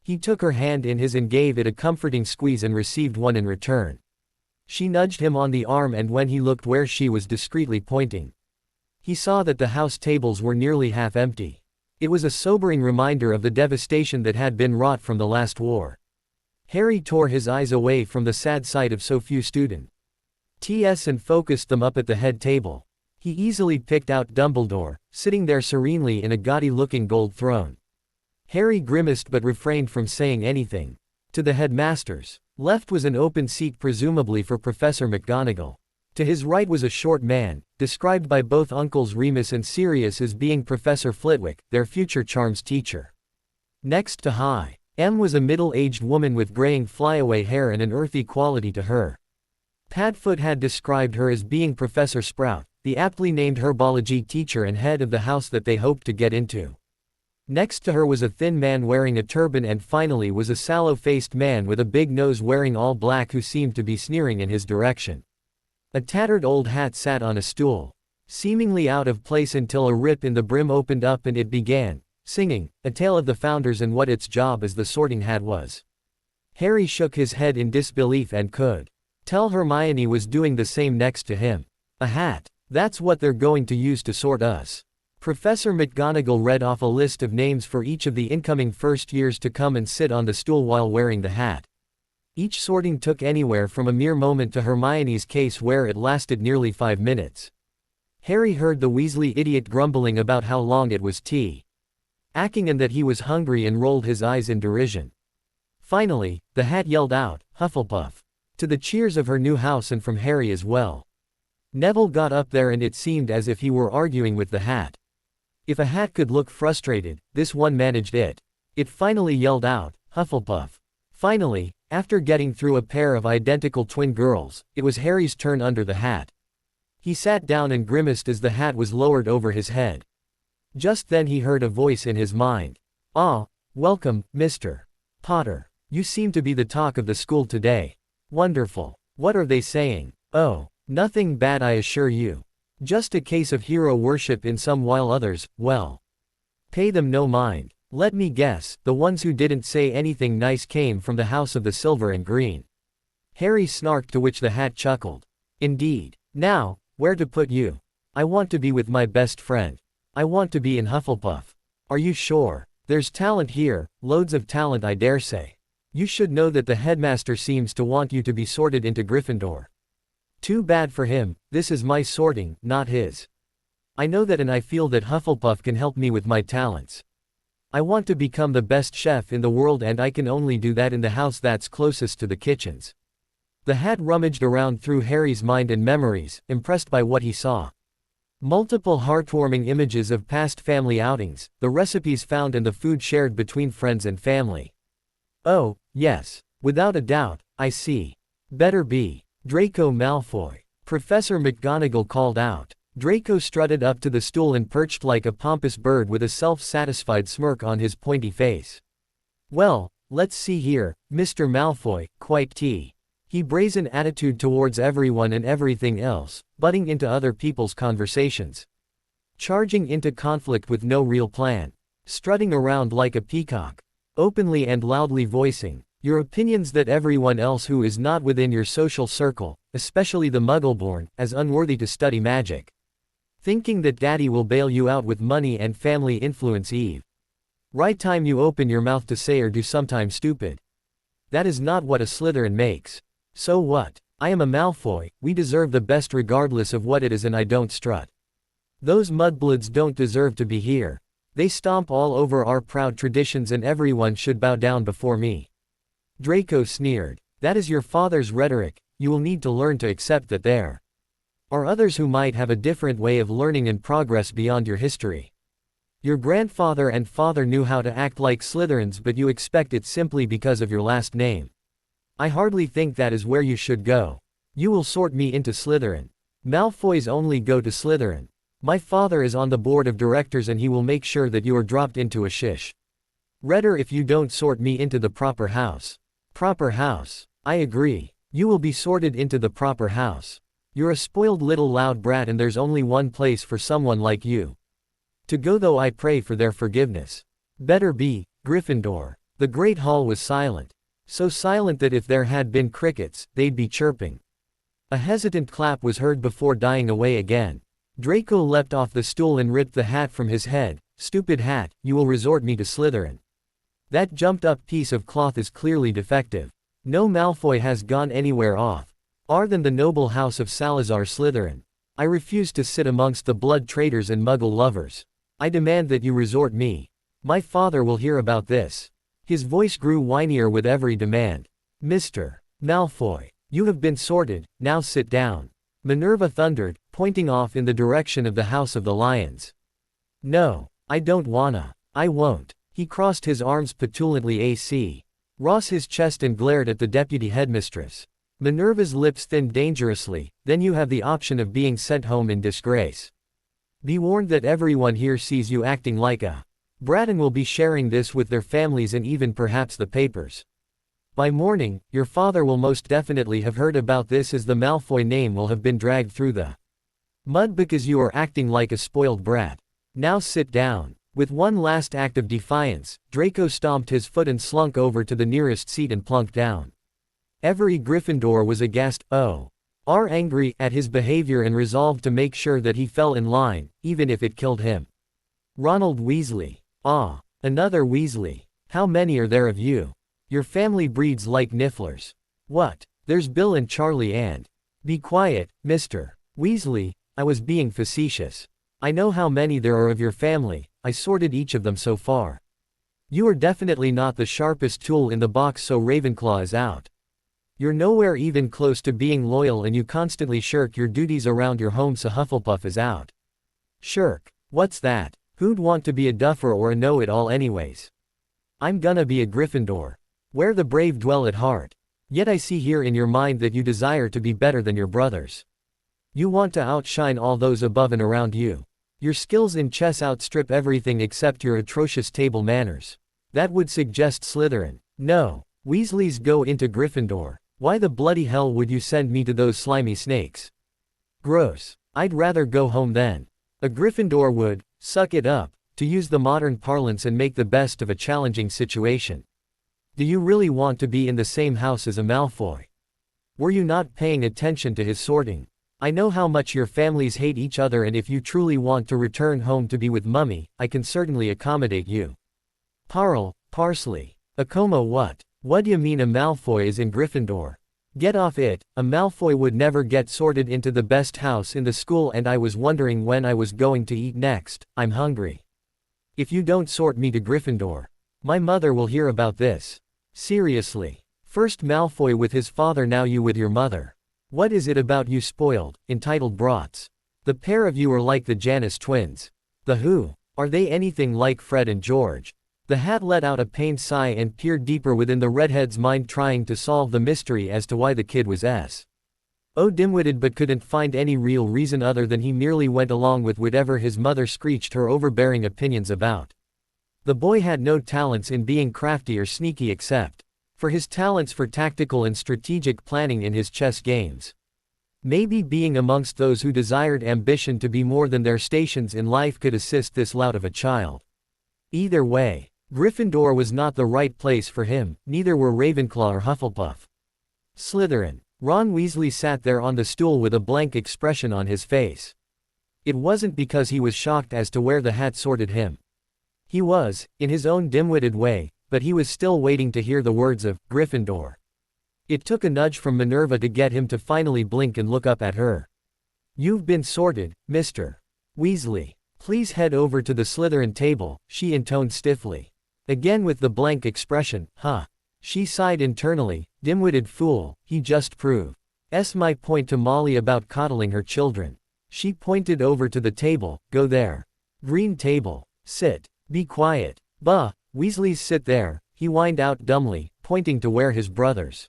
He took her hand in his and gave it a comforting squeeze and received one in return. She nudged him on the arm, and when he looked where she was discreetly pointing, he saw that the house tables were nearly half empty. It was a sobering reminder of the devastation that had been wrought from the last war. Harry tore his eyes away from the sad sight of so few students and focused them up at the head table. He easily picked out Dumbledore, sitting there serenely in a gaudy-looking gold throne. Harry grimaced but refrained from saying anything. To the headmaster's left was an open seat, presumably for Professor McGonagall. To his right was a short man, described by both Uncles Remus and Sirius as being Professor Flitwick, their future charms teacher. Next to High M was a middle-aged woman with graying flyaway hair and an earthy quality to her. Padfoot had described her as being Professor Sprout, the aptly named herbology teacher and head of the house that they hoped to get into. Next to her was a thin man wearing a turban, and finally was a sallow-faced man with a big nose wearing all black who seemed to be sneering in his direction. A tattered old hat sat on a stool, seemingly out of place until a rip in the brim opened up and it began singing A Tale of the Founders and what its job as the sorting hat was. Harry shook his head in disbelief and could tell Hermione was doing the same next to him. A hat? That's what they're going to use to sort us. Professor McGonagall read off a list of names for each of the incoming first years to come and sit on the stool while wearing the hat. Each sorting took anywhere from a mere moment to Hermione's case where it lasted nearly 5 minutes. Harry heard the Weasley idiot grumbling about how long it was acting and that he was hungry, and rolled his eyes in derision. Finally, the hat yelled out, "Hufflepuff!" to the cheers of her new house and from Harry as well. Neville got up there and it seemed as if he were arguing with the hat. If a hat could look frustrated, this one managed it. It finally yelled out, "Hufflepuff!" Finally, after getting through a pair of identical twin girls, it was Harry's turn under the hat. He sat down and grimaced as the hat was lowered over his head. Just then he heard a voice in his mind. "Ah, welcome, Mr. Potter. You seem to be the talk of the school today. Wonderful. What are they saying?" "Oh, nothing bad, I assure you. Just a case of hero worship in some, while others, well, pay them no mind. Let me guess, the ones who didn't say anything nice came from the House of the Silver and Green." Harry snarked, to which the hat chuckled. "Indeed. Now, where to put you? I want to be with my best friend. I want to be in Hufflepuff." "Are you sure? There's talent here, loads of talent, I dare say. You should know that the headmaster seems to want you to be sorted into Gryffindor." "Too bad for him, this is my sorting, not his. I know that, and I feel that Hufflepuff can help me with my talents. I want to become the best chef in the world, and I can only do that in the house that's closest to the kitchens." The hat rummaged around through Harry's mind and memories, impressed by what he saw. Multiple heartwarming images of past family outings, the recipes found and the food shared between friends and family. "Oh, yes. Without a doubt, I see. Better be Draco Malfoy," Professor McGonagall called out. Draco strutted up to the stool and perched like a pompous bird with a self-satisfied smirk on his pointy face. "Well, let's see here, Mr. Malfoy, quite He brazen attitude towards everyone and everything else, butting into other people's conversations. Charging into conflict with no real plan. Strutting around like a peacock. Openly and loudly voicing your opinions that everyone else who is not within your social circle, especially the Muggleborn, as unworthy to study magic. Thinking that Daddy will bail you out with money and family influence right time you open your mouth to say or do something stupid. That is not what a Slytherin makes. So what? I am a Malfoy, we deserve the best regardless of what it is, and I don't strut. Those mudbloods don't deserve to be here. They stomp all over our proud traditions and everyone should bow down before me." Draco sneered. "That is your father's rhetoric, you will need to learn to accept that there are others who might have a different way of learning and progress beyond your history. Your grandfather and father knew how to act like Slytherins, but you expect it simply because of your last name. I hardly think that is where you should go. You will sort me into Slytherin. Malfoys only go to Slytherin. My father is on the board of directors and he will make sure that you are dropped into a shish. Redder if you don't sort me into the proper house." "Proper house. I agree. You will be sorted into the proper house. You're a spoiled little loud brat and there's only one place for someone like you. To go though I pray for their forgiveness. Better be, Gryffindor. The great hall was silent. So silent that if there had been crickets, they'd be chirping. A hesitant clap was heard before dying away again. Draco leapt off the stool and ripped the hat from his head. Stupid hat, you will resort me to Slytherin. That jumped-up piece of cloth is clearly defective. No Malfoy has gone anywhere off. Than the noble house of Salazar Slytherin. I refuse to sit amongst the blood traitors and muggle lovers. I demand that you resort me. My father will hear about this. His voice grew whinier with every demand. Mr. Malfoy, you have been sorted, now sit down. Minerva thundered, pointing off in the direction of the House of the Lions. No, I don't wanna. I won't. He crossed his arms petulantly across his chest and glared at the deputy headmistress. Minerva's lips thinned dangerously. Then you have the option of being sent home in disgrace. Be warned that everyone here sees you acting like a brat and will be sharing this with their families and even perhaps the papers. By morning, your father will most definitely have heard about this, as the Malfoy name will have been dragged through the mud because you are acting like a spoiled brat. Now sit down. With one last act of defiance, Draco stomped his foot and slunk over to the nearest seat and plunked down. Every Gryffindor was aghast, angry at his behavior and resolved to make sure that he fell in line, even if it killed him. Ronald Weasley. Another Weasley. How many are there of you? Your family breeds like nifflers. What? There's Bill and Charlie and… Be quiet, Mr. Weasley, I was being facetious. I know how many there are of your family, I sorted each of them so far. You are definitely not the sharpest tool in the box, so Ravenclaw is out. You're nowhere even close to being loyal and you constantly shirk your duties around your home, so Hufflepuff is out. Shirk? What's that? Who'd want to be a duffer or a know-it-all anyways? I'm gonna be a Gryffindor. Where the brave dwell at heart. Yet I see here in your mind that you desire to be better than your brothers. You want to outshine all those above and around you. Your skills in chess outstrip everything except your atrocious table manners. That would suggest Slytherin. No. Weasleys go into Gryffindor. Why the bloody hell would you send me to those slimy snakes? Gross. I'd rather go home then. A Gryffindor would suck it up, to use the modern parlance, and make the best of a challenging situation. Do you really want to be in the same house as a Malfoy? Were you not paying attention to his sorting? I know how much your families hate each other, and if you truly want to return home to be with Mummy, I can certainly accommodate you. Parsley. Akoma what? What d'ya mean a Malfoy is in Gryffindor? Get off it, a Malfoy would never get sorted into the best house in the school, and I was wondering when I was going to eat next. I'm hungry. If you don't sort me to Gryffindor, my mother will hear about this. Seriously. First Malfoy with his father, now you with your mother. What is it about you spoiled, entitled brats? The pair of you are like the Janus twins. The who? Are they anything like Fred and George? The hat let out a pained sigh and peered deeper within the redhead's mind, trying to solve the mystery as to why the kid was dim-witted, but couldn't find any real reason other than he merely went along with whatever his mother screeched her overbearing opinions about. The boy had no talents in being crafty or sneaky except for his talents for tactical and strategic planning in his chess games. Maybe being amongst those who desired ambition to be more than their stations in life could assist this lout of a child. Either way, Gryffindor was not the right place for him, neither were Ravenclaw or Hufflepuff. Slytherin. Ron Weasley sat there on the stool with a blank expression on his face. It wasn't because he was shocked as to where the hat sorted him. He was, in his own dim-witted way, but he was still waiting to hear the words of Gryffindor. It took a nudge from Minerva to get him to finally blink and look up at her. You've been sorted, Mr. Weasley. Please head over to the Slytherin table, she intoned stiffly. Again with the blank expression. She sighed internally. Dim-witted fool, he just proved my point to Molly about coddling her children. She pointed over to the table. Go there. Green table. Sit. Be quiet. Weasleys sit there, he whined out dumbly, pointing to where his brothers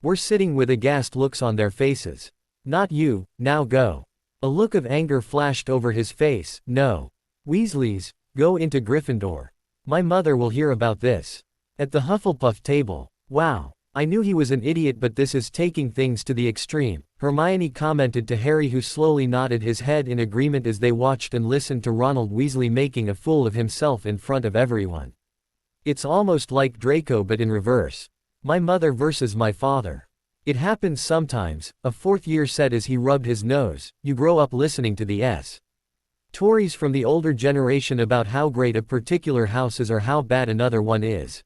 were sitting with aghast looks on their faces. Not you, now go. A look of anger flashed over his face. No. Weasleys, go into Gryffindor. My mother will hear about this. At the Hufflepuff table. Wow. I knew he was an idiot, but this is taking things to the extreme, Hermione commented to Harry, who slowly nodded his head in agreement as they watched and listened to Ronald Weasley making a fool of himself in front of everyone. It's almost like Draco but in reverse. My mother versus my father. It happens sometimes, a fourth year said as he rubbed his nose. You grow up listening to the Tories from the older generation about how great a particular house is or how bad another one is.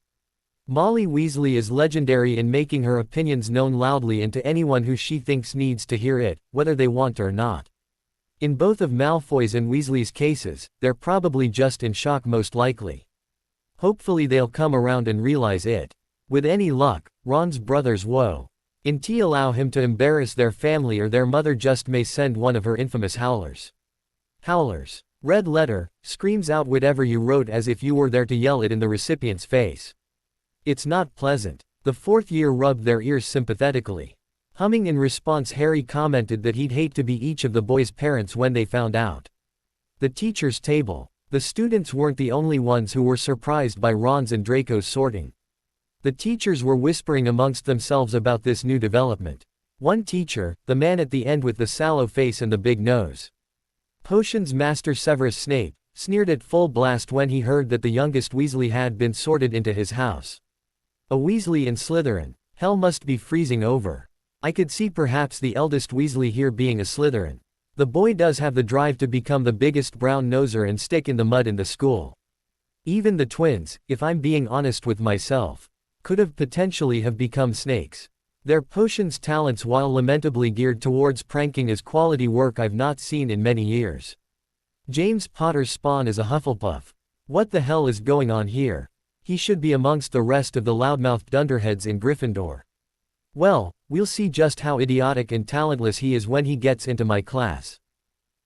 Molly Weasley is legendary in making her opinions known loudly and to anyone who she thinks needs to hear it, whether they want or not. In both of Malfoy's and Weasley's cases, they're probably just in shock, most likely. Hopefully they'll come around and realize it. With any luck, Ron's brothers won't allow him to embarrass their family, or their mother just may send one of her infamous howlers. Howlers. Red letter, screams out whatever you wrote as if you were there to yell it in the recipient's face. It's not pleasant. The fourth year rubbed their ears sympathetically. Humming in response, Harry commented that he'd hate to be each of the boys' parents when they found out. The teacher's table. The students weren't the only ones who were surprised by Ron's and Draco's sorting. The teachers were whispering amongst themselves about this new development. One teacher, the man at the end with the sallow face and the big nose, Potions Master Severus Snape, sneered at full blast when he heard that the youngest Weasley had been sorted into his house. A Weasley in Slytherin. Hell must be freezing over. I could see perhaps the eldest Weasley here being a Slytherin. The boy does have the drive to become the biggest brown-noser and stick in the mud in the school. Even the twins, if I'm being honest with myself, could have potentially become snakes. Their potions talents, while lamentably geared towards pranking, is quality work I've not seen in many years. James Potter's spawn is a Hufflepuff. What the hell is going on here? He should be amongst the rest of the loudmouthed dunderheads in Gryffindor. Well, we'll see just how idiotic and talentless he is when he gets into my class.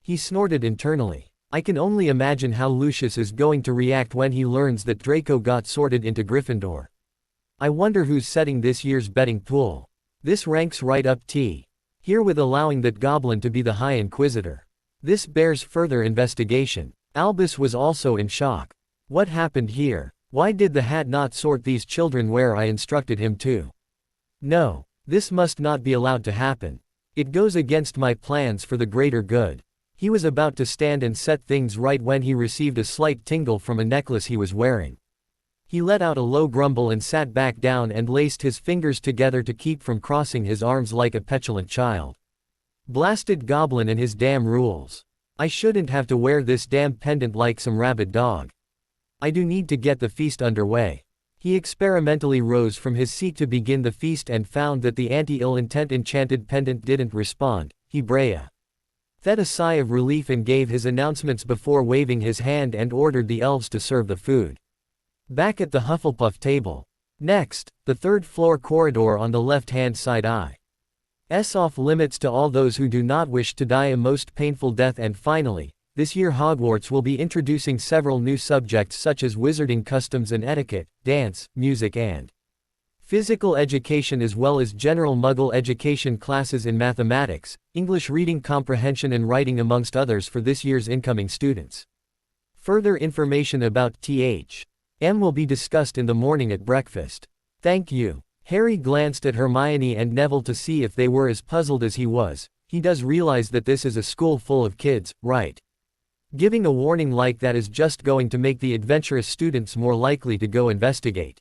He snorted internally. I can only imagine how Lucius is going to react when he learns that Draco got sorted into Gryffindor. I wonder who's setting this year's betting pool. This ranks right up here with allowing that goblin to be the High Inquisitor. This bears further investigation. Albus was also in shock. What happened here? Why did the hat not sort these children where I instructed him to? No, this must not be allowed to happen. It goes against my plans for the greater good. He was about to stand and set things right when he received a slight tingle from a necklace he was wearing. He let out a low grumble and sat back down and laced his fingers together to keep from crossing his arms like a petulant child. Blasted goblin and his damn rules. I shouldn't have to wear this damn pendant like some rabid dog. I do need to get the feast underway. He experimentally rose from his seat to begin the feast and found that the anti-ill intent enchanted pendant didn't respond. He breathed a sigh of relief and gave his announcements before waving his hand and ordered the elves to serve the food. Back at the Hufflepuff table. Next, the third-floor corridor on the left-hand side. Off limits to all those who do not wish to die a most painful death. And finally, this year Hogwarts will be introducing several new subjects such as wizarding customs and etiquette, dance, music and physical education, as well as general Muggle education classes in mathematics, English reading comprehension and writing, amongst others, for this year's incoming students. Further information about THM will be discussed in the morning at breakfast. Thank you. Harry glanced at Hermione and Neville to see if they were as puzzled as he was. He does realize that this is a school full of kids, right? Giving a warning like that is just going to make the adventurous students more likely to go investigate.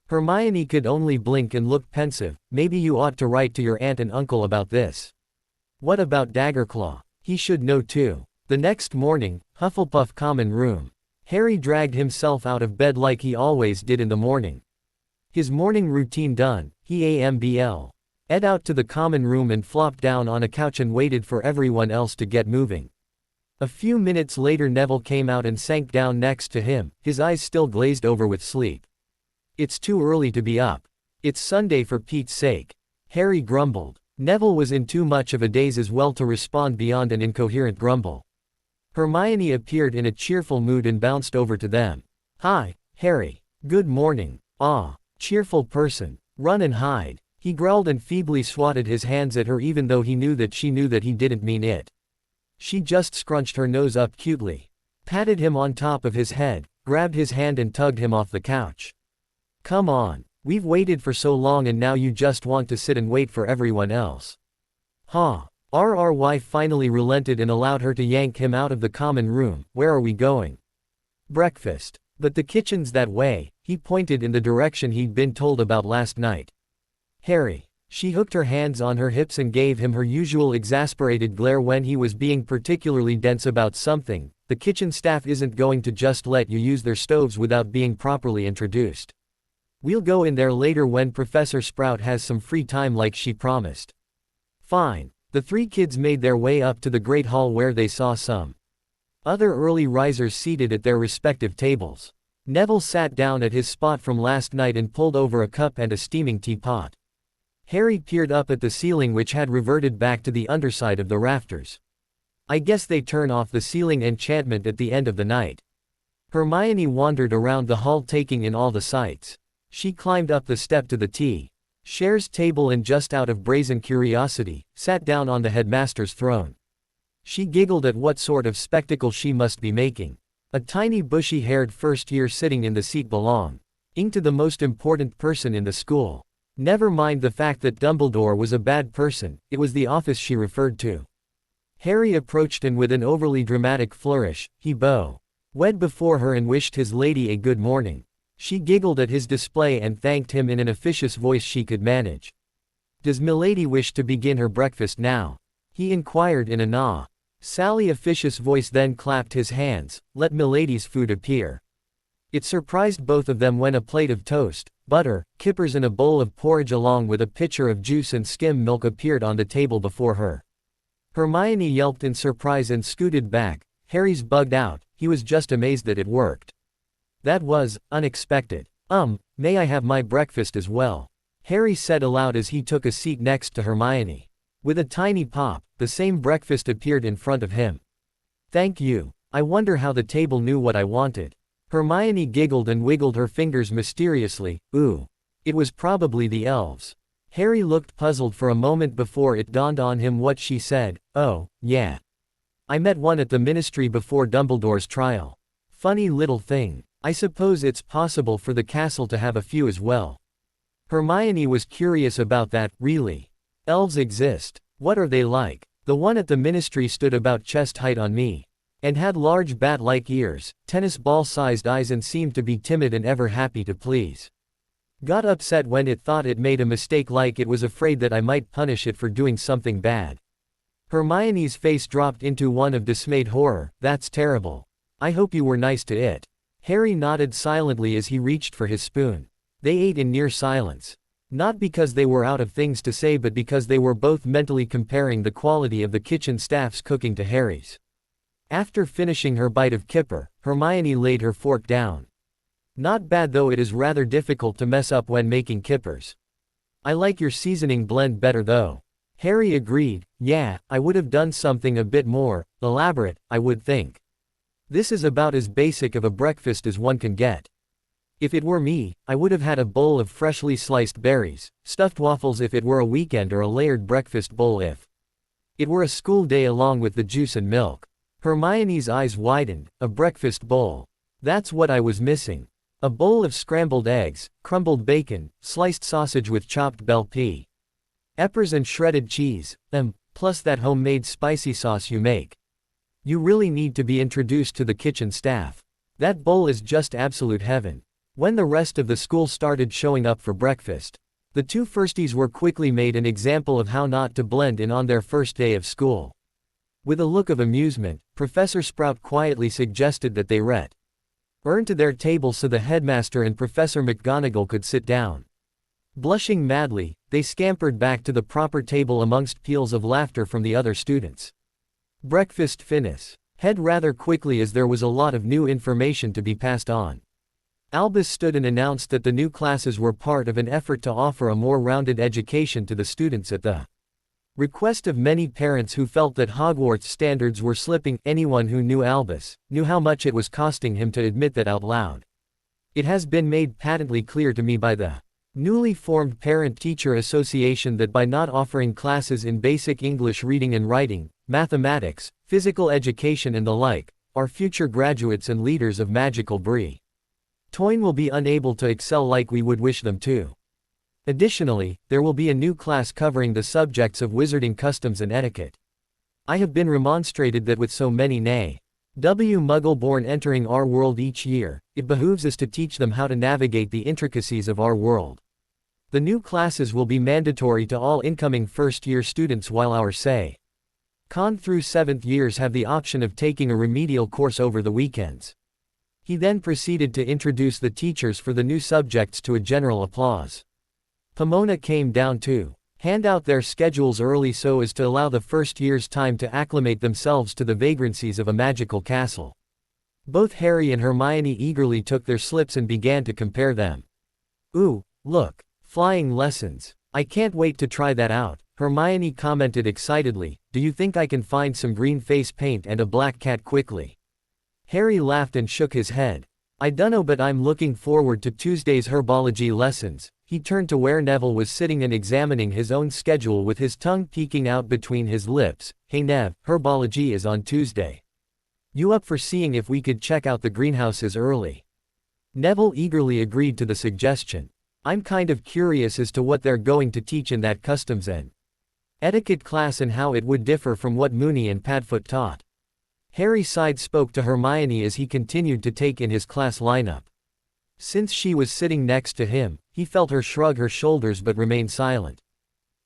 Hermione could only blink and look pensive. Maybe you ought to write to your aunt and uncle about this. What about Daggerclaw? He should know too. The next morning, Hufflepuff common room. Harry dragged himself out of bed like he always did in the morning. His morning routine done, he ed out to the common room and flopped down on a couch and waited for everyone else to get moving. A few minutes later Neville came out and sank down next to him, his eyes still glazed over with sleep. It's too early to be up. It's Sunday for Pete's sake. Harry grumbled. Neville was in too much of a daze as well to respond beyond an incoherent grumble. Hermione appeared in a cheerful mood and bounced over to them. Hi, Harry. Good morning. Cheerful person. Run and hide. He growled and feebly swatted his hands at her, even though he knew that she knew that he didn't mean it. She just scrunched her nose up cutely, patted him on top of his head, grabbed his hand and tugged him off the couch. Come on. We've waited for so long and now you just want to sit and wait for everyone else. Huh. RRY finally relented and allowed her to yank him out of the common room. Where are we going? Breakfast. But the kitchen's that way. He pointed in the direction he'd been told about last night. Harry. She hooked her hands on her hips and gave him her usual exasperated glare when he was being particularly dense about something. The kitchen staff isn't going to just let you use their stoves without being properly introduced. We'll go in there later when Professor Sprout has some free time like she promised. Fine. The three kids made their way up to the great hall where they saw some other early risers seated at their respective tables. Neville sat down at his spot from last night and pulled over a cup and a steaming teapot. Harry peered up at the ceiling which had reverted back to the underside of the rafters. I guess they turn off the ceiling enchantment at the end of the night. Hermione wandered around the hall taking in all the sights. She climbed up the step to the Tea-Share's table and just out of brazen curiosity, sat down on the headmaster's throne. She giggled at what sort of spectacle she must be making. A tiny bushy-haired first-year sitting in the seat belonging to the most important person in the school. Never mind the fact that Dumbledore was a bad person, it was the office she referred to. Harry approached and with an overly dramatic flourish, he bowed before her and wished his lady a good morning. She giggled at his display and thanked him in an officious voice she could manage. Does milady wish to begin her breakfast now? He inquired in an Sally officious voice then clapped his hands, let milady's food appear. It surprised both of them when a plate of toast, butter, kippers and a bowl of porridge along with a pitcher of juice and skim milk appeared on the table before her. Hermione yelped in surprise and scooted back. Harry's bugged out, he was just amazed that it worked. That was unexpected. May I have my breakfast as well? Harry said aloud as he took a seat next to Hermione. With a tiny pop, the same breakfast appeared in front of him. Thank you. I wonder how the table knew what I wanted. Hermione giggled and wiggled her fingers mysteriously. Ooh. It was probably the elves. Harry looked puzzled for a moment before it dawned on him what she said. Oh, yeah. I met one at the ministry before Dumbledore's trial. Funny little thing. I suppose it's possible for the castle to have a few as well. Hermione was curious about that. Really? Elves exist. What are they like? The one at the ministry stood about chest height on me. And had large bat-like ears, tennis ball-sized eyes and seemed to be timid and ever happy to please. Got upset when it thought it made a mistake like it was afraid that I might punish it for doing something bad. Hermione's face dropped into one of dismayed horror. That's terrible. I hope you were nice to it. Harry nodded silently as he reached for his spoon. They ate in near silence. Not because they were out of things to say but because they were both mentally comparing the quality of the kitchen staff's cooking to Harry's. After finishing her bite of kipper, Hermione laid her fork down. Not bad though, it is rather difficult to mess up when making kippers. I like your seasoning blend better though. Harry agreed. Yeah, I would have done something a bit more elaborate, I would think. This is about as basic of a breakfast as one can get. If it were me, I would have had a bowl of freshly sliced berries, stuffed waffles if it were a weekend, or a layered breakfast bowl if it were a school day along with the juice and milk. Hermione's eyes widened. A breakfast bowl. That's what I was missing. A bowl of scrambled eggs, crumbled bacon, sliced sausage with chopped bell pea peppers and shredded cheese, plus that homemade spicy sauce you make. You really need to be introduced to the kitchen staff. That bowl is just absolute heaven. When the rest of the school started showing up for breakfast, the two firsties were quickly made an example of how not to blend in on their first day of school. With a look of amusement, Professor Sprout quietly suggested that they return to their table so the headmaster and Professor McGonagall could sit down. Blushing madly, they scampered back to the proper table amongst peals of laughter from the other students. Breakfast finished rather quickly as there was a lot of new information to be passed on. Albus stood and announced that the new classes were part of an effort to offer a more rounded education to the students at the request of many parents who felt that Hogwarts standards were slipping. Anyone who knew Albus knew how much it was costing him to admit that out loud. It has been made patently clear to me by the newly formed Parent-Teacher Association that by not offering classes in basic English reading and writing, mathematics, physical education and the like, our future graduates and leaders of magical Toyn will be unable to excel like we would wish them to. Additionally, there will be a new class covering the subjects of wizarding customs and etiquette. I have been remonstrated that with so many Muggle-born entering our world each year, it behooves us to teach them how to navigate the intricacies of our world. The new classes will be mandatory to all incoming first-year students while our Con through 7th years have the option of taking a remedial course over the weekends. He then proceeded to introduce the teachers for the new subjects to a general applause. Pomona came down to hand out their schedules early so as to allow the first years time to acclimate themselves to the vagrancies of a magical castle. Both Harry and Hermione eagerly took their slips and began to compare them. "Ooh, look, flying lessons. I can't wait to try that out," Hermione commented excitedly. "Do you think I can find some green face paint and a black cat quickly?" Harry laughed and shook his head. "I dunno, but I'm looking forward to Tuesday's herbology lessons." He turned to where Neville was sitting and examining his own schedule with his tongue peeking out between his lips. "Hey Nev, herbology is on Tuesday. You up for seeing if we could check out the greenhouses early?" Neville eagerly agreed to the suggestion. "I'm kind of curious as to what they're going to teach in that customs and etiquette class and how it would differ from what Moony and Padfoot taught." Harry spoke to Hermione as he continued to take in his class lineup. Since she was sitting next to him, he felt her shrug her shoulders but remain silent.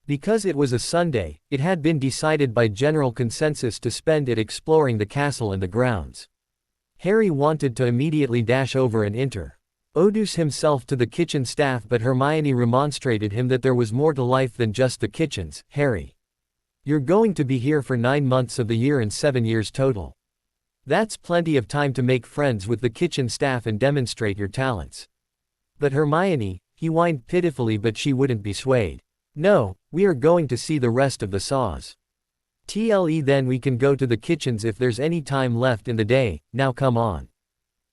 Because it was a Sunday, it had been decided by general consensus to spend it exploring the castle and the grounds. Harry wanted to immediately dash over and introduce himself to the kitchen staff, but Hermione remonstrated him that there was more to life than just the kitchens. "Harry, you're going to be here for 9 months of the year and 7 years total. That's plenty of time to make friends with the kitchen staff and demonstrate your talents." "But Hermione," he whined pitifully, but she wouldn't be swayed. "No, we are going to see the rest of the saws. Then we can go to the kitchens if there's any time left in the day. Now come on."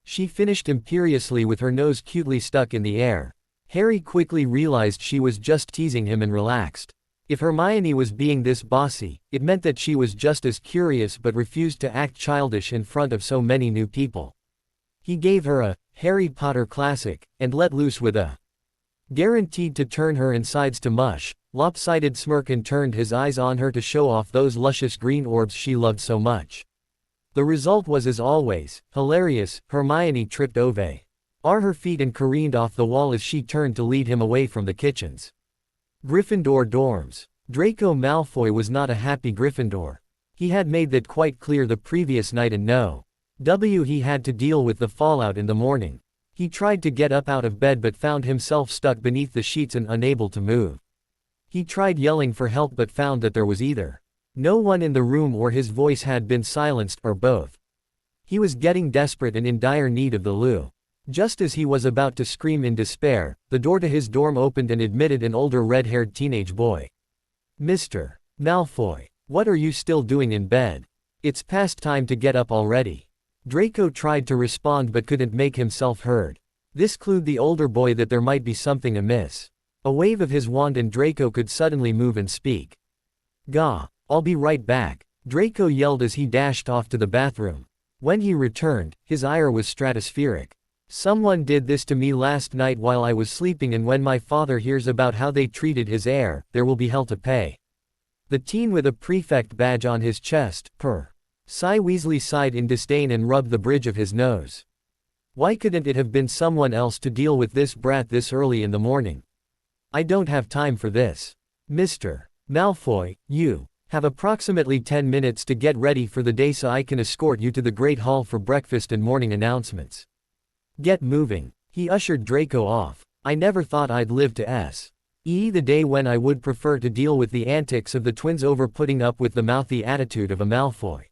She finished imperiously with her nose cutely stuck in the air. Harry quickly realized she was just teasing him and relaxed. If Hermione was being this bossy, it meant that she was just as curious but refused to act childish in front of so many new people. He gave her a Harry Potter classic, and let loose with a guaranteed to turn her insides to mush, lopsided smirk and turned his eyes on her to show off those luscious green orbs she loved so much. The result was, as always, hilarious. Hermione tripped over her feet and careened off the wall as she turned to lead him away from the kitchens. Gryffindor dorms. Draco Malfoy was not a happy Gryffindor. He had made that quite clear the previous night, and he had to deal with the fallout in the morning. He tried to get up out of bed but found himself stuck beneath the sheets and unable to move. He tried yelling for help but found that there was either no one in the room or his voice had been silenced, or both. He was getting desperate and in dire need of the loo. Just as he was about to scream in despair, the door to his dorm opened and admitted an older red-haired teenage boy. "Mr. Malfoy, what are you still doing in bed? It's past time to get up already." Draco tried to respond but couldn't make himself heard. This clued the older boy that there might be something amiss. A wave of his wand and Draco could suddenly move and speak. "Gah, I'll be right back," Draco yelled as he dashed off to the bathroom. When he returned, his ire was stratospheric. "Someone did this to me last night while I was sleeping, and when my father hears about how they treated his heir, there will be hell to pay." The teen with a prefect badge on his chest, Weasley sighed in disdain and rubbed the bridge of his nose. Why couldn't it have been someone else to deal with this brat this early in the morning? "I don't have time for this. Mr. Malfoy, you have approximately 10 minutes to get ready for the day so I can escort you to the Great Hall for breakfast and morning announcements. Get moving." He ushered Draco off. "I never thought I'd live to see the day when I would prefer to deal with the antics of the twins over putting up with the mouthy attitude of a Malfoy."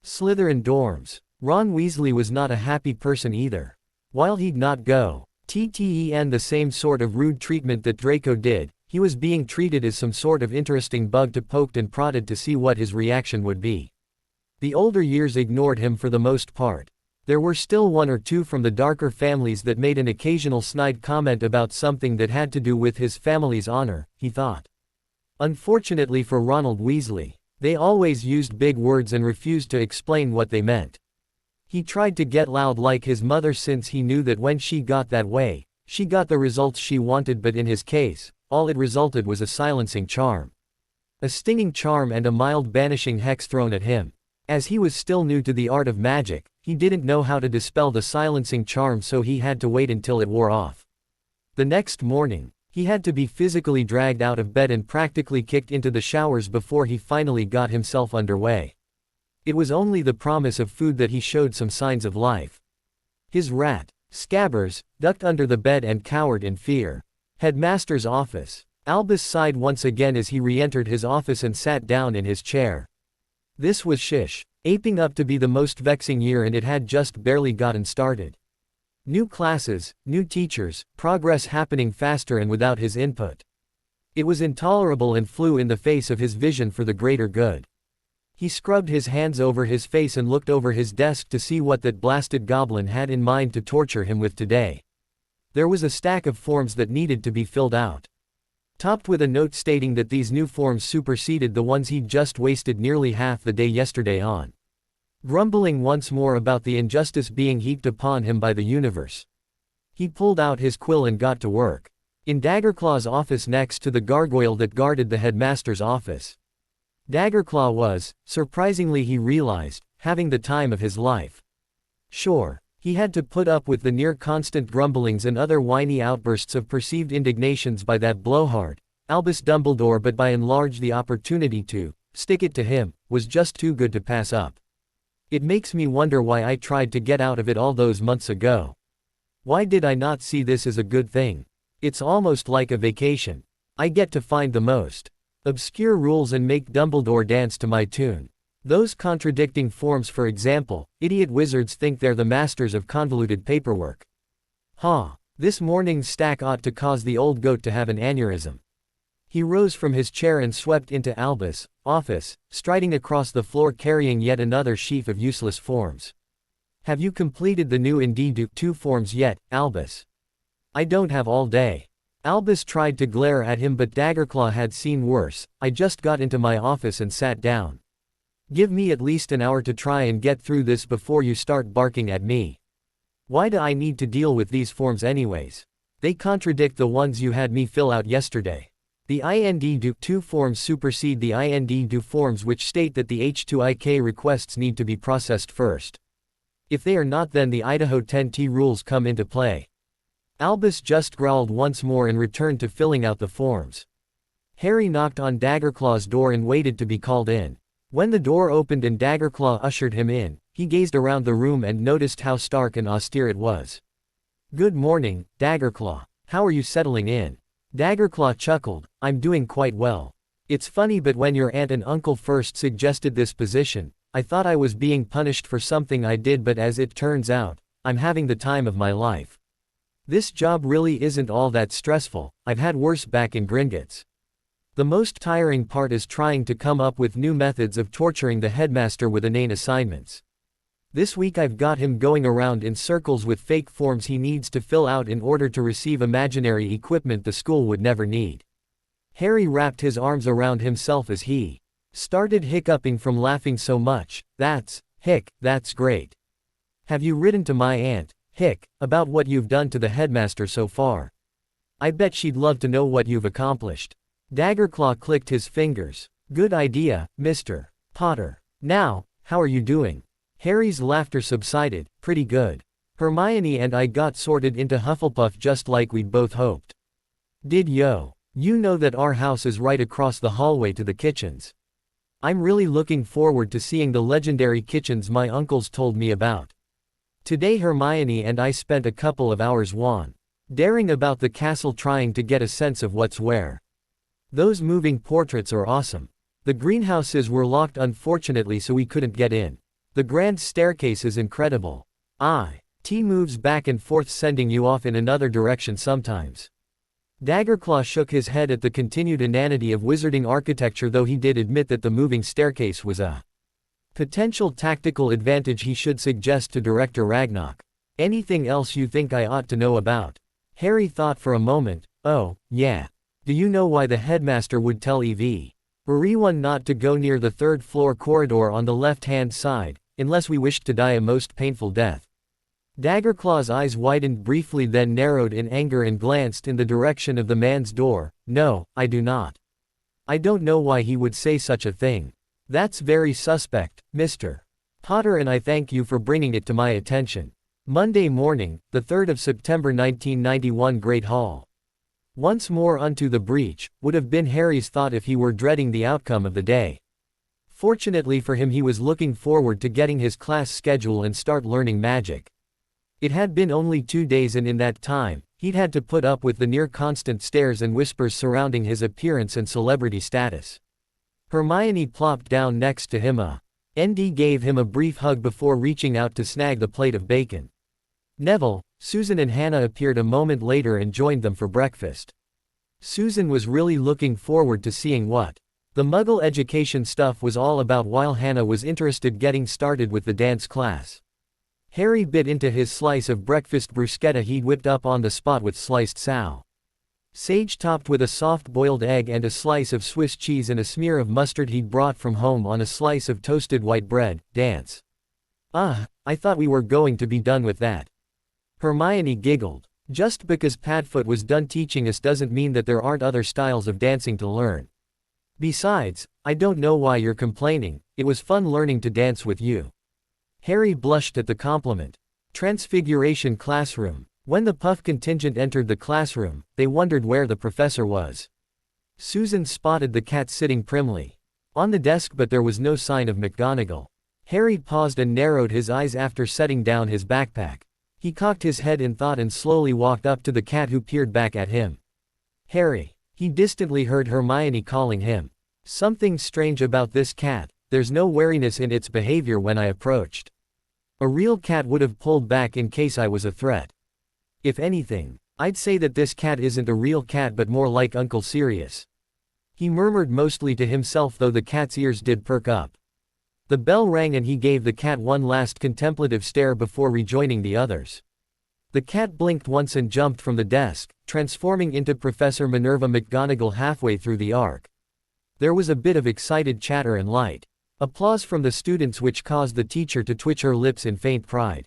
Slytherin dorms. Ron Weasley was not a happy person either. While he'd not go the same sort of rude treatment that Draco did, he was being treated as some sort of interesting bug to poked and prodded to see what his reaction would be. The older years ignored him for the most part. There were still one or two from the darker families that made an occasional snide comment about something that had to do with his family's honor, he thought. Unfortunately for Ronald Weasley, they always used big words and refused to explain what they meant. He tried to get loud like his mother since he knew that when she got that way, she got the results she wanted, but in his case, all it resulted was a silencing charm. A stinging charm and a mild banishing hex thrown at him. As he was still new to the art of magic, he didn't know how to dispel the silencing charm, so he had to wait until it wore off. The next morning, he had to be physically dragged out of bed and practically kicked into the showers before he finally got himself underway. It was only the promise of food that he showed some signs of life. His rat, Scabbers, ducked under the bed and cowered in fear. Headmaster's office. Albus sighed once again as he re-entered his office and sat down in his chair. This was Shish, aping up to be the most vexing year, and it had just barely gotten started. New classes, new teachers, progress happening faster and without his input. It was intolerable and flew in the face of his vision for the greater good. He scrubbed his hands over his face and looked over his desk to see what that blasted goblin had in mind to torture him with today. There was a stack of forms that needed to be filled out. Topped with a note stating that these new forms superseded the ones he'd just wasted nearly half the day yesterday on. Grumbling once more about the injustice being heaped upon him by the universe, he pulled out his quill and got to work. In Daggerclaw's office next to the gargoyle that guarded the headmaster's office. Daggerclaw was, surprisingly he realized, having the time of his life. Sure, he had to put up with the near-constant grumblings and other whiny outbursts of perceived indignations by that blowhard, Albus Dumbledore, but by and large the opportunity to stick it to him was just too good to pass up. It makes me wonder why I tried to get out of it all those months ago. Why did I not see this as a good thing? It's almost like a vacation. I get to find the most obscure rules and make Dumbledore dance to my tune. Those contradicting forms, for example, idiot wizards think they're the masters of convoluted paperwork. This morning's stack ought to cause the old goat to have an aneurysm. He rose from his chair and swept into Albus' office, striding across the floor carrying yet another sheaf of useless forms. Have you completed the new Indeed 2 forms yet, Albus? I don't have all day. Albus tried to glare at him, but Daggerclaw had seen worse. I just got into my office and sat down. Give me at least an hour to try and get through this before you start barking at me. Why do I need to deal with these forms anyways? They contradict the ones you had me fill out yesterday. The IND2 forms supersede the IND2 forms which state that the H2IK requests need to be processed first. If they are not, then the Idaho 10T rules come into play. Albus just growled once more and returned to filling out the forms. Harry knocked on Daggerclaw's door and waited to be called in. When the door opened and Daggerclaw ushered him in, he gazed around the room and noticed how stark and austere it was. Good morning, Daggerclaw. How are you settling in? Daggerclaw chuckled. I'm doing quite well. It's funny, but when your aunt and uncle first suggested this position, I thought I was being punished for something I did, but as it turns out, I'm having the time of my life. This job really isn't all that stressful. I've had worse back in Gringotts. The most tiring part is trying to come up with new methods of torturing the headmaster with inane assignments. This week I've got him going around in circles with fake forms he needs to fill out in order to receive imaginary equipment the school would never need. Harry wrapped his arms around himself as he started hiccuping from laughing so much. That's great. Have you written to my aunt, about what you've done to the headmaster so far? I bet she'd love to know what you've accomplished. Daggerclaw clicked his fingers. Good idea, Mr. Potter. Now, how are you doing? Harry's laughter subsided. Pretty good. Hermione and I got sorted into Hufflepuff just like we'd both hoped. Did you know that our house is right across the hallway to the kitchens? I'm really looking forward to seeing the legendary kitchens my uncles told me about. Today Hermione and I spent a couple of hours wandering about the castle trying to get a sense of what's where. Those moving portraits are awesome. The greenhouses were locked unfortunately, so we couldn't get in. The grand staircase is incredible. T moves back and forth, sending you off in another direction sometimes. Daggerclaw shook his head at the continued inanity of wizarding architecture, though he did admit that the moving staircase was a potential tactical advantage he should suggest to Director Ragnarok. Anything else you think I ought to know about? Harry thought for a moment. Oh, yeah. Do you know why the headmaster would tell everyone not to go near the third floor corridor on the left-hand side, unless we wished to die a most painful death. Daggerclaw's eyes widened briefly, then narrowed in anger and glanced in the direction of the man's door. No, I do not. I don't know why he would say such a thing. That's very suspect, Mr. Potter, and I thank you for bringing it to my attention. Monday morning, the 3rd of September 1991, Great Hall. Once more unto the breach, would have been Harry's thought if he were dreading the outcome of the day. Fortunately for him, he was looking forward to getting his class schedule and start learning magic. It had been only 2 days, and in that time, he'd had to put up with the near-constant stares and whispers surrounding his appearance and celebrity status. Hermione plopped down next to him. ND gave him a brief hug before reaching out to snag the plate of bacon. Neville, Susan and Hannah appeared a moment later and joined them for breakfast. Susan was really looking forward to seeing what the Muggle education stuff was all about, while Hannah was interested getting started with the dance class. Harry bit into his slice of breakfast bruschetta he'd whipped up on the spot with sliced sage topped with a soft boiled egg and a slice of Swiss cheese and a smear of mustard he'd brought from home on a slice of toasted white bread. Dance. I thought we were going to be done with that. Hermione giggled. Just because Padfoot was done teaching us doesn't mean that there aren't other styles of dancing to learn. Besides, I don't know why you're complaining, it was fun learning to dance with you. Harry blushed at the compliment. Transfiguration classroom. When the Puff contingent entered the classroom, they wondered where the professor was. Susan spotted the cat sitting primly on the desk, but there was no sign of McGonagall. Harry paused and narrowed his eyes after setting down his backpack. He cocked his head in thought and slowly walked up to the cat, who peered back at him. Harry. He distantly heard Hermione calling him. Something strange about this cat. There's no wariness in its behavior when I approached. A real cat would have pulled back in case I was a threat. If anything, I'd say that this cat isn't a real cat but more like Uncle Sirius. He murmured mostly to himself, though the cat's ears did perk up. The bell rang and he gave the cat one last contemplative stare before rejoining the others. The cat blinked once and jumped from the desk, transforming into Professor Minerva McGonagall halfway through the arc. There was a bit of excited chatter and light applause from the students, which caused the teacher to twitch her lips in faint pride.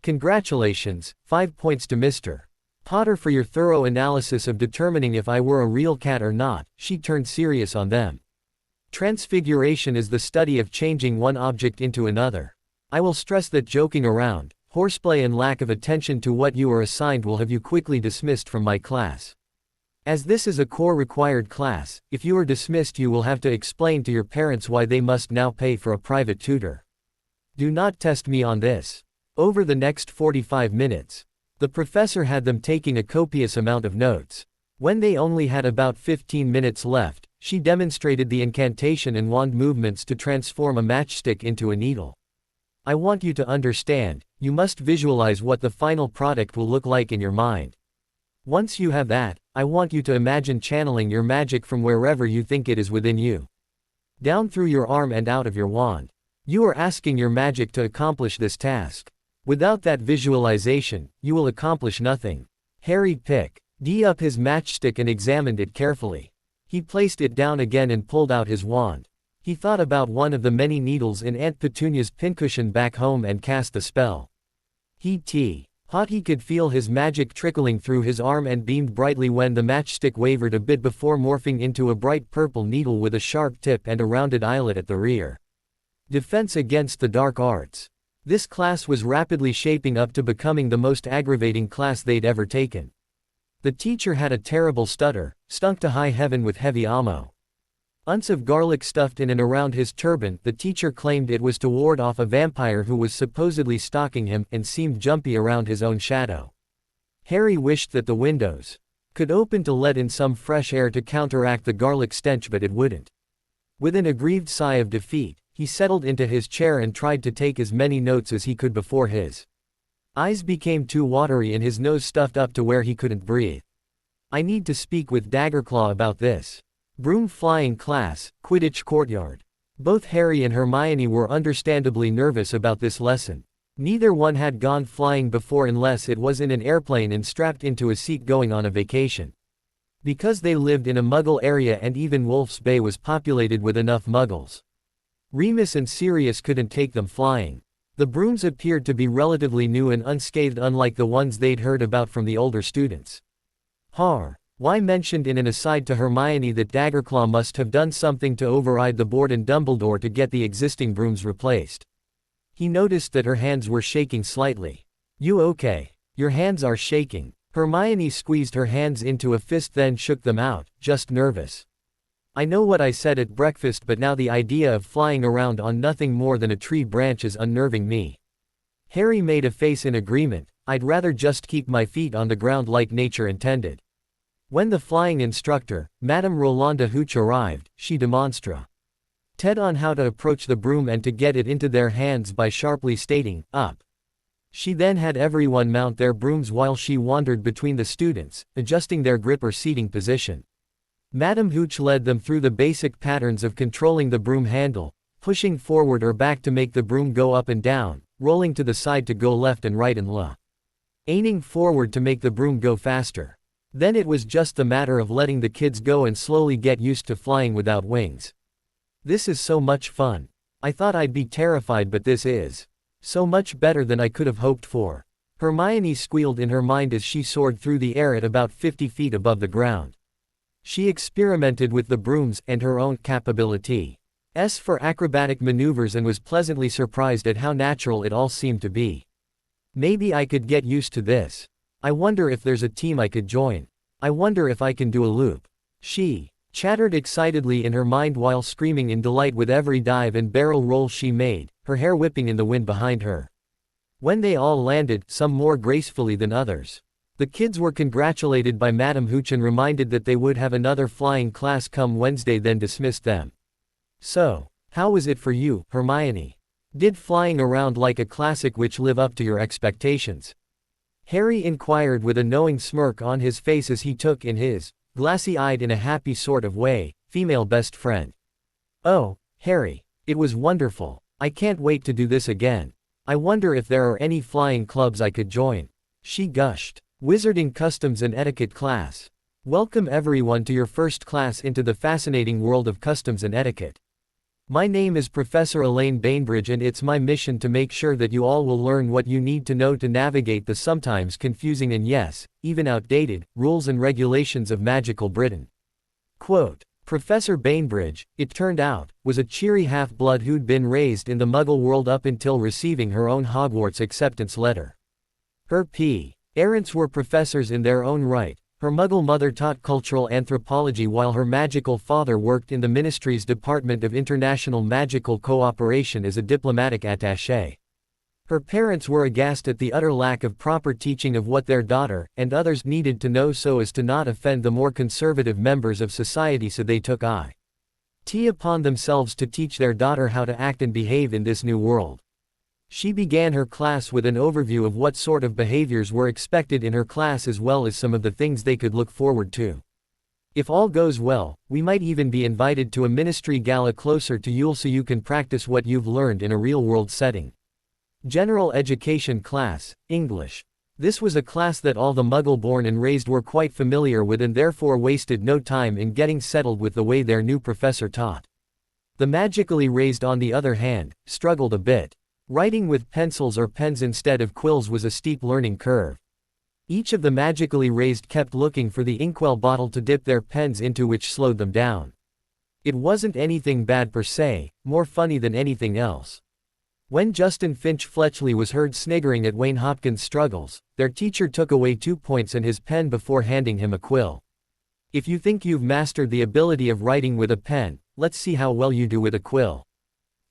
Congratulations, 5 points to Mr. Potter for your thorough analysis of determining if I were a real cat or not. She turned serious on them. Transfiguration is the study of changing one object into another. I will stress that joking around, horseplay and lack of attention to what you are assigned will have you quickly dismissed from my class. As this is a core required class, if you are dismissed you will have to explain to your parents why they must now pay for a private tutor. Do not test me on this. Over the next 45 minutes, the professor had them taking a copious amount of notes. When they only had about 15 minutes left, she demonstrated the incantation and wand movements to transform a matchstick into a needle. I want you to understand, you must visualize what the final product will look like in your mind. Once you have that, I want you to imagine channeling your magic from wherever you think it is within you, down through your arm and out of your wand. You are asking your magic to accomplish this task. Without that visualization, you will accomplish nothing. Harry picked up his matchstick and examined it carefully. He placed it down again and pulled out his wand. He thought about one of the many needles in Aunt Petunia's pincushion back home and cast the spell. He could feel his magic trickling through his arm and beamed brightly when the matchstick wavered a bit before morphing into a bright purple needle with a sharp tip and a rounded eyelet at the rear. Defense against the dark arts. This class was rapidly shaping up to becoming the most aggravating class they'd ever taken. The teacher had a terrible stutter, stunk to high heaven with heavy ammo. Unts of garlic stuffed in and around his turban. The teacher claimed it was to ward off a vampire who was supposedly stalking him, and seemed jumpy around his own shadow. Harry wished that the windows could open to let in some fresh air to counteract the garlic stench, but it wouldn't. With an aggrieved sigh of defeat, he settled into his chair and tried to take as many notes as he could before his eyes became too watery and his nose stuffed up to where he couldn't breathe. I need to speak with Daggerclaw about this. Broom flying class, Quidditch courtyard. Both Harry and Hermione were understandably nervous about this lesson. Neither one had gone flying before unless it was in an airplane and strapped into a seat going on a vacation. Because they lived in a Muggle area and even Wolf's Bay was populated with enough Muggles. Remus and Sirius couldn't take them flying. The brooms appeared to be relatively new and unscathed, unlike the ones they'd heard about from the older students. Y mentioned in an aside to Hermione that Daggerclaw must have done something to override the board and Dumbledore to get the existing brooms replaced. He noticed that her hands were shaking slightly. "You okay? Your hands are shaking." Hermione squeezed her hands into a fist, then shook them out, "Just nervous. I know what I said at breakfast, but now the idea of flying around on nothing more than a tree branch is unnerving me." Harry made a face in agreement. "I'd rather just keep my feet on the ground like nature intended." When the flying instructor, Madame Rolanda Hooch, arrived, she demonstrated on how to approach the broom and to get it into their hands by sharply stating, "Up." She then had everyone mount their brooms while she wandered between the students, adjusting their grip or seating position. Madame Hooch led them through the basic patterns of controlling the broom handle, pushing forward or back to make the broom go up and down, rolling to the side to go left and right, and aiming forward to make the broom go faster. Then it was just the matter of letting the kids go and slowly get used to flying without wings. "This is so much fun. I thought I'd be terrified, but this is so much better than I could have hoped for." Hermione squealed in her mind as she soared through the air at about 50 feet above the ground. She experimented with the brooms and her own capabilities for acrobatic maneuvers and was pleasantly surprised at how natural it all seemed to be. "Maybe I could get used to this. I wonder if there's a team I could join. I wonder if I can do a loop." She chattered excitedly in her mind while screaming in delight with every dive and barrel roll she made, her hair whipping in the wind behind her. When they all landed, some more gracefully than others, the kids were congratulated by Madame Hooch and reminded that they would have another flying class come Wednesday, then dismissed them. "So, how was it for you, Hermione? Did flying around like a classic witch live up to your expectations?" Harry inquired with a knowing smirk on his face as he took in his, glassy-eyed in a happy sort of way, female best friend. "Oh, Harry, it was wonderful. I can't wait to do this again. I wonder if there are any flying clubs I could join," she gushed. "Wizarding Customs and Etiquette class. Welcome everyone to your first class into the fascinating world of customs and etiquette. My name is Professor Elaine Bainbridge, and it's my mission to make sure that you all will learn what you need to know to navigate the sometimes confusing and yes, even outdated, rules and regulations of magical Britain." Quote. Professor Bainbridge, it turned out, was a cheery half-blood who'd been raised in the Muggle world up until receiving her own Hogwarts acceptance letter. Her parents were professors in their own right. Her Muggle mother taught cultural anthropology while her magical father worked in the Ministry's Department of International Magical Cooperation as a diplomatic attaché. Her parents were aghast at the utter lack of proper teaching of what their daughter and others needed to know so as to not offend the more conservative members of society, so they took it upon themselves to teach their daughter how to act and behave in this new world. She began her class with an overview of what sort of behaviors were expected in her class, as well as some of the things they could look forward to. "If all goes well, we might even be invited to a ministry gala closer to Yule so you can practice what you've learned in a real-world setting." General Education class, English. This was a class that all the Muggle-born and raised were quite familiar with and therefore wasted no time in getting settled with the way their new professor taught. The magically raised, on the other hand, struggled a bit. Writing with pencils or pens instead of quills was a steep learning curve. Each of the magically raised kept looking for the inkwell bottle to dip their pens into, which slowed them down. It wasn't anything bad per se, more funny than anything else. When Justin Finch Fletchley was heard sniggering at Wayne Hopkins' struggles, their teacher took away 2 points and his pen before handing him a quill. "If you think you've mastered the ability of writing with a pen, let's see how well you do with a quill."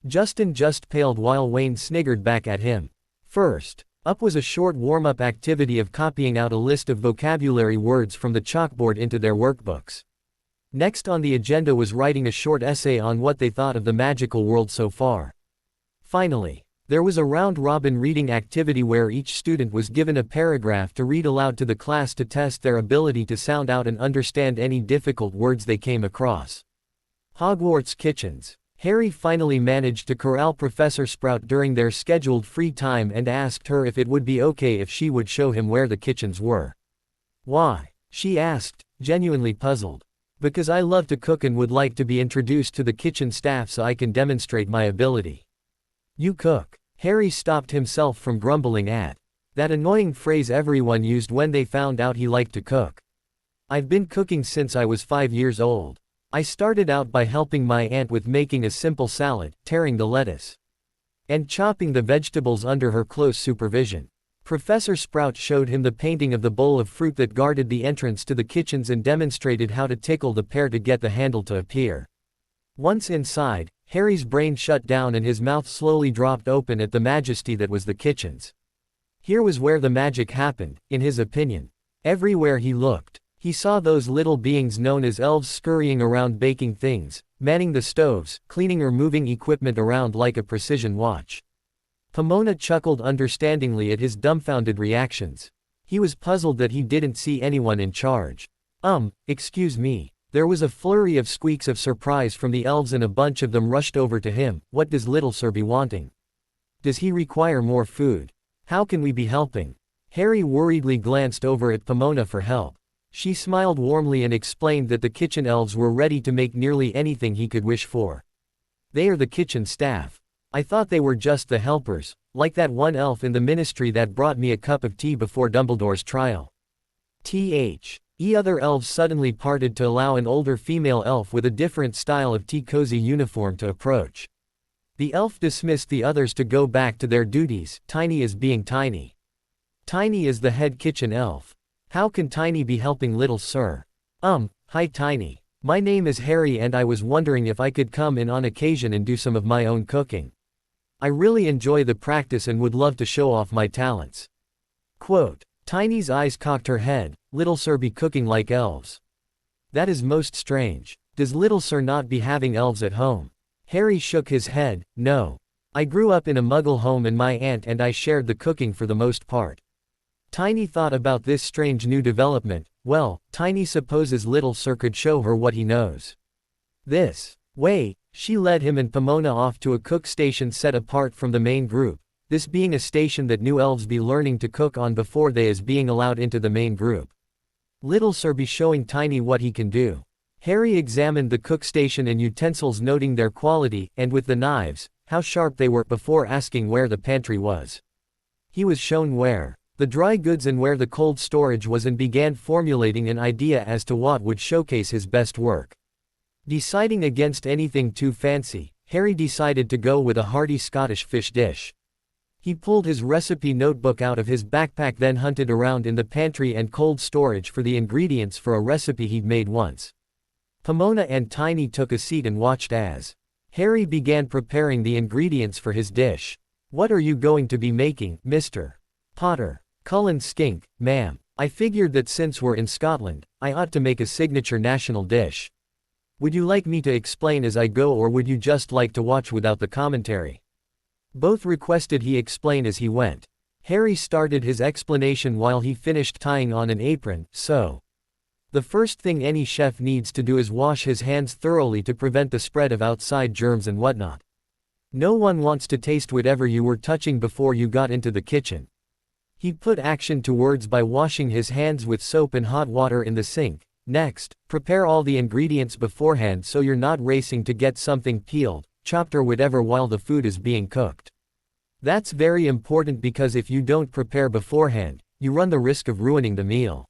Justin just paled while Wayne sniggered back at him. First up was a short warm-up activity of copying out a list of vocabulary words from the chalkboard into their workbooks. Next on the agenda was writing a short essay on what they thought of the magical world so far. Finally, there was a round-robin reading activity where each student was given a paragraph to read aloud to the class to test their ability to sound out and understand any difficult words they came across. Hogwarts kitchens. Harry finally managed to corral Professor Sprout during their scheduled free time and asked her if it would be okay if she would show him where the kitchens were. "Why?" she asked, genuinely puzzled. Because I love to cook and would like to be introduced to the kitchen staff so I can demonstrate my ability. You cook. Harry stopped himself from grumbling at that annoying phrase everyone used when they found out he liked to cook. I've been cooking since I was 5 years old. I started out by helping my aunt with making a simple salad, tearing the lettuce, and chopping the vegetables under her close supervision. Professor Sprout showed him the painting of the bowl of fruit that guarded the entrance to the kitchens and demonstrated how to tickle the pear to get the handle to appear. Once inside, Harry's brain shut down and his mouth slowly dropped open at the majesty that was the kitchens. Here was where the magic happened, in his opinion. Everywhere he looked, he saw those little beings known as elves scurrying around baking things, manning the stoves, cleaning or moving equipment around like a precision watch. Pomona chuckled understandingly at his dumbfounded reactions. He was puzzled that he didn't see anyone in charge. Excuse me. There was a flurry of squeaks of surprise from the elves and a bunch of them rushed over to him. What does Little Sir be wanting? Does he require more food? How can we be helping? Harry worriedly glanced over at Pomona for help. She smiled warmly and explained that the kitchen elves were ready to make nearly anything he could wish for. They are the kitchen staff. I thought they were just the helpers, like that one elf in the ministry that brought me a cup of tea before Dumbledore's trial. Other elves suddenly parted to allow an older female elf with a different style of tea-cozy uniform to approach. The elf dismissed the others to go back to their duties, Tiny is being Tiny. Tiny is the head kitchen elf. How can Tiny be helping Little Sir? Hi Tiny. My name is Harry and I was wondering if I could come in on occasion and do some of my own cooking. I really enjoy the practice and would love to show off my talents. Quote. Tiny's eyes cocked her head. Little Sir be cooking like elves? That is most strange. Does Little Sir not be having elves at home? Harry shook his head. No. I grew up in a muggle home and my aunt and I shared the cooking for the most part. Tiny thought about this strange new development. Well, Tiny supposes Little Sir could show her what he knows. This way, she led him and Pomona off to a cook station set apart from the main group, this being a station that new elves be learning to cook on before they is being allowed into the main group. Little Sir be showing Tiny what he can do. Harry examined the cook station and utensils, noting their quality, and with the knives, how sharp they were, before asking where the pantry was. He was shown where the dry goods and where the cold storage was and began formulating an idea as to what would showcase his best work. Deciding against anything too fancy, Harry decided to go with a hearty Scottish fish dish. He pulled his recipe notebook out of his backpack, then hunted around in the pantry and cold storage for the ingredients for a recipe he'd made once. Pomona and Tiny took a seat and watched as Harry began preparing the ingredients for his dish. What are you going to be making, Mr. Potter? Cullen skink, ma'am. I figured that since we're in Scotland, I ought to make a signature national dish. Would you like me to explain as I go, or would you just like to watch without the commentary? Both requested he explain as he went. Harry started his explanation while he finished tying on an apron. So, the first thing any chef needs to do is wash his hands thoroughly to prevent the spread of outside germs and whatnot. No one wants to taste whatever you were touching before you got into the kitchen. He put action to words by washing his hands with soap and hot water in the sink. Next, prepare all the ingredients beforehand so you're not racing to get something peeled, chopped or whatever while the food is being cooked. That's very important because if you don't prepare beforehand, you run the risk of ruining the meal.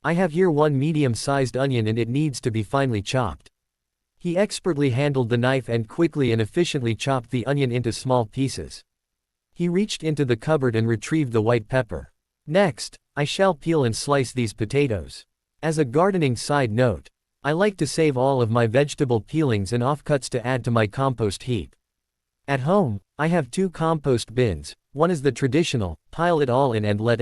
I have here one medium-sized onion and it needs to be finely chopped. He expertly handled the knife and quickly and efficiently chopped the onion into small pieces. He reached into the cupboard and retrieved the white pepper. Next, I shall peel and slice these potatoes. As a gardening side note, I like to save all of my vegetable peelings and offcuts to add to my compost heap. At home, I have 2 compost bins. One is the traditional, pile it all in and let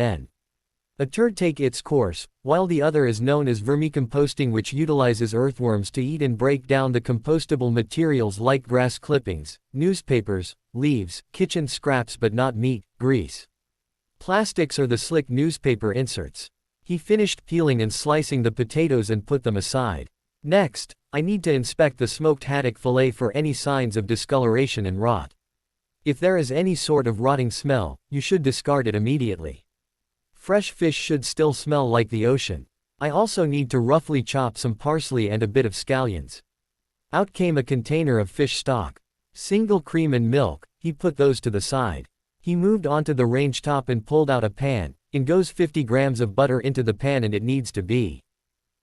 a turd take its course, while the other is known as vermicomposting, which utilizes earthworms to eat and break down the compostable materials like grass clippings, newspapers, leaves, kitchen scraps but not meat, grease. Plastics or the slick newspaper inserts. He finished peeling and slicing the potatoes and put them aside. Next, I need to inspect the smoked haddock fillet for any signs of discoloration and rot. If there is any sort of rotting smell, you should discard it immediately. Fresh fish should still smell like the ocean. I also need to roughly chop some parsley and a bit of scallions. Out came a container of fish stock. Single cream and milk, he put those to the side. He moved onto the range top and pulled out a pan. In goes 50 grams of butter into the pan and it needs to be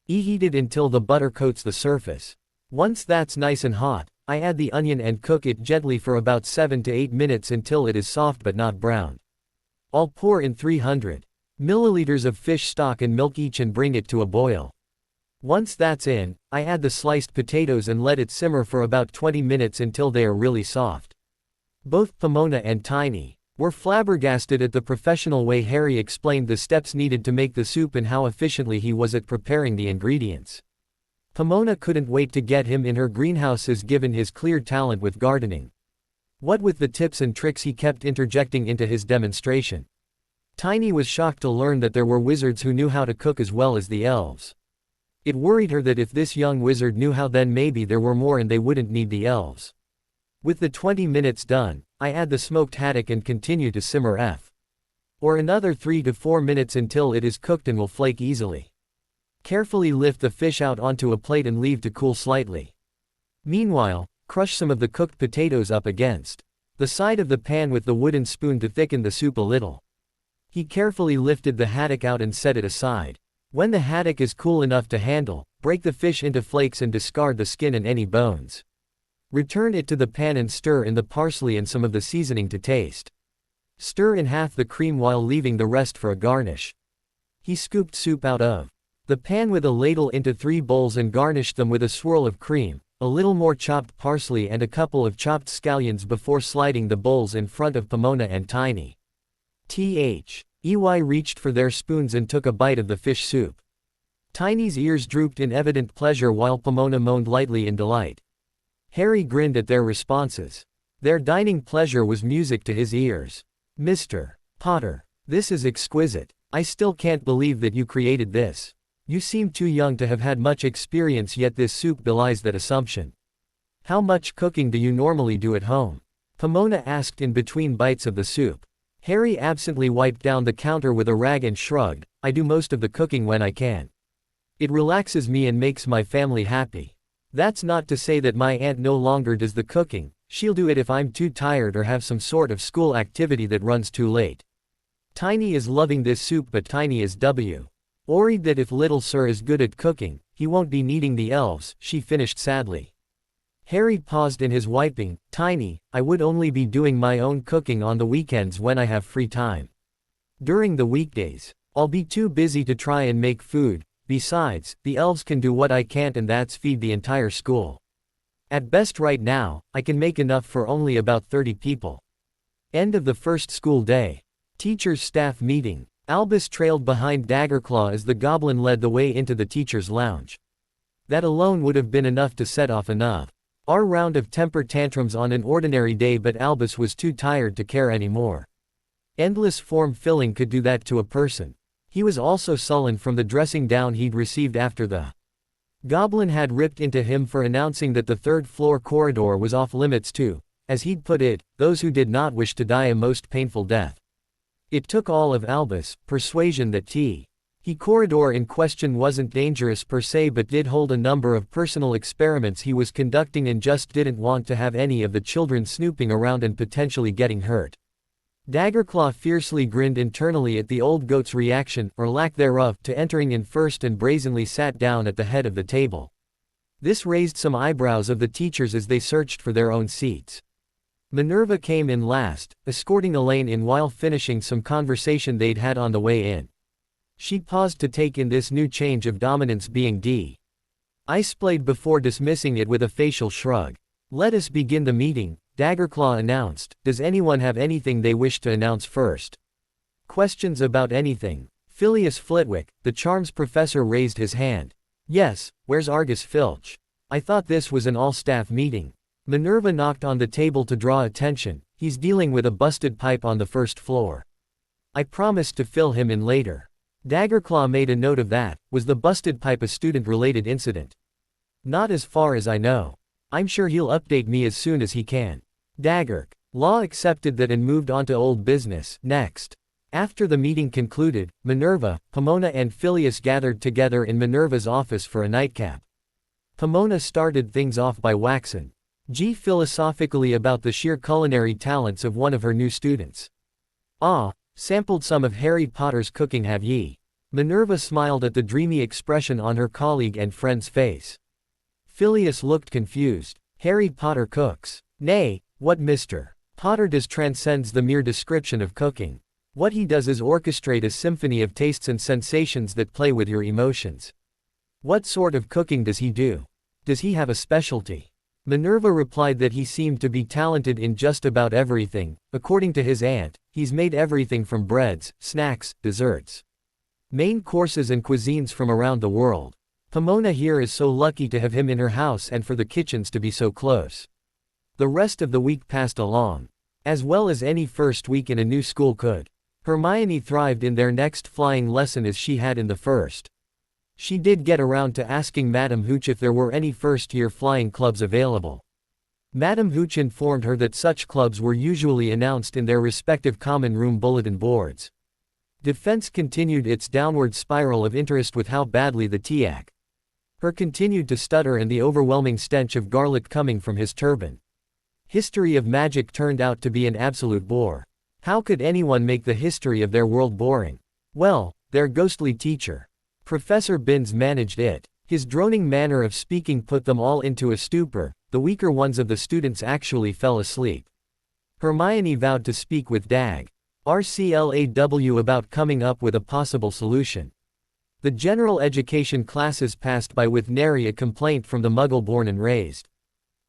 heated until the butter coats the surface. Once that's nice and hot, I add the onion and cook it gently for about 7 to 8 minutes until it is soft but not brown. I'll pour in 300 milliliters of fish stock and milk each and bring it to a boil. Once that's in, I add the sliced potatoes and let it simmer for about 20 minutes until they are really soft. Both Pomona and Tiny were flabbergasted at the professional way Harry explained the steps needed to make the soup and how efficiently he was at preparing the ingredients. Pomona couldn't wait to get him in her greenhouses given his clear talent with gardening. What with the tips and tricks he kept interjecting into his demonstration. Tiny was shocked to learn that there were wizards who knew how to cook as well as the elves. It worried her that if this young wizard knew how, then maybe there were more and they wouldn't need the elves. With the 20 minutes done, I add the smoked haddock and continue to simmer for another 3 to 4 minutes until it is cooked and will flake easily. Carefully lift the fish out onto a plate and leave to cool slightly. Meanwhile, crush some of the cooked potatoes up against the side of the pan with the wooden spoon to thicken the soup a little. He carefully lifted the haddock out and set it aside. When the haddock is cool enough to handle, break the fish into flakes and discard the skin and any bones. Return it to the pan and stir in the parsley and some of the seasoning to taste. Stir in half the cream while leaving the rest for a garnish. He scooped soup out of the pan with a ladle into 3 bowls and garnished them with a swirl of cream, a little more chopped parsley and a couple of chopped scallions before sliding the bowls in front of Pomona and Tiny. Ey reached for their spoons and took a bite of the fish soup. Tiny's ears drooped in evident pleasure while Pomona moaned lightly in delight. Harry grinned at their responses. Their dining pleasure was music to his ears. "Mr. Potter, this is exquisite. I still can't believe that you created this. You seem too young to have had much experience, yet this soup belies that assumption. How much cooking do you normally do at home?" Pomona asked in between bites of the soup. Harry absently wiped down the counter with a rag and shrugged. "I do most of the cooking when I can. It relaxes me and makes my family happy. That's not to say that my aunt no longer does the cooking. She'll do it if I'm too tired or have some sort of school activity that runs too late. Tiny is loving this soup, but Tiny is worried that if little sir is good at cooking, he won't be needing the elves," she finished sadly. Harry paused in his wiping. "Tiny, I would only be doing my own cooking on the weekends when I have free time. During the weekdays, I'll be too busy to try and make food. Besides, the elves can do what I can't, and that's feed the entire school. At best right now, I can make enough for only about 30 people." End of the first school day. Teachers' staff meeting. Albus trailed behind Daggerclaw as the goblin led the way into the teacher's lounge. That alone would have been enough to set off our round of temper tantrums on an ordinary day, but Albus was too tired to care anymore. Endless form filling could do that to a person. He was also sullen from the dressing down he'd received after the goblin had ripped into him for announcing that the 3rd floor corridor was off limits to, as he'd put it, those who did not wish to die a most painful death. It took all of Albus' persuasion that the corridor in question wasn't dangerous per se, but did hold a number of personal experiments he was conducting and just didn't want to have any of the children snooping around and potentially getting hurt. Daggerclaw fiercely grinned internally at the old goat's reaction, or lack thereof, to entering in first and brazenly sat down at the head of the table. This raised some eyebrows of the teachers as they searched for their own seats. Minerva came in last, escorting Elaine in while finishing some conversation they'd had on the way in. She paused to take in this new change of dominance being displayed before dismissing it with a facial shrug. "Let us begin the meeting," Daggerclaw announced. "Does anyone have anything they wish to announce first?" "Questions about anything?" Phileas Flitwick, the charms professor, raised his hand. "Yes, where's Argus Filch? I thought this was an all-staff meeting." Minerva knocked on the table to draw attention. "He's dealing with a busted pipe on the 1st floor. I promised to fill him in later." Daggerclaw made a note of that. "Was the busted pipe a student-related incident?" "Not as far as I know. I'm sure he'll update me as soon as he can." Daggerclaw accepted that and moved on to old business. Next, After the meeting concluded, Minerva, Pomona and Phileas gathered together in Minerva's office for a nightcap. Pomona started things off by waxing philosophically about the sheer culinary talents of one of her new students. "Ah, sampled some of Harry Potter's cooking, have ye?" Minerva smiled at the dreamy expression on her colleague and friend's face. Phileas looked confused. "Harry Potter cooks? Nay, what Mr. Potter does transcends the mere description of cooking. What he does is orchestrate a symphony of tastes and sensations that play with your emotions." "What sort of cooking does he do? Does he have a specialty?" Minerva replied that he seemed to be talented in just about everything. According to his aunt, he's made everything from breads, snacks, desserts, main courses and cuisines from around the world. Pomona here is so lucky to have him in her house and for the kitchens to be so close. The rest of the week passed along as well as any first week in a new school could. Hermione thrived in their next flying lesson as she had in the first. She did get around to asking Madame Hooch if there were any first-year flying clubs available. Madame Hooch informed her that such clubs were usually announced in their respective common room bulletin boards. Defense continued its downward spiral of interest with how badly the Tiac her continued to stutter and the overwhelming stench of garlic coming from his turban. History of magic turned out to be an absolute bore. How could anyone make the history of their world boring? Well, their ghostly teacher, Professor Binns, managed it. His droning manner of speaking put them all into a stupor. The weaker ones of the students actually fell asleep. Hermione vowed to speak with Dag RCLAW about coming up with a possible solution. The general education classes passed by with nary a complaint from the Muggle born and raised.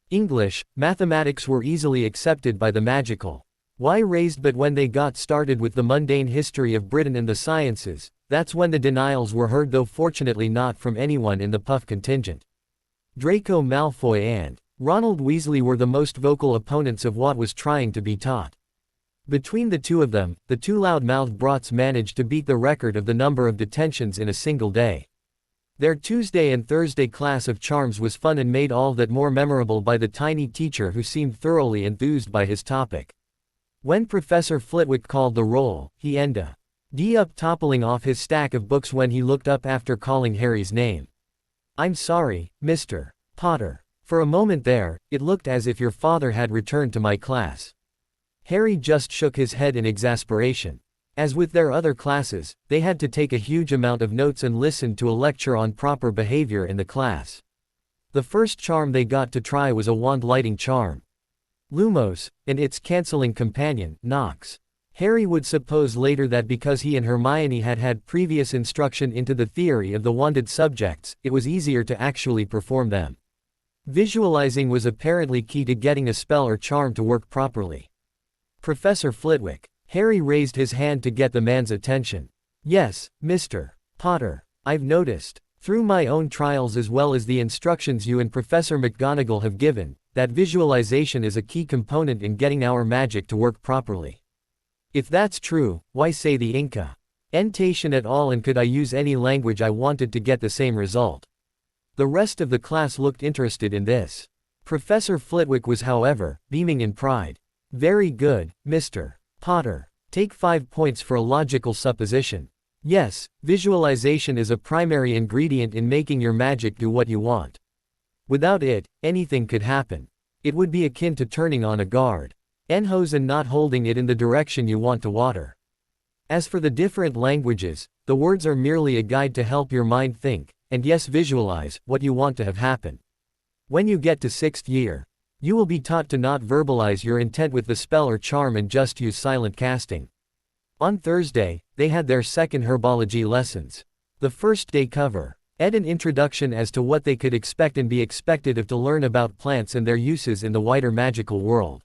English, mathematics were easily accepted by the magical why raised, but when they got started with the mundane history of Britain and the sciences, that's when the denials were heard, though fortunately not from anyone in the Puff contingent. Draco Malfoy and Ronald Weasley were the most vocal opponents of what was trying to be taught. Between the two of them, the two loud-mouthed brats managed to beat the record of the number of detentions in a single day. Their Tuesday and Thursday class of charms was fun and made all that more memorable by the tiny teacher who seemed thoroughly enthused by his topic. When Professor Flitwick called the roll, he ended up toppling off his stack of books when he looked up after calling Harry's name. "I'm sorry, Mr. Potter. For a moment there, it looked as if your father had returned to my class." Harry just shook his head in exasperation. As with their other classes, they had to take a huge amount of notes and listen to a lecture on proper behavior in the class. The first charm they got to try was a wand-lighting charm, Lumos, and its cancelling companion, Nox. Harry would suppose later that because he and Hermione had had previous instruction into the theory of the wanded subjects, it was easier to actually perform them. Visualizing was apparently key to getting a spell or charm to work properly. "Professor Flitwick." Harry raised his hand to get the man's attention. "Yes, Mr. Potter. I've noticed, through my own trials as well as the instructions you and Professor McGonagall have given, that visualization is a key component in getting our magic to work properly. If that's true, why say the incantation at all, and could I use any language I wanted to get the same result?" The rest of the class looked interested in this. Professor Flitwick was, however, beaming in pride. "Very good, Mr. Potter. Take 5 points for a logical supposition. Yes, visualization is a primary ingredient in making your magic do what you want. Without it, anything could happen. It would be akin to turning on a garden hose and not holding it in the direction you want to water. As for the different languages, the words are merely a guide to help your mind think, and yes, visualize, what you want to have happen. When you get to 6th year, you will be taught to not verbalize your intent with the spell or charm and just use silent casting." On Thursday, they had their second herbology lessons. The first day covered an introduction as to what they could expect and be expected of to learn about plants and their uses in the wider magical world.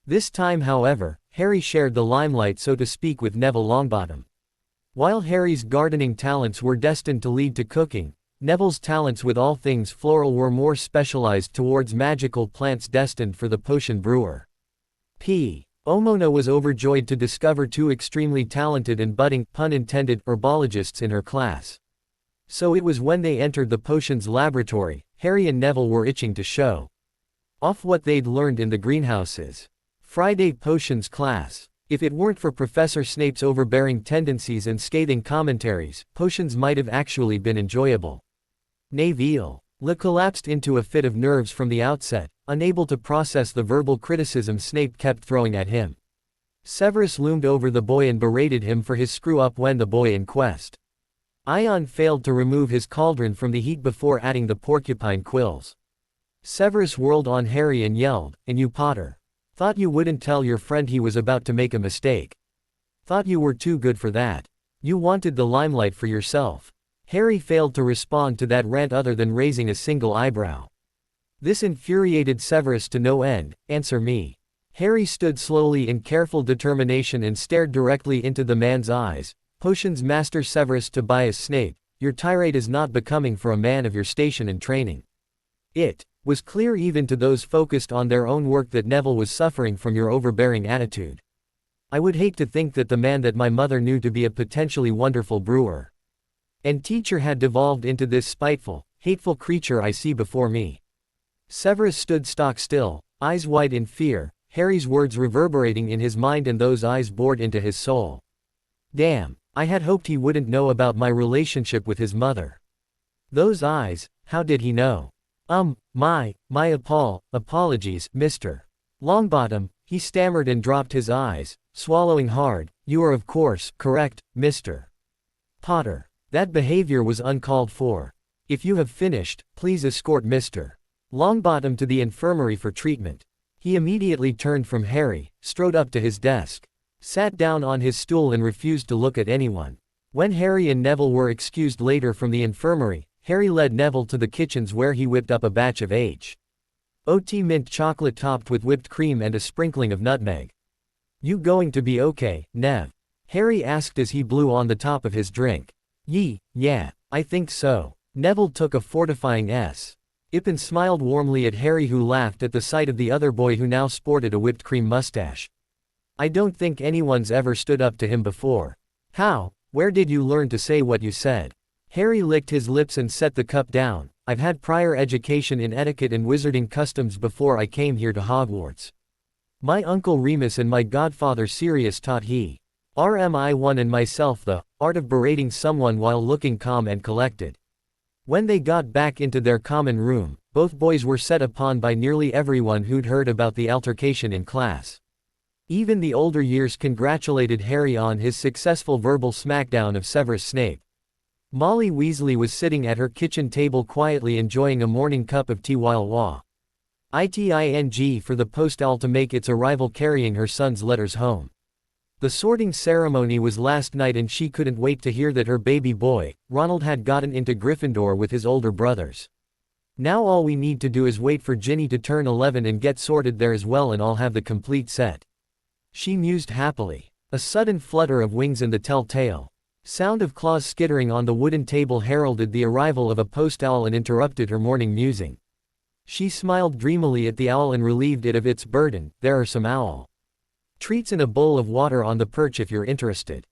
This time, however, Harry shared the limelight, so to speak, with Neville Longbottom. While Harry's gardening talents were destined to lead to cooking, Neville's talents with all things floral were more specialized towards magical plants destined for the potion brewer. Omona was overjoyed to discover 2 extremely talented and budding, pun intended, herbologists in her class. So it was when they entered the potions laboratory, Harry and Neville were itching to show off what they'd learned in the greenhouses. Friday potions class. If it weren't for Professor Snape's overbearing tendencies and scathing commentaries, potions might have actually been enjoyable. Neville collapsed into a fit of nerves from the outset, unable to process the verbal criticism Snape kept throwing at him. Severus loomed over the boy and berated him for his screw-up when the boy in quest. Ion failed to remove his cauldron from the heat before adding the porcupine quills. Severus whirled on Harry and yelled, "And you, Potter? Thought you wouldn't tell your friend he was about to make a mistake. Thought you were too good for that. You wanted the limelight for yourself." Harry failed to respond to that rant other than raising a single eyebrow. This infuriated Severus to no end. "Answer me." Harry stood slowly in careful determination and stared directly into the man's eyes. "Potions Master Severus Tobias Snape, your tirade is not becoming for a man of your station and training. It was clear even to those focused on their own work that Neville was suffering from your overbearing attitude. I would hate to think that the man that my mother knew to be a potentially wonderful brewer and teacher had devolved into this spiteful, hateful creature I see before me." Severus stood stock still, eyes wide in fear, Harry's words reverberating in his mind and those eyes bored into his soul. Damn, I had hoped he wouldn't know about my relationship with his mother. Those eyes, how did he know? Apologies, Mr. Longbottom, he stammered and dropped his eyes, swallowing hard. You are of course correct, Mr. Potter. That behavior was uncalled for. If you have finished, please escort Mr. Longbottom to the infirmary for treatment. He immediately turned from Harry, strode up to his desk, sat down on his stool and refused to look at anyone. When Harry and Neville were excused later from the infirmary, Harry led Neville to the kitchens where he whipped up a batch of H.O.T. mint chocolate topped with whipped cream and a sprinkling of nutmeg. You going to be okay, Nev? Harry asked as he blew on the top of his drink. Yeah, I think so. Neville took a fortifying sip and smiled warmly at Harry, who laughed at the sight of the other boy who now sported a whipped cream mustache. I don't think anyone's ever stood up to him before. How? Where did you learn to say what you said? Harry licked his lips and set the cup down. I've had prior education in etiquette and wizarding customs before I came here to Hogwarts. My uncle Remus and my godfather Sirius taught RMI1 and myself the art of berating someone while looking calm and collected. When they got back into their common room, both boys were set upon by nearly everyone who'd heard about the altercation in class. Even the older years congratulated Harry on his successful verbal smackdown of Severus Snape. Molly Weasley was sitting at her kitchen table quietly enjoying a morning cup of tea while waiting for the postal to make its arrival carrying her son's letters home. The sorting ceremony was last night and she couldn't wait to hear that her baby boy, Ronald, had gotten into Gryffindor with his older brothers. Now all we need to do is wait for Ginny to turn 11 and get sorted there as well, and I'll have the complete set. She mused happily. A sudden flutter of wings and the telltale sound of claws skittering on the wooden table heralded the arrival of a post owl and interrupted her morning musing. She smiled dreamily at the owl and relieved it of its burden. There are some owl treats in a bowl of water on the perch if you're interested.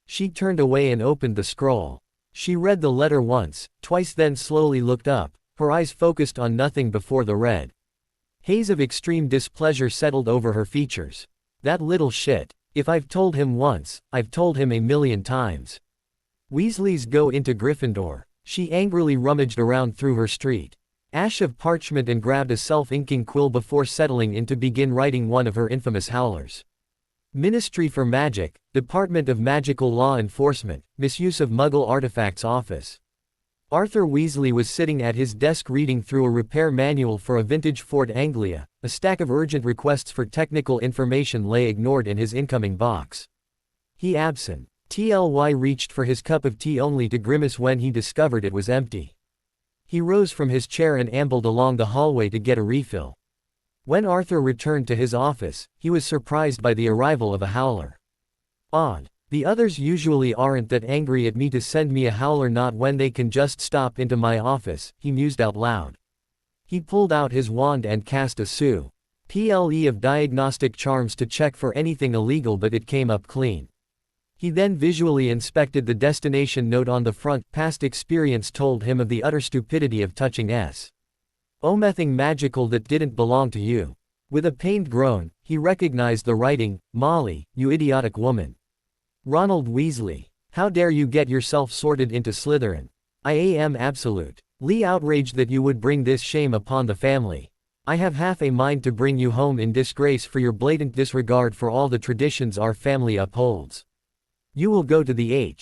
She turned away and opened the scroll. She read the letter once, twice, then slowly looked up, her eyes focused on nothing before the red. Haze of extreme displeasure settled over her features. That little shit. If I've told him once, I've told him a million times. Weasleys go into Gryffindor. She angrily rummaged around through her street ash of parchment and grabbed a self-inking quill before settling in to begin writing one of her infamous howlers. Ministry for Magic, Department of Magical Law Enforcement, Misuse of Muggle Artifacts Office. Arthur Weasley was sitting at his desk reading through a repair manual for a vintage Ford Anglia. A stack of urgent requests for technical information lay ignored in his incoming box. He absent-tly reached for his cup of tea only to grimace when he discovered it was empty. He rose from his chair and ambled along the hallway to get a refill. When Arthur returned to his office, he was surprised by the arrival of a howler. Odd. The others usually aren't that angry at me to send me a howler, not when they can just stop into my office, he mused out loud. He pulled out his wand and cast a ple of diagnostic charms to check for anything illegal, but it came up clean. He then visually inspected the destination note on the front. Past experience told him of the utter stupidity of touching something magical that didn't belong to you. With a pained groan, he recognized the writing. Molly, you idiotic woman. Ronald Weasley. How dare you get yourself sorted into Slytherin? I am absolute. Lee outraged that you would bring this shame upon the family. I have half a mind to bring you home in disgrace for your blatant disregard for all the traditions our family upholds. You will go to the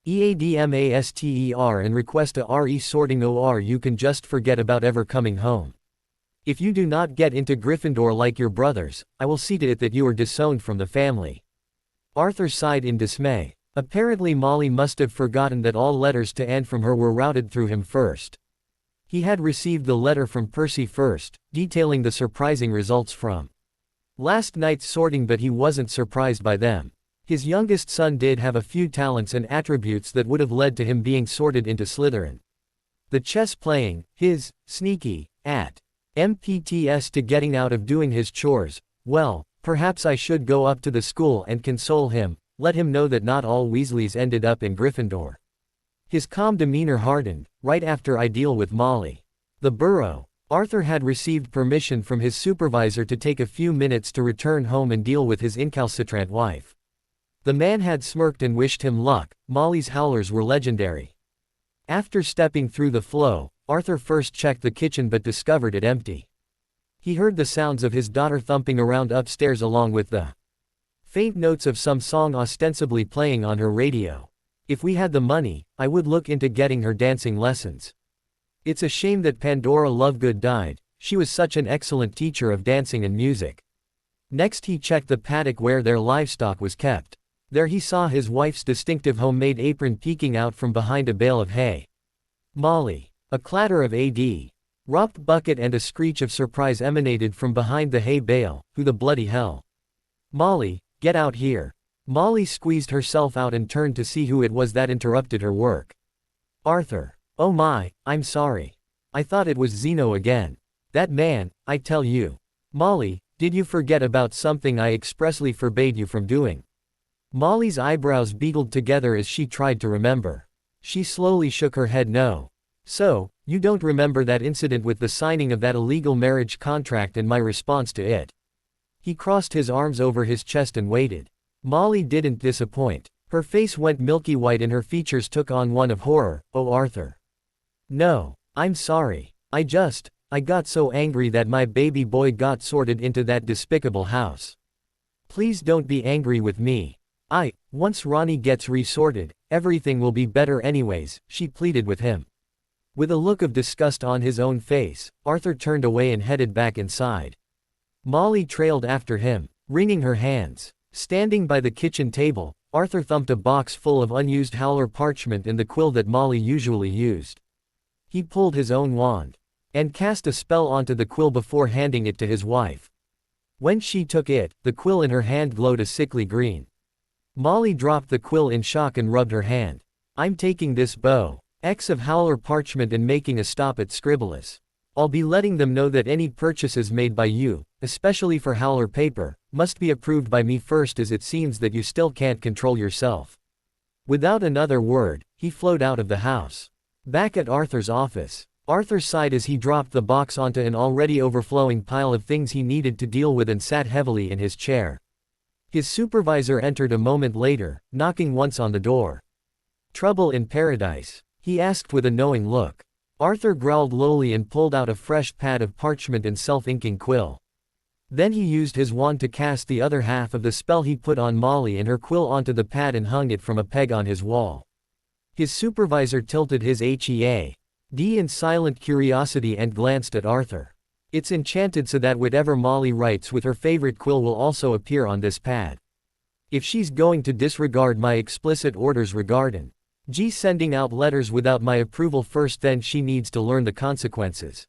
EADMASTER and request a RE sorting or you can just forget about ever coming home. If you do not get into Gryffindor like your brothers, I will see to it that you are disowned from the family. Arthur sighed in dismay. Apparently Molly must have forgotten that all letters to Anne from her were routed through him first. He had received the letter from Percy first, detailing the surprising results from last night's sorting, but he wasn't surprised by them. His youngest son did have a few talents and attributes that would have led to him being sorted into Slytherin. The chess playing, his sneaky MPTS to getting out of doing his chores. Well, perhaps I should go up to the school and console him, let him know that not all Weasleys ended up in Gryffindor. His calm demeanor hardened, right after I deal with Molly. The Burrow. Arthur had received permission from his supervisor to take a few minutes to return home and deal with his incalcitrant wife. The man had smirked and wished him luck. Molly's howlers were legendary. After stepping through the flow, Arthur first checked the kitchen but discovered it empty. He heard the sounds of his daughter thumping around upstairs along with the faint notes of some song ostensibly playing on her radio. If we had the money, I would look into getting her dancing lessons. It's a shame that Pandora Lovegood died. She was such an excellent teacher of dancing and music. Next he checked the paddock where their livestock was kept. There he saw his wife's distinctive homemade apron peeking out from behind a bale of hay. Molly. A clatter of a rocked bucket and a screech of surprise emanated from behind the hay bale. Who the bloody hell? Molly, get out here. Molly squeezed herself out and turned to see who it was that interrupted her work. Arthur. Oh my, I'm sorry. I thought it was Zeno again. That man, I tell you. Molly, did you forget about something I expressly forbade you from doing? Molly's eyebrows beetled together as she tried to remember. She slowly shook her head no. So, you don't remember that incident with the signing of that illegal marriage contract and my response to it? He crossed his arms over his chest and waited. Molly didn't disappoint. Her face went milky white and her features took on one of horror. Oh Arthur. No, I'm sorry. I got so angry that my baby boy got sorted into that despicable house. Please don't be angry with me. Once Ronnie gets resorted, everything will be better anyways, she pleaded with him. With a look of disgust on his own face, Arthur turned away and headed back inside. Molly trailed after him, wringing her hands. Standing by the kitchen table, Arthur thumped a box full of unused howler parchment and the quill that Molly usually used. He pulled his own wand and cast a spell onto the quill before handing it to his wife. When she took it, the quill in her hand glowed a sickly green. Molly dropped the quill in shock and rubbed her hand. I'm taking this bow X of howler parchment and making a stop at Scribblus. I'll be letting them know that any purchases made by you, especially for howler paper, must be approved by me first, as it seems that you still can't control yourself. Without another word, he flowed out of the house. Back at Arthur's office, Arthur sighed as he dropped the box onto an already overflowing pile of things he needed to deal with and sat heavily in his chair. His supervisor entered a moment later, knocking once on the door. Trouble in paradise? He asked with a knowing look. Arthur growled lowly and pulled out a fresh pad of parchment and self-inking quill. Then he used his wand to cast the other half of the spell he put on Molly and her quill onto the pad and hung it from a peg on his wall. His supervisor tilted his head in silent curiosity and glanced at Arthur. It's enchanted so that whatever Molly writes with her favorite quill will also appear on this pad. If she's going to disregard my explicit orders regarding sending out letters without my approval first, then she needs to learn the consequences.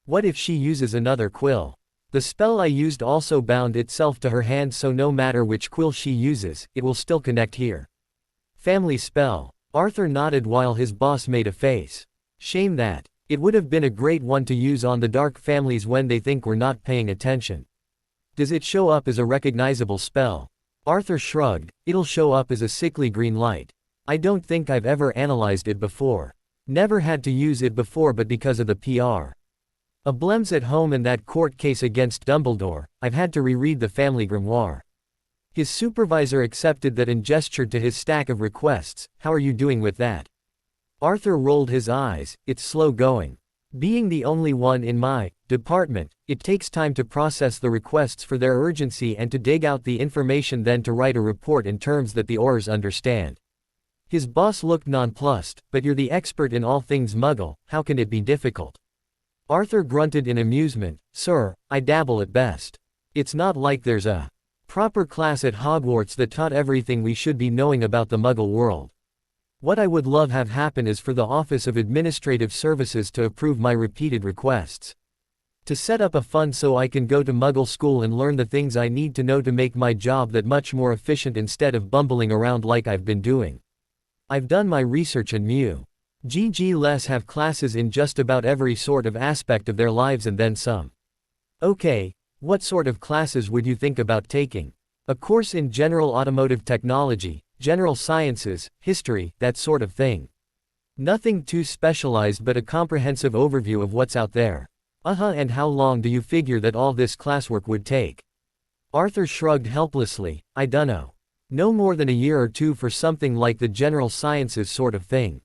What if she uses another quill? The spell I used also bound itself to her hand, so no matter which quill she uses, it will still connect here. Family spell. Arthur nodded while his boss made a face. Shame that. It would have been a great one to use on the Dark families when they think we're not paying attention. Does it show up as a recognizable spell? Arthur shrugged. It'll show up as a sickly green light. I don't think I've ever analyzed it before. Never had to use it before, but because of the PR. A blems at home and that court case against Dumbledore, I've had to reread the family grimoire. His supervisor accepted that and gestured to his stack of requests. How are you doing with that? Arthur rolled his eyes. It's slow going. Being the only one in my department, it takes time to process the requests for their urgency and to dig out the information, then to write a report in terms that the Aurors understand. His boss looked nonplussed. But you're the expert in all things Muggle, how can it be difficult? Arthur grunted in amusement. Sir, I dabble at best. It's not like there's a proper class at Hogwarts that taught everything we should be knowing about the Muggle world. What I would love have happen is for the Office of Administrative Services to approve my repeated requests. To set up a fund so I can go to Muggle school and learn the things I need to know to make my job that much more efficient instead of bumbling around like I've been doing. I've done my research and GG-less have classes in just about every sort of aspect of their lives and then some. Okay, what sort of classes would you think about taking? A course in general automotive technology, general sciences, history, that sort of thing. Nothing too specialized but a comprehensive overview of what's out there. And how long do you figure that all this classwork would take? Arthur shrugged helplessly. I dunno. No more than a year or two for something like the general sciences sort of thing.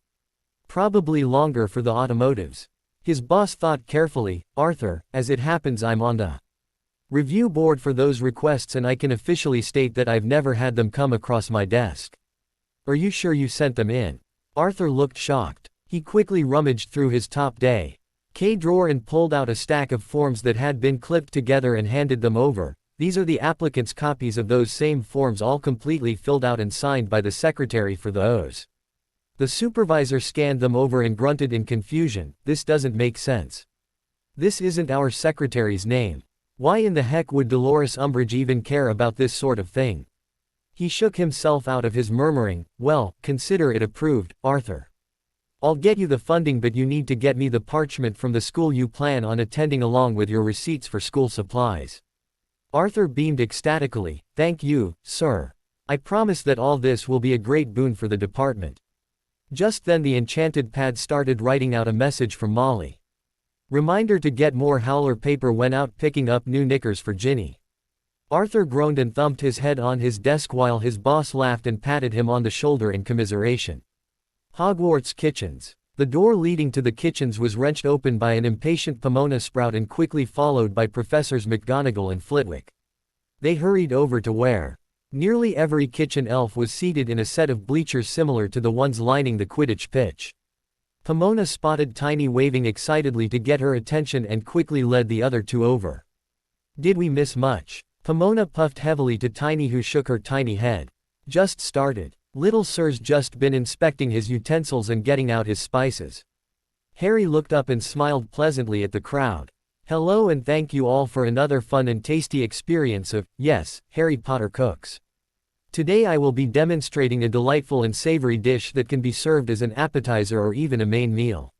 Probably longer for the automotives. His boss thought carefully. Arthur, as it happens I'm on the review board for those requests and I can officially state that I've never had them come across my desk. Are you sure you sent them in? Arthur looked shocked. He quickly rummaged through his top day drawer and pulled out a stack of forms that had been clipped together and handed them over. These are the applicants' copies of those same forms, all completely filled out and signed by the secretary for those. The supervisor scanned them over and grunted in confusion. This doesn't make sense. This isn't our secretary's name. Why in the heck would Dolores Umbridge even care about this sort of thing? He shook himself out of his murmuring. Well, consider it approved, Arthur. I'll get you the funding, but you need to get me the parchment from the school you plan on attending along with your receipts for school supplies. Arthur beamed ecstatically. Thank you, sir. I promise that all this will be a great boon for the department. Just then the enchanted pad started writing out a message from Molly. Reminder to get more Howler paper when out picking up new knickers for Ginny. Arthur groaned and thumped his head on his desk while his boss laughed and patted him on the shoulder in commiseration. Hogwarts kitchens. The door leading to the kitchens was wrenched open by an impatient Pomona Sprout and quickly followed by Professors McGonagall and Flitwick. They hurried over to where nearly every kitchen elf was seated in a set of bleachers similar to the ones lining the Quidditch pitch. Pomona spotted Tiny waving excitedly to get her attention and quickly led the other two over. Did we miss much? Pomona puffed heavily to Tiny, who shook her tiny head. Just started. Little Sir's just been inspecting his utensils and getting out his spices. Harry looked up and smiled pleasantly at the crowd. Hello and thank you all for another fun and tasty experience of, yes, Harry Potter Cooks. Today I will be demonstrating a delightful and savory dish that can be served as an appetizer or even a main meal.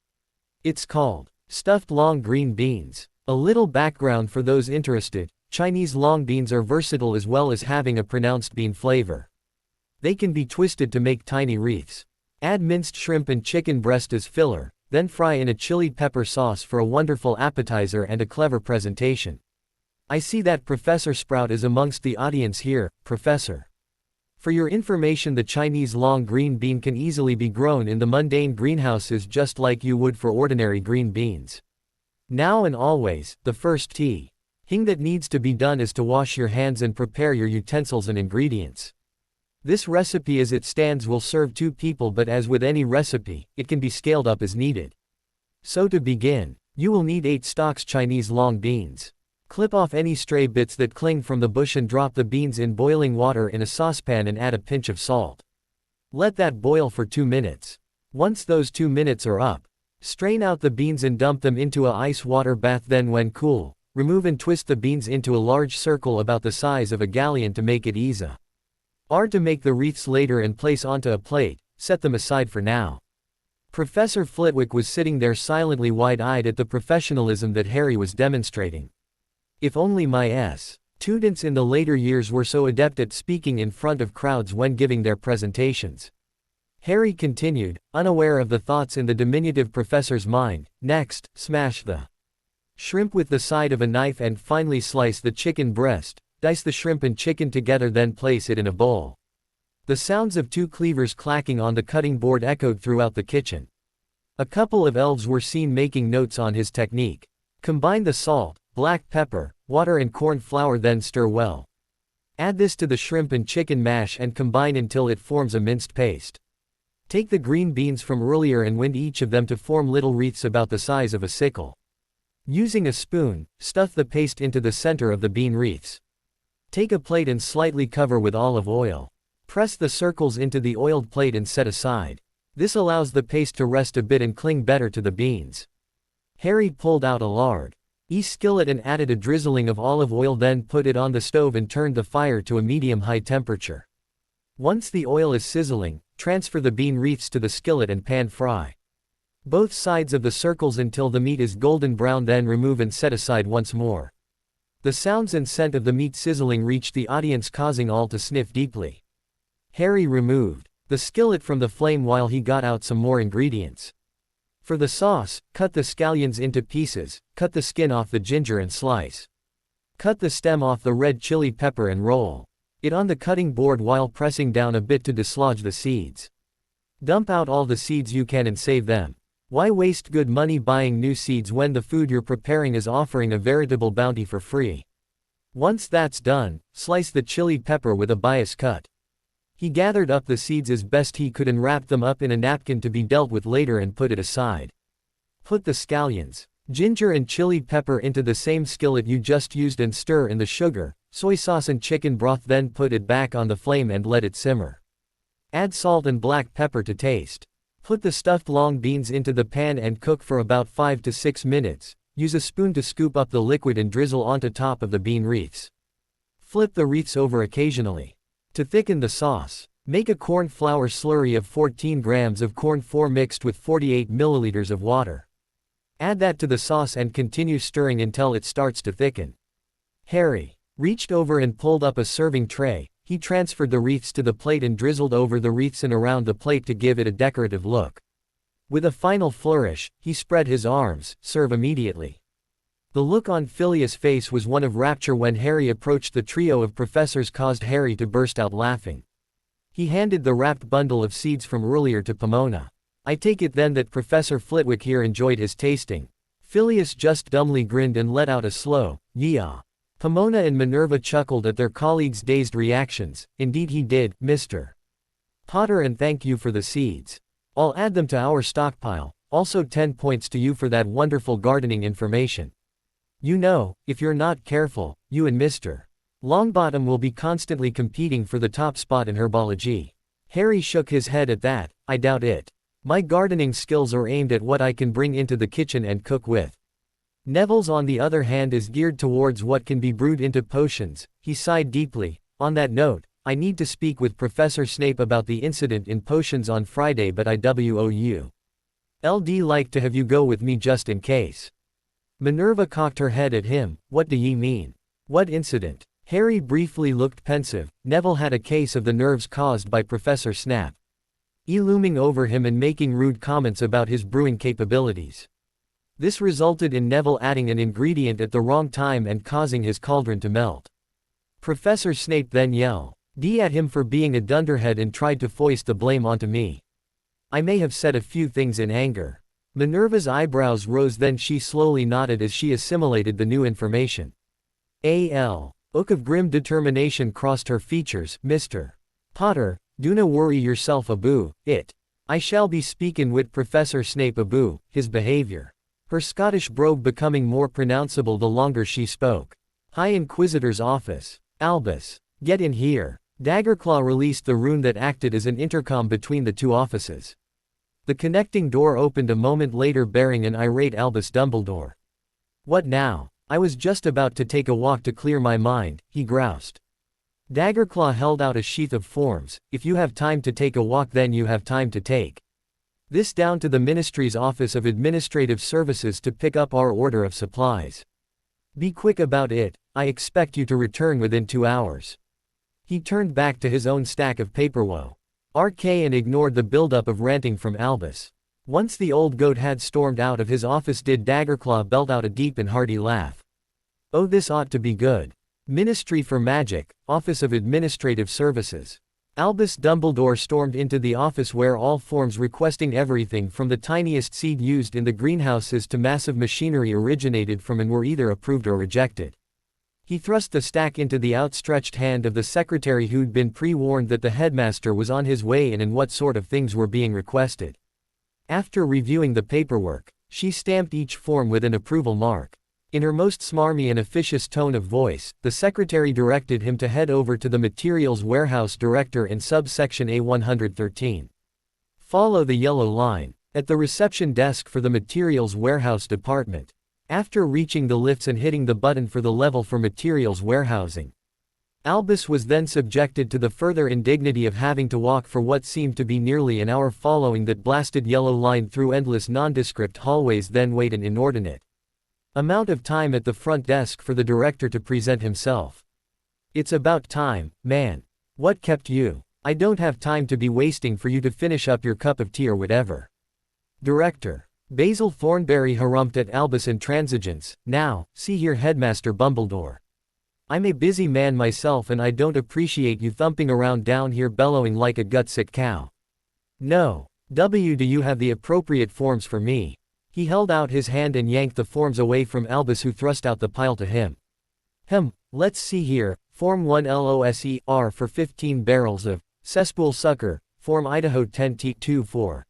It's called stuffed long green beans. A little background for those interested: Chinese long beans are versatile as well as having a pronounced bean flavor. They can be twisted to make tiny wreaths. Add minced shrimp and chicken breast as filler, then fry in a chili pepper sauce for a wonderful appetizer and a clever presentation. I see that Professor Sprout is amongst the audience here, Professor. For your information, the Chinese long green bean can easily be grown in the mundane greenhouses just like you would for ordinary green beans. Now and always, the first thing that needs to be done is to wash your hands and prepare your utensils and ingredients. This recipe as it stands will serve 2 people, but as with any recipe, it can be scaled up as needed. So to begin, you will need 8 stalks Chinese long beans. Clip off any stray bits that cling from the bush and drop the beans in boiling water in a saucepan and add a pinch of salt. Let that boil for 2 minutes. Once those 2 minutes are up, strain out the beans and dump them into a ice water bath. Then when cool, remove and twist the beans into a large circle about the size of a galleon to make it easy to make the wreaths later and place onto a plate. Set them aside for now. Professor Flitwick was sitting there silently wide-eyed at the professionalism that Harry was demonstrating. If only my students in the later years were so adept at speaking in front of crowds when giving their presentations. Harry continued, unaware of the thoughts in the diminutive professor's mind. Next, smash the Shrimp with the side of a knife and finely slice the chicken breast, dice the shrimp and chicken together then place it in a bowl. The sounds of two cleavers clacking on the cutting board echoed throughout the kitchen. A couple of elves were seen making notes on his technique. Combine the salt, black pepper, water and corn flour then stir well. Add this to the shrimp and chicken mash and combine until it forms a minced paste. Take the green beans from earlier and wind each of them to form little wreaths about the size of a sickle. Using a spoon, stuff the paste into the center of the bean wreaths. Take a plate and slightly cover with olive oil. Press the circles into the oiled plate and set aside. This allows the paste to rest a bit and cling better to the beans. Harry pulled out a lard skillet and added a drizzling of olive oil, then put it on the stove and turned the fire to a medium-high temperature. Once the oil is sizzling, transfer the bean wreaths to the skillet and pan fry both sides of the circles until the meat is golden brown, then remove and set aside once more. The sounds and scent of the meat sizzling reached the audience, causing all to sniff deeply. Harry removed the skillet from the flame while he got out some more ingredients. For the sauce, cut the scallions into pieces, cut the skin off the ginger and slice. Cut the stem off the red chili pepper and roll it on the cutting board while pressing down a bit to dislodge the seeds. Dump out all the seeds you can and save them. Why waste good money buying new seeds when the food you're preparing is offering a veritable bounty for free? Once that's done, slice the chili pepper with a bias cut. He gathered up the seeds as best he could and wrapped them up in a napkin to be dealt with later and put it aside. Put the scallions, ginger and chili pepper into the same skillet you just used and stir in the sugar, soy sauce and chicken broth, then put it back on the flame and let it simmer. Add salt and black pepper to taste. Put the stuffed long beans into the pan and cook for about 5 to 6 minutes. Use a spoon to scoop up the liquid and drizzle onto top of the bean wreaths. Flip the wreaths over occasionally. To thicken the sauce, make a corn flour slurry of 14 grams of corn flour mixed with 48 milliliters of water. Add that to the sauce and continue stirring until it starts to thicken. Harry reached over and pulled up a serving tray. He transferred the wreaths to the plate and drizzled over the wreaths and around the plate to give it a decorative look. With a final flourish, he spread his arms. Serve immediately. The look on Phileas' face was one of rapture when Harry approached the trio of professors, caused Harry to burst out laughing. He handed the wrapped bundle of seeds from earlier to Pomona. I take it then that Professor Flitwick here enjoyed his tasting. Phileas just dumbly grinned and let out a slow, "Yeah." Pomona and Minerva chuckled at their colleagues' dazed reactions. Indeed he did, Mr. Potter, and thank you for the seeds. I'll add them to our stockpile. Also 10 points to you for that wonderful gardening information. You know, if you're not careful, you and Mr. Longbottom will be constantly competing for the top spot in herbology. Harry shook his head at that. I doubt it. My gardening skills are aimed at what I can bring into the kitchen and cook with. Neville's, on the other hand, is geared towards what can be brewed into potions. He sighed deeply. On that note, I need to speak with Professor Snape about the incident in potions on Friday, but LD like to have you go with me just in case. Minerva cocked her head at him. What do ye mean? What incident? Harry briefly looked pensive. Neville had a case of the nerves caused by Professor Snap looming over him and making rude comments about his brewing capabilities. This resulted in Neville adding an ingredient at the wrong time and causing his cauldron to melt. Professor Snape then yelled at him for being a dunderhead and tried to foist the blame onto me. I may have said a few things in anger. Minerva's eyebrows rose, then she slowly nodded as she assimilated the new information. A look of grim determination crossed her features. Mr. Potter, do na worry yourself aboo it. I shall be speakin' wit Professor Snape aboo his behavior. Her Scottish brogue becoming more pronounceable the longer she spoke. High Inquisitor's office. Albus, get in here. Daggerclaw released the rune that acted as an intercom between the two offices. The connecting door opened a moment later, bearing an irate Albus Dumbledore. What now? I was just about to take a walk to clear my mind, he groused. Daggerclaw held out a sheath of forms. If you have time to take a walk, then you have time to take this down to the Ministry's Office of Administrative Services to pick up our order of supplies. Be quick about it, I expect you to return within 2 hours. He turned back to his own stack of paperwo. RK and ignored the buildup of ranting from Albus. Once the old goat had stormed out of his office did Daggerclaw belt out a deep and hearty laugh. Oh, this ought to be good. Ministry for Magic, Office of Administrative Services. Albus Dumbledore stormed into the office where all forms requesting everything from the tiniest seed used in the greenhouses to massive machinery originated from and were either approved or rejected. He thrust the stack into the outstretched hand of the secretary who'd been pre-warned that the headmaster was on his way and what sort of things were being requested. After reviewing the paperwork, she stamped each form with an approval mark. In her most smarmy and officious tone of voice, the secretary directed him to head over to the Materials Warehouse Director in subsection A113. Follow the yellow line, at the reception desk for the Materials Warehouse Department. After reaching the lifts and hitting the button for the level for materials warehousing, Albus was then subjected to the further indignity of having to walk for what seemed to be nearly an hour following that blasted yellow line through endless nondescript hallways, then wait an inordinate amount of time at the front desk for the director to present himself. It's about time, man. What kept you? I don't have time to be wasting for you to finish up your cup of tea or whatever. Director. Basil Thornberry harumphed at Albus' intransigence. Now, see here, Headmaster Bumbledore. I'm a busy man myself and I don't appreciate you thumping around down here bellowing like a gutsick cow. No. Do you have the appropriate forms for me? He held out his hand and yanked the forms away from Albus, who thrust out the pile to him. Let's see here. Form 1 LOSER for 15 barrels of cesspool sucker, Form Idaho 10T24.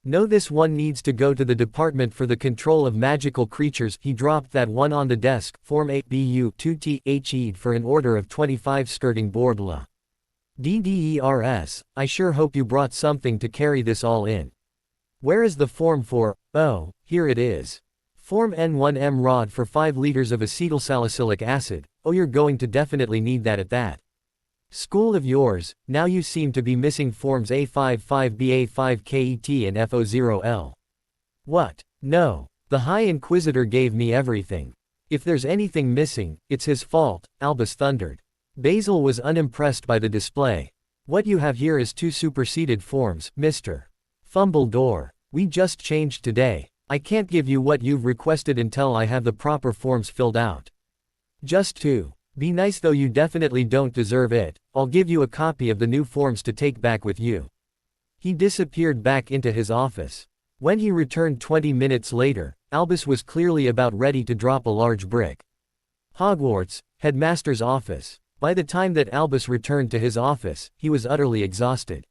No, this one needs to go to the Department for the Control of Magical Creatures. He dropped that one on the desk. Form 8 BU 2THE'd for an order of 25 skirting board la. DDERS, I sure hope you brought something to carry this all in. Where is the form for, oh, here it is. Form N1M rod for 5 liters of acetylsalicylic acid. Oh, you're going to definitely need that at that school of yours. Now you seem to be missing forms A55B, A5KET and FO0L. What? No. The High Inquisitor gave me everything. If there's anything missing, it's his fault, Albus thundered. Basil was unimpressed by the display. What you have here is 2 superseded forms, Mr. Fumbledore. We just changed today. I can't give you what you've requested until I have the proper forms filled out. Just 2. Be nice, though you definitely don't deserve it. I'll give you a copy of the new forms to take back with you. He disappeared back into his office. When he returned 20 minutes later, Albus was clearly about ready to drop a large brick. Hogwarts, Headmaster's office. By the time that Albus returned to his office, he was utterly exhausted.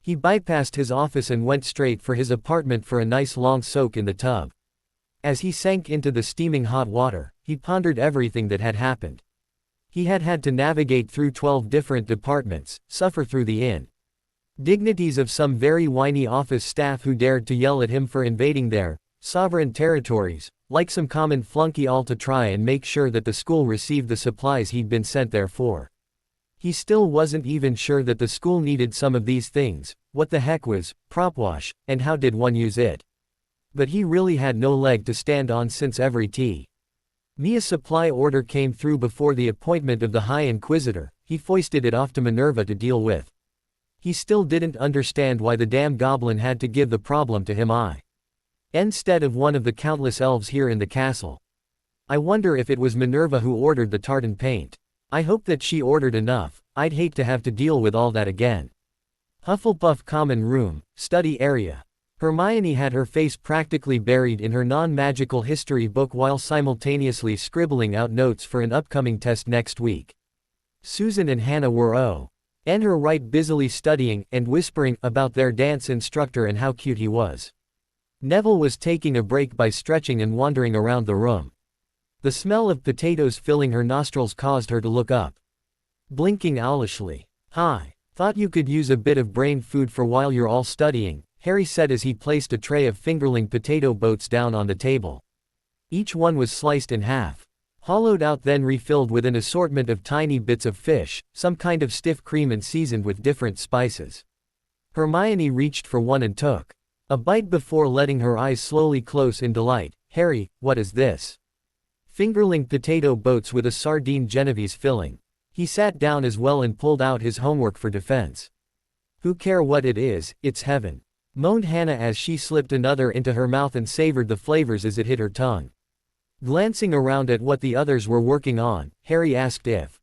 He bypassed his office and went straight for his apartment for a nice long soak in the tub. As he sank into the steaming hot water, he pondered everything that had happened. He had had to navigate through 12 different departments, suffer through the indignities of some very whiny office staff who dared to yell at him for invading their sovereign territories, like some common flunky, all to try and make sure that the school received the supplies he'd been sent there for. He still wasn't even sure that the school needed some of these things. What the heck was propwash, and how did one use it? But he really had no leg to stand on, since every Mia supply order came through before the appointment of the High Inquisitor. He foisted it off to Minerva to deal with. He still didn't understand why the damn goblin had to give the problem to him instead of one of the countless elves here in the castle. I wonder if it was Minerva who ordered the tartan paint. I hope that she ordered enough. I'd hate to have to deal with all that again. Hufflepuff common room, study area. Hermione had her face practically buried in her non-magical history book while simultaneously scribbling out notes for an upcoming test next week. Susan and Hannah were on her right, busily studying and whispering about their dance instructor and how cute he was. Neville was taking a break by stretching and wandering around the room. The smell of potatoes filling her nostrils caused her to look up. Blinking owlishly. "Hi. Thought you could use a bit of brain food for while you're all studying," Harry said as he placed a tray of fingerling potato boats down on the table. Each one was sliced in half, hollowed out, then refilled with an assortment of tiny bits of fish, some kind of stiff cream and seasoned with different spices. Hermione reached for one and took a bite before letting her eyes slowly close in delight. "Harry, what is this?" "Fingerling potato boats with a sardine Genovese filling." He sat down as well and pulled out his homework for defense. "Who care what it is, it's heaven." moaned Hannah as she slipped another into her mouth and savored the flavors as it hit her tongue. Glancing around at what the others were working on, Harry asked if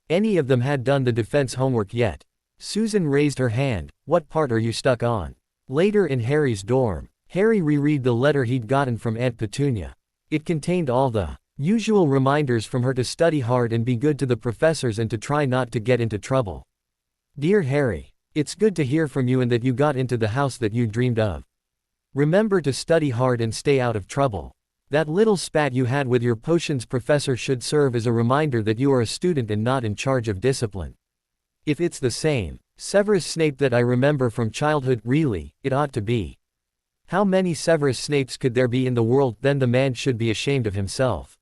any of them had done the defense homework yet. Susan raised her hand. What part are you stuck on? Later in Harry's dorm, Harry reread the letter he'd gotten from Aunt Petunia. It contained all the usual reminders from her to study hard and be good to the professors and to try not to get into trouble. Dear Harry, it's good to hear from you and that you got into the house that you dreamed of. Remember to study hard and stay out of trouble. That little spat you had with your potions professor should serve as a reminder that you are a student and not in charge of discipline. If it's the same Severus Snape that I remember from childhood, really, it ought to be. How many Severus Snapes could there be in the world? Then the man should be ashamed of himself.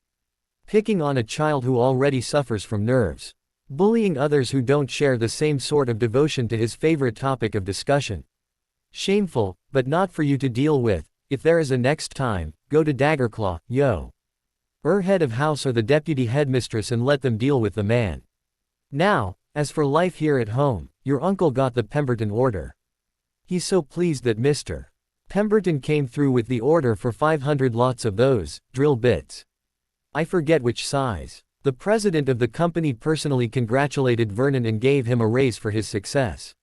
Picking on a child who already suffers from nerves. Bullying others who don't share the same sort of devotion to his favorite topic of discussion. Shameful, but not for you to deal with. If there is a next time, go to Daggerclaw, yo. Head of house or the deputy headmistress and let them deal with the man. Now, as for life here at home, your uncle got the Pemberton order. He's so pleased that Mr. Pemberton came through with the order for 500 lots of those drill bits. I forget which size. The president of the company personally congratulated Vernon and gave him a raise for his success.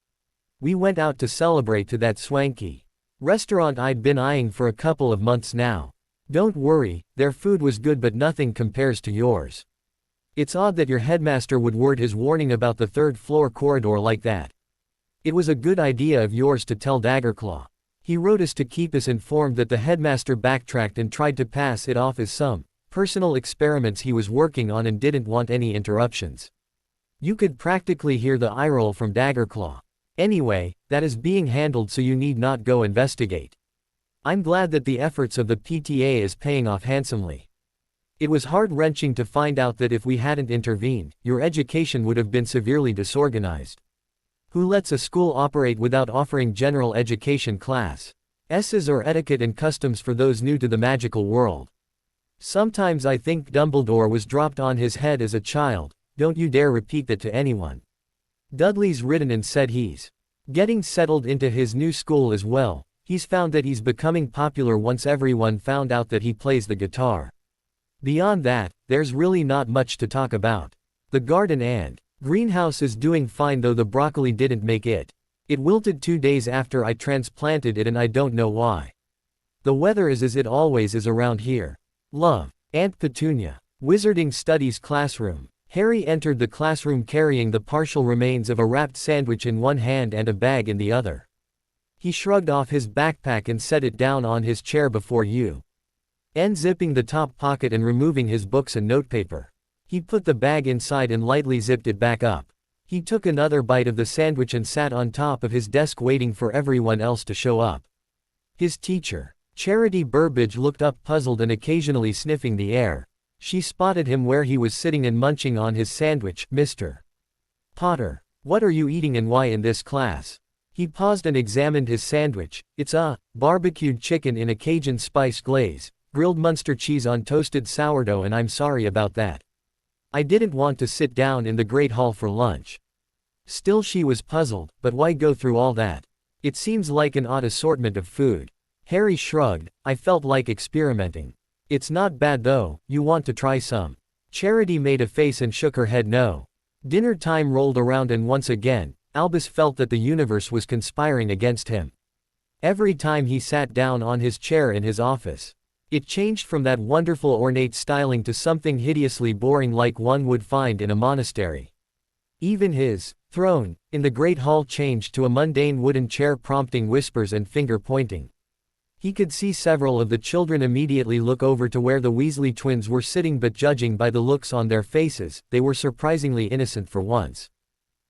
We went out to celebrate to that swanky restaurant I'd been eyeing for a couple of months now. Don't worry, their food was good but nothing compares to yours. It's odd that your headmaster would word his warning about the third-floor corridor like that. It was a good idea of yours to tell Daggerclaw. He wrote us to keep us informed that the headmaster backtracked and tried to pass it off as some personal experiments he was working on and didn't want any interruptions. You could practically hear the eye roll from Daggerclaw. Anyway, that is being handled so you need not go investigate. I'm glad that the efforts of the PTA is paying off handsomely. It was heart-wrenching to find out that if we hadn't intervened, your education would have been severely disorganized. Who lets a school operate without offering general education classes or etiquette and customs for those new to the magical world? Sometimes I think Dumbledore was dropped on his head as a child. Don't you dare repeat that to anyone. Dudley's written and said he's getting settled into his new school as well. He's found that he's becoming popular once everyone found out that he plays the guitar. Beyond that, there's really not much to talk about. The garden and greenhouse is doing fine, though the broccoli didn't make it. It wilted 2 days after I transplanted it and I don't know why. The weather is as it always is around here. Love, Aunt Petunia. Wizarding Studies classroom. Harry entered the classroom carrying the partial remains of a wrapped sandwich in one hand and a bag in the other. He shrugged off his backpack and set it down on his chair before unzipping the top pocket and removing his books and notepaper. He put the bag inside and lightly zipped it back up. He took another bite of the sandwich and sat on top of his desk waiting for everyone else to show up. His teacher, Charity Burbage, looked up puzzled and occasionally sniffing the air. She spotted him where he was sitting and munching on his sandwich. Mr. Potter, what are you eating and why in this class? He paused and examined his sandwich. It's a barbecued chicken in a Cajun spice glaze, grilled Munster cheese on toasted sourdough, and I'm sorry about that. I didn't want to sit down in the Great Hall for lunch. Still, she was puzzled. But why go through all that? It seems like an odd assortment of food. Harry shrugged. I felt like experimenting. It's not bad though. You want to try some? Charity made a face and shook her head no. Dinner time rolled around and once again, Albus felt that the universe was conspiring against him. Every time he sat down on his chair in his office, it changed from that wonderful ornate styling to something hideously boring like one would find in a monastery. Even his throne in the Great Hall changed to a mundane wooden chair prompting whispers and finger pointing. He could see several of the children immediately look over to where the Weasley twins were sitting, but judging by the looks on their faces, they were surprisingly innocent for once.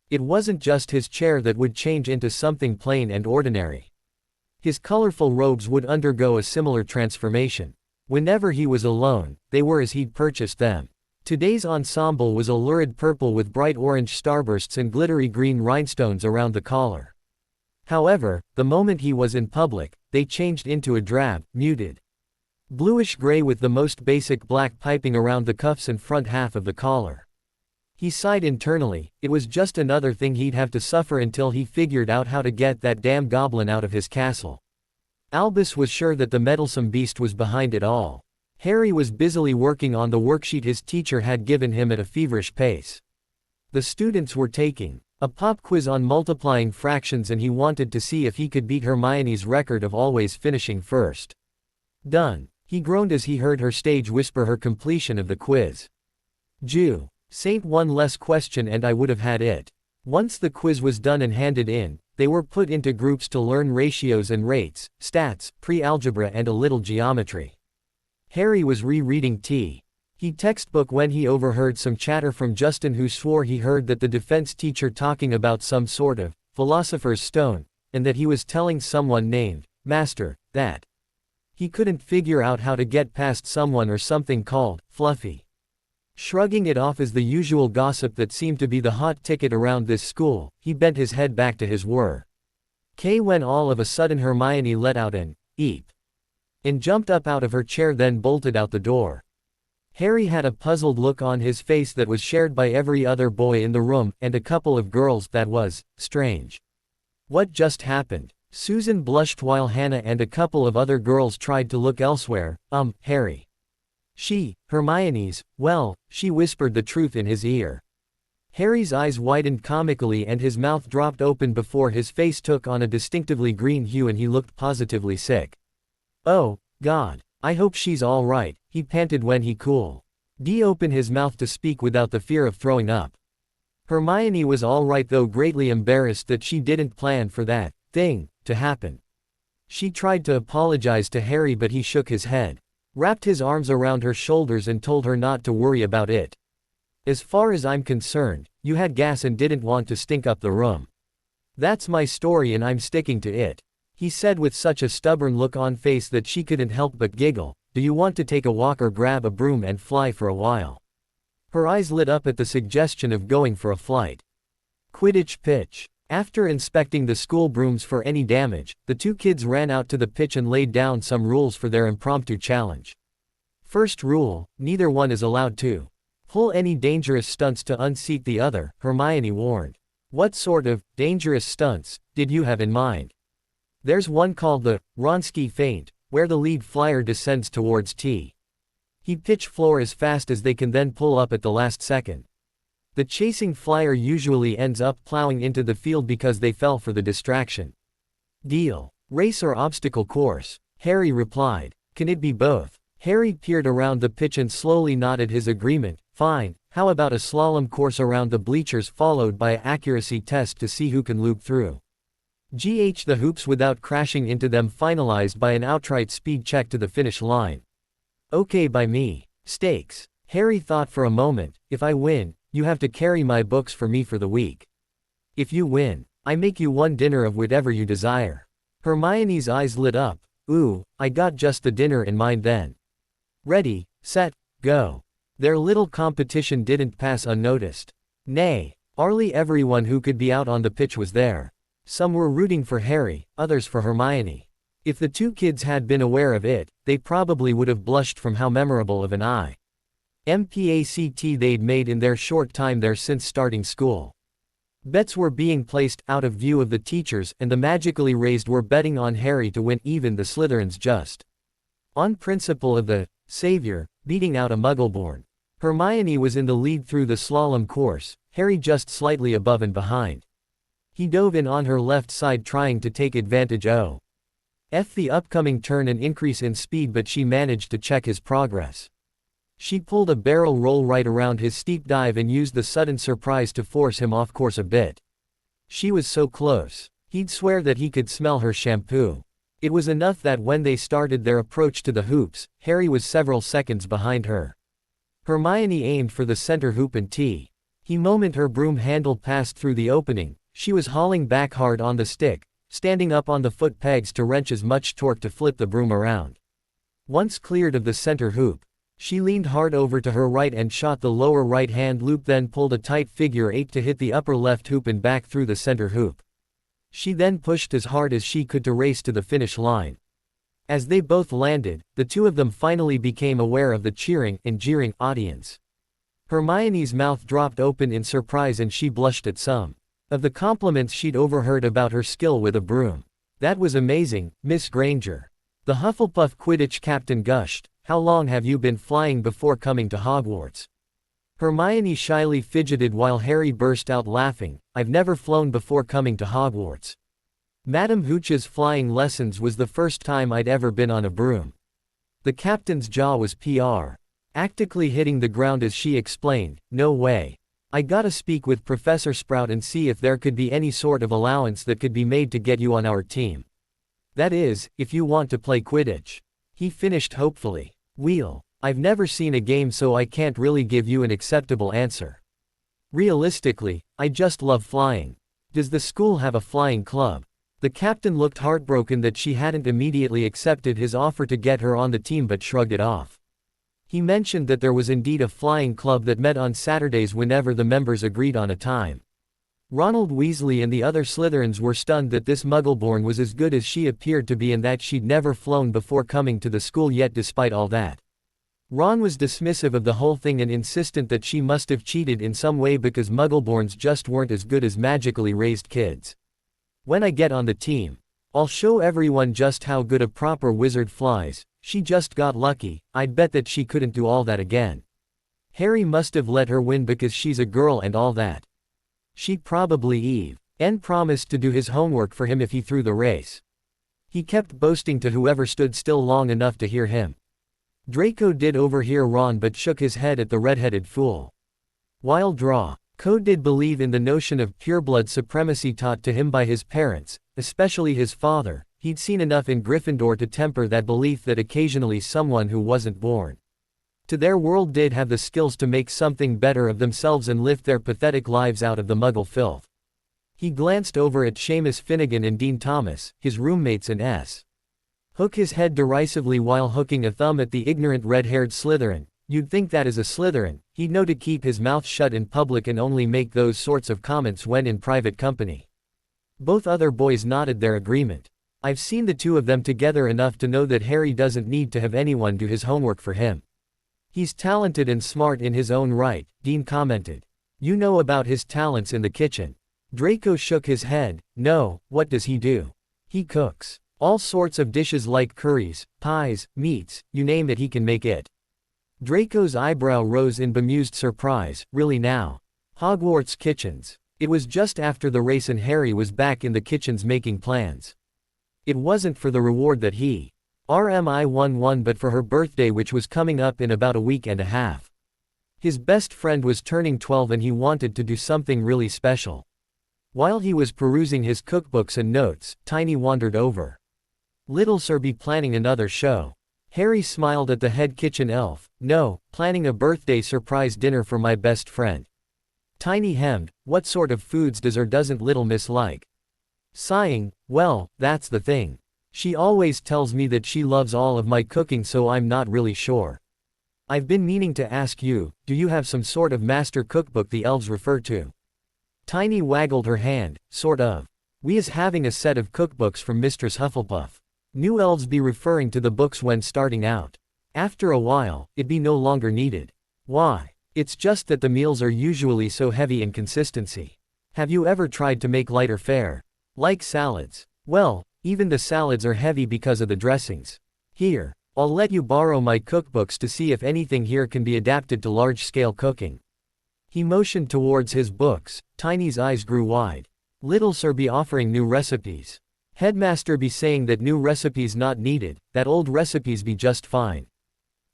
It wasn't just his chair that would change into something plain and ordinary. His colorful robes would undergo a similar transformation. Whenever he was alone, they were as he'd purchased them. Today's ensemble was a lurid purple with bright orange starbursts and glittery green rhinestones around the collar. However, the moment he was in public, they changed into a drab, muted bluish gray with the most basic black piping around the cuffs and front half of the collar. He sighed internally, it was just another thing he'd have to suffer until he figured out how to get that damn goblin out of his castle. Albus was sure that the meddlesome beast was behind it all. Harry was busily working on the worksheet his teacher had given him at a feverish pace. The students were taking a pop quiz on multiplying fractions and he wanted to see if he could beat Hermione's record of always finishing first. Done. He groaned as he heard her stage whisper her completion of the quiz. Jew. Saint, one less question and I would have had it. Once the quiz was done and handed in, they were put into groups to learn ratios and rates, stats, pre-algebra and a little geometry. Harry was rereading T. He textbook when he overheard some chatter from Justin, who swore he heard that the defense teacher talking about some sort of philosopher's stone, and that he was telling someone named Master that he couldn't figure out how to get past someone or something called Fluffy. Shrugging it off as the usual gossip that seemed to be the hot ticket around this school, he bent his head back to his work. When all of a sudden Hermione let out an eep and jumped up out of her chair, then bolted out the door. Harry had a puzzled look on his face that was shared by every other boy in the room, and a couple of girls. That was strange. What just happened? Susan blushed while Hannah and a couple of other girls tried to look elsewhere. Harry. Hermione's, well, she whispered the truth in his ear. Harry's eyes widened comically and his mouth dropped open before his face took on a distinctively green hue and he looked positively sick. Oh, God. I hope she's all right, he panted when he opened his mouth to speak without the fear of throwing up. Hermione was all right, though greatly embarrassed that she didn't plan for that thing to happen. She tried to apologize to Harry, but he shook his head, wrapped his arms around her shoulders and told her not to worry about it. As far as I'm concerned, you had gas and didn't want to stink up the room. That's my story and I'm sticking to it, he said with such a stubborn look on face that she couldn't help but giggle. Do you want to take a walk or grab a broom and fly for a while? Her eyes lit up at the suggestion of going for a flight. Quidditch pitch. After inspecting the school brooms for any damage, the two kids ran out to the pitch and laid down some rules for their impromptu challenge. First rule, neither one is allowed to pull any dangerous stunts to unseat the other, Hermione warned. What sort of dangerous stunts did you have in mind? There's one called the Wronski feint, where the lead flyer descends towards T. He pitch floor as fast as they can, then pull up at the last second. The chasing flyer usually ends up plowing into the field because they fell for the distraction. Deal. Race or obstacle course? Harry replied. Can it be both? Harry peered around the pitch and slowly nodded his agreement. Fine, how about a slalom course around the bleachers followed by an accuracy test to see who can loop through the hoops without crashing into them, finalized by an outright speed check to the finish line. Okay by me. Stakes. Harry thought for a moment. If I win, you have to carry my books for me for the week. If you win, I make you one dinner of whatever you desire. Hermione's eyes lit up. Ooh, I got just the dinner in mind then. Ready, set, go. Their little competition didn't pass unnoticed. Nay, hardly everyone who could be out on the pitch was there. Some were rooting for Harry, others for Hermione. If the two kids had been aware of it, they probably would have blushed from how memorable of an impact they'd made in their short time there since starting school. Bets were being placed out of view of the teachers, and the magically raised were betting on Harry to win, even the Slytherins just on principle of the savior beating out a Muggleborn. Hermione was in the lead through the slalom course, Harry just slightly above and behind. He dove in on her left side trying to take advantage of the upcoming turn and increase in speed, but she managed to check his progress. She pulled a barrel roll right around his steep dive and used the sudden surprise to force him off course a bit. She was so close, he'd swear that he could smell her shampoo. It was enough that when they started their approach to the hoops, Harry was several seconds behind her. Hermione aimed for the center hoop and T. The moment her broom handle passed through the opening, she was hauling back hard on the stick, standing up on the foot pegs to wrench as much torque to flip the broom around. Once cleared of the center hoop, she leaned hard over to her right and shot the lower right-hand loop, then pulled a tight figure 8 to hit the upper left hoop and back through the center hoop. She then pushed as hard as she could to race to the finish line. As they both landed, the two of them finally became aware of the cheering and jeering audience. Hermione's mouth dropped open in surprise and she blushed at some of the compliments she'd overheard about her skill with a broom. That was amazing, Miss Granger. The Hufflepuff Quidditch captain gushed. How long have you been flying before coming to Hogwarts? Hermione shyly fidgeted while Harry burst out laughing. I've never flown before coming to Hogwarts. Madame Hooch's flying lessons was the first time I'd ever been on a broom. The captain's jaw was practically hitting the ground as she explained, no way. I gotta speak with Professor Sprout and see if there could be any sort of allowance that could be made to get you on our team. That is, if you want to play Quidditch. He finished hopefully. I've never seen a game so I can't really give you an acceptable answer. Realistically, I just love flying. Does the school have a flying club? The captain looked heartbroken that she hadn't immediately accepted his offer to get her on the team but shrugged it off. He mentioned that there was indeed a flying club that met on Saturdays whenever the members agreed on a time. Ronald Weasley and the other Slytherins were stunned that this Muggleborn was as good as she appeared to be and that she'd never flown before coming to the school yet despite all that. Ron was dismissive of the whole thing and insistent that she must have cheated in some way because Muggleborns just weren't as good as magically raised kids. When I get on the team, I'll show everyone just how good a proper wizard flies. She just got lucky. I'd bet that she couldn't do all that again. Harry must have let her win because she's a girl and all that. She probably promised to do his homework for him if he threw the race. He kept boasting to whoever stood still long enough to hear him. Draco did overhear Ron but shook his head at the red-headed fool. While Draco did believe in the notion of pureblood supremacy taught to him by his parents, especially his father, he'd seen enough in Gryffindor to temper that belief that occasionally someone who wasn't born to their world did have the skills to make something better of themselves and lift their pathetic lives out of the Muggle filth. He glanced over at Seamus Finnegan and Dean Thomas, his roommates and Hook his head derisively while hooking a thumb at the ignorant red-haired Slytherin. You'd think that as a Slytherin, he'd know to keep his mouth shut in public and only make those sorts of comments when in private company. Both other boys nodded their agreement. I've seen the two of them together enough to know that Harry doesn't need to have anyone do his homework for him. He's talented and smart in his own right, Dean commented. You know about his talents in the kitchen. Draco shook his head. No, what does he do? He cooks. All sorts of dishes like curries, pies, meats, you name it he can make it. Draco's eyebrow rose in bemused surprise. Really now? Hogwarts kitchens. It was just after the race and Harry was back in the kitchens making plans. It wasn't for the reward that he won but for her birthday which was coming up in about a week and a half. His best friend was turning 12 and he wanted to do something really special. While he was perusing his cookbooks and notes, Tiny wandered over. Little Sir be planning another show. Harry smiled at the head kitchen elf. No, planning a birthday surprise dinner for my best friend. Tiny hemmed. What sort of foods does or doesn't Little Miss like? Sighing, well, that's the thing. She always tells me that she loves all of my cooking so I'm not really sure. I've been meaning to ask you, do you have some sort of master cookbook the elves refer to? Tiny waggled her hand, sort of. We is having a set of cookbooks from Mistress Hufflepuff. New elves be referring to the books when starting out. After a while, it be no longer needed. Why? It's just that the meals are usually so heavy in consistency. Have you ever tried to make lighter fare? Like salads? Well, even the salads are heavy because of the dressings. Here, I'll let you borrow my cookbooks to see if anything here can be adapted to large-scale cooking. He motioned towards his books. Tiny's eyes grew wide. Little Sir be offering new recipes. Headmaster be saying that new recipes not needed, that old recipes be just fine.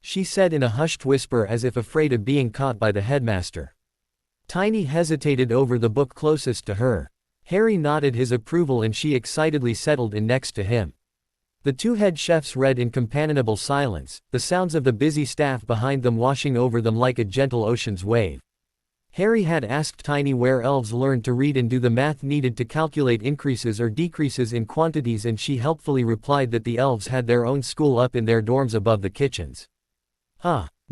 She said in a hushed whisper as if afraid of being caught by the headmaster. Tiny hesitated over the book closest to her. Harry nodded his approval and she excitedly settled in next to him. The two head chefs read in companionable silence, the sounds of the busy staff behind them washing over them like a gentle ocean's wave. Harry had asked Tiny where elves learned to read and do the math needed to calculate increases or decreases in quantities and she helpfully replied that the elves had their own school up in their dorms above the kitchens.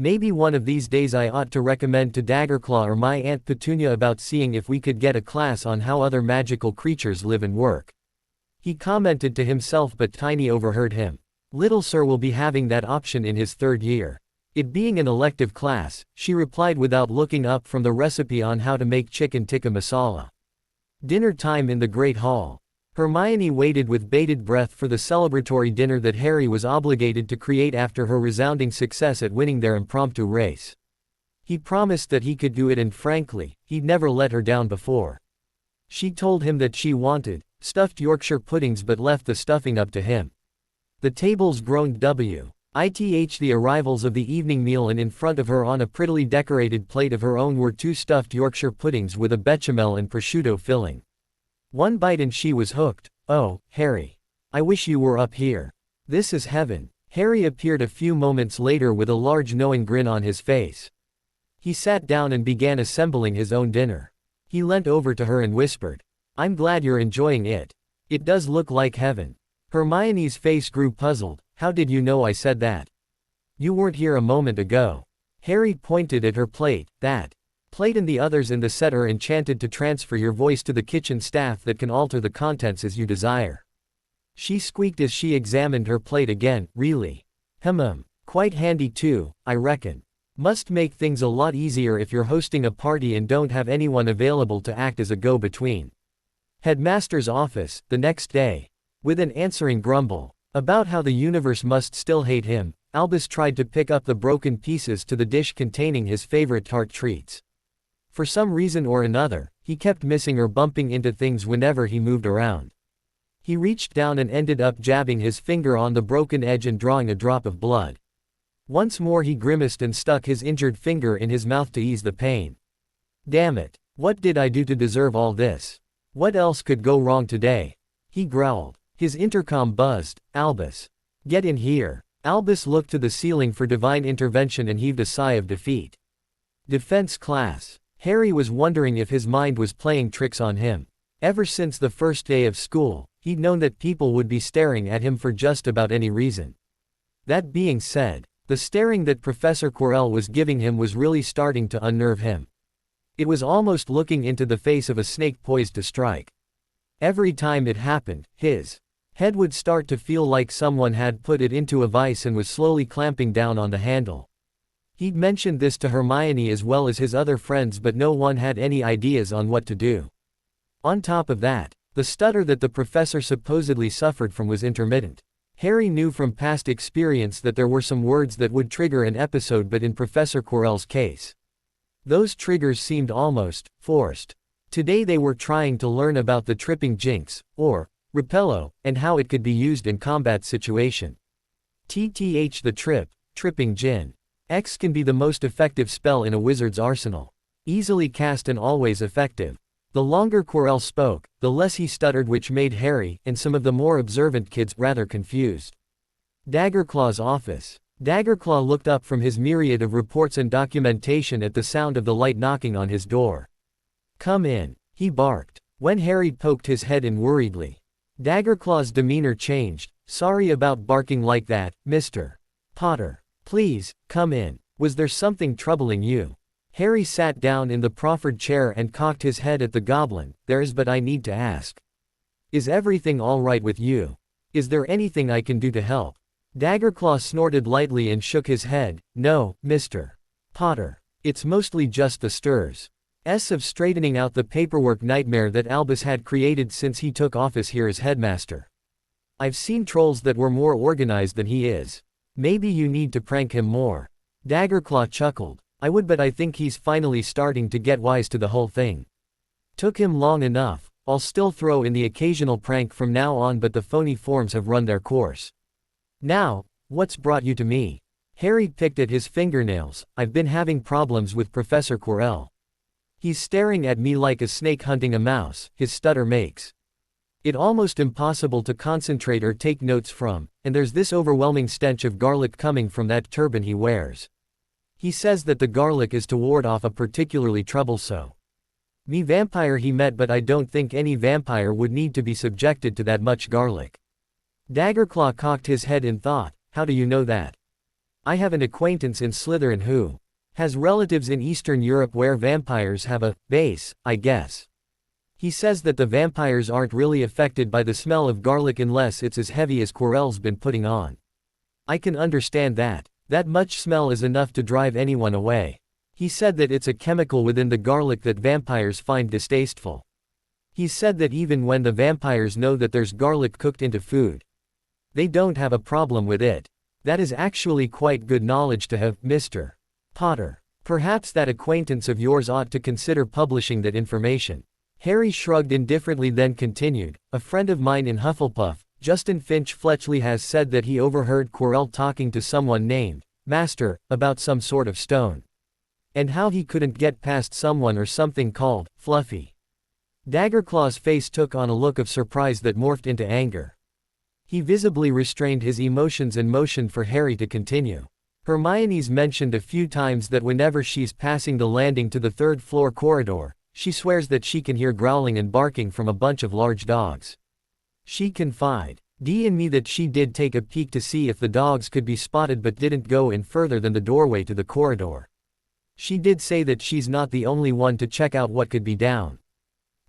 Maybe one of these days I ought to recommend to Daggerclaw or my Aunt Petunia about seeing if we could get a class on how other magical creatures live and work. He commented to himself but Tiny overheard him. Little Sir will be having that option in his 3rd year. It being an elective class, she replied without looking up from the recipe on how to make chicken tikka masala. Dinner time in the Great Hall. Hermione waited with bated breath for the celebratory dinner that Harry was obligated to create after her resounding success at winning their impromptu race. He promised that he could do it, and frankly, he'd never let her down before. She told him that she wanted stuffed Yorkshire puddings but left the stuffing up to him. The tables groaned WITH the arrivals of the evening meal, and in front of her on a prettily decorated plate of her own were 2 stuffed Yorkshire puddings with a bechamel and prosciutto filling. One bite and she was hooked. "Oh, Harry. I wish you were up here. This is heaven." Harry appeared a few moments later with a large knowing grin on his face. He sat down and began assembling his own dinner. He leant over to her and whispered, "I'm glad you're enjoying it. It does look like heaven." Hermione's face grew puzzled. "How did you know I said that? You weren't here a moment ago." Harry pointed at her plate. "That plate and the others in the set are enchanted to transfer your voice to the kitchen staff that can alter the contents as you desire." She squeaked as she examined her plate again. "Really? Quite handy too, I reckon. Must make things a lot easier if you're hosting a party and don't have anyone available to act as a go-between." Headmaster's office, the next day. With an answering grumble about how the universe must still hate him, Albus tried to pick up the broken pieces to the dish containing his favorite tart treats. For some reason or another, he kept missing or bumping into things whenever he moved around. He reached down and ended up jabbing his finger on the broken edge and drawing a drop of blood. Once more he grimaced and stuck his injured finger in his mouth to ease the pain. "Damn it. What did I do to deserve all this? What else could go wrong today?" he growled. His intercom buzzed. "Albus. Get in here." Albus looked to the ceiling for divine intervention and heaved a sigh of defeat. Defense class. Harry was wondering if his mind was playing tricks on him. Ever since the first day of school, he'd known that people would be staring at him for just about any reason. That being said, the staring that Professor Quirrell was giving him was really starting to unnerve him. It was almost looking into the face of a snake poised to strike. Every time it happened, his head would start to feel like someone had put it into a vice and was slowly clamping down on the handle. He'd mentioned this to Hermione as well as his other friends, but no one had any ideas on what to do. On top of that, the stutter that the professor supposedly suffered from was intermittent. Harry knew from past experience that there were some words that would trigger an episode, but in Professor Quirrell's case, those triggers seemed almost forced. Today they were trying to learn about the tripping jinx, or repello, and how it could be used in combat situation. The tripping jinn. X can be the most effective spell in a wizard's arsenal. Easily cast and always effective. The longer Quirrell spoke, the less he stuttered, which made Harry, and some of the more observant kids, rather confused. Daggerclaw's office. Daggerclaw looked up from his myriad of reports and documentation at the sound of the light knocking on his door. "Come in," he barked. When Harry poked his head in worriedly, Daggerclaw's demeanor changed. "Sorry about barking like that, Mr. Potter. Please, come in. Was there something troubling you?" Harry sat down in the proffered chair and cocked his head at the goblin. "There is, but I need to ask. Is everything all right with you? Is there anything I can do to help?" Daggerclaw snorted lightly and shook his head. "No, Mr. Potter. It's mostly just the stirs of straightening out the paperwork nightmare that Albus had created since he took office here as headmaster. I've seen trolls that were more organized than he is. Maybe you need to prank him more." Daggerclaw chuckled. "I would, but I think he's finally starting to get wise to the whole thing. Took him long enough. I'll still throw in the occasional prank from now on, but the phony forms have run their course. Now, what's brought you to me?" Harry picked at his fingernails. "I've been having problems with Professor Quirrell. He's staring at me like a snake hunting a mouse. His stutter makes it almost impossible to concentrate or take notes from, and there's this overwhelming stench of garlic coming from that turban he wears. He says that the garlic is to ward off a particularly troublesome vampire he met, but I don't think any vampire would need to be subjected to that much garlic." Daggerclaw cocked his head in thought. "How do you know that?" "I have an acquaintance in Slytherin who has relatives in Eastern Europe where vampires have a base, I guess. He says that the vampires aren't really affected by the smell of garlic unless it's as heavy as Quirrell's been putting on." "I can understand that. That much smell is enough to drive anyone away. He said that it's a chemical within the garlic that vampires find distasteful. He said that even when the vampires know that there's garlic cooked into food, they don't have a problem with it. That is actually quite good knowledge to have, Mr. Potter. Perhaps that acquaintance of yours ought to consider publishing that information. Harry shrugged indifferently then continued, a friend of mine in Hufflepuff, Justin Finch Fletchley, has said that he overheard Quirrell talking to someone named Master about some sort of stone. And how he couldn't get past someone or something called Fluffy. Daggerclaw's face took on a look of surprise that morphed into anger. He visibly restrained his emotions and motioned for Harry to continue. Hermione's mentioned a few times that whenever she's passing the landing to the third-floor corridor, she swears that she can hear growling and barking from a bunch of large dogs. She confided in me that she did take a peek to see if the dogs could be spotted but didn't go in further than the doorway to the corridor. She did say that she's not the only one to check out what could be down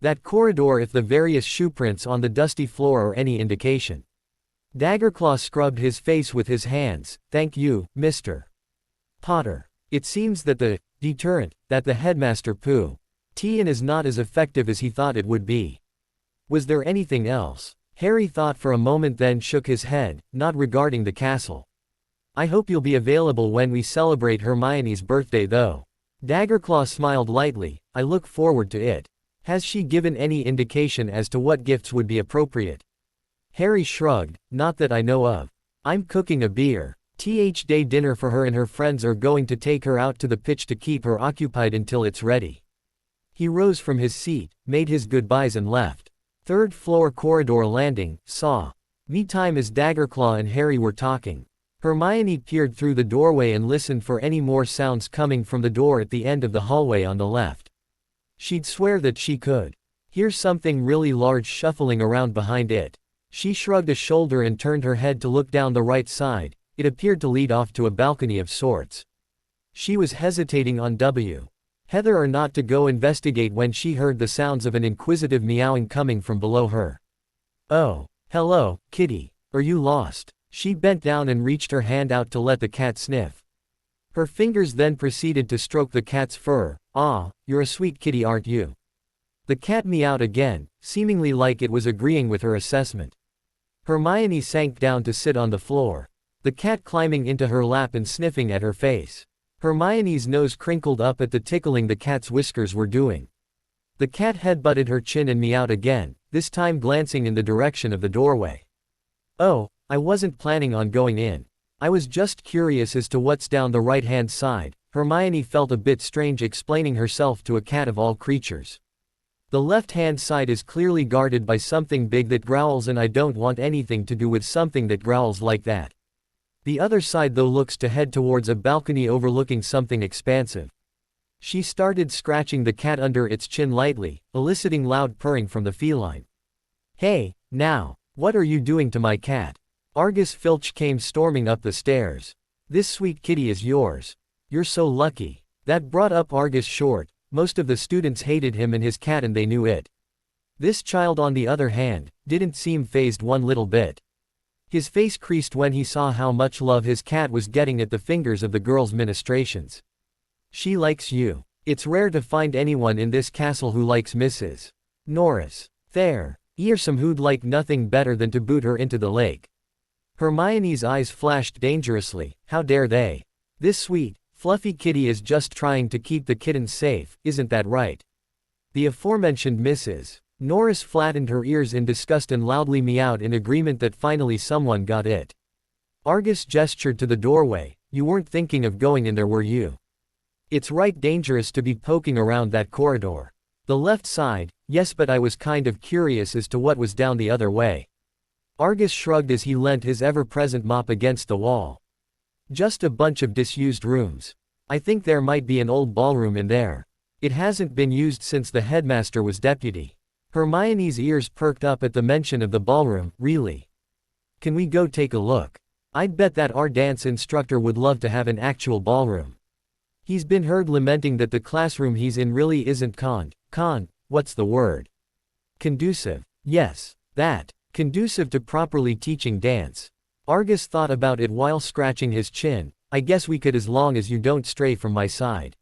that corridor if the various shoe prints on the dusty floor are any indication. Daggerclaw scrubbed his face with his hands. Thank you, Mr. Potter. It seems that the deterrent that the headmaster put in is not as effective as he thought it would be. Was there anything else? Harry thought for a moment then shook his head, not regarding the castle. I hope you'll be available when we celebrate Hermione's birthday though. Daggerclaw smiled lightly. I look forward to it. Has she given any indication as to what gifts would be appropriate? Harry shrugged. Not that I know of. I'm cooking a birthday dinner for her and her friends are going to take her out to the pitch to keep her occupied until it's ready. He rose from his seat, made his goodbyes and left. Third floor corridor landing, saw me time as Daggerclaw and Harry were talking. Hermione peered through the doorway and listened for any more sounds coming from the door at the end of the hallway on the left. She'd swear that she could hear something really large shuffling around behind it. She shrugged a shoulder and turned her head to look down the right side. It appeared to lead off to a balcony of sorts. She was hesitating on whether or not to go investigate when she heard the sounds of an inquisitive meowing coming from below her. Oh, hello, kitty. Are you lost? She bent down and reached her hand out to let the cat sniff. Her fingers then proceeded to stroke the cat's fur. Ah, you're a sweet kitty, aren't you? The cat meowed again, seemingly like it was agreeing with her assessment. Hermione sank down to sit on the floor. The cat climbing into her lap and sniffing at her face. Hermione's nose crinkled up at the tickling the cat's whiskers were doing. The cat head-butted her chin and meowed again, this time glancing in the direction of the doorway. Oh, I wasn't planning on going in. I was just curious as to what's down the right-hand side. Hermione felt a bit strange explaining herself to a cat of all creatures. The left-hand side is clearly guarded by something big that growls and I don't want anything to do with something that growls like that. The other side though looks to head towards a balcony overlooking something expansive. She started scratching the cat under its chin lightly, eliciting loud purring from the feline. Hey, now, what are you doing to my cat? Argus Filch came storming up the stairs. This sweet kitty is yours. You're so lucky. That brought up Argus short. Most of the students hated him and his cat and they knew it. This child on the other hand, didn't seem fazed one little bit. His face creased when he saw how much love his cat was getting at the fingers of the girl's ministrations. She likes you. It's rare to find anyone in this castle who likes Mrs. Norris. There. Earsome who'd like nothing better than to boot her into the lake. Hermione's eyes flashed dangerously. How dare they? This sweet, fluffy kitty is just trying to keep the kittens safe, isn't that right? The aforementioned Mrs. Norris flattened her ears in disgust and loudly meowed in agreement that finally someone got it. Argus gestured to the doorway. You weren't thinking of going in there, were you? It's right dangerous to be poking around that corridor. The left side, yes, but I was kind of curious as to what was down the other way. Argus shrugged as he leant his ever-present mop against the wall. Just a bunch of disused rooms. I think there might be an old ballroom in there. It hasn't been used since the headmaster was deputy. Hermione's ears perked up at the mention of the ballroom. Really? Can we go take a look? I'd bet that our dance instructor would love to have an actual ballroom. He's been heard lamenting that the classroom he's in really isn't what's the word? Conducive. Yes, that. Conducive to properly teaching dance. Argus thought about it while scratching his chin. I guess we could as long as you don't stray from my side.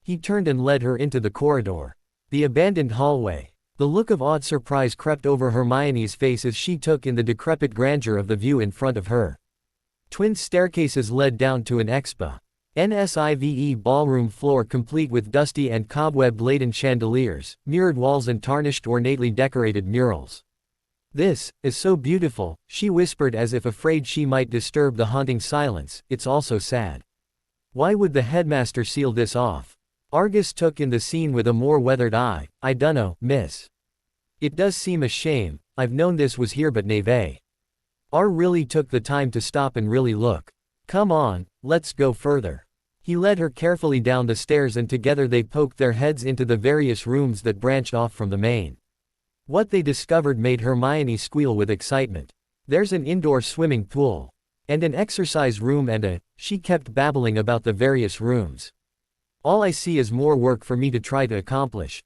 He turned and led her into the corridor. The abandoned hallway. The look of awed surprise crept over Hermione's face as she took in the decrepit grandeur of the view in front of her. Twin staircases led down to an NSIVE ballroom floor complete with dusty and cobweb-laden chandeliers, mirrored walls and tarnished ornately decorated murals. "This is so beautiful," she whispered as if afraid she might disturb the haunting silence. "It's also sad. Why would the headmaster seal this off?" Argus took in the scene with a more weathered eye. "I dunno, miss. It does seem a shame. I've known this was here but Neville. R really took the time to stop and really look. Come on, let's go further." He led her carefully down the stairs and together they poked their heads into the various rooms that branched off from the main. What they discovered made Hermione squeal with excitement. "There's an indoor swimming pool. And an exercise room and she kept babbling about the various rooms. "All I see is more work for me to try to accomplish."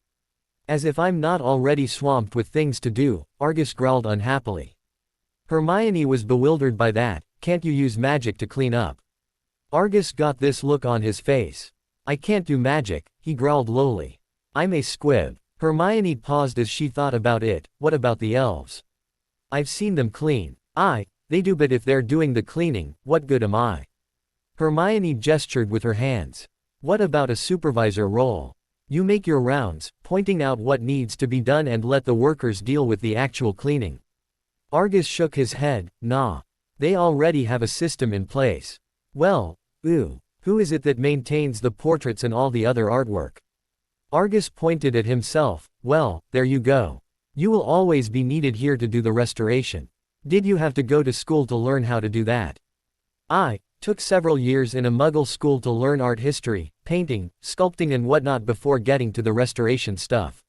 "As if I'm not already swamped with things to do," Argus growled unhappily. Hermione was bewildered by that. "Can't you use magic to clean up?" Argus got this look on his face. "I can't do magic," he growled lowly. "I'm a squib." Hermione paused as she thought about it. "What about the elves?" "I've seen them clean." They do, but if they're doing the cleaning, what good am I?" Hermione gestured with her hands. "What about a supervisor role? You make your rounds, pointing out what needs to be done and let the workers deal with the actual cleaning." Argus shook his head. "Nah. They already have a system in place." "Well, who is it that maintains the portraits and all the other artwork?" Argus pointed at himself. "Well, there you go. You will always be needed here to do the restoration. Did you have to go to school to learn how to do that?" "I took several years in a Muggle school to learn art history, painting, sculpting and whatnot before getting to the restoration stuff."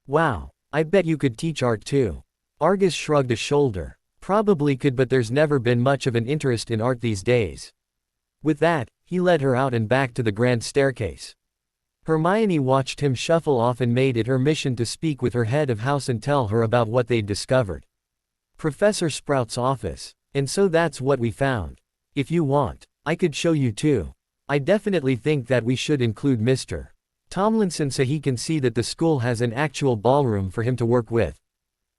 "Wow. I bet you could teach art too." Argus shrugged a shoulder. "Probably could, but there's never been much of an interest in art these days." With that, he led her out and back to the grand staircase. Hermione watched him shuffle off and made it her mission to speak with her head of house and tell her about what they'd discovered. "Professor Sprout's office. And so that's what we found. If you want, I could show you too. I definitely think that we should include Mr. Tomlinson so he can see that the school has an actual ballroom for him to work with."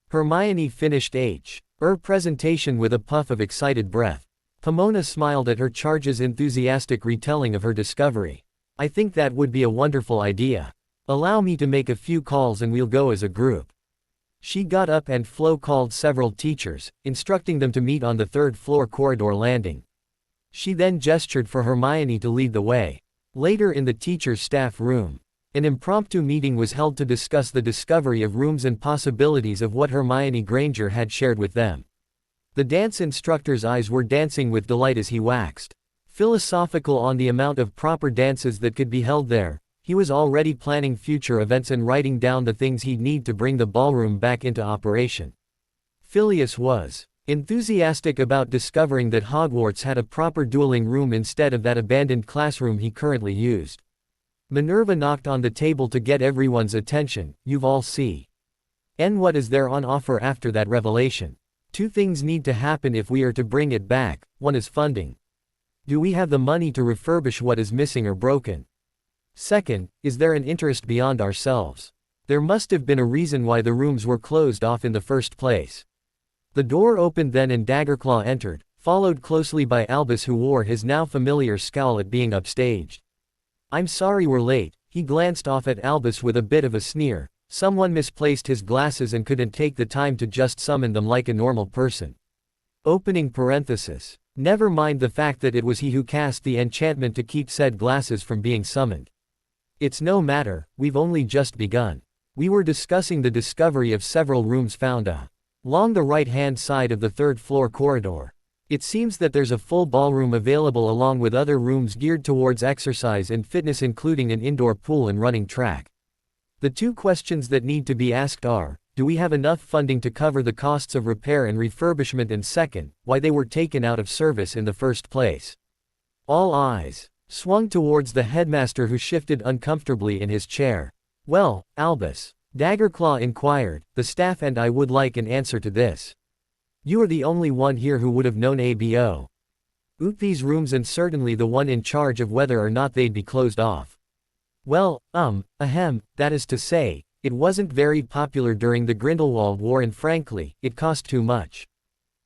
Hermione finished her presentation with a puff of excited breath. Pomona smiled at her charge's enthusiastic retelling of her discovery. "I think that would be a wonderful idea. Allow me to make a few calls and we'll go as a group." She got up and Flo called several teachers, instructing them to meet on the third-floor corridor landing. She then gestured for Hermione to lead the way. Later in the teacher's staff room, an impromptu meeting was held to discuss the discovery of rooms and possibilities of what Hermione Granger had shared with them. The dance instructor's eyes were dancing with delight as he waxed philosophical on the amount of proper dances that could be held there. He was already planning future events and writing down the things he'd need to bring the ballroom back into operation. Phileas was enthusiastic about discovering that Hogwarts had a proper dueling room instead of that abandoned classroom he currently used. Minerva knocked on the table to get everyone's attention. "You've all seen. And what is there on offer after that revelation? Two things need to happen if we are to bring it back. One is funding. Do we have the money to refurbish what is missing or broken? Second, is there an interest beyond ourselves? There must have been a reason why the rooms were closed off in the first place." The door opened then and Daggerclaw entered, followed closely by Albus, who wore his now familiar scowl at being upstaged. "I'm sorry we're late." He glanced off at Albus with a bit of a sneer. "Someone misplaced his glasses and couldn't take the time to just summon them like a normal person." Opening parenthesis. Never mind the fact that it was he who cast the enchantment to keep said glasses from being summoned. "It's no matter, we've only just begun. We were discussing the discovery of several rooms found along the right-hand side of the third-floor corridor. It seems that there's a full ballroom available along with other rooms geared towards exercise and fitness, including an indoor pool and running track. The two questions that need to be asked are, do we have enough funding to cover the costs of repair and refurbishment, and second, why they were taken out of service in the first place?" All eyes swung towards the headmaster, who shifted uncomfortably in his chair. "Well, Albus," Daggerclaw inquired, "the staff and I would like an answer to this. You are the only one here who would have known ABO. These rooms and certainly the one in charge of whether or not they'd be closed off. Well, that is to say, it wasn't very popular during the Grindelwald War and frankly, it cost too much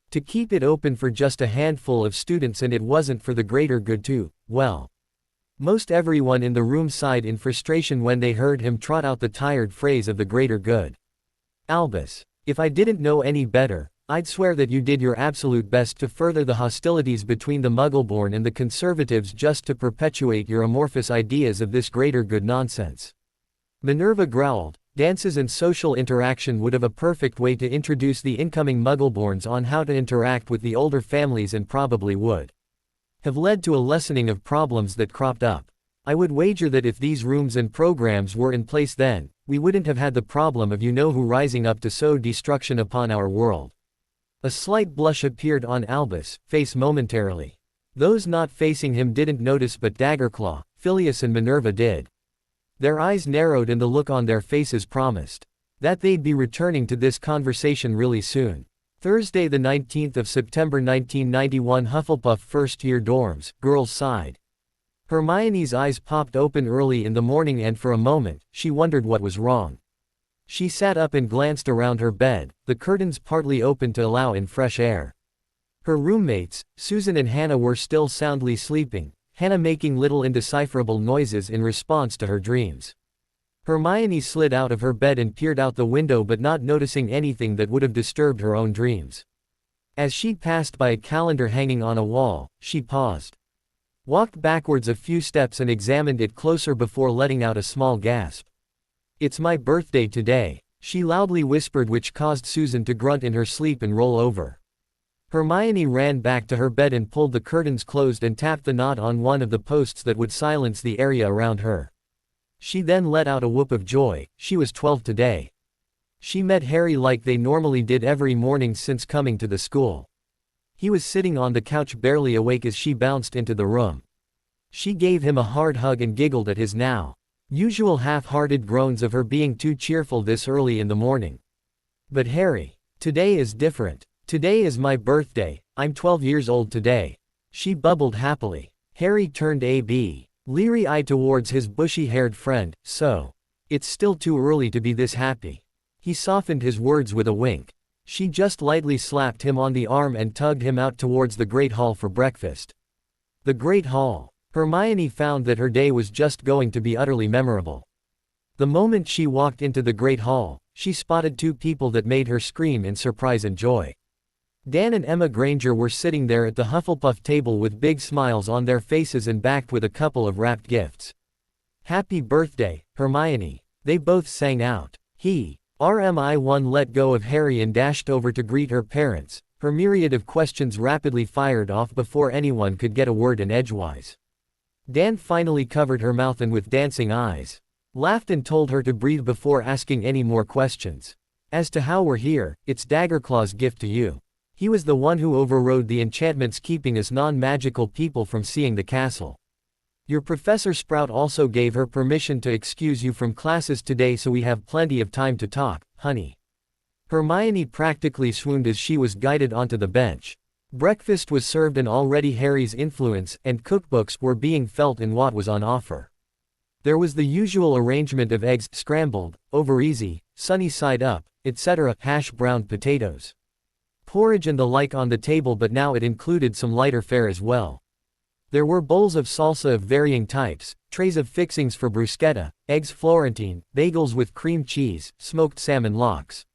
to keep it open for just a handful of students and it wasn't for the greater good too, well. Most everyone in the room sighed in frustration when they heard him trot out the tired phrase of the greater good. Albus, if I didn't know any better, I'd swear that you did your absolute best to further the hostilities between the Muggleborn and the Conservatives just to perpetuate your amorphous ideas of this greater good nonsense. Minerva growled, dances and social interaction would have a perfect way to introduce the incoming Muggleborns on how to interact with the older families and probably would have led to a lessening of problems that cropped up. I would wager that if these rooms and programs were in place then, we wouldn't have had the problem of you-know-who rising up to sow destruction upon our world. A slight blush appeared on Albus' face momentarily. Those not facing him didn't notice but Daggerclaw, Phileas and Minerva did. Their eyes narrowed and the look on their faces promised that they'd be returning to this conversation really soon. Thursday the 19th of September 1991 Hufflepuff first-year dorms, girls sighed. Hermione's eyes popped open early in the morning and for a moment, she wondered what was wrong. She sat up and glanced around her bed, the curtains partly open to allow in fresh air. Her roommates, Susan and Hannah were still soundly sleeping, Hannah making little indecipherable noises in response to her dreams. Hermione slid out of her bed and peered out the window but not noticing anything that would have disturbed her own dreams. As she passed by a calendar hanging on a wall, she paused. Walked backwards a few steps and examined it closer before letting out a small gasp. "It's my birthday today," she loudly whispered, which caused Susan to grunt in her sleep and roll over. Hermione ran back to her bed and pulled the curtains closed and tapped the knot on one of the posts that would silence the area around her. She then let out a whoop of joy. She was 12 today. She met Harry like they normally did every morning since coming to the school. He was sitting on the couch barely awake as she bounced into the room. She gave him a hard hug and giggled at his now usual half-hearted groans of her being too cheerful this early in the morning. "But Harry, today is different. Today is my birthday, I'm 12 years old today," she bubbled happily. Harry turned a leery-eyed towards his bushy-haired friend. "So, it's still too early to be this happy." He softened his words with a wink. She just lightly slapped him on the arm and tugged him out towards the Great Hall for breakfast. The Great Hall. Hermione found that her day was just going to be utterly memorable. The moment she walked into the Great Hall, she spotted two people that made her scream in surprise and joy. Dan and Emma Granger were sitting there at the Hufflepuff table with big smiles on their faces and backed with a couple of wrapped gifts. "Happy birthday, Hermione," they both sang out. Hermione let go of Harry and dashed over to greet her parents, her myriad of questions rapidly fired off before anyone could get a word in edgewise. Dan finally covered her mouth and with dancing eyes, laughed and told her to breathe before asking any more questions. "As to how we're here, it's Daggerclaw's gift to you. He was the one who overrode the enchantments keeping us non-magical people from seeing the castle. Your Professor Sprout also gave her permission to excuse you from classes today so we have plenty of time to talk, honey." Hermione practically swooned as she was guided onto the bench. Breakfast was served and already Harry's influence and cookbooks were being felt in what was on offer. There was the usual arrangement of eggs, scrambled, over easy, sunny side up, etc., hash browned potatoes, porridge and the like on the table, but now it included some lighter fare as well. There were bowls of salsa of varying types, trays of fixings for bruschetta, eggs Florentine, bagels with cream cheese, smoked salmon lox,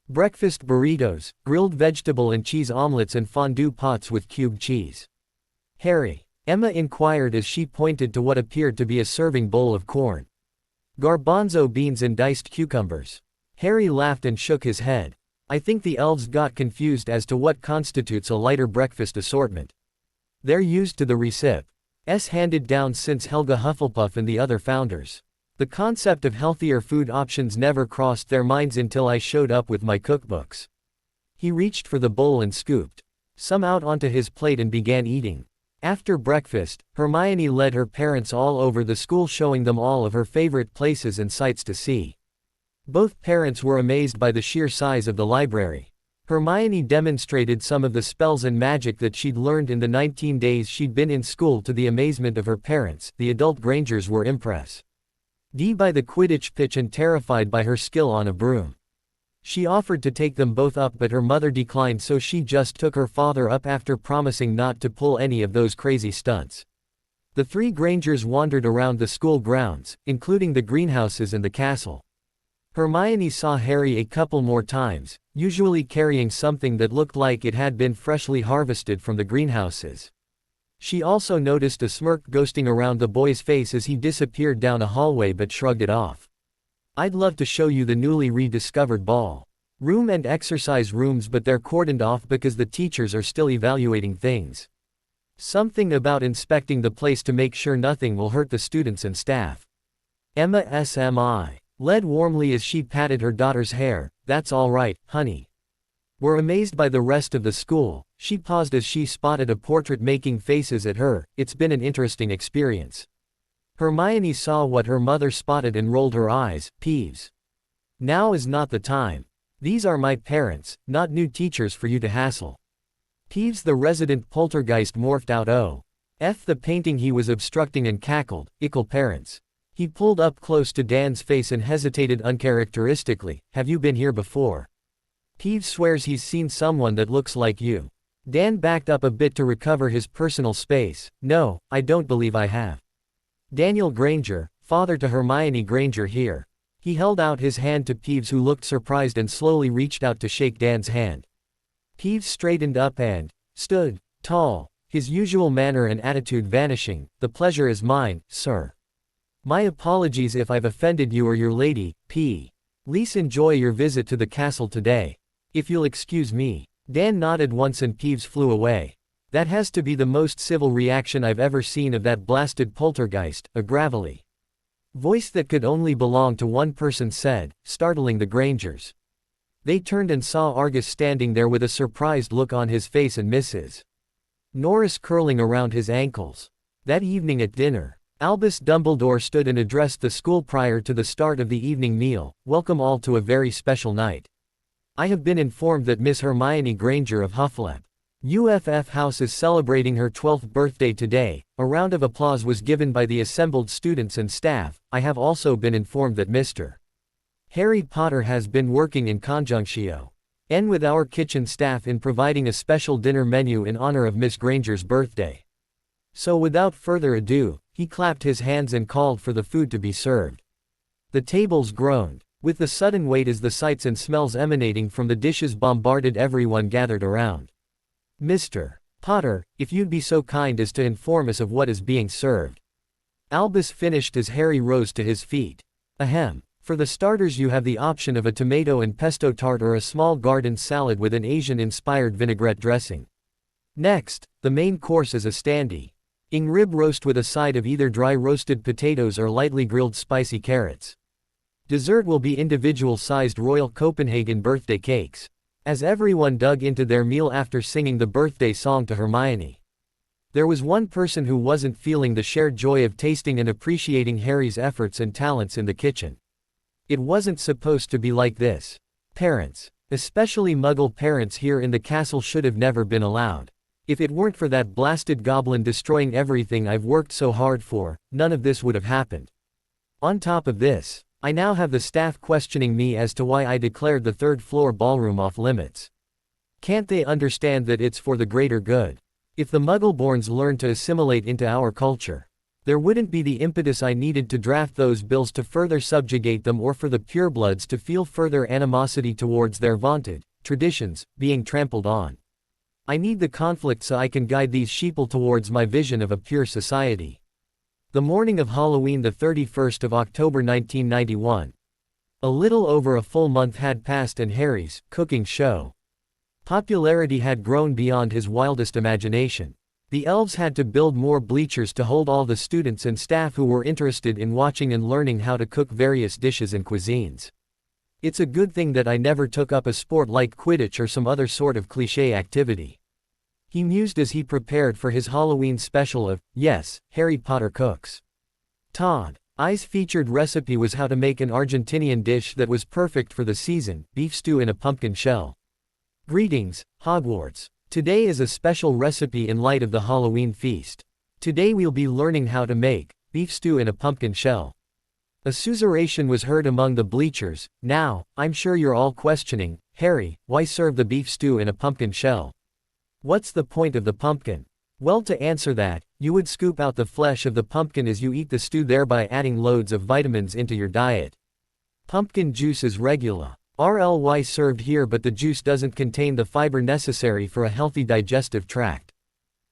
breakfast burritos, grilled vegetable and cheese omelets and fondue pots with cubed cheese. "Harry," Emma inquired as she pointed to what appeared to be a serving bowl of corn, garbanzo beans and diced cucumbers. Harry laughed and shook his head. "I think the elves got confused as to what constitutes a lighter breakfast assortment. They're used to the recipes handed down since Helga Hufflepuff and the other founders. The concept of healthier food options never crossed their minds until I showed up with my cookbooks." He reached for the bowl and scooped some out onto his plate and began eating. After breakfast, Hermione led her parents all over the school, showing them all of her favorite places and sights to see. Both parents were amazed by the sheer size of the library. Hermione demonstrated some of the spells and magic that she'd learned in the 19 days she'd been in school to the amazement of her parents. The adult Grangers were impressed by the Quidditch pitch and terrified by her skill on a broom. She offered to take them both up, but her mother declined, so she just took her father up after promising not to pull any of those crazy stunts. The three Grangers wandered around the school grounds, including the greenhouses and the castle. Hermione saw Harry a couple more times, usually carrying something that looked like it had been freshly harvested from the greenhouses. She also noticed a smirk ghosting around the boy's face as he disappeared down a hallway, but shrugged it off. "I'd love to show you the newly rediscovered ball room and exercise rooms, but they're cordoned off because the teachers are still evaluating things. Something about inspecting the place to make sure nothing will hurt the students and staff." Emma SMI led warmly as she patted her daughter's hair. "That's all right, honey." Were amazed by the rest of the school. She paused as she spotted a portrait making faces at her. "It's been an interesting experience." Hermione saw what her mother spotted and rolled her eyes. "Peeves. Now is not the time. These are my parents, not new teachers for you to hassle." Peeves the resident poltergeist morphed out F the painting he was obstructing and cackled, "Ickle parents." He pulled up close to Dan's face and hesitated uncharacteristically. "Have you been here before?" "Peeves swears he's seen someone that looks like you." Dan backed up a bit to recover his personal space. "No, I don't believe I have." Daniel Granger, father to Hermione Granger here. He held out his hand to Peeves, who looked surprised and slowly reached out to shake Dan's hand. Peeves straightened up and stood tall, his usual manner and attitude vanishing. "The pleasure is mine, sir. My apologies if I've offended you or your lady, Please enjoy your visit to the castle today. If you'll excuse me." Dan nodded once and Peeves flew away. "That has to be the most civil reaction I've ever seen of that blasted poltergeist," a gravelly voice that could only belong to one person said, startling the Grangers. They turned and saw Argus standing there with a surprised look on his face and Mrs. Norris curling around his ankles. That evening at dinner, Albus Dumbledore stood and addressed the school prior to the start of the evening meal. "Welcome all to a very special night. I have been informed that Miss Hermione Granger of Hufflepuff UFF House is celebrating her 12th birthday today." A round of applause was given by the assembled students and staff. "I have also been informed that Mr. Harry Potter has been working in conjunction with our kitchen staff in providing a special dinner menu in honor of Miss Granger's birthday. So without further ado," he clapped his hands and called for the food to be served. The tables groaned with the sudden weight as the sights and smells emanating from the dishes bombarded everyone gathered around. "Mr. Potter, if you'd be so kind as to inform us of what is being served." Albus finished as Harry rose to his feet. "Ahem. For the starters, you have the option of a tomato and pesto tart or a small garden salad with an Asian-inspired vinaigrette dressing. Next, the main course is a standing rib roast with a side of either dry roasted potatoes or lightly grilled spicy carrots. Dessert will be individual-sized Royal Copenhagen birthday cakes." As everyone dug into their meal after singing the birthday song to Hermione, there was one person who wasn't feeling the shared joy of tasting and appreciating Harry's efforts and talents in the kitchen. It wasn't supposed to be like this. Parents, especially Muggle parents here in the castle, should have never been allowed. If it weren't for that blasted goblin destroying everything I've worked so hard for, none of this would have happened. On top of this, I now have the staff questioning me as to why I declared the third-floor ballroom off limits. Can't they understand that it's for the greater good? If the Muggleborns learn to assimilate into our culture, there wouldn't be the impetus I needed to draft those bills to further subjugate them, or for the purebloods to feel further animosity towards their vaunted traditions being trampled on. I need the conflict so I can guide these sheeple towards my vision of a pure society." The morning of Halloween, the 31st of October 1991. A little over a full month had passed and Harry's cooking show popularity had grown beyond his wildest imagination. The elves had to build more bleachers to hold all the students and staff who were interested in watching and learning how to cook various dishes and cuisines. "It's a good thing that I never took up a sport like Quidditch or some other sort of cliché activity," he mused as he prepared for his Halloween special of, yes, Harry Potter Cooks. Todd's featured recipe was how to make an Argentinian dish that was perfect for the season: beef stew in a pumpkin shell. Greetings, Hogwarts. Today is a special recipe in light of the Halloween feast. Today we'll be learning how to make beef stew in a pumpkin shell. A susurration was heard among the bleachers. Now, I'm sure you're all questioning, Harry, why serve the beef stew in a pumpkin shell? What's the point of the pumpkin? Well, to answer that, you would scoop out the flesh of the pumpkin as you eat the stew, thereby adding loads of vitamins into your diet. Pumpkin juice is regular. RLY served here, but the juice doesn't contain the fiber necessary for a healthy digestive tract.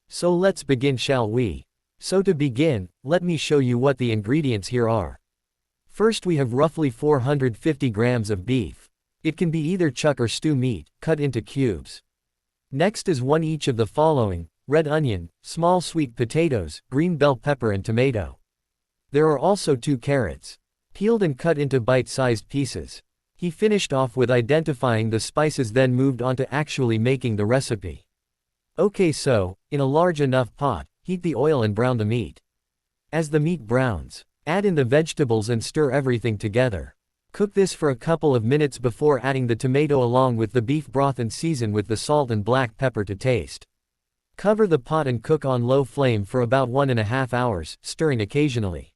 So let's begin, shall we? So to begin, let me show you what the ingredients here are. First, we have roughly 450 grams of beef. It can be either chuck or stew meat, cut into cubes. Next is 1 each of the following: red onion, small sweet potatoes, green bell pepper and tomato. There are also 2 carrots, peeled and cut into bite-sized pieces. He finished off with identifying the spices, then moved on to actually making the recipe. Okay, so, in a large enough pot, heat the oil and brown the meat. As the meat browns, add in the vegetables and stir everything together. Cook this for a couple of minutes before adding the tomato along with the beef broth and season with the salt and black pepper to taste. Cover the pot and cook on low flame for about 1.5 hours, stirring occasionally.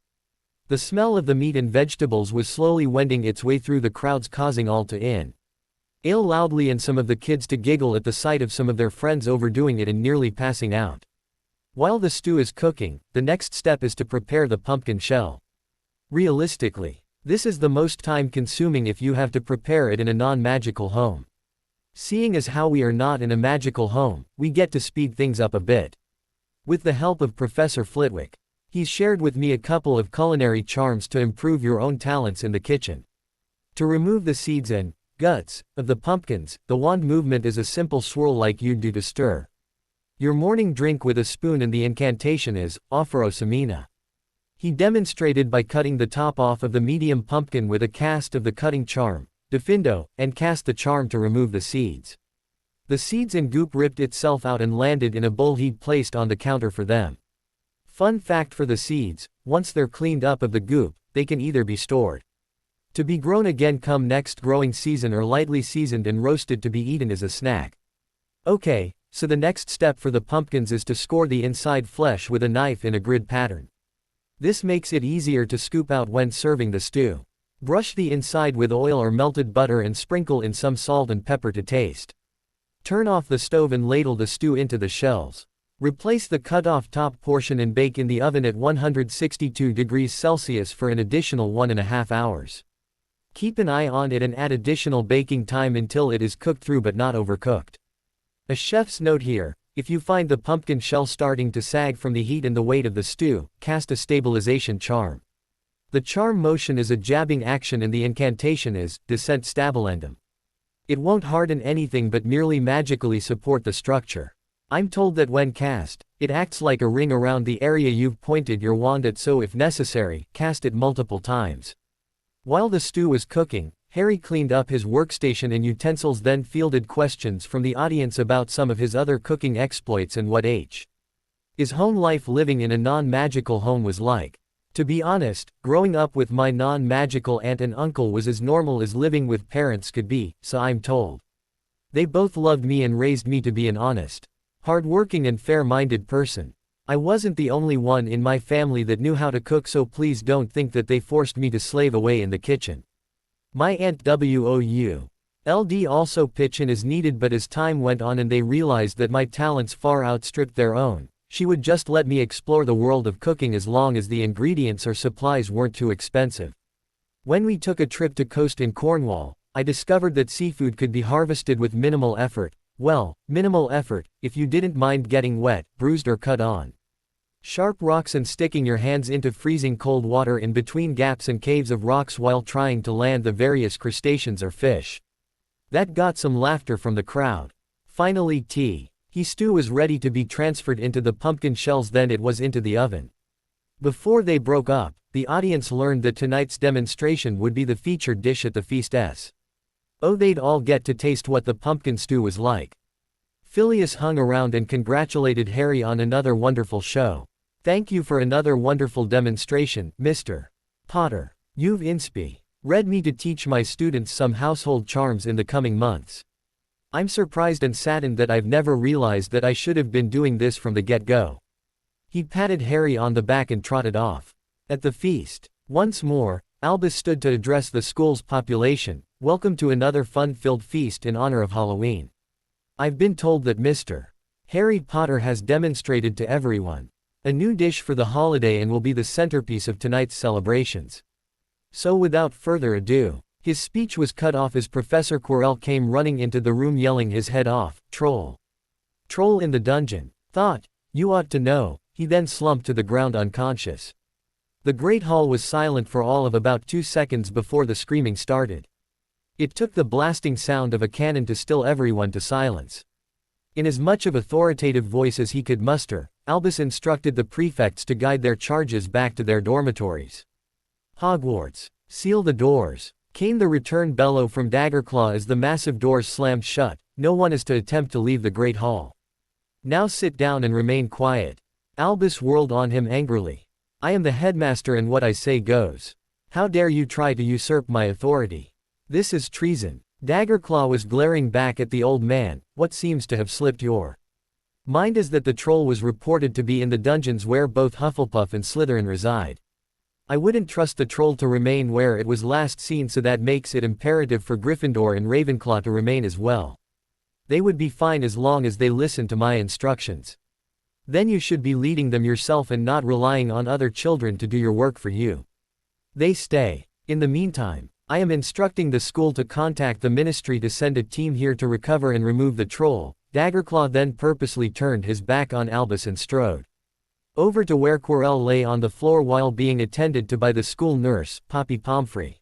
The smell of the meat and vegetables was slowly wending its way through the crowds, causing all to inhale loudly and some of the kids to giggle at the sight of some of their friends overdoing it and nearly passing out. While the stew is cooking, the next step is to prepare the pumpkin shell. Realistically, this is the most time-consuming if you have to prepare it in a non-magical home. Seeing as how we are not in a magical home, we get to speed things up a bit. With the help of Professor Flitwick, he's shared with me a couple of culinary charms to improve your own talents in the kitchen. To remove the seeds and guts of the pumpkins, the wand movement is a simple swirl like you'd do to stir your morning drink with a spoon, and the incantation is Opherosamina. He demonstrated by cutting the top off of the medium pumpkin with a cast of the cutting charm, Defindo, and cast the charm to remove the seeds. The seeds and goop ripped itself out and landed in a bowl he'd placed on the counter for them. Fun fact for the seeds: once they're cleaned up of the goop, they can either be stored to be grown again come next growing season, or lightly seasoned and roasted to be eaten as a snack. Okay, so the next step for the pumpkins is to score the inside flesh with a knife in a grid pattern. This makes it easier to scoop out when serving the stew. Brush the inside with oil or melted butter and sprinkle in some salt and pepper to taste. Turn off the stove and ladle the stew into the shells. Replace the cut-off top portion and bake in the oven at 162 degrees Celsius for an additional 1.5 hours. Keep an eye on it and add additional baking time until it is cooked through but not overcooked. A chef's note here: if you find the pumpkin shell starting to sag from the heat and the weight of the stew, cast a stabilization charm. The charm motion is a jabbing action and the incantation is Descent Stabilendum. It won't harden anything but merely magically support the structure. I'm told that when cast, it acts like a ring around the area you've pointed your wand at, so if necessary, cast it multiple times. While the stew was cooking, Harry cleaned up his workstation and utensils, then fielded questions from the audience about some of his other cooking exploits and what his home life living in a non-magical home was like. To be honest, growing up with my non-magical aunt and uncle was as normal as living with parents could be, so I'm told. They both loved me and raised me to be an honest, hard-working and fair-minded person. I wasn't the only one in my family that knew how to cook, so please don't think that they forced me to slave away in the kitchen. My aunt WOULD also pitch in as needed, but as time went on and they realized that my talents far outstripped their own, she would just let me explore the world of cooking as long as the ingredients or supplies weren't too expensive. When we took a trip to coast in Cornwall, I discovered that seafood could be harvested with minimal effort. Well, minimal effort, if you didn't mind getting wet, bruised or cut on sharp rocks and sticking your hands into freezing cold water in between gaps and caves of rocks while trying to land the various crustaceans or fish. That got some laughter from the crowd. Finally, his stew was ready to be transferred into the pumpkin shells, then it was into the oven. Before they broke up, the audience learned that tonight's demonstration would be the featured dish at the feast. Oh, they'd all get to taste what the pumpkin stew was like. Phileas hung around and congratulated Harry on another wonderful show. Thank you for another wonderful demonstration, Mr. Potter. You've read me to teach my students some household charms in the coming months. I'm surprised and saddened that I've never realized that I should have been doing this from the get-go. He patted Harry on the back and trotted off. At the feast, once more, Albus stood to address the school's population. Welcome to another fun-filled feast in honor of Halloween. I've been told that Mr. Harry Potter has demonstrated to everyone a new dish for the holiday and will be the centerpiece of tonight's celebrations. So without further ado, his speech was cut off as Professor Quirrell came running into the room yelling his head off. Troll. Troll in the dungeon. Thought, you ought to know. He then slumped to the ground unconscious. The great hall was silent for all of about 2 seconds before the screaming started. It took the blasting sound of a cannon to still everyone to silence. In as much of authoritative voice as he could muster, Albus instructed the prefects to guide their charges back to their dormitories. Hogwarts. Seal the doors. Came the return bellow from Daggerclaw as the massive doors slammed shut. No one is to attempt to leave the great hall. Now sit down and remain quiet. Albus whirled on him angrily. I am the headmaster and what I say goes. How dare you try to usurp my authority? This is treason. Daggerclaw was glaring back at the old man. What seems to have slipped your mind is that the troll was reported to be in the dungeons where both Hufflepuff and Slytherin reside. I wouldn't trust the troll to remain where it was last seen, so that makes it imperative for Gryffindor and Ravenclaw to remain as well. They would be fine as long as they listen to my instructions. Then you should be leading them yourself and not relying on other children to do your work for you. They stay. In the meantime, I am instructing the school to contact the ministry to send a team here to recover and remove the troll. Daggerclaw then purposely turned his back on Albus and strode over to where Quirrell lay on the floor while being attended to by the school nurse, Poppy Pomfrey.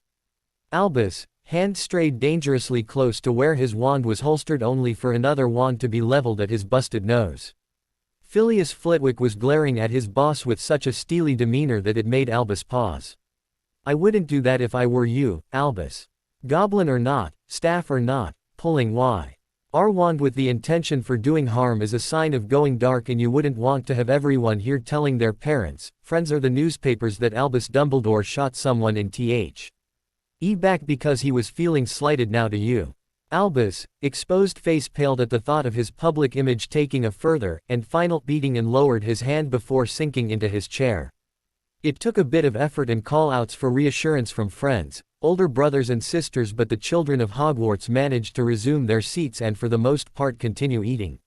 Albus, hand strayed dangerously close to where his wand was holstered only for another wand to be leveled at his busted nose. Phileas Flitwick was glaring at his boss with such a steely demeanor that it made Albus pause. I wouldn't do that if I were you, Albus. Goblin or not, staff or not, pulling our wand with the intention for doing harm is a sign of going dark, and you wouldn't want to have everyone here telling their parents, friends or the newspapers that Albus Dumbledore shot someone in back because he was feeling slighted now to you. Albus, exposed face paled at the thought of his public image taking a further and final beating and lowered his hand before sinking into his chair. It took a bit of effort and call-outs for reassurance from friends, older brothers and sisters, but the children of Hogwarts managed to resume their seats and for the most part continue eating.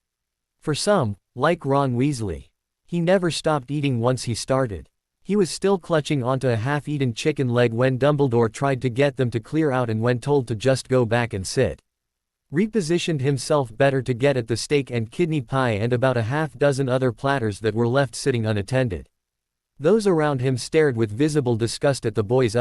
For some, like Ron Weasley, he never stopped eating once he started. He was still clutching onto a half-eaten chicken leg when Dumbledore tried to get them to clear out, and when told to just go back and sit, repositioned himself better to get at the steak and kidney pie and about a half-dozen other platters that were left sitting unattended. Those around him stared with visible disgust at the boy's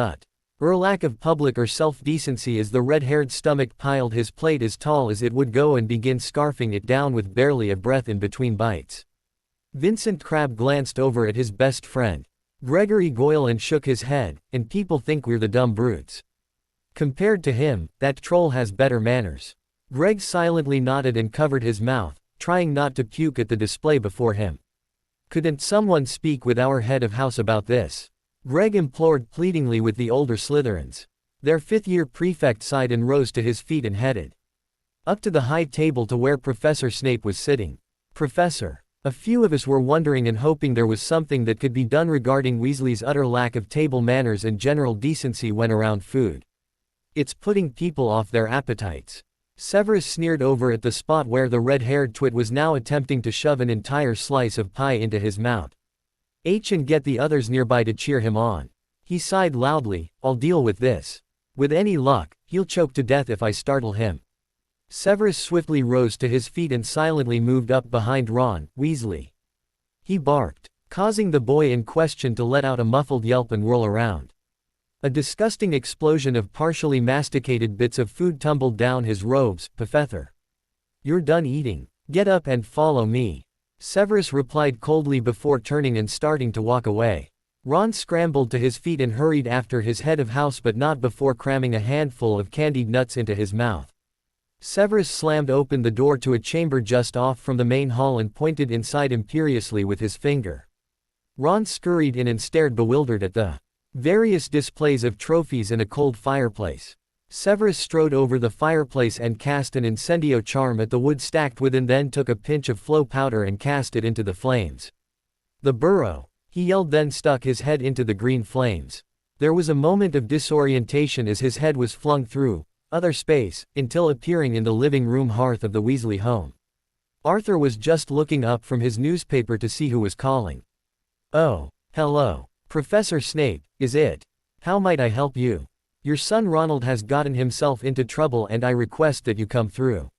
lack of public or self-decency as the red-haired stomach piled his plate as tall as it would go and began scarfing it down with barely a breath in between bites. Vincent Crabbe glanced over at his best friend, Gregory Goyle, and shook his head. And people think we're the dumb brutes. Compared to him, that troll has better manners. Greg silently nodded and covered his mouth, trying not to puke at the display before him. Couldn't someone speak with our head of house about this? Greg implored pleadingly with the older Slytherins. Their fifth-year prefect sighed and rose to his feet and headed up to the high table to where Professor Snape was sitting. Professor. A few of us were wondering and hoping there was something that could be done regarding Weasley's utter lack of table manners and general decency when around food. It's putting people off their appetites. Severus sneered over at the spot where the red-haired twit was now attempting to shove an entire slice of pie into his mouth. And get the others nearby to cheer him on. He sighed loudly. I'll deal with this. With any luck, he'll choke to death if I startle him. Severus swiftly rose to his feet and silently moved up behind Ron Weasley. He barked, causing the boy in question to let out a muffled yelp and whirl around. A disgusting explosion of partially masticated bits of food tumbled down his robes. Professor. You're done eating. Get up and follow me. Severus replied coldly before turning and starting to walk away. Ron scrambled to his feet and hurried after his head of house, but not before cramming a handful of candied nuts into his mouth. Severus slammed open the door to a chamber just off from the main hall and pointed inside imperiously with his finger. Ron scurried in and stared bewildered at the various displays of trophies and a cold fireplace. Severus strode over the fireplace and cast an incendio charm at the wood stacked within, then took a pinch of flow powder and cast it into the flames. "The burrow!" he yelled, then stuck his head into the green flames. There was a moment of disorientation as his head was flung through other space, until appearing in the living room hearth of the Weasley home. Arthur was just looking up from his newspaper to see who was calling. "Oh, hello. Professor Snape, is it? How might I help you? Your son Ronald has gotten himself into trouble and I request that you come through."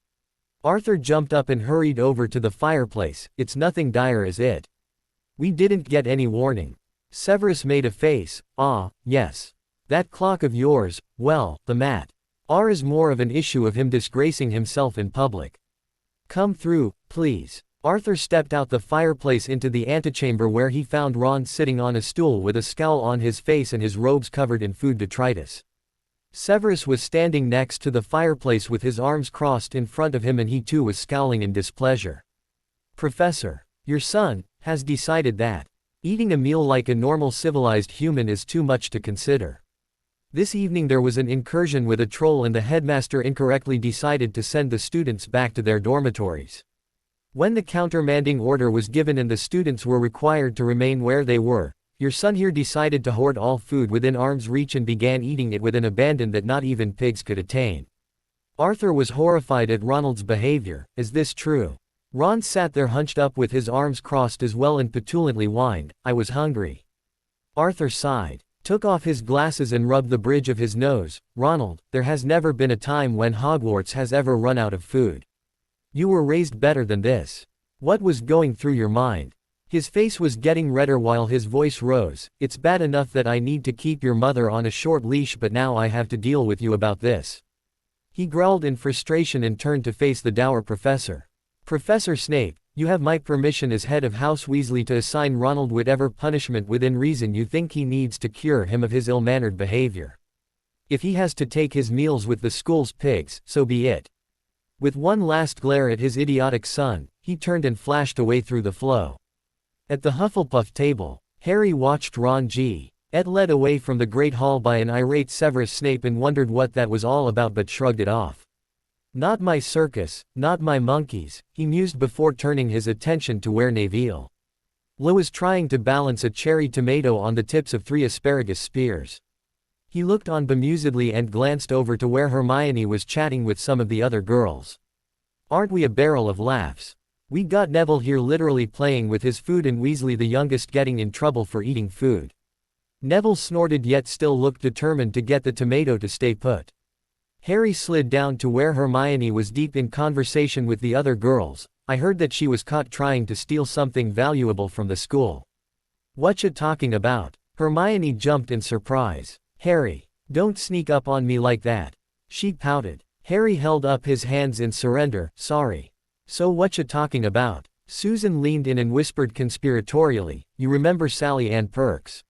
Arthur jumped up and hurried over to the fireplace. "It's nothing dire, is it? We didn't get any warning." Severus made a face. "Ah, yes. That clock of yours, well, the mat. Is more of an issue of him disgracing himself in public. Come through, please." Arthur stepped out the fireplace into the antechamber where he found Ron sitting on a stool with a scowl on his face and his robes covered in food detritus. Severus was standing next to the fireplace with his arms crossed in front of him and he too was scowling in displeasure. "Professor, your son has decided that eating a meal like a normal civilized human is too much to consider. This evening there was an incursion with a troll and the headmaster incorrectly decided to send the students back to their dormitories. When the countermanding order was given and the students were required to remain where they were, your son here decided to hoard all food within arm's reach and began eating it with an abandon that not even pigs could attain." Arthur was horrified at Ronald's behavior. "Is this true?" Ron sat there hunched up with his arms crossed as well and petulantly whined, "I was hungry." Arthur sighed, took off his glasses and rubbed the bridge of his nose. "Ronald, there has never been a time when Hogwarts has ever run out of food. You were raised better than this. What was going through your mind?" His face was getting redder while his voice rose. "It's bad enough that I need to keep your mother on a short leash, but now I have to deal with you about this." He growled in frustration and turned to face the dour professor. "Professor Snape, you have my permission as head of House Weasley to assign Ronald whatever punishment within reason you think he needs to cure him of his ill-mannered behavior. If he has to take his meals with the school's pigs, so be it." With one last glare at his idiotic son, he turned and flashed away through the floor. At the Hufflepuff table, Harry watched Ron G. Ed led away from the Great Hall by an irate Severus Snape and wondered what that was all about but shrugged it off. "Not my circus, not my monkeys," he mused before turning his attention to where Neville was trying to balance a cherry tomato on the tips of 3 asparagus spears. He looked on bemusedly and glanced over to where Hermione was chatting with some of the other girls. "Aren't we a barrel of laughs? We got Neville here literally playing with his food and Weasley the youngest getting in trouble for eating food." Neville snorted yet still looked determined to get the tomato to stay put. Harry slid down to where Hermione was deep in conversation with the other girls. "I heard that she was caught trying to steal something valuable from the school." "Whatcha talking about?" Hermione jumped in surprise. "Harry, don't sneak up on me like that." She pouted. Harry held up his hands in surrender. "Sorry." "So whatcha talking about?" Susan leaned in and whispered conspiratorially, "You remember Sally Ann Perks?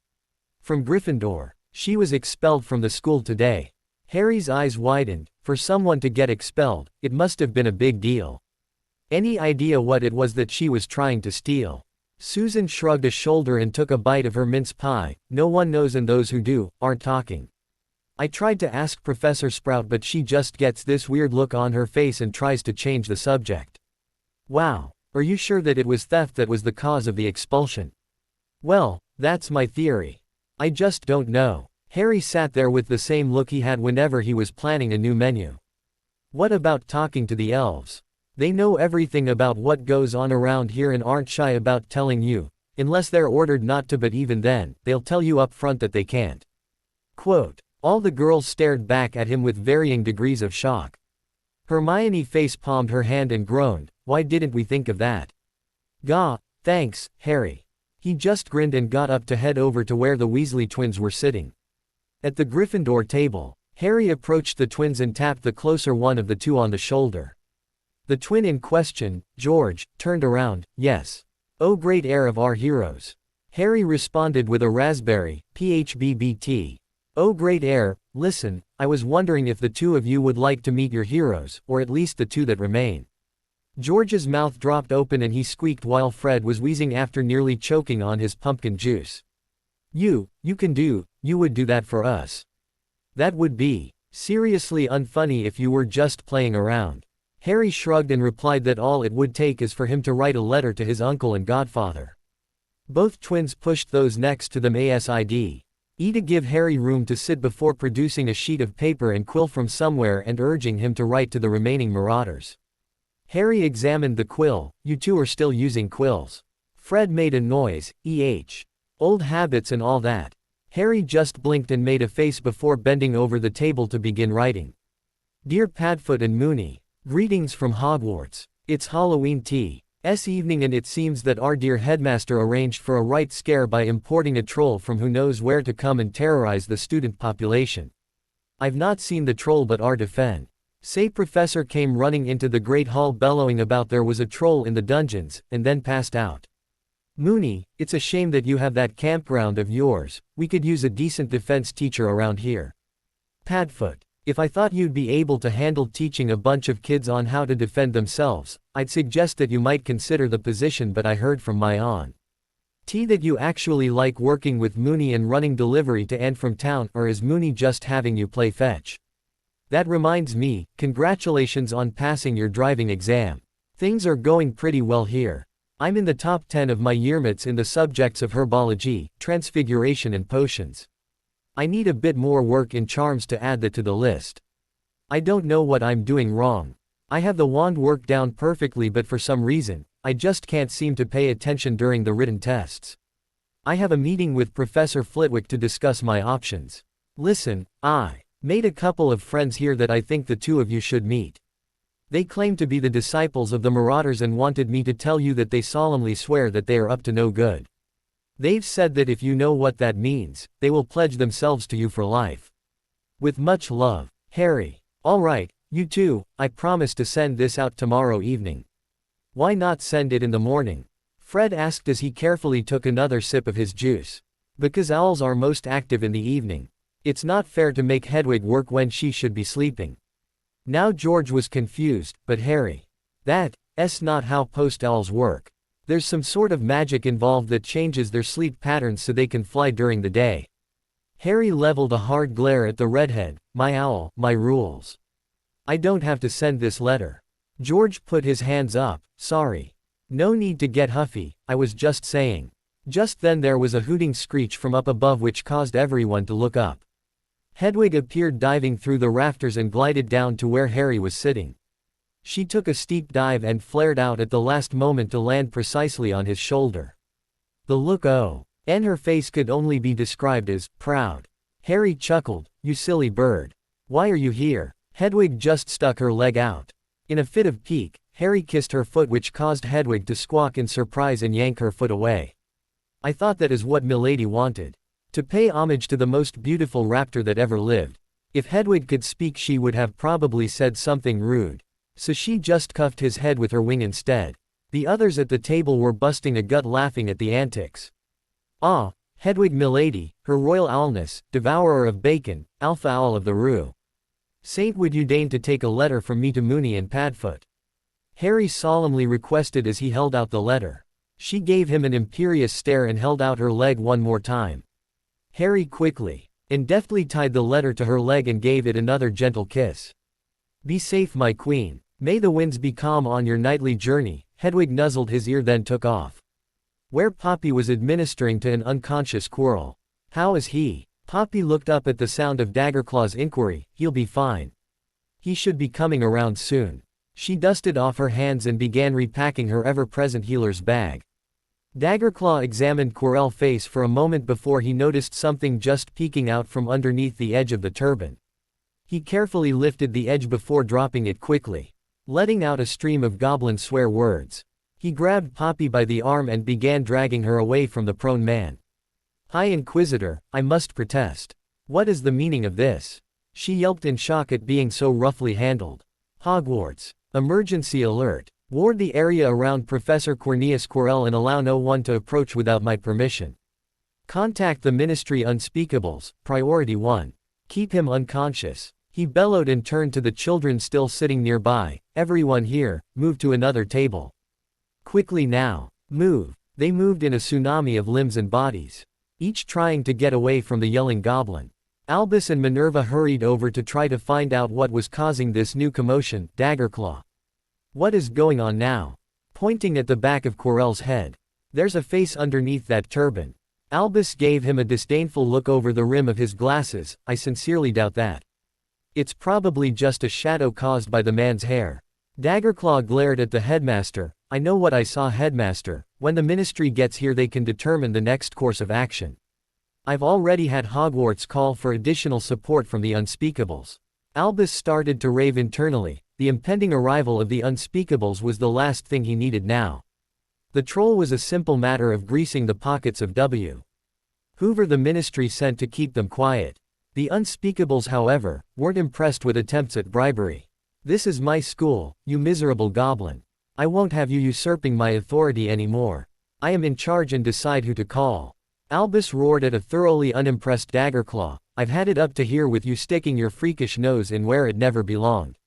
From Gryffindor. She was expelled from the school today." Harry's eyes widened. For someone to get expelled, it must have been a big deal. Any idea what it was that she was trying to steal? Susan shrugged a shoulder and took a bite of her mince pie. "No one knows and those who do, aren't talking. I tried to ask Professor Sprout but she just gets this weird look on her face and tries to change the subject." "Wow. Are you sure that it was theft that was the cause of the expulsion?" "Well, that's my theory. I just don't know." Harry sat there with the same look he had whenever he was planning a new menu. "What about talking to the elves? They know everything about what goes on around here and aren't shy about telling you, unless they're ordered not to, but even then, they'll tell you up front that they can't." Quote. All the girls stared back at him with varying degrees of shock. Hermione face-palmed her hand and groaned, "Why didn't we think of that?" "Gah, thanks, Harry." He just grinned and got up to head over to where the Weasley twins were sitting. At the Gryffindor table, Harry approached the twins and tapped the closer one of the two on the shoulder. The twin in question, George, turned around. "Yes. Oh, great heir of our heroes." Harry responded with a raspberry, PHBBT. "Oh, great heir, listen, I was wondering if the two of you would like to meet your heroes, or at least the two that remain." George's mouth dropped open and he squeaked while Fred was wheezing after nearly choking on his pumpkin juice. You would do that for us." "That would be Seriously unfunny if you were just playing around. Harry shrugged and replied that all it would take is for him to write a letter to his uncle and godfather. Both twins pushed those next to them aside. To give Harry room to sit before producing a sheet of paper and quill from somewhere and urging him to write to the remaining marauders. Harry examined the quill. You two are still using quills. Fred made a noise, old habits and all that. Harry just blinked and made a face before bending over the table to begin writing. Dear Padfoot and Moony, greetings from Hogwarts. It's Halloween tea's evening and it seems that our dear headmaster arranged for a right scare by importing a troll from who knows where to come and terrorize the student population. I've not seen the troll but our defend. Say Professor came running into the great hall bellowing about there was a troll in the dungeons, and then passed out. Moony, it's a shame that you have that campground of yours, we could use a decent defense teacher around here. Padfoot, if I thought you'd be able to handle teaching a bunch of kids on how to defend themselves, I'd suggest that you might consider the position, but I heard from my aunt that you actually like working with Moony and running delivery to and from town, or is Moony just having you play fetch? That reminds me, congratulations on passing your driving exam. Things are going pretty well here. I'm in the top 10 of my yearmates in the subjects of herbology, transfiguration and potions. I need a bit more work in charms to add that to the list. I don't know what I'm doing wrong. I have the wand work down perfectly but for some reason, I just can't seem to pay attention during the written tests. I have a meeting with Professor Flitwick to discuss my options. Listen, I made a couple of friends here that I think the two of you should meet. They claim to be the disciples of the Marauders and wanted me to tell you that they solemnly swear that they are up to no good. They've said that if you know what that means, they will pledge themselves to you for life. With much love, Harry. All right, you two, I promise to send this out tomorrow evening. Why not send it in the morning? Fred asked as he carefully took another sip of his juice. Because owls are most active in the evening. It's not fair to make Hedwig work when she should be sleeping. Now George was confused, but Harry. That's not how post owls work. There's some sort of magic involved that changes their sleep patterns so they can fly during the day. Harry leveled a hard glare at the redhead. My owl, my rules. I don't have to send this letter. George put his hands up. Sorry. No need to get huffy, I was just saying. Just then there was a hooting screech from up above which caused everyone to look up. Hedwig appeared diving through the rafters and glided down to where Harry was sitting. She took a steep dive and flared out at the last moment to land precisely on his shoulder. The look in her face could only be described as proud. Harry chuckled, you silly bird. Why are you here? Hedwig just stuck her leg out. In a fit of pique, Harry kissed her foot which caused Hedwig to squawk in surprise and yank her foot away. I thought that is what Milady wanted. To pay homage to the most beautiful raptor that ever lived. If Hedwig could speak she would have probably said something rude. So she just cuffed his head with her wing instead. The others at the table were busting a gut laughing at the antics. Ah, Hedwig Milady, her royal owlness, devourer of bacon, alpha owl of the rue. Saint, would you deign to take a letter from me to Moony and Padfoot? Harry solemnly requested as he held out the letter. She gave him an imperious stare and held out her leg one more time. Harry quickly and deftly tied the letter to her leg and gave it another gentle kiss. Be safe, my queen. May the winds be calm on your nightly journey. Hedwig nuzzled his ear then took off. Where Poppy was administering to an unconscious Quirrell. How is he? Poppy looked up at the sound of Daggerclaw's inquiry. He'll be fine. He should be coming around soon. She dusted off her hands and began repacking her ever-present healer's bag. Daggerclaw examined Quirrell's face for a moment before he noticed something just peeking out from underneath the edge of the turban. He carefully lifted the edge before dropping it quickly, letting out a stream of goblin swear words. He grabbed Poppy by the arm and began dragging her away from the prone man. High Inquisitor, I must protest. What is the meaning of this? She yelped in shock at being so roughly handled. Hogwarts. Emergency alert. Ward the area around Professor Cornelius Quirrell and allow no one to approach without my permission. Contact the Ministry Unspeakables, Priority 1. Keep him unconscious. He bellowed and turned to the children still sitting nearby. Everyone here, move to another table. Quickly now. Move. They moved in a tsunami of limbs and bodies, each trying to get away from the yelling goblin. Albus and Minerva hurried over to try to find out what was causing this new commotion. Daggerclaw. What is going on now? Pointing at the back of Quirrell's head. There's a face underneath that turban. Albus gave him a disdainful look over the rim of his glasses. I sincerely doubt that. It's probably just a shadow caused by the man's hair. Daggerclaw glared at the headmaster. I know what I saw, headmaster. When the ministry gets here they can determine the next course of action. I've already had Hogwarts call for additional support from the Unspeakables. Albus started to rave internally. The impending arrival of the Unspeakables was the last thing he needed now. The troll was a simple matter of greasing the pockets of whoever the ministry sent to keep them quiet. The Unspeakables, however, weren't impressed with attempts at bribery. This is my school, you miserable goblin. I won't have you usurping my authority anymore. I am in charge and decide who to call. Albus roared at a thoroughly unimpressed Daggerclaw. I've had it up to here with you sticking your freakish nose in where it never belonged.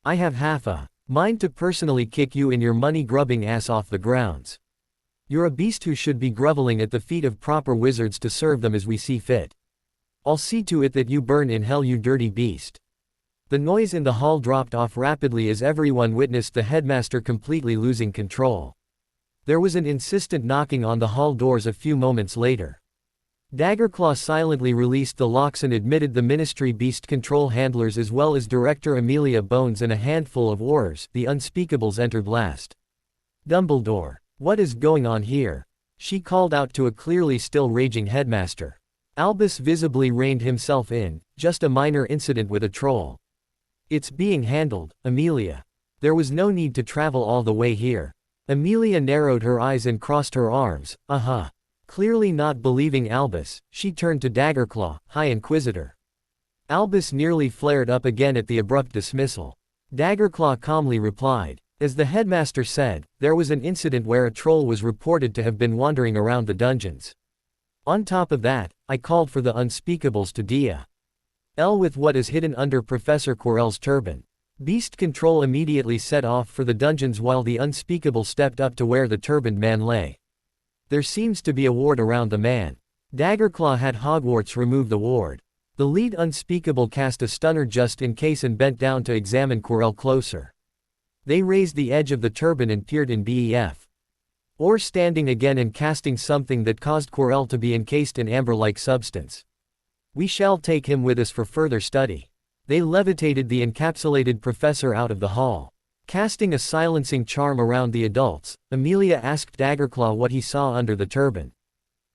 I have half a mind to personally kick you in your money-grubbing ass off the grounds. You're a beast who should be groveling at the feet of proper wizards to serve them as we see fit. I'll see to it that you burn in hell, you dirty beast. The noise in the hall dropped off rapidly as everyone witnessed the headmaster completely losing control. There was an insistent knocking on the hall doors a few moments later. Daggerclaw silently released the locks and admitted the ministry beast control handlers as well as Director Amelia Bones and a handful of Aurors. The Unspeakables entered last. Dumbledore. What is going on here? She called out to a clearly still raging headmaster. Albus visibly reined himself in, just a minor incident with a troll. It's being handled, Amelia. There was no need to travel all the way here. Amelia narrowed her eyes and crossed her arms. Clearly not believing Albus, she turned to Daggerclaw. High Inquisitor. Albus nearly flared up again at the abrupt dismissal. Daggerclaw calmly replied. As the headmaster said, there was an incident where a troll was reported to have been wandering around the dungeons. On top of that, I called for the Unspeakables to deal with what is hidden under Professor Quirrell's turban. Beast Control immediately set off for the dungeons while the Unspeakable stepped up to where the turbaned man lay. There seems to be a ward around the man. Daggerclaw had Hogwarts remove the ward. The lead Unspeakable cast a stunner just in case and bent down to examine Quirrell closer. They raised the edge of the turban and peered in BEF. Or standing again and casting something that caused Quirrell to be encased in amber-like substance. We shall take him with us for further study. They levitated the encapsulated professor out of the hall. Casting a silencing charm around the adults, Amelia asked Daggerclaw what he saw under the turban.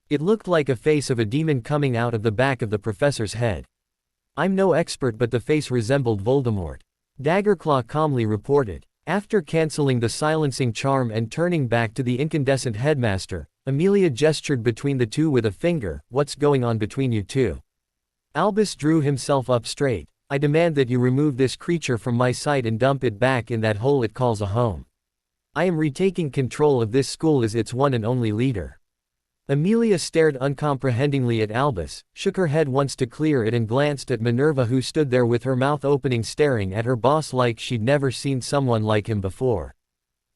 It looked like a face of a demon coming out of the back of the professor's head. I'm no expert, but the face resembled Voldemort. Daggerclaw calmly reported. After canceling the silencing charm and turning back to the incandescent headmaster, Amelia gestured between the two with a finger. What's going on between you two? Albus drew himself up straight. I demand that you remove this creature from my sight and dump it back in that hole it calls a home. I am retaking control of this school as its one and only leader. Amelia stared uncomprehendingly at Albus, shook her head once to clear it and glanced at Minerva, who stood there with her mouth opening staring at her boss like she'd never seen someone like him before.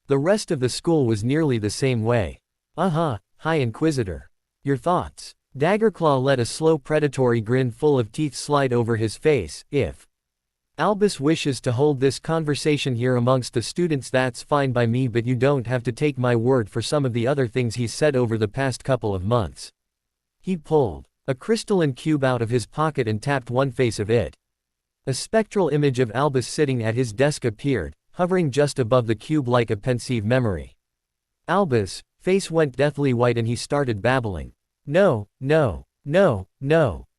The rest of the school was nearly the same way. High Inquisitor. Your thoughts? Daggerclaw let a slow predatory grin full of teeth slide over his face. If Albus wishes to hold this conversation here amongst the students, that's fine by me, but you don't have to take my word for some of the other things he's said over the past couple of months. He pulled a crystalline cube out of his pocket and tapped one face of it. A spectral image of Albus sitting at his desk appeared, hovering just above the cube like a pensive memory. Albus' face went deathly white and he started babbling. No,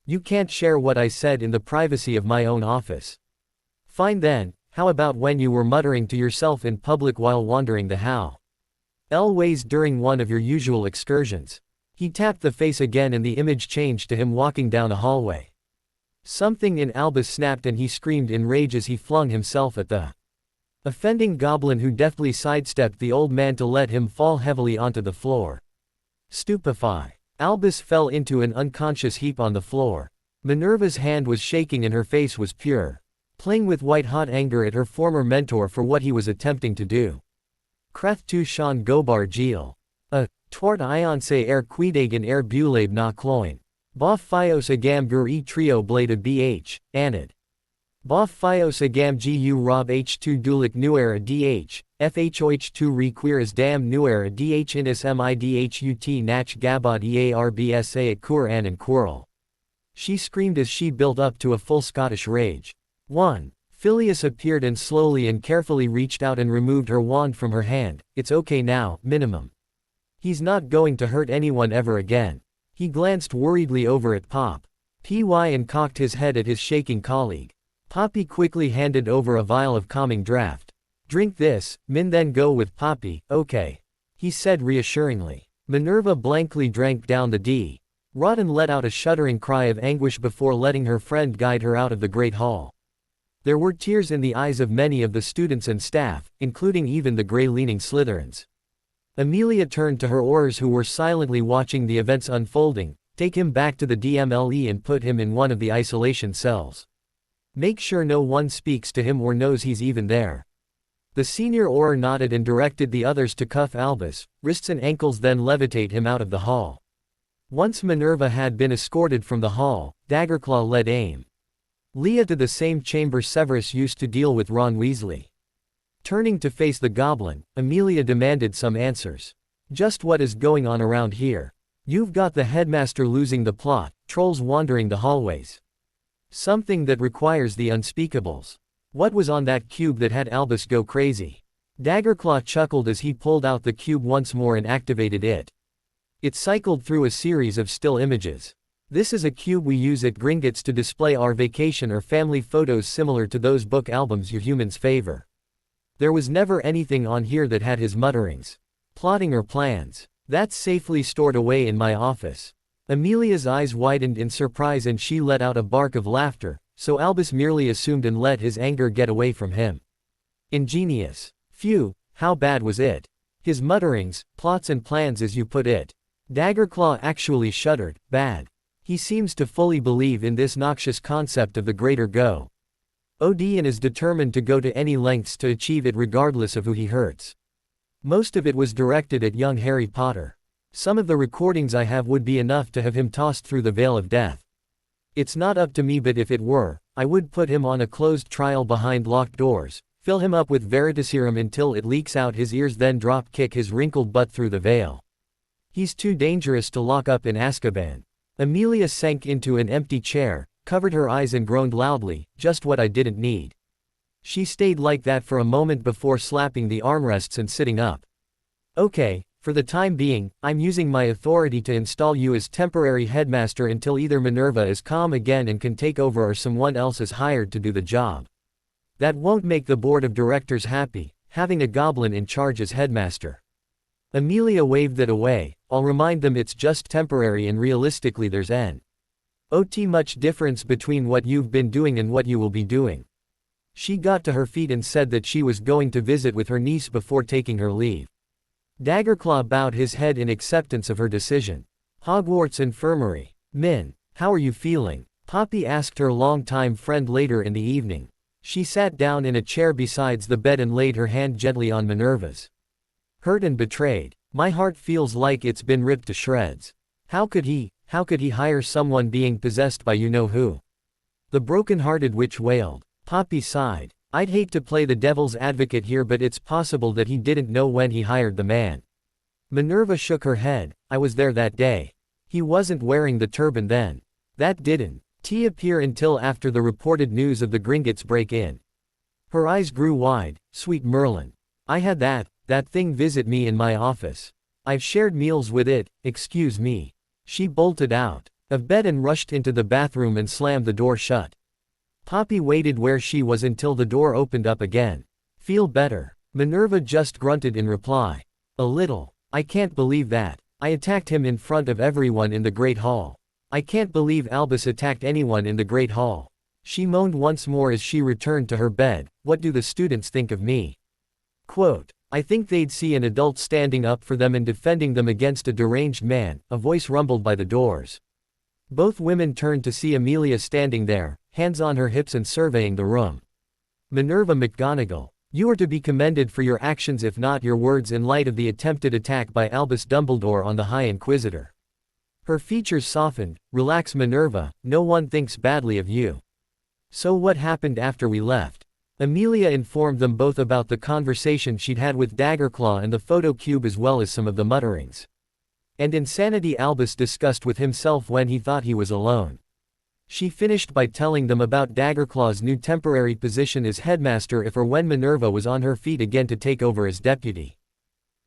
you can't share what I said in the privacy of my own office. Fine then, how about when you were muttering to yourself in public while wandering the hallways during one of your usual excursions? He tapped the face again and the image changed to him walking down a hallway. Something in Albus snapped and he screamed in rage as he flung himself at the offending goblin, who deftly sidestepped the old man to let him fall heavily onto the floor. Stupefied, Albus fell into an unconscious heap on the floor. Minerva's hand was shaking and her face was pure, playing with white-hot anger at her former mentor for what he was attempting to do. Krath tu shan gobar gil. Twart ionse er quidagin er bulab na cloin. Bof Fios agam gur e trio blade of bh, anid. Bof Fios agam gu rob h2 dulik nuera dh, fhoh2 requiras dam nuera dh inis midhut nach gabot earbsa at kur an and quirl. She screamed as she built up to a full Scottish rage. 1. Phileas appeared and slowly and carefully reached out and removed her wand from her hand. It's okay now, minimum. He's not going to hurt anyone ever again. He glanced worriedly over at Pop. Py and cocked his head at his shaking colleague. Poppy quickly handed over a vial of calming draft. Drink this, Min, then go with Poppy, okay. He said reassuringly. Minerva blankly drank down the D. Rawdon let out a shuddering cry of anguish before letting her friend guide her out of the great hall. There were tears in the eyes of many of the students and staff, including even the gray-leaning Slytherins. Amelia turned to her Aurors who were silently watching the events unfolding. Take him back to the DMLE and put him in one of the isolation cells. Make sure no one speaks to him or knows he's even there. The senior Auror nodded and directed the others to cuff Albus, wrists and ankles, then levitate him out of the hall. Once Minerva had been escorted from the hall, Daggerclaw led aim. Leah to the same chamber Severus used to deal with Ron Weasley. Turning to face the goblin, Amelia demanded some answers. Just what is going on around here? You've got the headmaster losing the plot, trolls wandering the hallways. Something that requires the unspeakables. What was on that cube that had Albus go crazy? Daggerclaw chuckled as he pulled out the cube once more and activated it. It cycled through a series of still images. This is a cube we use at Gringotts to display our vacation or family photos similar to those book albums you humans favor. There was never anything on here that had his mutterings. Plotting or plans. That's safely stored away in my office. Amelia's eyes widened in surprise and she let out a bark of laughter, so Albus merely assumed and let his anger get away from him. Ingenious. Phew, how bad was it? His mutterings, plots and plans as you put it. Daggerclaw actually shuddered. Bad. He seems to fully believe in this noxious concept of the greater go. Odeon is determined to go to any lengths to achieve it regardless of who he hurts. Most of it was directed at young Harry Potter. Some of the recordings I have would be enough to have him tossed through the veil of death. It's not up to me, but if it were, I would put him on a closed trial behind locked doors, fill him up with veritaserum until it leaks out his ears, then drop kick his wrinkled butt through the veil. He's too dangerous to lock up in Azkaban. Amelia sank into an empty chair, covered her eyes and groaned loudly, just what I didn't need. She stayed like that for a moment before slapping the armrests and sitting up. Okay, for the time being, I'm using my authority to install you as temporary headmaster until either Minerva is calm again and can take over or someone else is hired to do the job. That won't make the board of directors happy, having a goblin in charge as headmaster. Amelia waved that away. I'll remind them it's just temporary and realistically there's not much difference between what you've been doing and what you will be doing. She got to her feet and said that she was going to visit with her niece before taking her leave. Daggerclaw bowed his head in acceptance of her decision. Hogwarts Infirmary. Min, how are you feeling? Poppy asked her longtime friend later in the evening. She sat down in a chair besides the bed and laid her hand gently on Minerva's. Hurt and betrayed. My heart feels like it's been ripped to shreds. How could he hire someone being possessed by you-know-who? The broken-hearted witch wailed. Poppy sighed. I'd hate to play the devil's advocate here, but it's possible that he didn't know when he hired the man. Minerva shook her head. I was there that day. He wasn't wearing the turban then. That didn't appear until after the reported news of the Gringotts break-in. Her eyes grew wide. Sweet Merlin. I had that thing visit me in my office. I've shared meals with it, excuse me. She bolted out of bed and rushed into the bathroom and slammed the door shut. Poppy waited where she was until the door opened up again. Feel better? Minerva just grunted in reply. A little. I can't believe that. I attacked him in front of everyone in the Great Hall. I can't believe Albus attacked anyone in the Great Hall. She moaned once more as she returned to her bed. What do the students think of me? Quote, I think they'd see an adult standing up for them and defending them against a deranged man, a voice rumbled by the doors. Both women turned to see Amelia standing there, hands on her hips and surveying the room. Minerva McGonagall, you are to be commended for your actions if not your words in light of the attempted attack by Albus Dumbledore on the High Inquisitor. Her features softened. Relax, Minerva, no one thinks badly of you. So what happened after we left? Amelia informed them both about the conversation she'd had with Daggerclaw and the photo cube as well as some of the mutterings and insanity Albus discussed with himself when he thought he was alone. She finished by telling them about Daggerclaw's new temporary position as headmaster if or when Minerva was on her feet again to take over as deputy.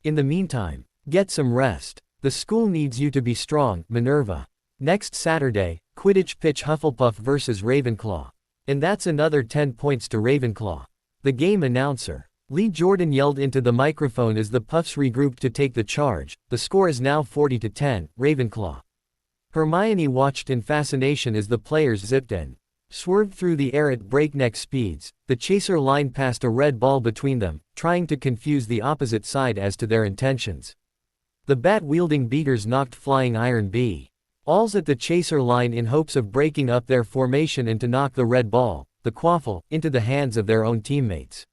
In the meantime, get some rest. The school needs you to be strong, Minerva. Next Saturday, Quidditch pitch Hufflepuff vs Ravenclaw. And that's another 10 points to Ravenclaw. The game announcer, Lee Jordan, yelled into the microphone as the Puffs regrouped to take the charge. The score is now 40-10, Ravenclaw. Hermione watched in fascination as the players zipped and swerved through the air at breakneck speeds. The chaser line passed a red ball between them, trying to confuse the opposite side as to their intentions. The bat-wielding beaters knocked flying iron balls at the chaser line in hopes of breaking up their formation and to knock the red ball, the quaffle, into the hands of their own teammates.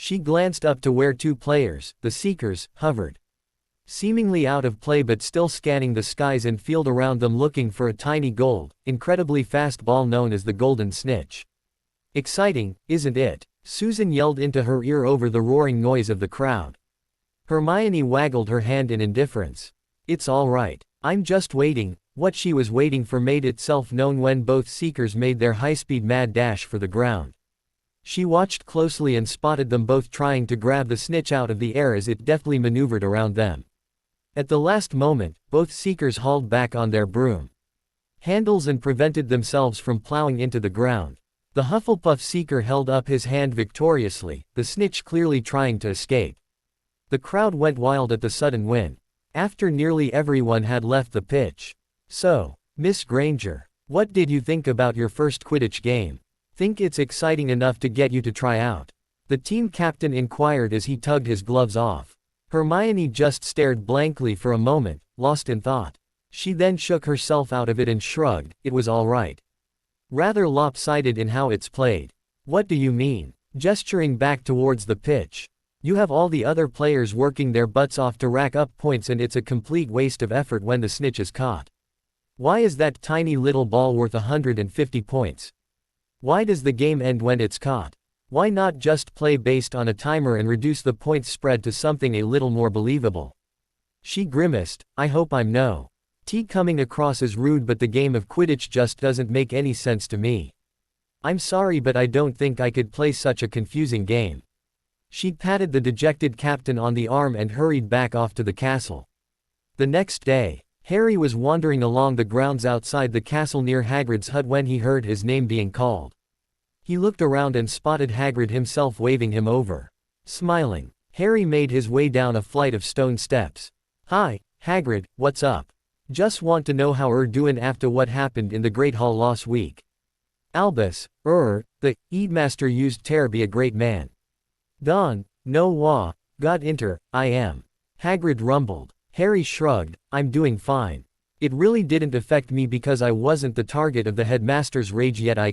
She glanced up to where two players, the Seekers, hovered, seemingly out of play but still scanning the skies and field around them looking for a tiny gold, incredibly fast ball known as the Golden Snitch. Exciting, isn't it? Susan yelled into her ear over the roaring noise of the crowd. Hermione waggled her hand in indifference. It's all right. I'm just waiting. What she was waiting for made itself known when both Seekers made their high-speed mad dash for the ground. She watched closely and spotted them both trying to grab the snitch out of the air as it deftly maneuvered around them. At the last moment, both Seekers hauled back on their broom handles and prevented themselves from plowing into the ground. The Hufflepuff Seeker held up his hand victoriously, the snitch clearly trying to escape. The crowd went wild at the sudden win. After nearly everyone had left the pitch. So, Miss Granger, what did you think about your first Quidditch game? Think it's exciting enough to get you to try out? The team captain inquired as he tugged his gloves off. Hermione just stared blankly for a moment, lost in thought. She then shook herself out of it and shrugged. It was all right. Rather lopsided in how it's played. What do you mean? Gesturing back towards the pitch. You have all the other players working their butts off to rack up points and it's a complete waste of effort when the snitch is caught. Why is that tiny little ball worth 150 points? Why does the game end when it's caught? Why not just play based on a timer and reduce the points spread to something a little more believable? She grimaced. I hope I'm no T coming across as rude, but the game of Quidditch just doesn't make any sense to me. I'm sorry, but I don't think I could play such a confusing game. She patted the dejected captain on the arm and hurried back off to the castle. The next day, Harry was wandering along the grounds outside the castle near Hagrid's hut when he heard his name being called. He looked around and spotted Hagrid himself waving him over. Smiling, Harry made his way down a flight of stone steps. Hi, Hagrid, what's up? Just want to know how you're doing after what happened in the Great Hall last week. Albus, the Headmaster used to be a great man. Don, no wa, got inter, I am. Hagrid rumbled. Harry shrugged. I'm doing fine. It really didn't affect me because I wasn't the target of the headmaster's rage yet. I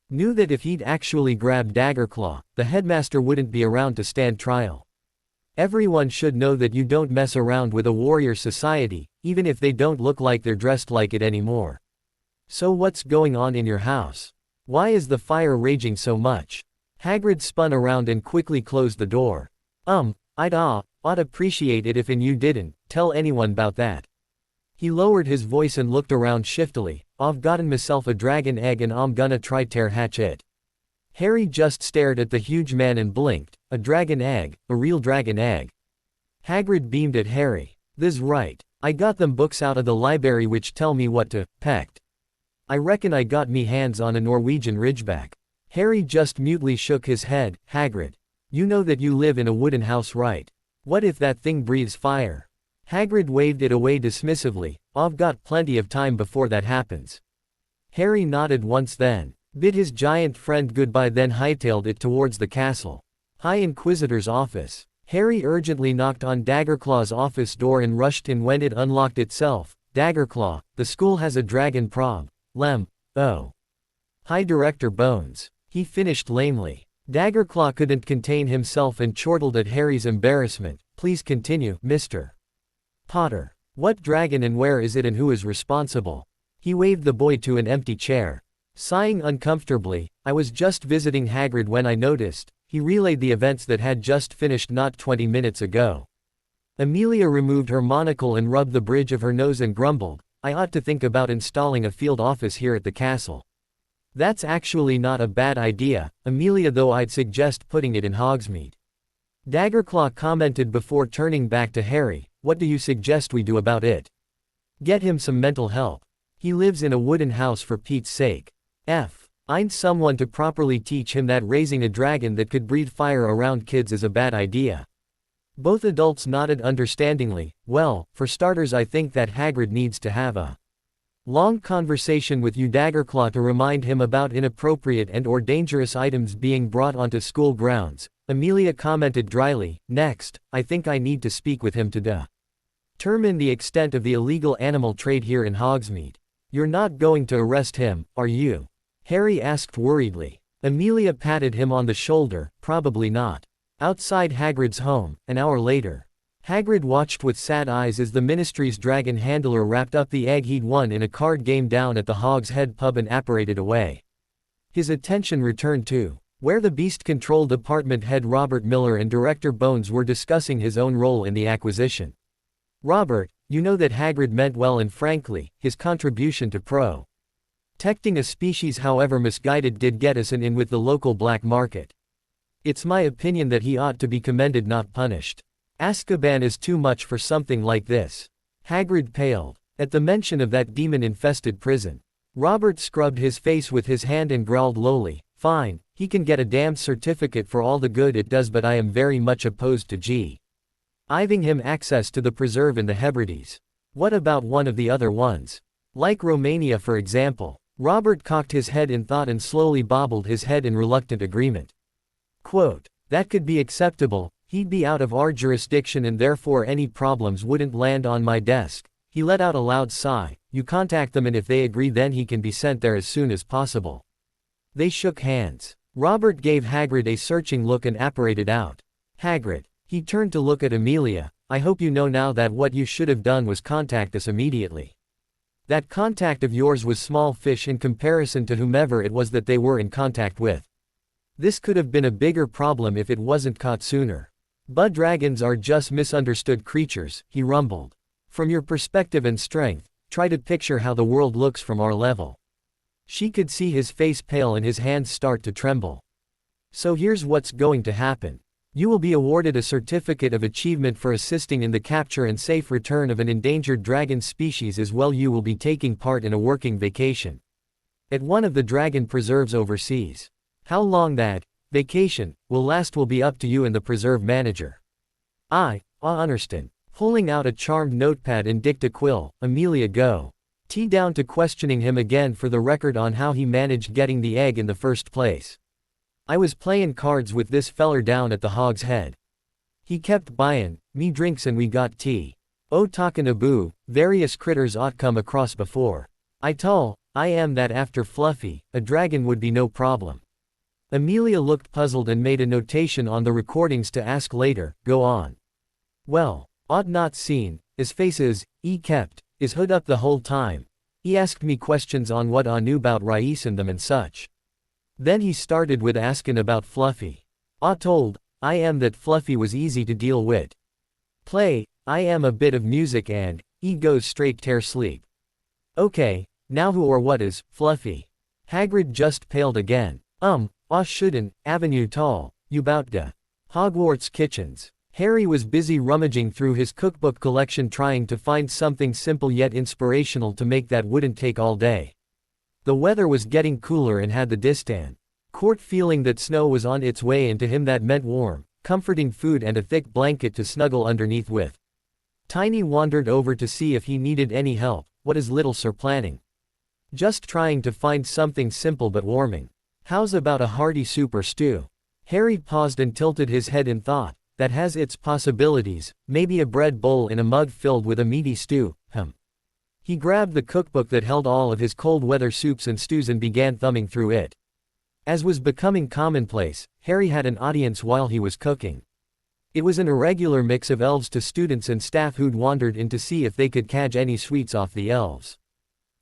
knew that if he'd actually grabbed Daggerclaw, the headmaster wouldn't be around to stand trial. Everyone should know that you don't mess around with a warrior society, even if they don't look like they're dressed like it anymore. So what's going on in your house? Why is the fire raging so much? Hagrid spun around and quickly closed the door. I'd appreciate it if you didn't tell anyone about that. He lowered his voice and looked around shiftily. I've gotten myself a dragon egg and I'm gonna try tear hatch it. Harry just stared at the huge man and blinked. A dragon egg, a real dragon egg. Hagrid beamed at Harry. This right. I got them books out of the library which tell me what to pecked. I reckon I got me hands on a Norwegian ridgeback. Harry just mutely shook his head. Hagrid, you know that you live in a wooden house, right? What if that thing breathes fire? Hagrid waved it away dismissively. I've got plenty of time before that happens. Harry nodded once, then bid his giant friend goodbye, then hightailed it towards the castle. High Inquisitor's office. Harry urgently knocked on Daggerclaw's office door and rushed in when it unlocked itself. Daggerclaw, the school has a dragon prob. Oh. Hi, Director Bones. He finished lamely. Daggerclaw couldn't contain himself and chortled at Harry's embarrassment. Please continue, Mr. Potter. What dragon and where is it and who is responsible? He waved the boy to an empty chair. Sighing uncomfortably, I was just visiting Hagrid when I noticed. He relayed the events that had just finished not 20 minutes ago. Amelia removed her monocle and rubbed the bridge of her nose and grumbled, I ought to think about installing a field office here at the castle. That's actually not a bad idea, Amelia, though I'd suggest putting it in Hogsmeade. Daggerclaw commented before turning back to Harry, what do you suggest we do about it? Get him some mental help. He lives in a wooden house for Pete's sake. Find someone to properly teach him that raising a dragon that could breathe fire around kids is a bad idea. Both adults nodded understandingly. Well, for starters, I think that Hagrid needs to have a long conversation with you, Daggerclaw, to remind him about inappropriate and/or dangerous items being brought onto school grounds, Amelia commented dryly. Next, I think I need to speak with him to determine the extent of the illegal animal trade here in Hogsmeade. You're not going to arrest him, are you? Harry asked worriedly. Amelia patted him on the shoulder. Probably not. Outside Hagrid's home, an hour later. Hagrid watched with sad eyes as the Ministry's dragon handler wrapped up the egg he'd won in a card game down at the Hog's Head pub and apparated away. His attention returned to where the Beast Control Department head Robert Miller and Director Bones were discussing his own role in the acquisition. Robert, you know that Hagrid meant well, and frankly, his contribution to protecting a species, however misguided, did get us an in with the local black market. It's my opinion that he ought to be commended, not punished. Azkaban is too much for something like this. Hagrid paled at the mention of that demon-infested prison. Robert scrubbed his face with his hand and growled lowly, fine, he can get a damned certificate for all the good it does, but I am very much opposed to giving him access to the preserve in the Hebrides. What about one of the other ones? Like Romania, for example. Robert cocked his head in thought and slowly bobbled his head in reluctant agreement. Quote, that could be acceptable, he'd be out of our jurisdiction and therefore any problems wouldn't land on my desk. He let out a loud sigh. You contact them and if they agree then he can be sent there as soon as possible. They shook hands. Robert gave Hagrid a searching look and apparated out. Hagrid. He turned to look at Amelia. I hope you know now that what you should have done was contact us immediately. That contact of yours was small fish in comparison to whomever it was that they were in contact with. This could have been a bigger problem if it wasn't caught sooner. But dragons are just misunderstood creatures, he rumbled. From your perspective and strength, try to picture how the world looks from our level. She could see his face pale and his hands start to tremble. So here's what's going to happen. You will be awarded a certificate of achievement for assisting in the capture and safe return of an endangered dragon species, as well you will be taking part in a working vacation at one of the dragon preserves overseas. How long that vacation will last will be up to you and the preserve manager. Understand. Pulling out a charmed notepad and dicta quill, Amelia go. Down to questioning him again for the record on how he managed getting the egg in the first place. I was playin' cards with this feller down at the Hog's Head. He kept buyin' me drinks and we got tea. Oh, talkin' aboo, various critters ought come across before. I am that after Fluffy, a dragon would be no problem. Amelia looked puzzled and made a notation on the recordings to ask later, go on. Well, ought not seen, his face is, kept, his hood up the whole time. He asked me questions on what I knew about Rais and them and such. Then he started with askin' about Fluffy. Told, I am that Fluffy was easy to deal wit. Play, I am a bit of music and, goes straight tear sleep. Okay, now who or what is, Fluffy? Hagrid just paled again. Shouldn't, Avenue Tall, you bout da. Hogwarts kitchens. Harry was busy rummaging through his cookbook collection trying to find something simple yet inspirational to make that wouldn't take all day. The weather was getting cooler and had the distant court feeling that snow was on its way, and to him that meant warm, comforting food and a thick blanket to snuggle underneath with. Tiny wandered over to see if he needed any help. What is little Sir planning? Just trying to find something simple but warming. How's about a hearty soup or stew? Harry paused and tilted his head in thought. That has its possibilities, maybe a bread bowl in a mug filled with a meaty stew, He grabbed the cookbook that held all of his cold weather soups and stews and began thumbing through it. As was becoming commonplace, Harry had an audience while he was cooking. It was an irregular mix of elves to students and staff who'd wandered in to see if they could catch any sweets off the elves.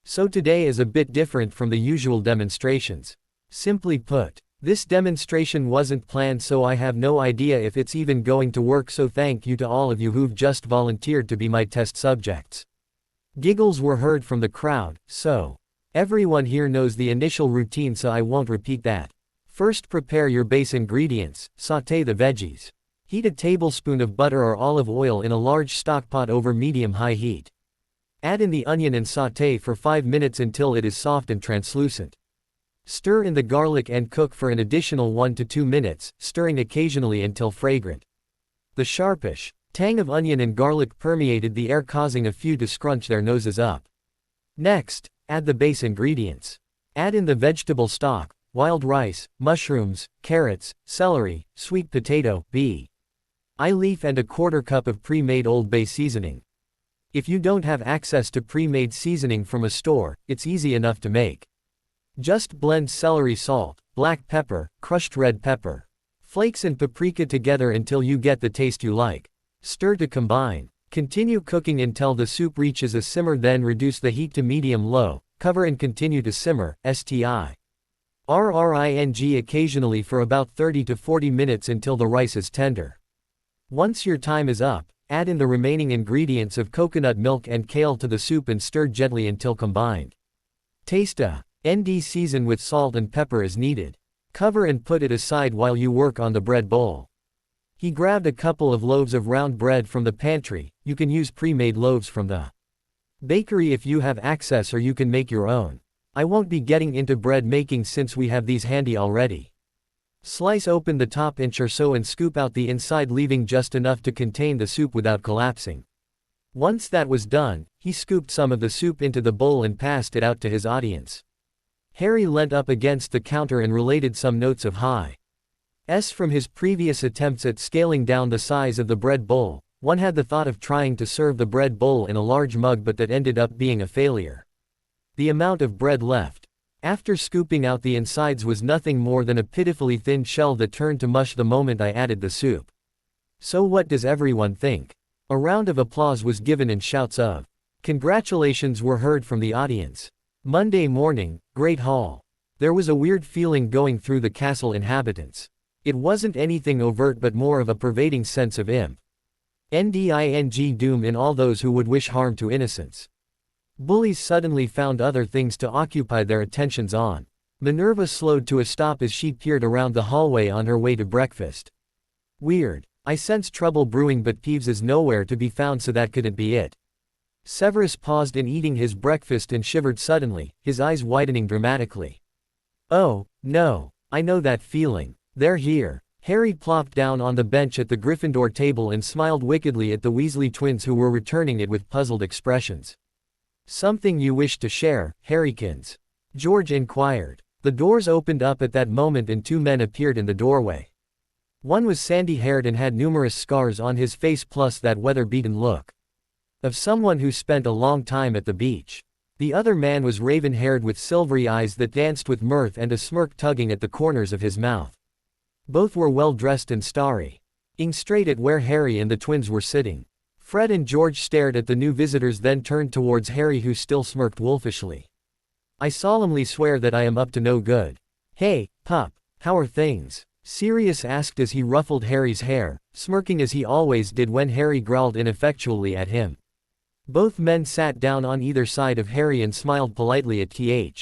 So today is a bit different from the usual demonstrations. Simply put, this demonstration wasn't planned, so I have no idea if it's even going to work, so thank you to all of you who've just volunteered to be my test subjects. Giggles were heard from the crowd, so everyone here knows the initial routine, so I won't repeat that. First, prepare your base ingredients. Sauté the veggies. Heat a tablespoon of butter or olive oil in a large stockpot over medium-high heat. Add in the onion and sauté for 5 minutes until it is soft and translucent. Stir in the garlic and cook for an additional 1 to 2 minutes, stirring occasionally until fragrant. The sharpish tang of onion and garlic permeated the air, causing a few to scrunch their noses up. Next, add the base ingredients. Add in the vegetable stock, wild rice, mushrooms, carrots, celery, sweet potato, bay leaf and a 1/4 cup of pre-made Old Bay seasoning. If you don't have access to pre-made seasoning from a store, it's easy enough to make. Just blend celery, salt, black pepper, crushed red pepper, flakes and paprika together until you get the taste you like. Stir to combine. Continue cooking until the soup reaches a simmer, then reduce the heat to medium-low, cover and continue to simmer, stir occasionally for about 30 to 40 minutes until the rice is tender. Once your time is up, add in the remaining ingredients of coconut milk and kale to the soup and stir gently until combined. Taste and season with salt and pepper as needed. Cover and put it aside while you work on the bread bowl. He grabbed a couple of loaves of round bread from the pantry. You can use pre-made loaves from the bakery if you have access, or you can make your own. I won't be getting into bread making since we have these handy already. Slice open the top inch or so and scoop out the inside, leaving just enough to contain the soup without collapsing. Once that was done, he scooped some of the soup into the bowl and passed it out to his audience. Harry leant up against the counter and related some notes of high S from his previous attempts at scaling down the size of the bread bowl. One had the thought of trying to serve the bread bowl in a large mug, but that ended up being a failure. The amount of bread left after scooping out the insides was nothing more than a pitifully thin shell that turned to mush the moment I added the soup. So what does everyone think? A round of applause was given and shouts of congratulations were heard from the audience. Monday morning, Great Hall. There was a weird feeling going through the castle inhabitants. It wasn't anything overt, but more of a pervading sense of doom in all those who would wish harm to innocents. Bullies suddenly found other things to occupy their attentions on. Minerva slowed to a stop as she peered around the hallway on her way to breakfast. Weird. I sense trouble brewing, but Peeves is nowhere to be found, so that couldn't be it. Severus paused in eating his breakfast and shivered suddenly, his eyes widening dramatically. Oh, no. I know that feeling. They're here. Harry plopped down on the bench at the Gryffindor table and smiled wickedly at the Weasley twins, who were returning it with puzzled expressions. Something you wish to share, Harrykins? George inquired. The doors opened up at that moment and 2 men appeared in the doorway. One was sandy-haired and had numerous scars on his face, plus that weather-beaten look of someone who spent a long time at the beach. The other man was raven-haired with silvery eyes that danced with mirth and a smirk tugging at the corners of his mouth. Both were well-dressed and starry, looking straight at where Harry and the twins were sitting. Fred and George stared at the new visitors, then turned towards Harry, who still smirked wolfishly. I solemnly swear that I am up to no good. Hey, pup, how are things? Sirius asked as he ruffled Harry's hair, smirking as he always did when Harry growled ineffectually at him. Both men sat down on either side of Harry and smiled politely at the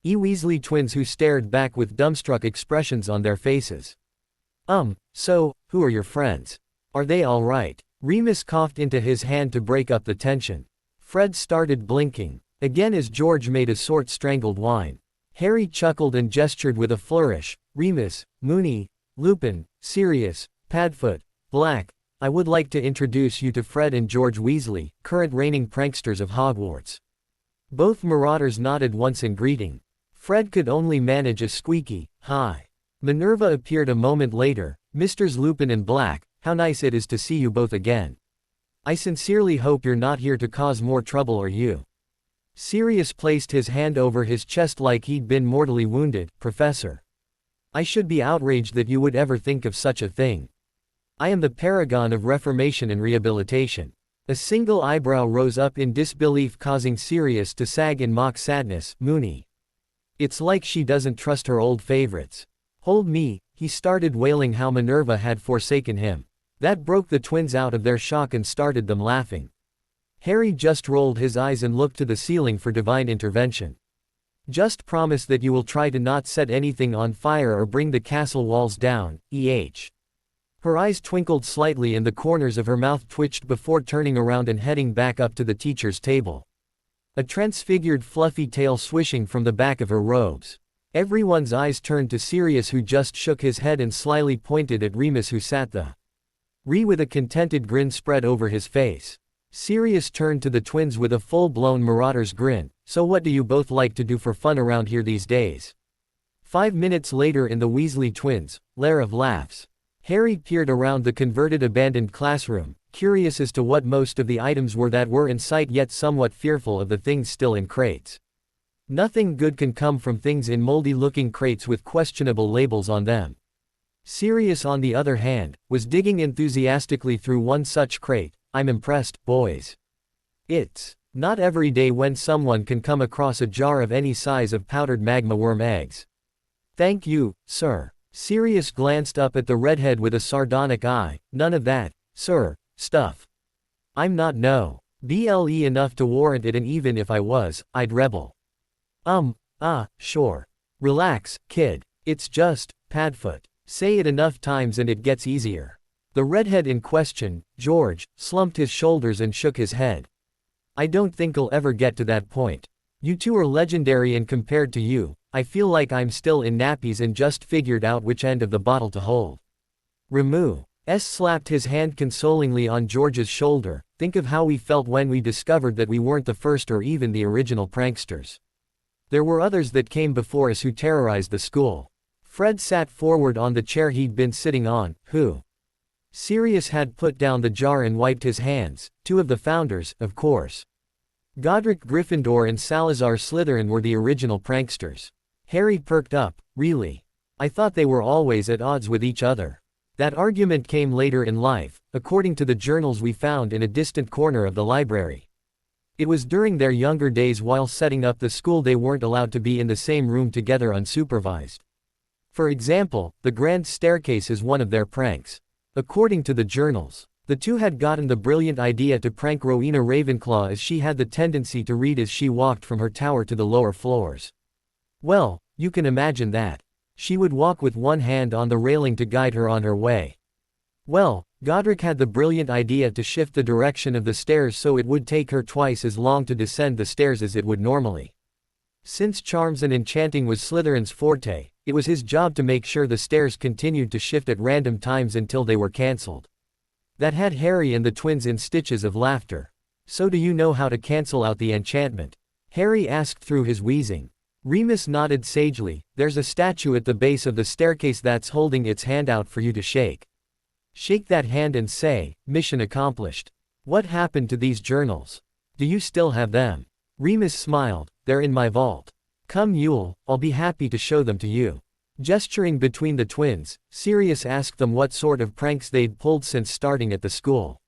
Weasley twins, who stared back with dumbstruck expressions on their faces. So, who are your friends? Are they all right? Remus coughed into his hand to break up the tension. Fred started blinking again as George made a short strangled whine. Harry chuckled and gestured with a flourish. Remus, Moony, Lupin, Sirius, Padfoot, Black, I would like to introduce you to Fred and George Weasley, current reigning pranksters of Hogwarts. Both marauders nodded once in greeting. Fred could only manage a squeaky, hi. Minerva appeared a moment later. Misters Lupin and Black, how nice it is to see you both again. I sincerely hope you're not here to cause more trouble, are you? Sirius placed his hand over his chest like he'd been mortally wounded. Professor, I should be outraged that you would ever think of such a thing. I am the paragon of reformation and rehabilitation. A single eyebrow rose up in disbelief, causing Sirius to sag in mock sadness. Moony. It's like she doesn't trust her old favorites. Hold me, he started wailing how Minerva had forsaken him. That broke the twins out of their shock and started them laughing. Harry just rolled his eyes and looked to the ceiling for divine intervention. Just promise that you will try to not set anything on fire or bring the castle walls down, eh? Her eyes twinkled slightly and the corners of her mouth twitched before turning around and heading back up to the teacher's table. A transfigured fluffy tail swishing from the back of her robes. Everyone's eyes turned to Sirius, who just shook his head and slyly pointed at Remus, who sat the with a contented grin spread over his face. Sirius turned to the twins with a full-blown marauder's grin. So what do you both like to do for fun around here these days? 5 minutes later in the Weasley twins' lair of laughs. Harry peered around the converted abandoned classroom, curious as to what most of the items were that were in sight, yet somewhat fearful of the things still in crates. Nothing good can come from things in moldy-looking crates with questionable labels on them. Sirius, on the other hand, was digging enthusiastically through one such crate. I'm impressed, boys. It's not every day when someone can come across a jar of any size of powdered magma worm eggs. Thank you, sir. Sirius glanced up at the redhead with a sardonic eye. None of that, sir, stuff. I'm not ble enough to warrant it, and even if I was, I'd rebel. Sure. Relax, kid. It's just Padfoot. Say it enough times and it gets easier. The redhead in question, George, slumped his shoulders and shook his head. I don't think I'll ever get to that point. You two are legendary, and compared to you, I feel like I'm still in nappies and just figured out which end of the bottle to hold. Remus slapped his hand consolingly on George's shoulder. Think of how we felt when we discovered that we weren't the first or even the original pranksters. There were others that came before us who terrorized the school. Fred sat forward on the chair he'd been sitting on. Who? Sirius had put down the jar and wiped his hands. 2 of the founders, of course. Godric Gryffindor and Salazar Slytherin were the original pranksters. Harry perked up. Really? I thought they were always at odds with each other. That argument came later in life, according to the journals we found in a distant corner of the library. It was during their younger days while setting up the school they weren't allowed to be in the same room together unsupervised. For example, the grand staircase is one of their pranks. According to the journals, the two had gotten the brilliant idea to prank Rowena Ravenclaw, as she had the tendency to read as she walked from her tower to the lower floors. Well, you can imagine that. She would walk with one hand on the railing to guide her on her way. Well, Godric had the brilliant idea to shift the direction of the stairs so it would take her twice as long to descend the stairs as it would normally. Since charms and enchanting was Slytherin's forte, it was his job to make sure the stairs continued to shift at random times until they were cancelled. That had Harry and the twins in stitches of laughter. So do you know how to cancel out the enchantment? Harry asked through his wheezing. Remus nodded sagely. There's a statue at the base of the staircase that's holding its hand out for you to shake. Shake that hand and say, mission accomplished. What happened to these journals? Do you still have them? Remus smiled. They're in my vault. Come Yule, I'll be happy to show them to you. Gesturing between the twins, Sirius asked them what sort of pranks they'd pulled since starting at the school.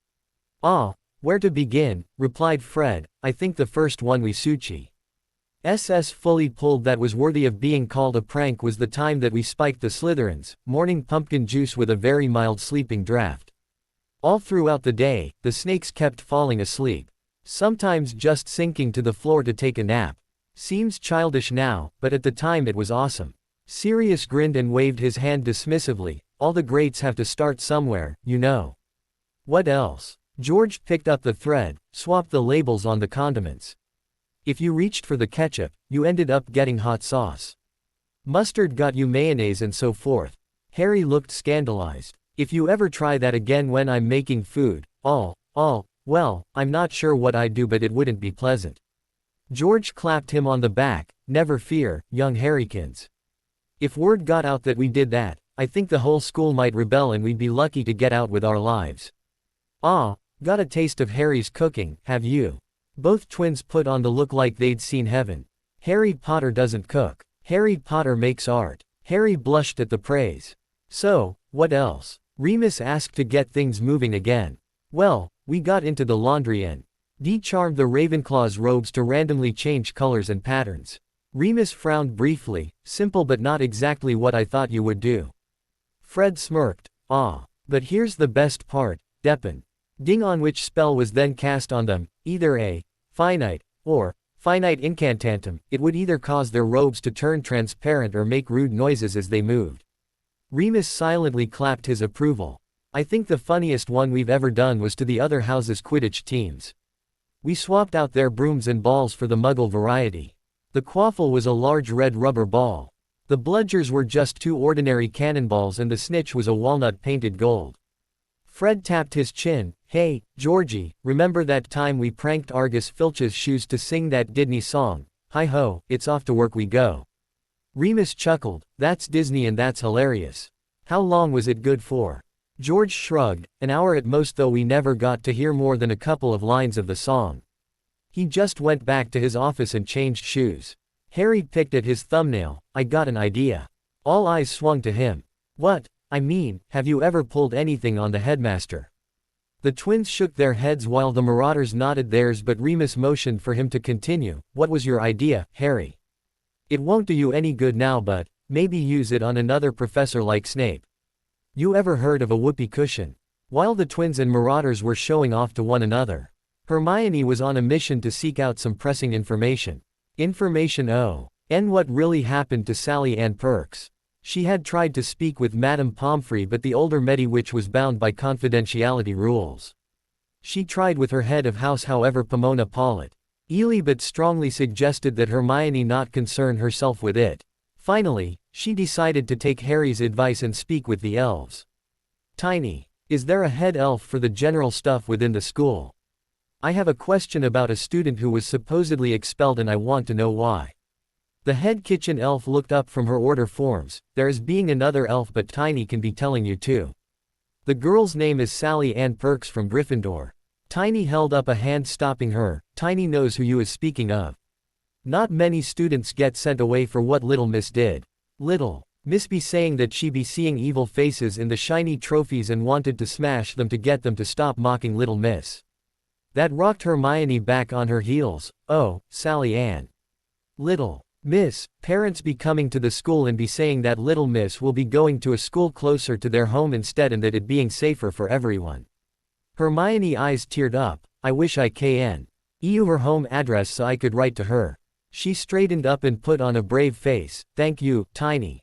Where to begin, replied Fred. I think the first one we fully pulled that was worthy of being called a prank was the time that we spiked the Slytherins, morning pumpkin juice with a very mild sleeping draft. All throughout the day, the snakes kept falling asleep. Sometimes just sinking to the floor to take a nap. Seems childish now, but at the time it was awesome. Sirius grinned and waved his hand dismissively. All the greats have to start somewhere, you know. What else? George picked up the thread, swapped the labels on the condiments. If you reached for the ketchup, you ended up getting hot sauce. Mustard got you mayonnaise and so forth. Harry looked scandalized. If you ever try that again when I'm making food, well, I'm not sure what I'd do, but it wouldn't be pleasant. George clapped him on the back. Never fear, young Harrykins. If word got out that we did that, I think the whole school might rebel and we'd be lucky to get out with our lives. Got a taste of Harry's cooking, have you? Both twins put on the look like they'd seen heaven. Harry Potter doesn't cook. Harry Potter makes art. Harry blushed at the praise. So, what else? Remus asked to get things moving again. Well, we got into the laundry and de-charmed the Ravenclaw's robes to randomly change colors and patterns. Remus frowned briefly. Simple but not exactly what I thought you would do. Fred smirked. Ah. But here's the best part, Depin. Ding, on which spell was then cast on them, either a finite or finite incantatum. It would either cause their robes to turn transparent or make rude noises as they moved. Remus silently clapped his approval. I think the funniest one we've ever done was to the other house's Quidditch teams. We swapped out their brooms and balls for the Muggle variety. The quaffle was a large red rubber ball. The bludgers were just 2 ordinary cannonballs and the snitch was a walnut painted gold. Fred tapped his chin. Hey, Georgie, remember that time we pranked Argus Filch's shoes to sing that Disney song? Hi-ho, it's off to work we go. Remus chuckled. That's Disney and that's hilarious. How long was it good for? George shrugged. An hour at most, though we never got to hear more than a couple of lines of the song. He just went back to his office and changed shoes. Harry picked at his thumbnail. I got an idea. All eyes swung to him. What? I mean, have you ever pulled anything on the headmaster? The twins shook their heads while the Marauders nodded theirs, but Remus motioned for him to continue. What was your idea, Harry? It won't do you any good now, but maybe use it on another professor like Snape. You ever heard of a whoopee cushion? While the twins and Marauders were showing off to one another, Hermione was on a mission to seek out some pressing information. Information on what really happened to Sally Ann Perks. She had tried to speak with Madame Pomfrey, but the older Mediwitch was bound by confidentiality rules. She tried with her head of house, however, Pomona Paulet. Ely but strongly suggested that Hermione not concern herself with it. Finally, she decided to take Harry's advice and speak with the elves. Tiny, is there a head elf for the general stuff within the school? I have a question about a student who was supposedly expelled and I want to know why. The head kitchen elf looked up from her order forms. There is being another elf, but Tiny can be telling you too. The girl's name is Sally Ann Perks from Gryffindor. Tiny held up a hand, stopping her. Tiny knows who you is speaking of. Not many students get sent away for what Little Miss did. Little Miss be saying that she be seeing evil faces in the shiny trophies and wanted to smash them to get them to stop mocking Little Miss. That rocked Hermione back on her heels. Oh, Sally Ann. Little Miss, parents be coming to the school and be saying that Little Miss will be going to a school closer to their home instead and that it being safer for everyone. Hermione eyes teared up. I wish I can EU her home address so I could write to her. She straightened up and put on a brave face. Thank you, Tiny.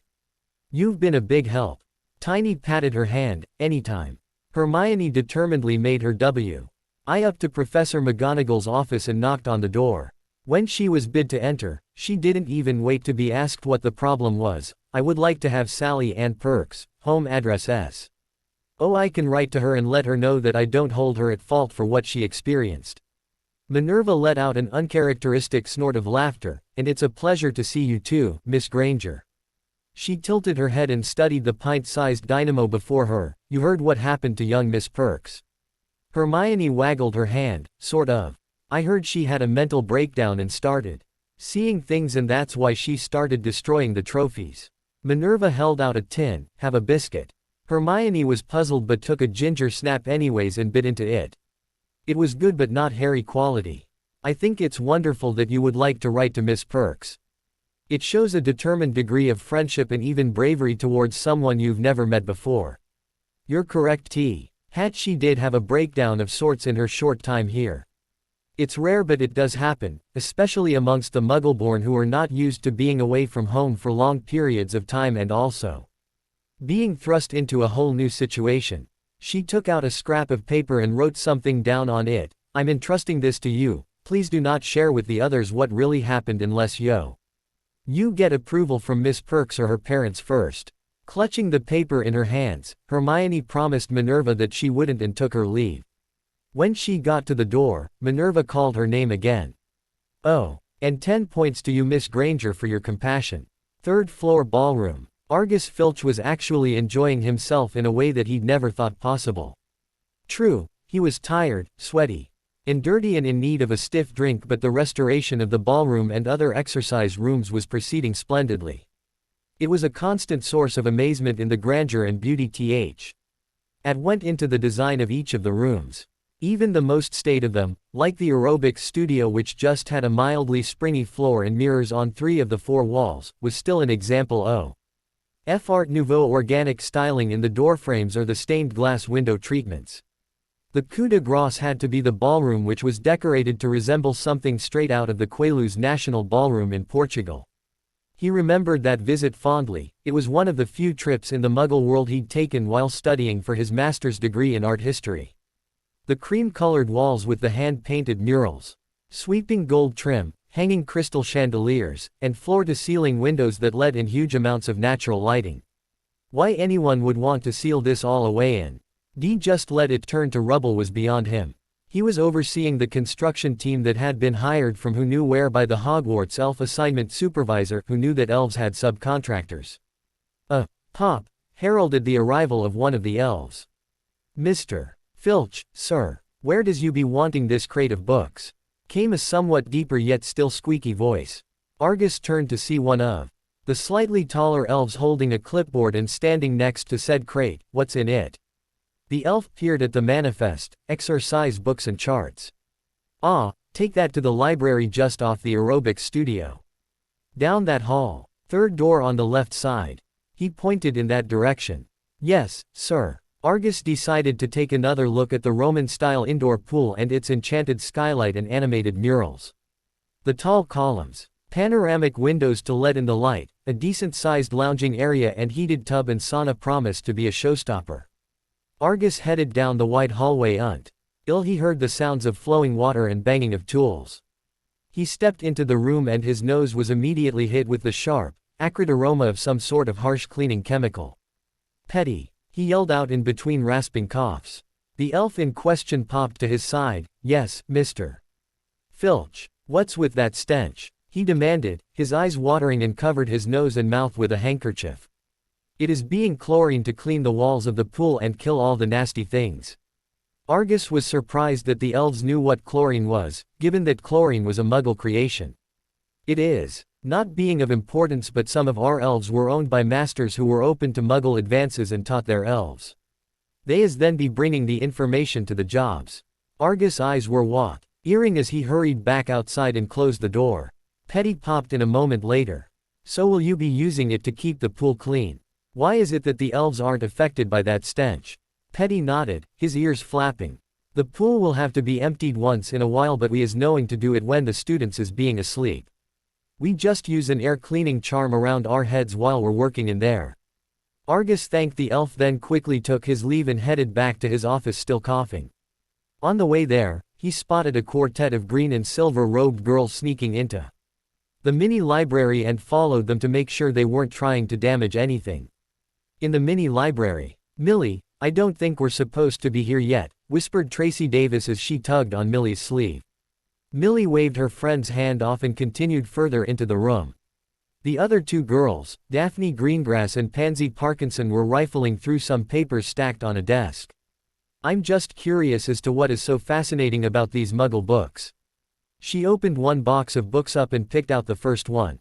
You've been a big help. Tiny patted her hand. Anytime. Hermione determinedly made her way up to Professor McGonagall's office and knocked on the door. When she was bid to enter, she didn't even wait to be asked what the problem was. I would like to have Sally Ann Perks, home address S. Oh, I can write to her and let her know that I don't hold her at fault for what she experienced. Minerva let out an uncharacteristic snort of laughter. And it's a pleasure to see you too, Miss Granger. She tilted her head and studied the pint-sized dynamo before her. You heard what happened to young Miss Perks? Hermione waggled her hand. Sort of. I heard she had a mental breakdown and started seeing things, and that's why she started destroying the trophies. Minerva held out a tin. Have a biscuit. Hermione was puzzled but took a ginger snap anyways and bit into it. It was good but not Harry quality. I think it's wonderful that you would like to write to Miss Perks. It shows a determined degree of friendship and even bravery towards someone you've never met before. You're correct, T. Hat she did have a breakdown of sorts in her short time here. It's rare but it does happen, especially amongst the Muggleborn who are not used to being away from home for long periods of time and also being thrust into a whole new situation. She took out a scrap of paper and wrote something down on it. I'm entrusting this to you. Please do not share with the others what really happened unless you get approval from Miss Perks or her parents first. Clutching the paper in her hands, Hermione promised Minerva that she wouldn't and took her leave. When she got to the door, Minerva called her name again. Oh, and 10 points to you, Miss Granger, for your compassion. Third floor ballroom. Argus Filch was actually enjoying himself in a way that he'd never thought possible. True, he was tired, sweaty, and dirty and in need of a stiff drink, but the restoration of the ballroom and other exercise rooms was proceeding splendidly. It was a constant source of amazement in the grandeur and beauty. and went into the design of each of the rooms. Even the most staid of them, like the aerobics studio which just had a mildly springy floor and mirrors on 3 of the 4 walls, was still an example of Art Nouveau organic styling in the doorframes or the stained glass window treatments. The coup de grace had to be the ballroom, which was decorated to resemble something straight out of the Queluz National Ballroom in Portugal. He remembered that visit fondly. It was one of the few trips in the Muggle world he'd taken while studying for his master's degree in art history. The cream-colored walls with the hand-painted murals, sweeping gold trim, hanging crystal chandeliers, and floor-to-ceiling windows that let in huge amounts of natural lighting. Why anyone would want to seal this all away and just let it turn to rubble was beyond him. He was overseeing the construction team that had been hired from who knew where by the Hogwarts elf assignment supervisor who knew that elves had subcontractors. A pop heralded the arrival of one of the elves. "Mr. Filch, sir, where does you be wanting this crate of books?" came a somewhat deeper yet still squeaky voice. Argus turned to see one of the slightly taller elves holding a clipboard and standing next to said crate. "What's in it?" The elf peered at the manifest, exercise books and charts. "Ah, take that to the library just off the aerobics studio. Down that hall. 3rd door on the left side." He pointed in that direction. "Yes, sir." Argus decided to take another look at the Roman-style indoor pool and its enchanted skylight and animated murals. The tall columns, panoramic windows to let in the light, a decent-sized lounging area and heated tub and sauna promised to be a showstopper. Argus headed down the wide hallway until he heard the sounds of flowing water and banging of tools. He stepped into the room and his nose was immediately hit with the sharp, acrid aroma of some sort of harsh cleaning chemical. "Petty," he yelled out in between rasping coughs. The elf in question popped to his side. "Yes, Mr. Filch. What's with that stench?" he demanded, his eyes watering, and covered his nose and mouth with a handkerchief. "It is being chlorine to clean the walls of the pool and kill all the nasty things." Argus was surprised that the elves knew what chlorine was, given that chlorine was a Muggle creation. "It is not being of importance, but some of our elves were owned by masters who were open to Muggle advances and taught their elves. They as then be bringing the information to the jobs." Argus' eyes were wide-earing as he hurried back outside and closed the door. Petty popped in a moment later. "So will you be using it to keep the pool clean? Why is it that the elves aren't affected by that stench?" Petty nodded, his ears flapping. "The pool will have to be emptied once in a while, but we is knowing to do it when the students is being asleep. We just use an air cleaning charm around our heads while we're working in there." Argus thanked the elf, then quickly took his leave and headed back to his office, still coughing. On the way there, he spotted a quartet of green and silver-robed girls sneaking into the mini-library and followed them to make sure they weren't trying to damage anything. In the mini-library, "Millie, I don't think we're supposed to be here yet," whispered Tracy Davis as she tugged on Millie's sleeve. Millie waved her friend's hand off and continued further into the room. The other 2 girls, Daphne Greengrass and Pansy Parkinson, were rifling through some papers stacked on a desk. "I'm just curious as to what is so fascinating about these Muggle books." She opened one box of books up and picked out the first one.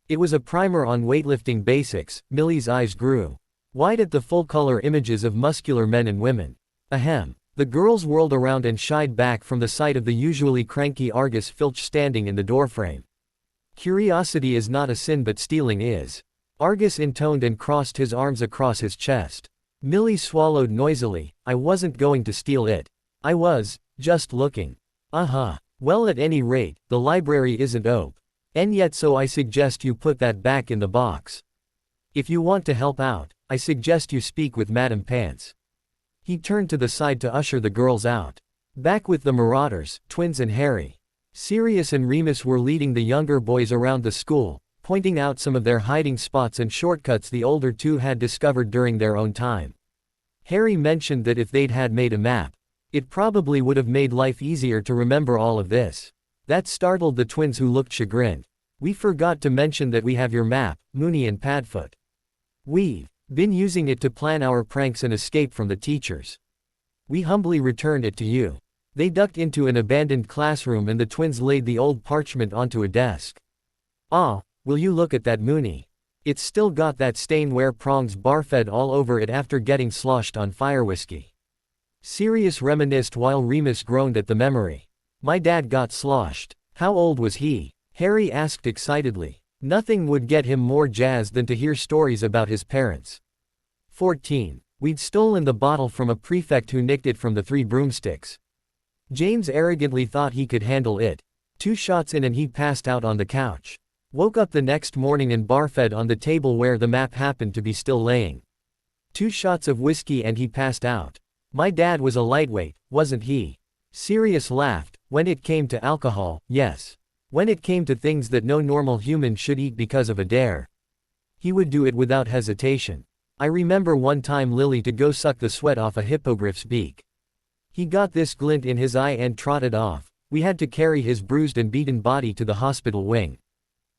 It was a primer on weightlifting basics. Millie's eyes grew wide at the full-color images of muscular men and women. Ahem. The girls whirled around and shied back from the sight of the usually cranky Argus Filch standing in the doorframe. "Curiosity is not a sin, but stealing is," Argus intoned and crossed his arms across his chest. Millie swallowed noisily. "I wasn't going to steal it. I was just looking." "Uh-huh. Well, at any rate, the library isn't open. And yet, so I suggest you put that back in the box. If you want to help out, I suggest you speak with Madame Pants." He turned to the side to usher the girls out. Back with the Marauders, Twins and Harry, Sirius and Remus were leading the younger boys around the school, pointing out some of their hiding spots and shortcuts the older 2 had discovered during their own time. Harry mentioned that if they'd had made a map, it probably would have made life easier to remember all of this. That startled the twins, who looked chagrined. "We forgot to mention that we have your map, Moony and Padfoot. We've been using it to plan our pranks and escape from the teachers. We humbly returned it to you." They ducked into an abandoned classroom and the twins laid the old parchment onto a desk. "Ah, will you look at that, Moony?" It's still got that stain where prongs barfed all over it after getting sloshed on fire whiskey. Sirius reminisced while Remus groaned at the memory. My dad got sloshed. How old was he? Harry asked excitedly. Nothing would get him more jazzed than to hear stories about his parents. 14. We'd stolen the bottle from a prefect who nicked it from the three broomsticks. James arrogantly thought he could handle it. 2 shots in and he passed out on the couch. Woke up the next morning and barfed on the table where the map happened to be still laying. 2 shots of whiskey and he passed out. My dad was a lightweight, wasn't he? Sirius laughed. When it came to alcohol, yes. When it came to things that no normal human should eat because of a dare, he would do it without hesitation. I remember one time Lily to go suck the sweat off a hippogriff's beak. He got this glint in his eye and trotted off. We had to carry his bruised and beaten body to the hospital wing.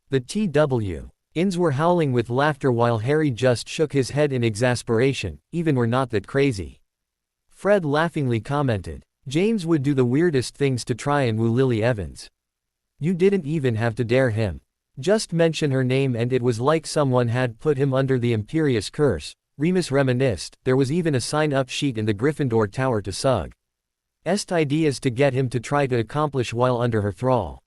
The TWs were howling with laughter while Harry just shook his head in exasperation. Even we're not that crazy. Fred laughingly commented. James would do the weirdest things to try and woo Lily Evans. You didn't even have to dare him. Just mention her name and it was like someone had put him under the Imperious curse. Remus reminisced. There was even a sign-up sheet in the Gryffindor Tower to Sug's ideas to get him to try to accomplish while under her thrall.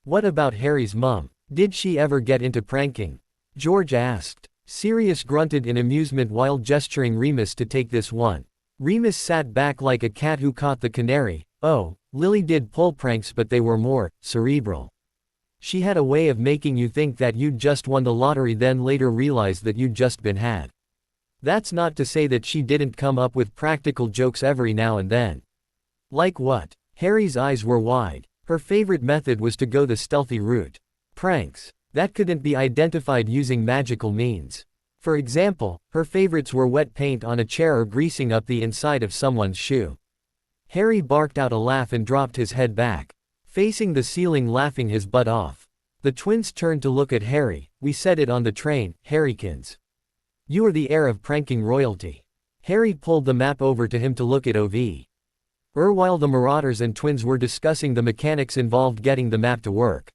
What about Harry's mum? Did she ever get into pranking? George asked. Sirius grunted in amusement while gesturing Remus to take this one. Remus sat back like a cat who caught the canary. Oh, Lily did pull pranks but they were more cerebral. She had a way of making you think that you'd just won the lottery then later realize that you'd just been had. That's not to say that she didn't come up with practical jokes every now and then. Like what? Harry's eyes were wide. Her favorite method was to go the stealthy route. Pranks that couldn't be identified using magical means. For example, her favorites were wet paint on a chair or greasing up the inside of someone's shoe. Harry barked out a laugh and dropped his head back, facing the ceiling laughing his butt off. The twins turned to look at Harry. We said it on the train, Harrykins. You are the heir of pranking royalty. Harry pulled the map over to him to look at OV. While the Marauders and twins were discussing the mechanics involved getting the map to work,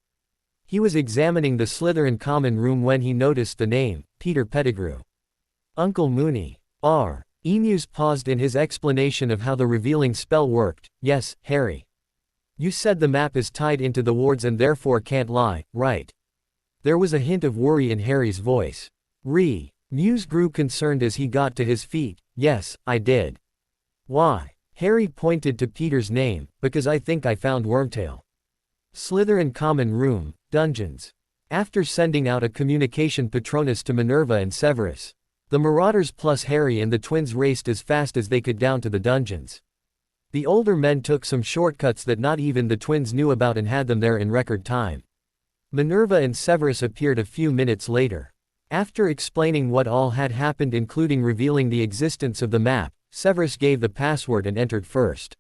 he was examining the Slytherin common room when he noticed the name, Peter Pettigrew. Uncle Mooney. Emus paused in his explanation of how the revealing spell worked. Yes, Harry. You said the map is tied into the wards and therefore can't lie, right? There was a hint of worry in Harry's voice. Muse grew concerned as he got to his feet. Yes, I did. Why? Harry pointed to Peter's name. Because I think I found Wormtail. Slytherin common room, dungeons. After sending out a communication Patronus to Minerva and Severus, the Marauders plus Harry and the twins raced as fast as they could down to the dungeons. The older men took some shortcuts that not even the twins knew about and had them there in record time. Minerva and Severus appeared a few minutes later. After explaining what all had happened including revealing the existence of the map, Severus gave the password and entered first.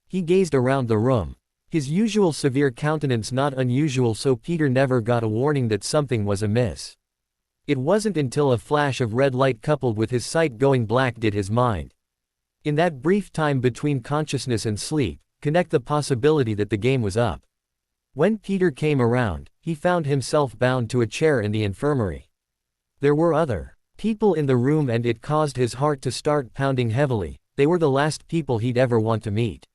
He gazed around the room. His usual severe countenance not unusual so Peter never got a warning that something was amiss. It wasn't until a flash of red light coupled with his sight going black did his mind, in that brief time between consciousness and sleep, connect the possibility that the game was up. When Peter came around, he found himself bound to a chair in the infirmary. There were other people in the room and it caused his heart to start pounding heavily. They were the last people he'd ever want to meet.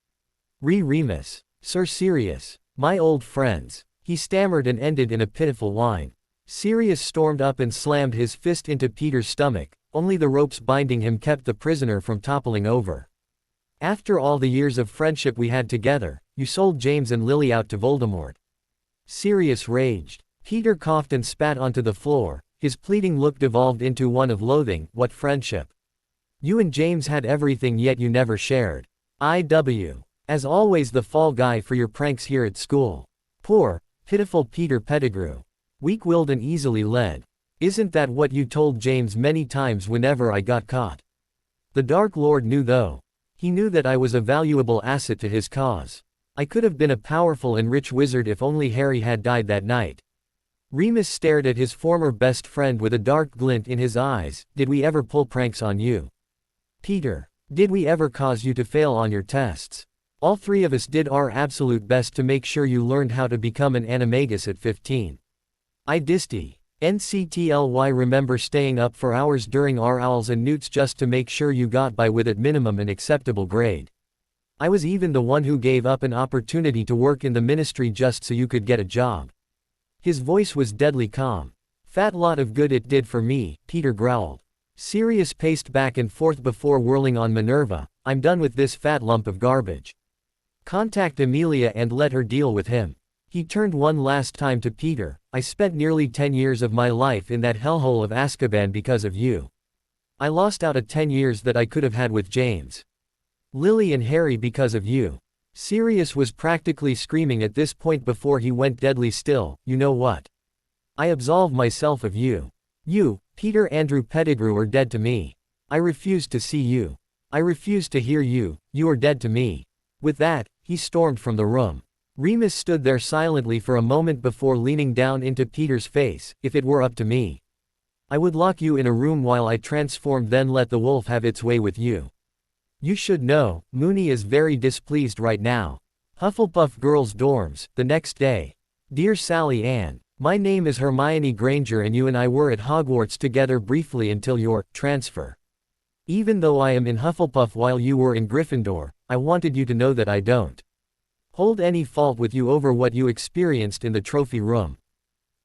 Remus. Sir Sirius. My old friends. He stammered and ended in a pitiful whine. Sirius stormed up and slammed his fist into Peter's stomach. Only the ropes binding him kept the prisoner from toppling over. After all the years of friendship we had together, you sold James and Lily out to Voldemort. Sirius raged. Peter coughed and spat onto the floor. His pleading look devolved into one of loathing. What friendship? You and James had everything yet you never shared. As always the fall guy for your pranks here at school. Poor, pitiful Peter Pettigrew. Weak-willed and easily led. Isn't that what you told James many times whenever I got caught? The Dark Lord knew though. He knew that I was a valuable asset to his cause. I could have been a powerful and rich wizard if only Harry had died that night. Remus stared at his former best friend with a dark glint in his eyes. Did we ever pull pranks on you? Peter. Did we ever cause you to fail on your tests? All three of us did our absolute best to make sure you learned how to become an animagus at 15. NCTLY remember staying up for hours during our owls and newts just to make sure you got by with at minimum an acceptable grade. I was even the one who gave up an opportunity to work in the ministry just so you could get a job. His voice was deadly calm. Fat lot of good it did for me, Peter growled. Sirius paced back and forth before whirling on Minerva. I'm done with this fat lump of garbage. Contact Amelia and let her deal with him. He turned one last time to Peter. I spent nearly 10 years of my life in that hellhole of Azkaban because of you. I lost out 10 years that I could have had with James, Lily and Harry because of you. Sirius was practically screaming at this point before he went deadly still. You know what? I absolve myself of you. You, Peter Andrew Pettigrew, are dead to me. I refuse to see you. I refuse to hear you. You are dead to me. With that, he stormed from the room. Remus stood there silently for a moment before leaning down into Peter's face. If it were up to me, I would lock you in a room while I transformed, then let the wolf have its way with you. You should know, Moony is very displeased right now. Hufflepuff Girls' Dorms, the next day. Dear Sally Ann, my name is Hermione Granger and you and I were at Hogwarts together briefly until your transfer. Even though I am in Hufflepuff while you were in Gryffindor, I wanted you to know that I don't hold any fault with you over what you experienced in the trophy room.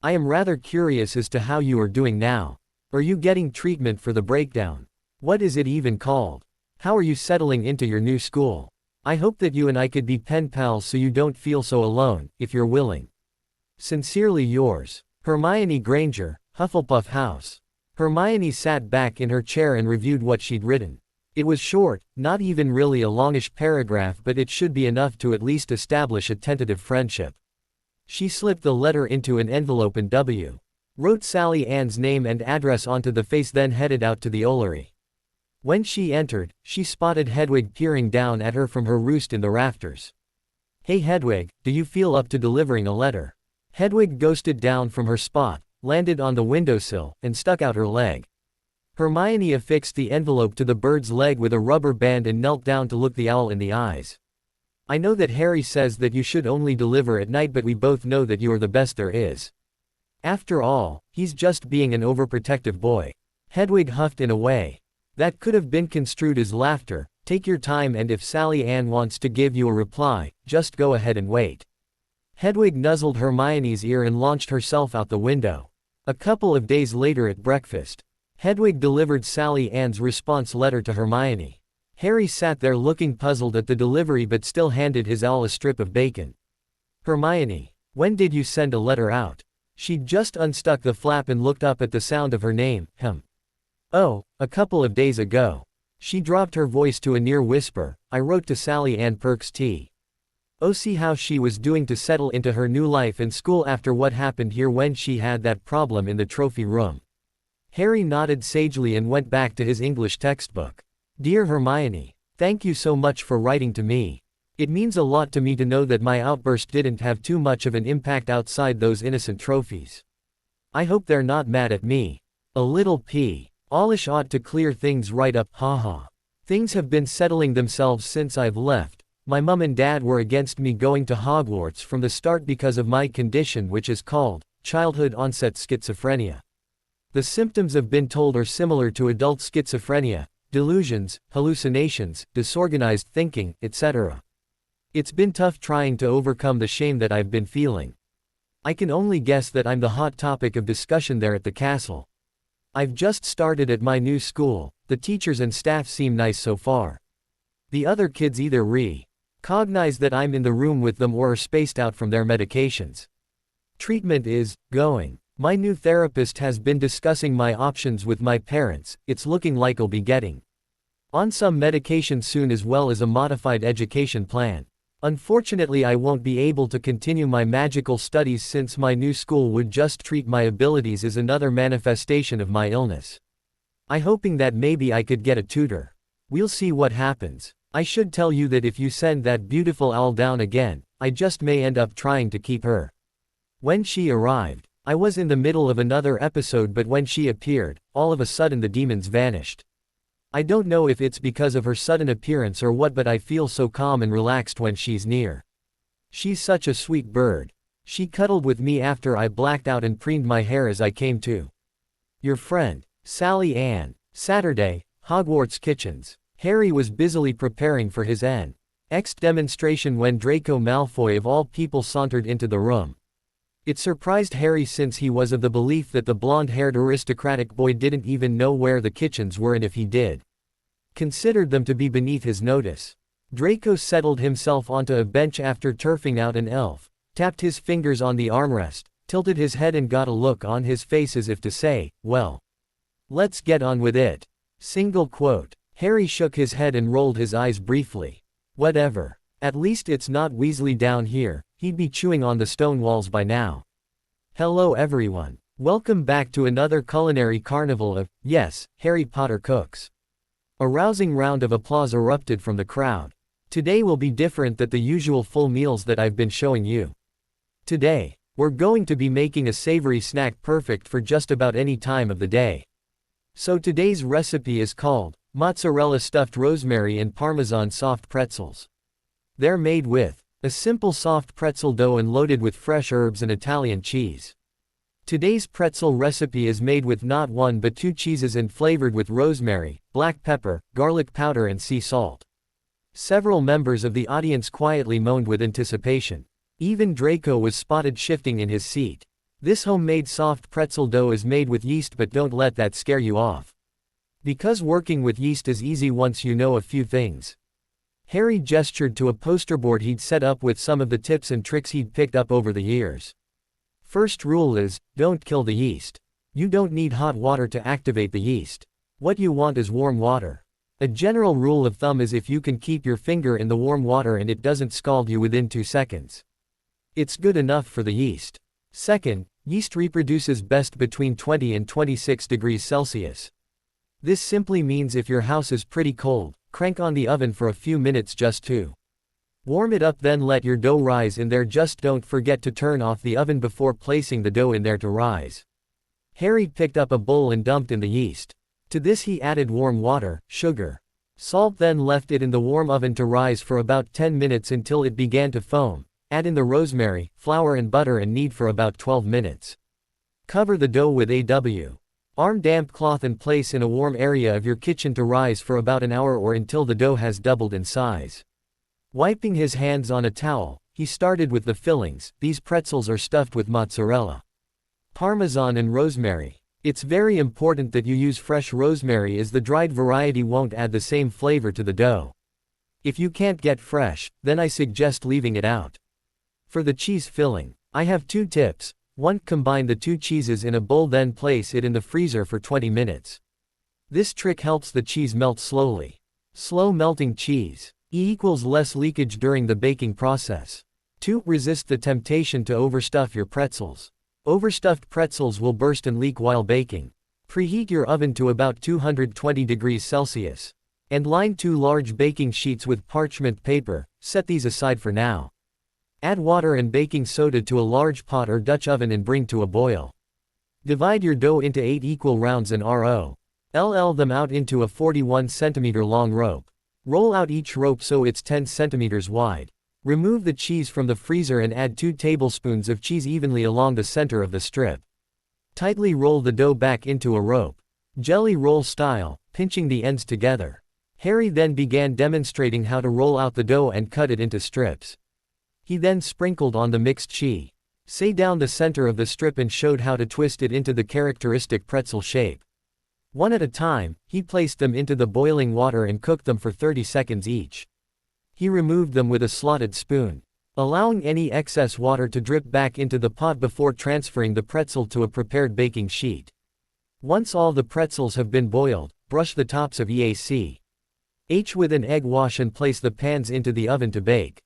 I am rather curious as to how you are doing now. Are you getting treatment for the breakdown? What is it even called? How are you settling into your new school? I hope that you and I could be pen pals so you don't feel so alone, if you're willing. Sincerely yours, Hermione Granger, Hufflepuff House. Hermione sat back in her chair and reviewed what she'd written. It was short, not even really a longish paragraph, but it should be enough to at least establish a tentative friendship. She slipped the letter into an envelope and wrote Sally Ann's name and address onto the face, then headed out to the Ollery. When she entered, she spotted Hedwig peering down at her from her roost in the rafters. Hey Hedwig, do you feel up to delivering a letter? Hedwig ghosted down from her spot, landed on the windowsill, and stuck out her leg. Hermione affixed the envelope to the bird's leg with a rubber band and knelt down to look the owl in the eyes. I know that Harry says that you should only deliver at night, but we both know that you are the best there is. After all, he's just being an overprotective boy. Hedwig huffed in a way that could have been construed as laughter. Take your time, and if Sally Ann wants to give you a reply, just go ahead and wait. Hedwig nuzzled Hermione's ear and launched herself out the window. A couple of days later at breakfast, Hedwig delivered Sally Ann's response letter to Hermione. Harry sat there looking puzzled at the delivery but still handed his owl a strip of bacon. Hermione, when did you send a letter out? She'd just unstuck the flap and looked up at the sound of her name. Oh, a couple of days ago. She dropped her voice to a near whisper. I wrote to Sally Ann Perks T. Oh, see how she was doing to settle into her new life and school after what happened here when she had that problem in the trophy room. Harry nodded sagely and went back to his English textbook. Dear Hermione, thank you so much for writing to me. It means a lot to me to know that my outburst didn't have too much of an impact outside those innocent trophies. I hope they're not mad at me. A little p. Allish ought to clear things right up, haha. Things have been settling themselves since I've left. My mum and dad were against me going to Hogwarts from the start because of my condition, which is called childhood onset schizophrenia. The symptoms have been told are similar to adult schizophrenia: delusions, hallucinations, disorganized thinking, etc. It's been tough trying to overcome the shame that I've been feeling. I can only guess that I'm the hot topic of discussion there at the castle. I've just started at my new school. The teachers and staff seem nice so far. The other kids either recognize that I'm in the room with them or are spaced out from their medications. Treatment is going. My new therapist has been discussing my options with my parents. It's looking like I'll be getting on some medication soon, as well as a modified education plan. Unfortunately, I won't be able to continue my magical studies since my new school would just treat my abilities as another manifestation of my illness. I'm hoping that maybe I could get a tutor. We'll see what happens. I should tell you that if you send that beautiful owl down again, I just may end up trying to keep her. When she arrived, I was in the middle of another episode, but when she appeared, all of a sudden the demons vanished. I don't know if it's because of her sudden appearance or what, but I feel so calm and relaxed when she's near. She's such a sweet bird. She cuddled with me after I blacked out and preened my hair as I came to. Your friend, Sally Ann. Saturday, Hogwarts Kitchens. Harry was busily preparing for his next demonstration when Draco Malfoy of all people sauntered into the room. It surprised Harry since he was of the belief that the blonde-haired aristocratic boy didn't even know where the kitchens were, and if he did, considered them to be beneath his notice. Draco settled himself onto a bench after turfing out an elf, tapped his fingers on the armrest, tilted his head and got a look on his face as if to say, well, let's get on with it. Single quote. Harry shook his head and rolled his eyes briefly. Whatever. At least it's not Weasley down here, he'd be chewing on the stone walls by now. Hello everyone. Welcome back to another culinary carnival of, yes, Harry Potter cooks. A rousing round of applause erupted from the crowd. Today will be different than the usual full meals that I've been showing you. Today, we're going to be making a savory snack perfect for just about any time of the day. So today's recipe is called mozzarella stuffed rosemary and Parmesan soft pretzels. They're made with a simple soft pretzel dough and loaded with fresh herbs and Italian cheese. Today's pretzel recipe is made with not one but two cheeses and flavored with rosemary, black pepper, garlic powder and sea salt. Several members of the audience quietly moaned with anticipation. Even Draco was spotted shifting in his seat. This homemade soft pretzel dough is made with yeast, but don't let that scare you off. Because working with yeast is easy once you know a few things. Harry gestured to a poster board he'd set up with some of the tips and tricks he'd picked up over the years. First rule is, don't kill the yeast. You don't need hot water to activate the yeast. What you want is warm water. A general rule of thumb is if you can keep your finger in the warm water and it doesn't scald you within 2 seconds, it's good enough for the yeast. Second, yeast reproduces best between 20 and 26 degrees Celsius. This simply means if your house is pretty cold, crank on the oven for a few minutes just to warm it up, then let your dough rise in there. Just don't forget to turn off the oven before placing the dough in there to rise. Harry picked up a bowl and dumped in the yeast. To this he added warm water, sugar, salt, then left it in the warm oven to rise for about 10 minutes until it began to foam. Add in the rosemary, flour and butter and knead for about 12 minutes. Cover the dough with a damp cloth and place in a warm area of your kitchen to rise for about an hour or until the dough has doubled in size. Wiping his hands on a towel, he started with the fillings. These pretzels are stuffed with mozzarella, Parmesan and rosemary. It's very important that you use fresh rosemary as the dried variety won't add the same flavor to the dough. If you can't get fresh, then I suggest leaving it out. For the cheese filling, I have 2 tips. 1. Combine the 2 cheeses in a bowl, then place it in the freezer for 20 minutes. This trick helps the cheese melt slowly. Slow melting cheese equals less leakage during the baking process. 2. Resist the temptation to overstuff your pretzels. Overstuffed pretzels will burst and leak while baking. Preheat your oven to about 220 degrees Celsius. And line 2 large baking sheets with parchment paper. Set these aside for now. Add water and baking soda to a large pot or Dutch oven and bring to a boil. Divide your dough into 8 equal rounds and roll them out into a 41 cm long rope. Roll out each rope so it's 10 cm wide. Remove the cheese from the freezer and add 2 tablespoons of cheese evenly along the center of the strip. Tightly roll the dough back into a rope, jelly roll style, pinching the ends together. Harry then began demonstrating how to roll out the dough and cut it into strips. He then sprinkled on the mixed cheese down the center of the strip and showed how to twist it into the characteristic pretzel shape. One at a time, he placed them into the boiling water and cooked them for 30 seconds each. He removed them with a slotted spoon, allowing any excess water to drip back into the pot before transferring the pretzel to a prepared baking sheet. Once all the pretzels have been boiled, brush the tops of EACH with an egg wash and place the pans into the oven to bake.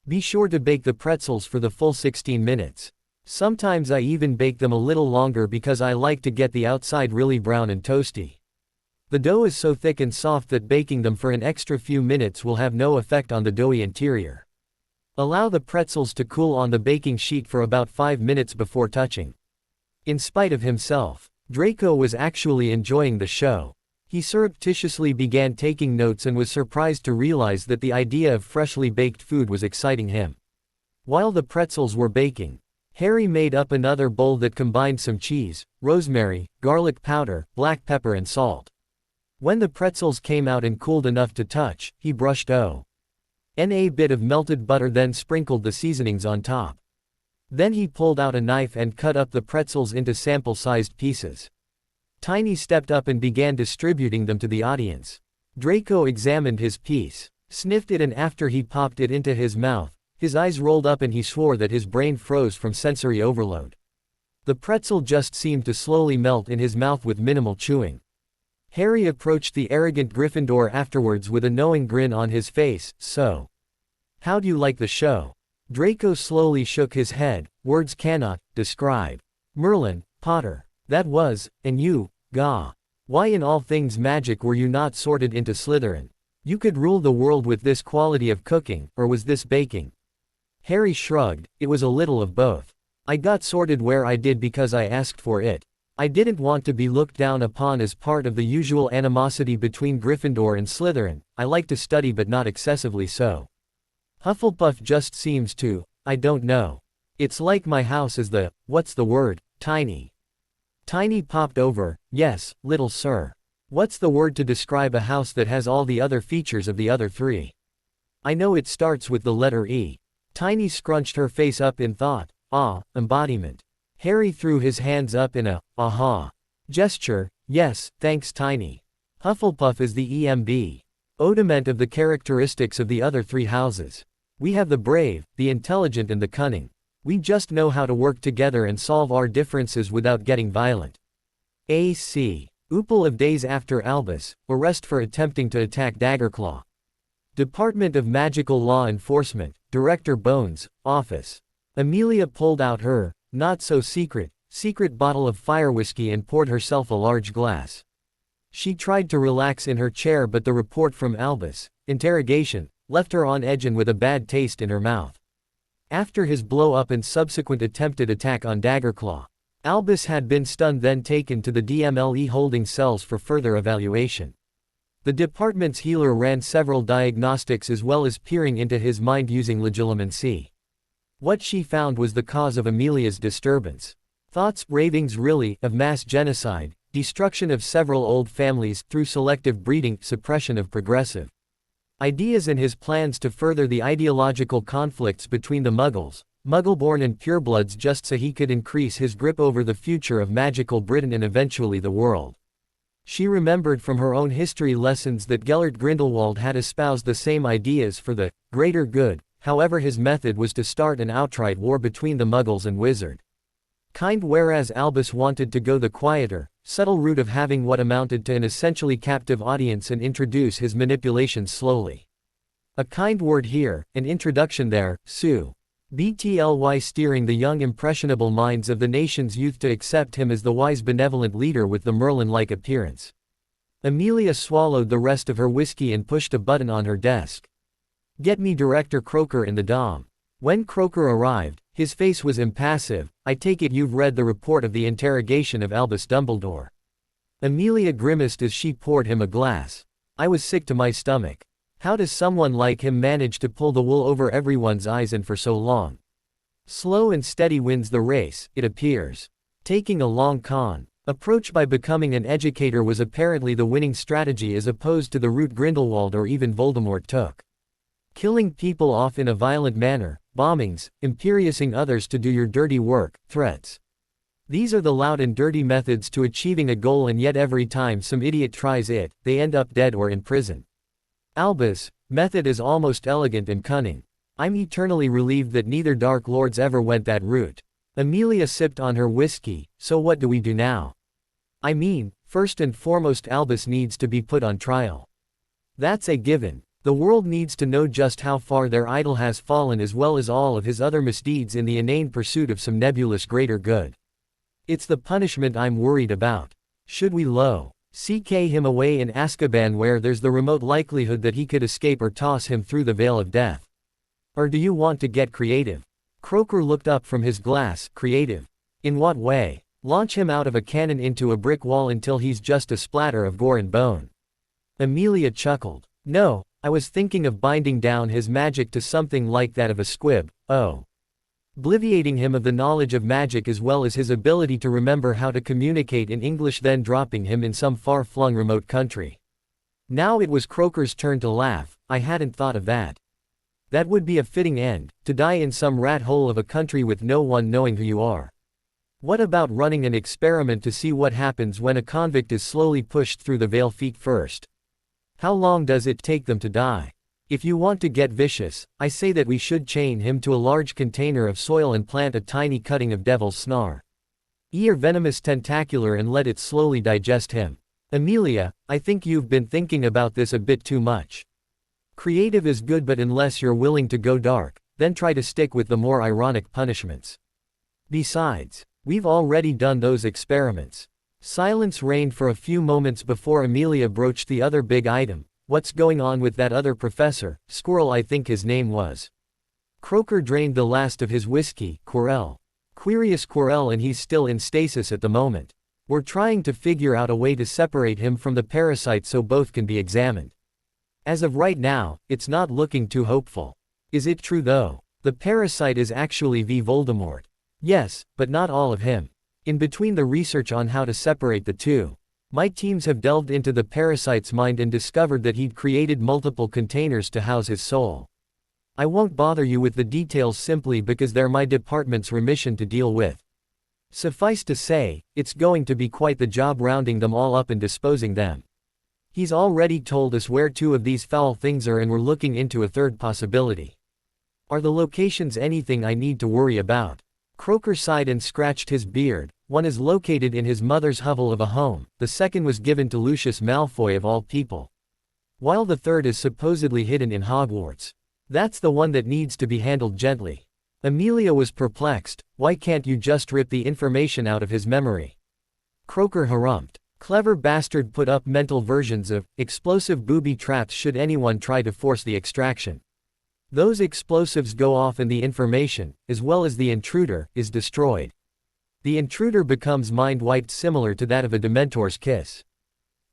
Be sure to bake the pretzels for the full 16 minutes. Sometimes I even bake them a little longer because I like to get the outside really brown and toasty. The dough is so thick and soft that baking them for an extra few minutes will have no effect on the doughy interior. Allow the pretzels to cool on the baking sheet for about 5 minutes before touching. In spite of himself, Draco was actually enjoying the show. He surreptitiously began taking notes and was surprised to realize that the idea of freshly baked food was exciting him. While the pretzels were baking, Harry made up another bowl that combined some cheese, rosemary, garlic powder, black pepper and salt. When the pretzels came out and cooled enough to touch, he brushed a bit of melted butter, then sprinkled the seasonings on top. Then he pulled out a knife and cut up the pretzels into sample-sized pieces. Tiny stepped up and began distributing them to the audience. Draco examined his piece, sniffed it, and after he popped it into his mouth, his eyes rolled up and he swore that his brain froze from sensory overload. The pretzel just seemed to slowly melt in his mouth with minimal chewing. Harry approached the arrogant Gryffindor afterwards with a knowing grin on his face. "So, how'd you like the show?" Draco slowly shook his head. "Words cannot describe. Merlin, Potter. That was, and you, Gah. Why in all things magic were you not sorted into Slytherin? You could rule the world with this quality of cooking, or was this baking?" Harry shrugged. "It was a little of both. I got sorted where I did because I asked for it. I didn't want to be looked down upon as part of the usual animosity between Gryffindor and Slytherin. I like to study but not excessively so. Hufflepuff just seems to, I don't know. It's like my house is the, what's the word, tiny." Tiny popped over. "Yes, little sir. What's the word to describe a house that has all the other features of the other three?" "I know it starts with the letter E." Tiny scrunched her face up in thought. Embodiment." Harry threw his hands up in a, aha gesture. "Yes, thanks Tiny. Hufflepuff is the embodiment of the characteristics of the other three houses. We have the brave, the intelligent and the cunning. We just know how to work together and solve our differences without getting violent. AC. Oople of days after Albus, arrest for attempting to attack Daggerclaw. Department of Magical Law Enforcement, Director Bones, Office." Amelia pulled out her, not-so-secret bottle of fire whiskey and poured herself a large glass. She tried to relax in her chair but the report from Albus, interrogation, left her on edge and with a bad taste in her mouth. After his blow-up and subsequent attempted attack on Daggerclaw, Albus had been stunned, then taken to the DMLE holding cells for further evaluation. The department's healer ran several diagnostics as well as peering into his mind using legilimency. What she found was the cause of Amelia's disturbance. Thoughts, ravings really, of mass genocide, destruction of several old families through selective breeding, suppression of progressive ideas, and his plans to further the ideological conflicts between the Muggles, Muggleborn and purebloods just so he could increase his grip over the future of magical Britain and eventually the world. She remembered from her own history lessons that Gellert Grindelwald had espoused the same ideas for the greater good. However, his method was to start an outright war between the Muggles and Wizard kind, whereas Albus wanted to go the quieter, subtle route of having what amounted to an essentially captive audience and introduce his manipulations slowly. A kind word here, an introduction there, Sue. Btly steering the young impressionable minds of the nation's youth to accept him as the wise benevolent leader with the Merlin-like appearance. Amelia swallowed the rest of her whiskey and pushed a button on her desk. "Get me Director Croker in the dom." When Croker arrived, his face was impassive. "I take it you've read the report of the interrogation of Albus Dumbledore." Amelia grimaced as she poured him a glass. "I was sick to my stomach. How does someone like him manage to pull the wool over everyone's eyes and for so long? Slow and steady wins the race, it appears. Taking a long con approach by becoming an educator was apparently the winning strategy as opposed to the route Grindelwald or even Voldemort took. Killing people off in a violent manner, bombings, imperiousing others to do your dirty work, threats. These are the loud and dirty methods to achieving a goal, and yet every time some idiot tries it, they end up dead or in prison. Albus' method is almost elegant and cunning. I'm eternally relieved that neither Dark Lords ever went that route." Amelia sipped on her whiskey. "So what do we do now?" "I mean, first and foremost Albus needs to be put on trial. That's a given. The world needs to know just how far their idol has fallen as well as all of his other misdeeds in the inane pursuit of some nebulous greater good. It's the punishment I'm worried about. Should we CK him away in Azkaban where there's the remote likelihood that he could escape, or toss him through the veil of death? Or do you want to get creative?" Croker looked up from his glass. "Creative? In what way?" "Launch him out of a cannon into a brick wall until he's just a splatter of gore and bone." Amelia chuckled. "No, I was thinking of binding down his magic to something like that of a squib." "Oh. obliviating him of the knowledge of magic as well as his ability to remember how to communicate in English, then dropping him in some far-flung remote country. Now it was Croaker's turn to laugh. I hadn't thought of that. That would be a fitting end, to die in some rat hole of a country with no one knowing who you are. What about running an experiment to see what happens when a convict is slowly pushed through the veil feet first? How long does it take them to die? If you want to get vicious, I say that we should chain him to a large container of soil and plant a tiny cutting of devil's snar. Ear venomous tentacular and let it slowly digest him. Amelia, I think you've been thinking about this a bit too much. Creative is good, but unless you're willing to go dark, then try to stick with the more ironic punishments. Besides, we've already done those experiments. Silence reigned for a few moments before Amelia broached the other big item. What's going on with that other professor, Squirrel I think his name was? Croaker drained the last of his whiskey. Quirrell. Quirius Quirrell, and he's still in stasis at the moment. We're trying to figure out a way to separate him from the parasite so both can be examined. As of right now, it's not looking too hopeful. Is it true though? The parasite is actually V. Voldemort. Yes, but not all of him. In between the research on how to separate the two, my teams have delved into the parasite's mind and discovered that he'd created multiple containers to house his soul. I won't bother you with the details simply because they're my department's remission to deal with. Suffice to say, it's going to be quite the job rounding them all up and disposing them. He's already told us where two of these foul things are, and we're looking into a third possibility. Are the locations anything I need to worry about? Croaker sighed and scratched his beard. One is located in his mother's hovel of a home, the second was given to Lucius Malfoy of all people. While the third is supposedly hidden in Hogwarts. That's the one that needs to be handled gently. Amelia was perplexed. Why can't you just rip the information out of his memory? Croaker harumphed. Clever bastard put up mental versions of explosive booby traps should anyone try to force the extraction. Those explosives go off and the information, as well as the intruder, is destroyed. The intruder becomes mind-wiped, similar to that of a Dementor's kiss.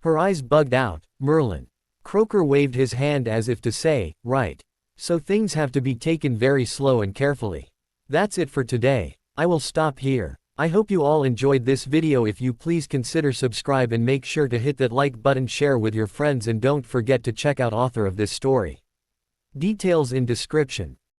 Her eyes bugged out. Merlin. Croaker waved his hand as if to say, right. So things have to be taken very slow and carefully. That's it for today. I will stop here. I hope you all enjoyed this video. If you please consider subscribe and make sure to hit that like button, share with your friends, and don't forget to check out author of this story. Details in description.